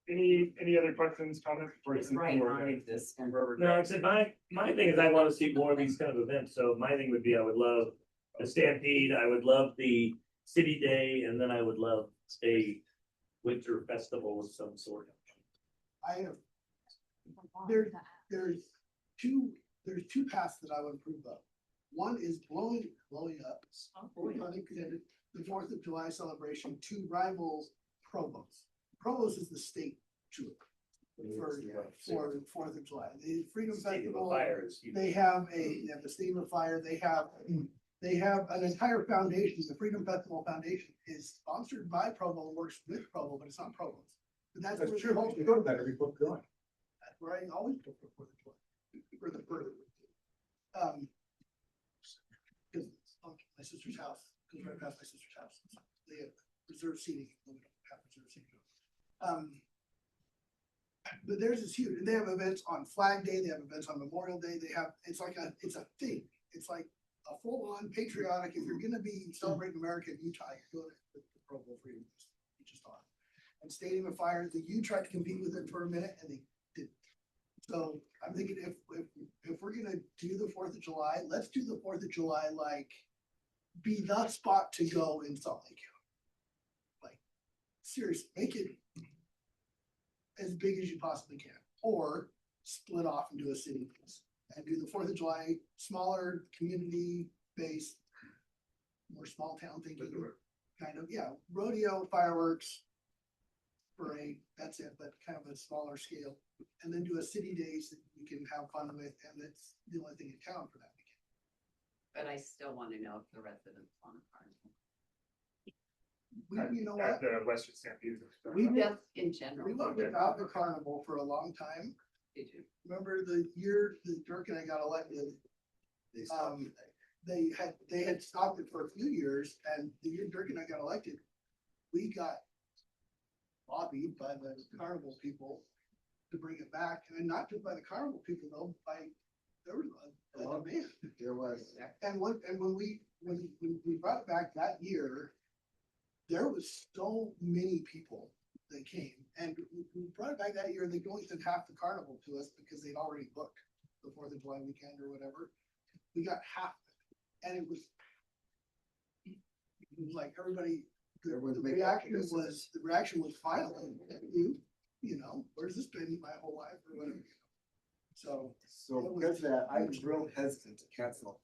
Any other questions, comments? It's right on this. No, I said, my thing is I want to see more of these kind of events, so my thing would be, I would love the Stampede, I would love the City Day, and then I would love a winter festival of some sort. I have, there's two paths that I would approve of. One is blowing up, unintended, the 4th of July celebration to rivals Provost. Provost is the state tour for the 4th of July. The Freedom Festival, they have the Stadium of Fire, they have an entire foundation. The Freedom Festival Foundation is sponsored by Provo, works with Provo, but it's not Provost. But That's true. You go to that every book going. that's where I always go for the 4th of July. Because my sister's house goes right past my sister's house. They have reserved seating, we don't have reserved seating. But theirs is huge, and they have events on Flag Day, they have events on Memorial Day, they have, it's a thing. It's like a full-on patriotic, if you're gonna be celebrating America in Utah, you're doing it with the Pro Bowl Freedom, which is on. And Stadium of Fire, the U tried to compete with it for a minute, and they didn't. So I'm thinking if we're gonna do the 4th of July, let's do the 4th of July, like, be the spot to go in Salt Lake County. Like, seriously, make it as big as you possibly can, or split off and do a city piece. And do the 4th of July, smaller, community-based, more small town thinking, kind of, yeah, rodeo, fireworks, parade, that's it, but kind of a smaller scale. And then do a city days that you can have fun with, and that's the only thing in town for that weekend. But I still wanna know if the residents want a carnival. You know what? At the Western Stampede. Just in general. We went without the carnival for a long time. Did you? Remember the year that Dirk and I got elected, they had stopped it for a few years, and the year Dirk and I got elected, we got lobbied by the carnival people to bring it back, and not just by the carnival people though, there was a demand. There was. And when we brought it back that year, there was so many people that came, and we brought it back that year, and they only sent half the carnival to us because they'd already booked the 4th of July weekend or whatever. We got half of it, and it was like everybody, the reaction was finally, you know, where's this been my whole life or whatever. So because of that, I'm real hesitant to cancel.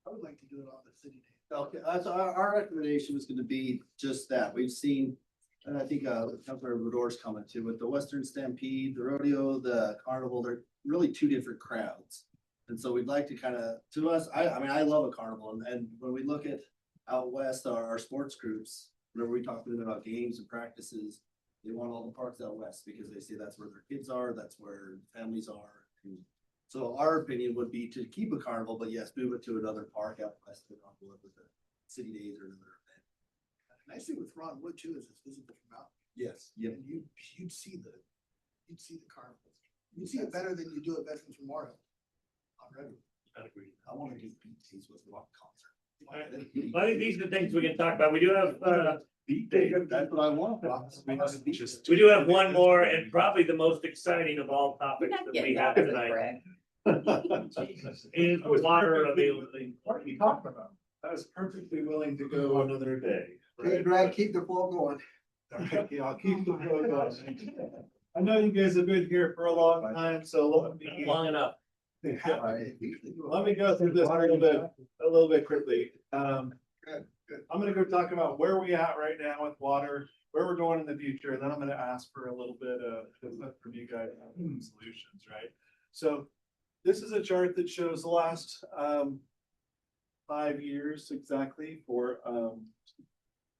I would like to do it on the city day. Okay, so our recommendation was gonna be just that. We've seen, and I think, Councilor Rodor's comment too, with the Western Stampede, the rodeo, the carnival, they're really two different crowds. And so we'd like to kind of, to us, I mean, I love a carnival, and when we look at out west, our sports groups, whenever we talk to them about games and practices, they want all the parks out west because they say that's where their kids are, that's where families are. So our opinion would be to keep a carnival, but yes, move it to another park out west, with the city days or another event. And I see with Ron Wood too, is it's visible from out. Yes. Yep. And you'd see the carnival. You'd see it better than you do at Veterans Memorial. Already. I'd agree. I wanna do beats with rock concert. I think these are the things we can talk about. We do have, That's what I want. we do have one more and probably the most exciting of all topics Not that getting we have back to the tonight. Greg. Is water availability. What are you talking about? I was perfectly willing to go another day. Hey, Brad, keep the flow going. Okay, I'll keep the flow going. I know you guys have been here for a long time, so let me. Long enough. Let me go through this a little bit quickly. I'm gonna go talk about where we at right now with water, where we're going in the future, and then I'm gonna ask for a little bit of input from you guys on solutions, right? So this is a chart that shows the last 5 years exactly for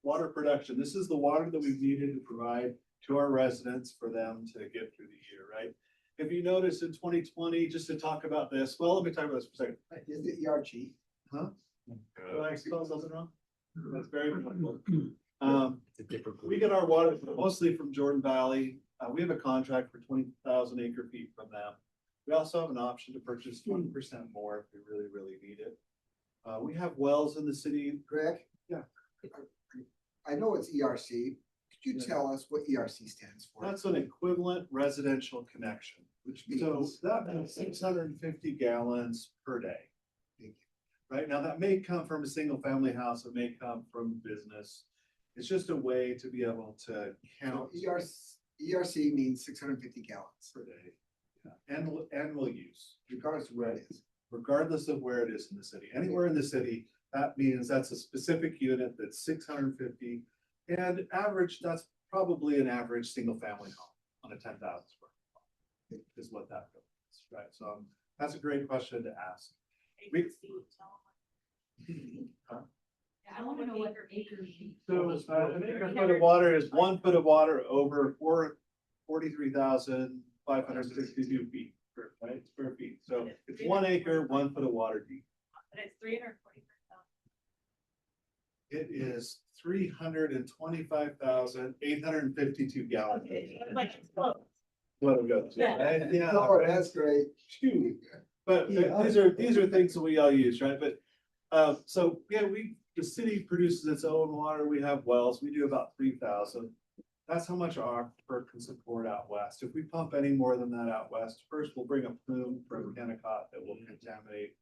water production. This is the water that we've needed to provide to our residents for them to get through the year, right? If you notice in 2020, just to talk about this, well, let me talk about this for a second. Is it ERG? Huh? Did I spell something wrong? That's very helpful. We get our water mostly from Jordan Valley. We have a contract for 20,000 acre feet from them. We also have an option to purchase 20% more if we really, really need it. We have wells in the city. Greg? Yeah. I know it's ERC. Could you tell us what ERC stands for? That's an equivalent residential connection, Which so means, that means 650 gallons per day. Right now, that may come from a single family house, it may come from business. It's just a way to be able to count ERC means 650 gallons per day. Yeah, annual use, regardless of where it is. regardless of where it is in the city. Anywhere in the city, that means that's a specific unit that's 650. And average, that's probably an average single family home on a 10,000 square foot is what that goes, right? So that's a great question to ask. I wanna know what acre feet. So an acre foot of water is 1 foot of water over 43,562 feet, right, square feet. So it's 1 acre, 1 foot of water deep. But it's 343,000. It is 325,852 gallons. Like, it's close. What we got? Yeah. Yeah. Oh, that's great. Shoot. But Yeah. these are things that we all use, right? But, so, yeah, the city produces its own water. We have wells. We do about 3,000. That's how much our per can support out west. If we pump any more than that out west, first, we'll bring a plume from Kennecott that will contaminate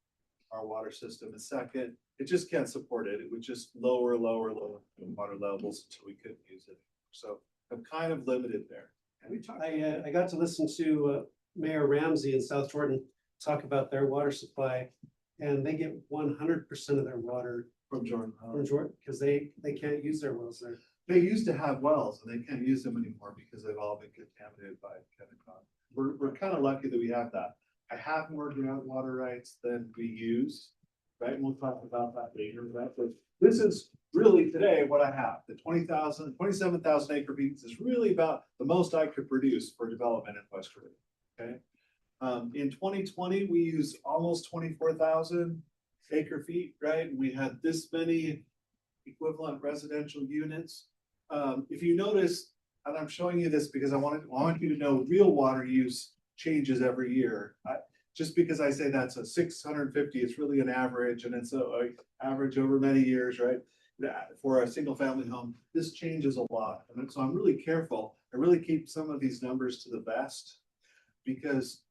our water system. And second, it just can't support it. It would just lower water levels until we couldn't use it. So I'm kind of limited there. I got to listen to Mayor Ramsey in South Jordan talk about their water supply. And they get 100% of their water From Jordan. from Jordan, because they can't use their wells there. They used to have wells and they can't use them anymore because they've all been contaminated by Kennecott. We're kind of lucky that we have that. I have more groundwater rights than we use, right? And we'll talk about that later, right? But this is really today what I have. The 27,000 acre feet is really about the most I could produce for development in West Jordan, okay? In 2020, we used almost 24,000 acre feet, right? We had this many equivalent residential units. If you notice, and I'm showing you this because I want you to know real water use changes every year. Just because I say that's a 650, it's really an average, and it's a average over many years, right? For a single family home, this changes a lot. And so I'm really careful. I really keep some of these numbers to the vest because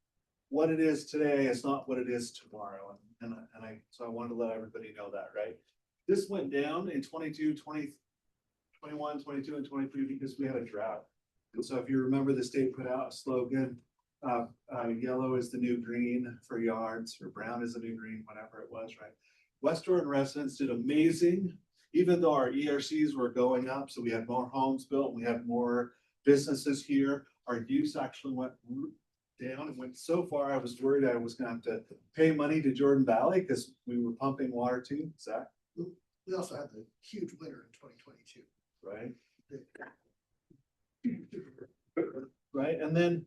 what it is today is not what it is tomorrow. So I wanted to let everybody know that, right? This went down in 22, 20, 21, 22, and 23 because we had a drought. And so if you remember, the state put out a slogan, yellow is the new green for yards, or brown is the new green, whatever it was, right? West Jordan residents did amazing, even though our ERCs were going up. So we had more homes built, we had more businesses here. Our use actually went down. It went so far, I was worried I was gonna have to pay money to Jordan Valley because we were pumping water to Zach. We also had the huge winter in 2022. Right? Right, and then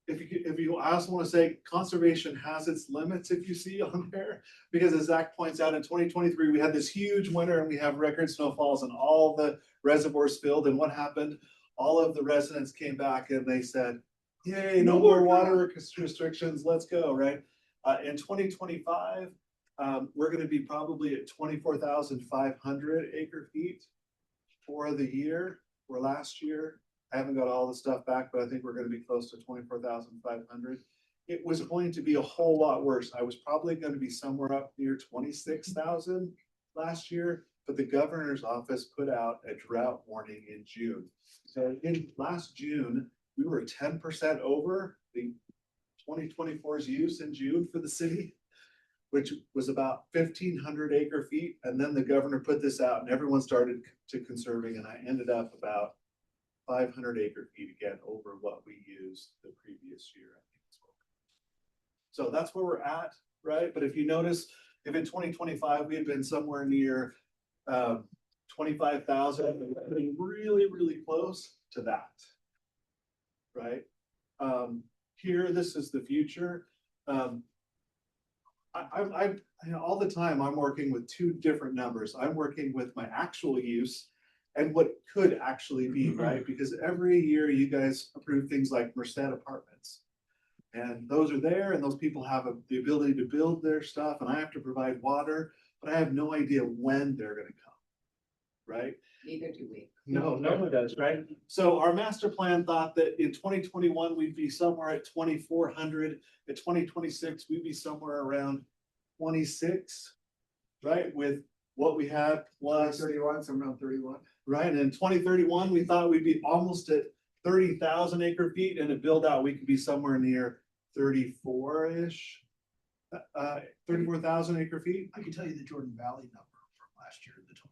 if you, I also want to say conservation has its limits if you see on there, because as Zach points out, in 2023, we had this huge winter and we have record snowfalls and all the reservoirs filled. And what happened? All of the residents came back and they said, yay, no more water restrictions, let's go, right? In 2025, we're gonna be probably at 24,500 acre feet for the year, or last year. I haven't got all the stuff back, but I think we're gonna be close to 24,500. It was going to be a whole lot worse. I was probably gonna be somewhere up near 26,000 last year, but the governor's office put out a drought warning in June. So in last June, we were 10% over the 2024's use in June for the city, which was about 1,500 acre feet. And then the governor put this out and everyone started to conserving, and I ended up about 500 acre feet again over what we used the previous year, I think as well. So that's where we're at, right? But if you notice, if in 2025 we had been somewhere near 25,000, we're getting really, really close to that, right? Here, this is the future. You know, all the time I'm working with two different numbers. I'm working with my actual use and what could actually be, right? Because every year you guys approve things like Merced apartments. And those are there and those people have the ability to build their stuff, and I have to provide water, but I have no idea when they're gonna come, right? Neither do we. No one does, right? So our master plan thought that in 2021, we'd be somewhere at 2,400. At 2026, we'd be somewhere around 26, right? With what we had plus 31, somewhere around 31. right? And in 2031, we thought we'd be almost at 30,000 acre feet, and to build out, we could be somewhere near 34-ish, 34,000 acre feet. I can tell you the Jordan Valley number from last year, the total.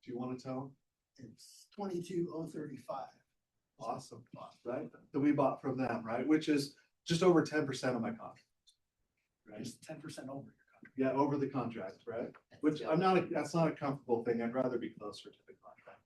Do you want to tell? It's 22,035. Awesome, right? That we bought from them, right? Which is just over 10% of my contract. Right? Just 10% over your contract. Yeah, over the contract, right? Which that's not a comfortable thing. I'd rather be closer to the contract.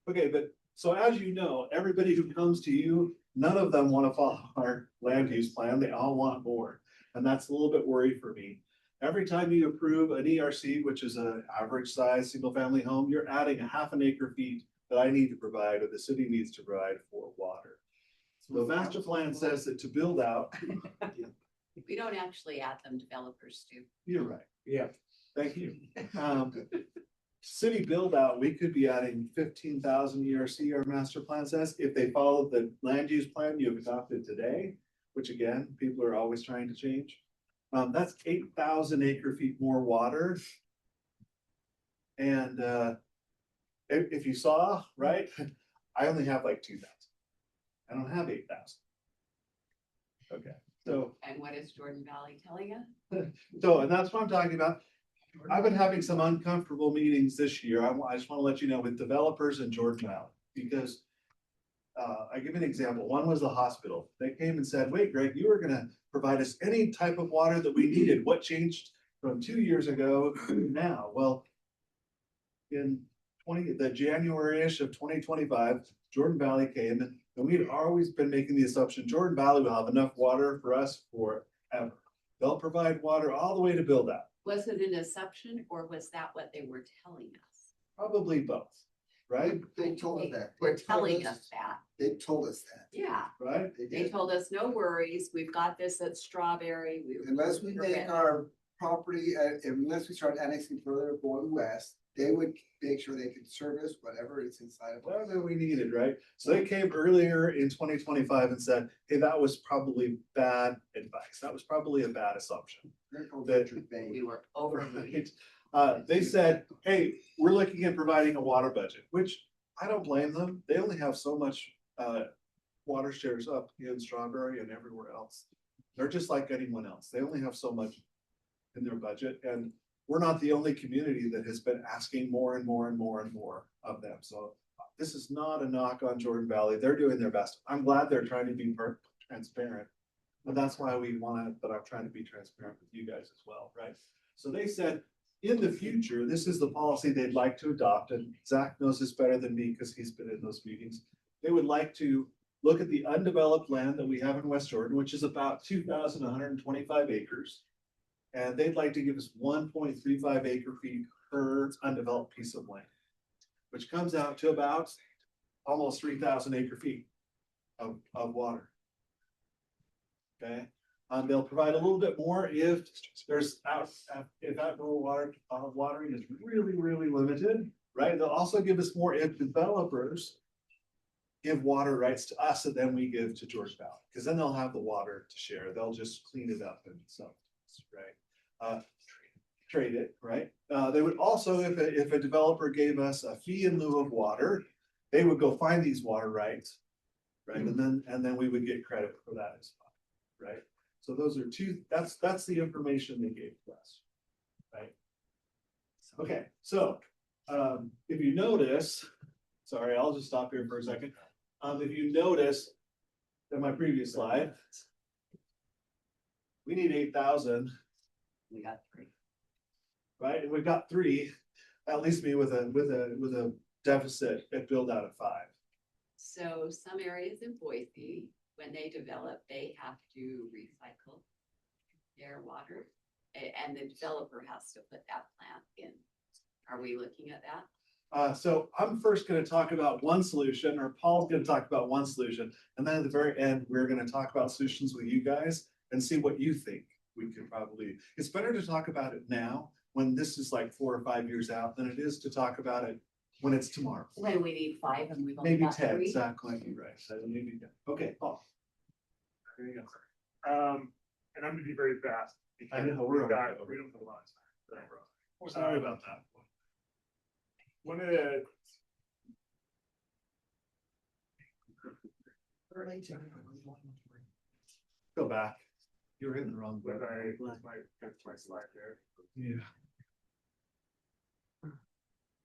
Okay, but so as you know, everybody who comes to you, none of them want to follow our land use plan. They all want more. And that's a little bit worry for me. Every time you approve an ERC, which is an average size, single family home, you're adding a half an acre feet that I need to provide, or the city needs to provide for water. The master plan says that to build out, We don't actually add them, developers do. you're right, Yeah. thank you. City build out, we could be adding 15,000 ERC, our master plan says, if they follow the land use plan you've adopted today, which again, people are always trying to change. That's 8,000 acre feet more water. And if you saw, right, I only have like 2,000. I don't have 8,000. Okay, so. And what is Jordan Valley telling us? So, and that's what I'm talking about. I've been having some uncomfortable meetings this year. I just want to let you know, with developers in Jordan Valley, because I give you an example. One was the hospital. They came and said, wait, Greg, you were gonna provide us any type of water that we needed. What changed from 2 years ago to now? Well, in the January-ish of 2025, Jordan Valley came and we've always been making the assumption Jordan Valley will have enough water for us forever. They'll provide water all the way to build out. Was it an assumption or was that what they were telling us? Probably both, right? They told us that. They're telling us that. They told us that. Yeah, Right? they told us, no worries, we've got this at Strawberry. Unless we we're make ready." our property, unless we start annexing further going west, they would make sure they could service whatever is inside of. Whatever we needed, right? So they came earlier in 2025 and said, hey, that was probably bad advice. That was probably a bad assumption. We were overrated. They said, hey, we're looking at providing a water budget, which I don't blame them. They only have so much water shares up in Strawberry and everywhere else. They're just like anyone else. They only have so much in their budget, and we're not the only community that has been asking more and more and more and more of them. So this is not a knock on Jordan Valley. They're doing their best. I'm glad they're trying to be transparent. But that's why we want to, but I'm trying to be transparent with you guys as well, right? So they said, in the future, this is the policy they'd like to adopt, and Zach knows this better than me because he's been in those meetings. They would like to look at the undeveloped land that we have in West Jordan, which is about 2,125 acres. And they'd like to give us 1.35 acre feet per undeveloped piece of land, which comes out to about almost 3,000 acre feet of water. Okay, they'll provide a little bit more if there's if outdoor watering is really, really limited, right? They'll also give us more if developers give water rights to us and then we give to George Valley, because then they'll have the water to share. They'll just clean it up and sell it, right? Trade it, right? They would also, if a developer gave us a fee in lieu of water, they would go find these water rights, right? And then we would get credit for that as well, right? So those are two, that's the information they gave to us, right? Okay, so if you notice, sorry, I'll just stop here for a second. If you notice in my previous slide, we need 8,000. We got 3. Right, and we've got 3, that leaves me with a deficit at build out of 5. So some areas in Boise, when they develop, they have to recycle their water. And the developer has to put that plant in. Are we looking at that? So I'm first gonna talk about one solution, or Paul's gonna talk about one solution, and then at the very end, we're gonna talk about solutions with you guys and see what you think we could probably, it's better to talk about it now, when this is like 4 or 5 years out, than it is to talk about it when it's tomorrow. When we need 5 and we've only Maybe got 10, 3. exactly, right, so maybe 10. Okay, Paul. There you go. And I'm gonna be very fast. I know, we're We've got, okay. we don't have a lot of time. Sorry about that. One of the, Go back. You're in the wrong. but that's my slide there. Yeah.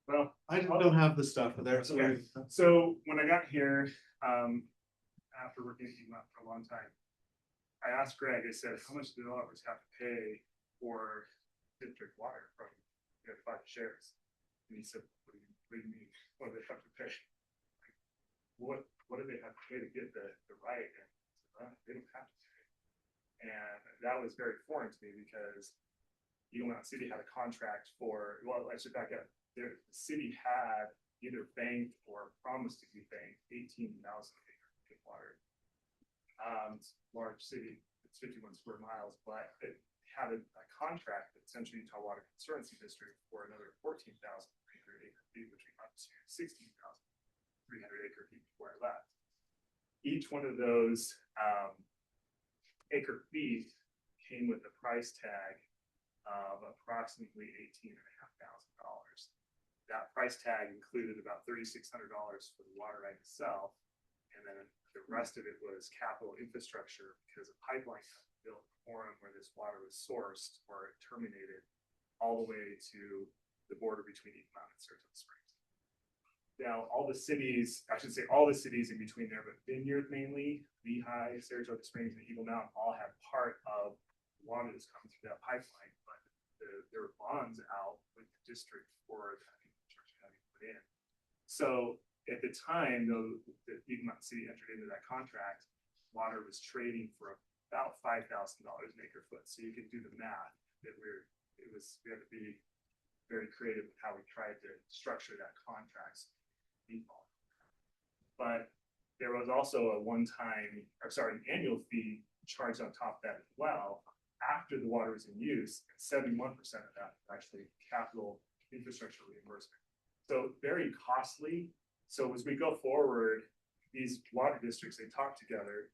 Well, I don't have the stuff there, so. Okay. So when I got here, after working at UMass for a long time, I asked Greg, I said, how much do developers have to pay for district water from their 5 shares? And he said, what do you mean? What do they have to pay? Like, what do they have to pay to get the right? And I said, they don't have to pay. And that was very foreign to me because Eagle Mountain City had a contract for, well, I should back up, the city had either banked or promised to be banked 18,000 acres of water. It's a large city, it's 51 square miles, but it had a contract with Central Utah Water Conservancy District for another 14,300 acre feet, which we got to 16,300 acre feet before I left. Each one of those acre feet came with a price tag of approximately $18,500. That price tag included about $3,600 for the water right itself, and then the rest of it was capital infrastructure because a pipeline got built in Orem where this water was sourced or terminated all the way to the border between Eagle Mountain and Saratoga Springs. Now, all the cities, I should say all the cities in between there, but Vineyard mainly, Lehigh, Saratoga Springs, and Eagle Mountain all have part of water that's coming through that pipeline, but there were bonds out with the district for that infrastructure having put in. So at the time, though, that Eagle Mountain City entered into that contract, water was trading for about $5,000 an acre foot. So you can do the math that we had to be very creative with how we tried to structure that contract. But there was also an annual fee charged on top of that as well after the water was in use, and 71% of that was actually capital infrastructure reimbursement. So very costly. So as we go forward, these water districts, they talk together,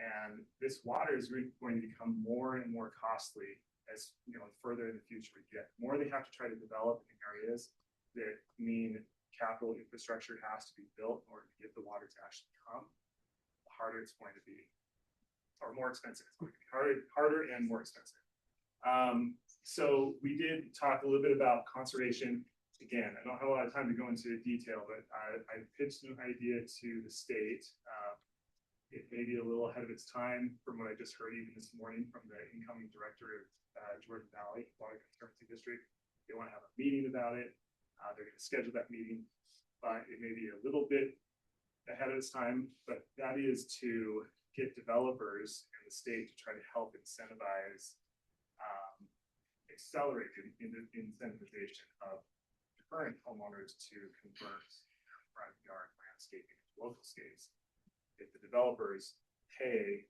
and this water is going to become more and more costly as further in the future we get. More they have to try to develop in areas that mean capital infrastructure has to be built in order to get the water to actually come, the harder it's going to be, or more expensive. It's going to be harder and more expensive. So we did talk a little bit about conservation. Again, I don't have a lot of time to go into detail, but I pitched an idea to the state. It may be a little ahead of its time from what I just heard even this morning from the incoming director of Jordan Valley Water Conservancy District. They want to have a meeting about it. They're going to schedule that meeting, but it may be a little bit ahead of its time, but that is to get developers in the state to try to help incentivize, accelerate the incentivization of current homeowners to convert front yard landscaping to local scapes. If the developers pay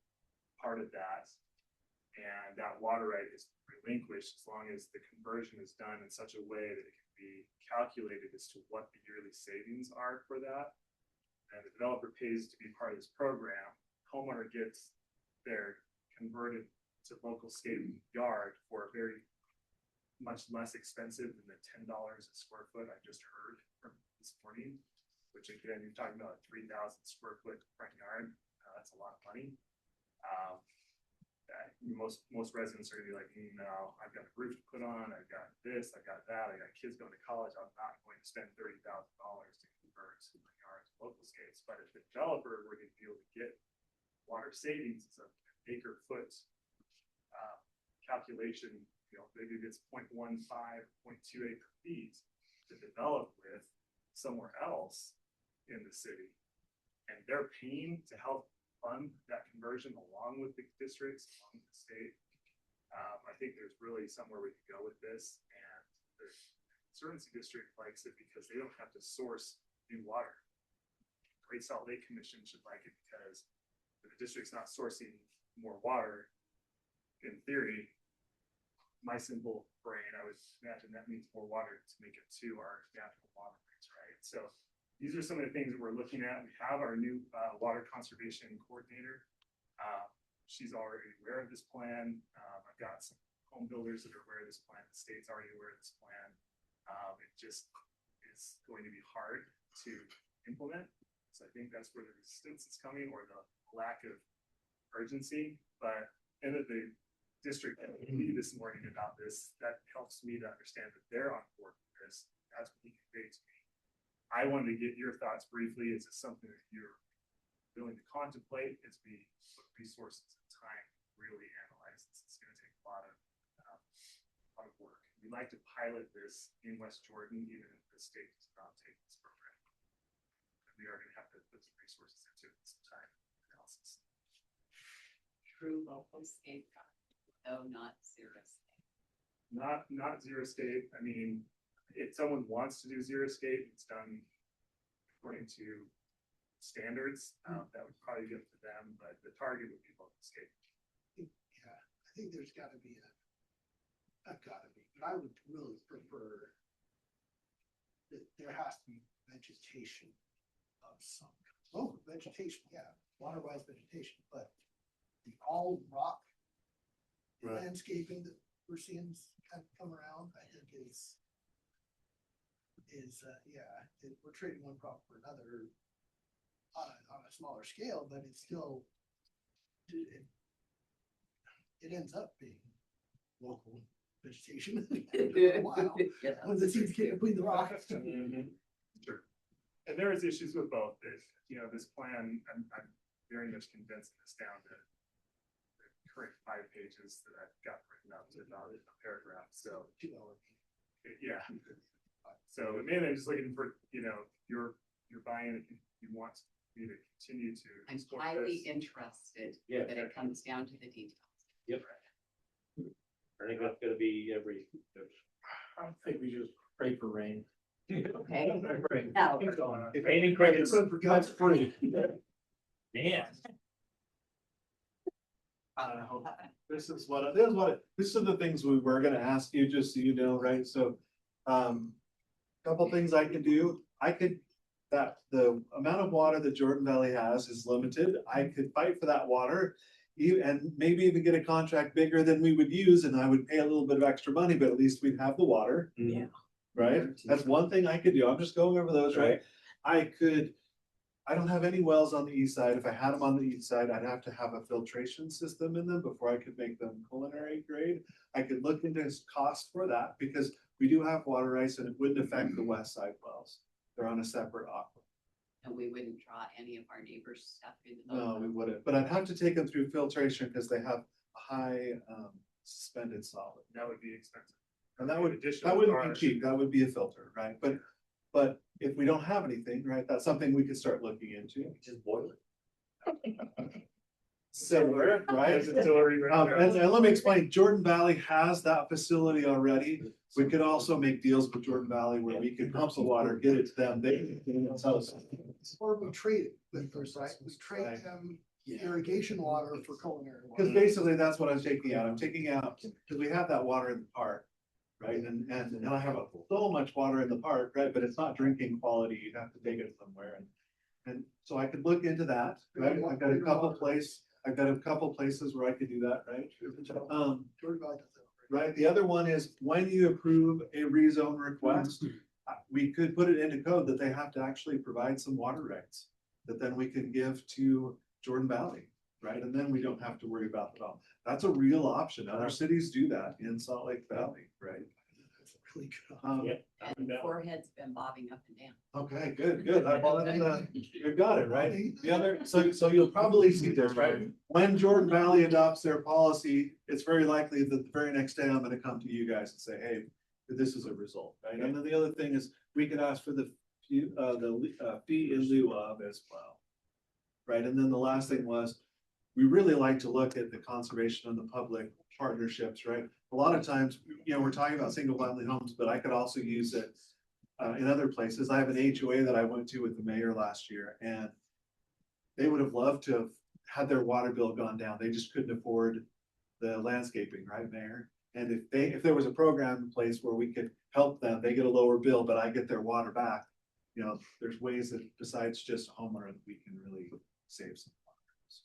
part of that and that water right is relinquished, as long as the conversion is done in such a way that it can be calculated as to what the yearly savings are for that, and the developer pays to be part of this program, homeowner gets their converted to local scape yard for very much less expensive than the $10 a square foot I just heard from this morning, which again, you're talking about a 3,000 square foot front yard. That's a lot of money. Most residents are gonna be like, no, I've got a roof to put on, I've got this, I've got that, I got kids going to college, I'm not going to spend $30,000 to convert my yard to local scapes. But if the developer were to be able to get water savings, it's an acre foot calculation, maybe it's 0.15, 0.2 acre feet to develop with somewhere else in the city, and they're paying to help fund that conversion along with the districts, along with the state. I think there's really somewhere we can go with this, and the Conservancy District likes it because they don't have to source new water. Great Salt Lake Commission should like it because if the district's not sourcing more water, in theory, my simple brain, I would imagine that means more water to make it to our natural water rights, right? So these are some of the things that we're looking at. We have our new water conservation coordinator. She's already aware of this plan. I've got some home builders that are aware of this plan. The state's already aware of this plan. It just is going to be hard to implement. So I think that's where the resistance is coming, or the lack of urgency. But in the district that we this morning about this, that helps me to understand that they're on board with this. That's what he conveyed to me. I wanted to get your thoughts briefly. Is this something that you're willing to contemplate as we put resources and time to really analyze this? It's going to take a lot of work. We'd like to pilot this in West Jordan, even if the state does not take this program. And we are going to have to put some resources into it, some time analysis. True local scape, though not serious. Not zero scape. I mean, if someone wants to do zero scape, it's done according to standards. That would probably be up to them, but the target would be bulk escape. Yeah, I think there's gotta be but I would really prefer that there has to be vegetation of some, vegetation, yeah, water-wise vegetation, but the all rock landscaping that we're seeing kind of come around, I think we're trading one crop for another on a smaller scale, but it's still, it ends up being local vegetation. For a while, when the seeds get between the rocks. Sure. And there is issues with both. There's, this plan, I'm very much condensing this down to the current 5 pages that I've got written up to about a paragraph, so. Yeah. So mainly I'm just looking for, your buy-in if you want me to continue to. I'm explore highly this. interested, Yeah. but it comes down to the details. Yep. I think that's gonna be every. I think we just pray for rain. Okay. Right. Now, Raining crickets. For God's free. Man. I don't know. This is the things we were gonna ask you, just so you know, right? So, couple things I could do. The amount of water that Jordan Valley has is limited. I could fight for that water. And maybe even get a contract bigger than we would use, and I would pay a little bit of extra money, but at least we'd have the water. Yeah. Right? That's one thing I could do. I'm just going over those, right? I don't have any wells on the east side. If I had them on the east side, I'd have to have a filtration system in them before I could make them culinary grade. I could look into cost for that because we do have water rights and it wouldn't affect the west side wells. They're on a separate aquifer. and we wouldn't draw any of our neighbors' stuff into those. No, we wouldn't, but I'd have to take them through filtration because they have high suspended solid. That would be expensive. And that wouldn't Additional be charge. cheap, that would be a filter, right? But if we don't have anything, right, that's something we could start looking into. Just boil it. Similar, right? Distillery right now. And let me explain, Jordan Valley has that facility already. We could also make deals with Jordan Valley where we could pump the water, get it to them, they can tell us. Or we trade it with first, right? We trade them irrigation water for culinary water. Because basically that's what I'm taking out. I'm taking out, because we have that water in the park, right? And I have so much water in the park, right? But it's not drinking quality. You'd have to take it somewhere. And so I could look into that, right? I've got a couple places where I could do that, right? Jordan Valley does that. Right, the other one is when you approve a rezone request, we could put it into code that they have to actually provide some water rights. That then we can give to Jordan Valley, right, and then we don't have to worry about it all. That's a real option, other cities do that in Salt Lake Valley, right? That's really good. And forehead's been bobbing up and down. Okay, good. You got it, right? The other, so you'll probably see this, right? When Jordan Valley adopts their policy, it's very likely that the very next day I'm gonna come to you guys and say, hey, this is a result, right? And then the other thing is, we could ask for the fee in lieu of as well. Right, and then the last thing was, we really like to look at the conservation and the public partnerships, right? A lot of times, we're talking about single family homes, but I could also use it in other places. I have an HOA that I went to with the mayor last year, and they would have loved to have had their water bill gone down. They just couldn't afford the landscaping, right, Mayor? And if there was a program in place where we could help them, they get a lower bill, but I get their water back. There's ways that besides just homeowner, that we can really save some water. So,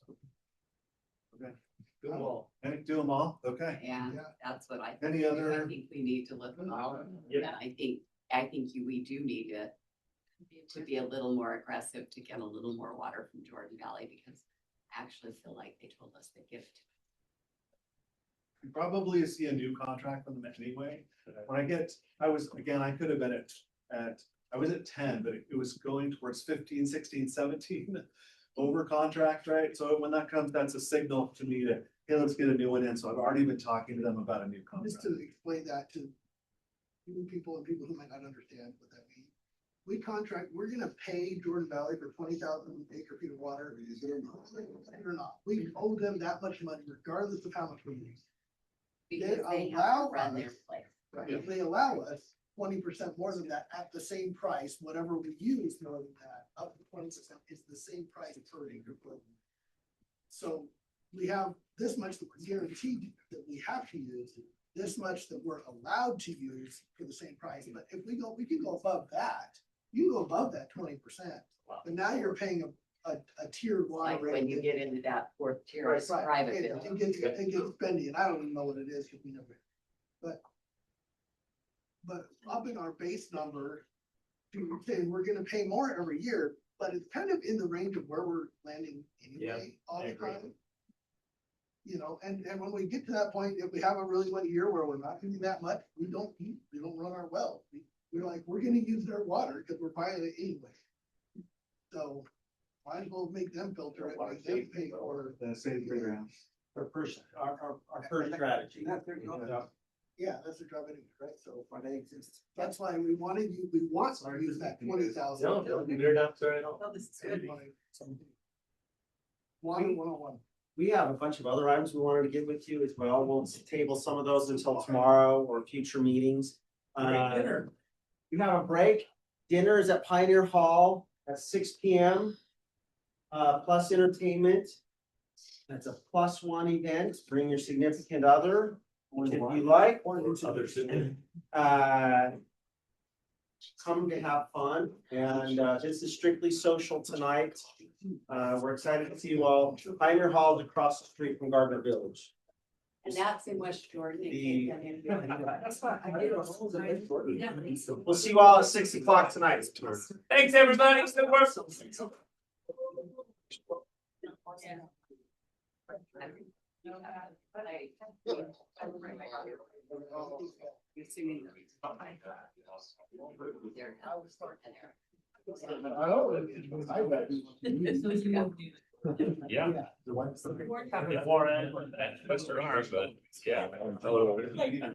okay. Do them all. Do them all, okay. And Yeah. that's what I. Any other- I think we need to look at all. Yep. And I think we do need to be a little more aggressive to get a little more water from Jordan Valley, because I actually feel like they told us the gift. You probably see a new contract from them anyway. When I could have been I was at 10, but it was going towards 15, 16, 17 over contract, right? So when that comes, that's a signal to me that, hey, let's get a new one in. So I've already been talking to them about a new contract. Just to explain that to new people and people who might not understand what that means. We're gonna pay Jordan Valley for 20,000 acre feet of water. Is it or not? We owe them that much money regardless of how much we use. Because they have allow to run their us- place. If they allow us 20% more than that at the same price, whatever we use more than that, up to 20% is the same price per acre foot. So we have this much that we're guaranteed that we have to use, this much that we're allowed to use for the same price. But if we can go above that, you go above that 20%. But now you're paying a tiered water Like rate. when you that- get into that fourth tier, Right, it's right. private It bill. it gets spendy, and I don't even know what it is, because we never. But upping our base number to say we're gonna pay more every year, but it's kind of in the range of where we're landing anyway, all the time. You know, and when we get to that point, if we have a really wet year where we're not using that much, we don't run our well. We're like, we're gonna use their water because we're buying it anyway. So might as well make them filter it, make them pay for The same program. Our first strategy. Yeah, that's the job anyway, right? So that's why we want to use that 20,000. No, you're not sorry at all. Oh, this is good. Water 101. We have a bunch of other items we wanted to get with you as well. We'll table some of those until tomorrow or future meetings. Dinner. You have a break. Dinner is at Pioneer Hall at 6 p.m. Plus entertainment. That's a +1 event. Bring your significant other if you like. Others in Come to have fun, and this is strictly social tonight. We're excited to see you all. Pioneer Hall is across the street from Gardner Village. And that's in West Jordan. It The- came down in- That's what I did. Yeah. We'll see you all at 6 o'clock tonight. Thanks, everybody. Good work. Assuming that- Yeah. Before and Western Arm, but yeah.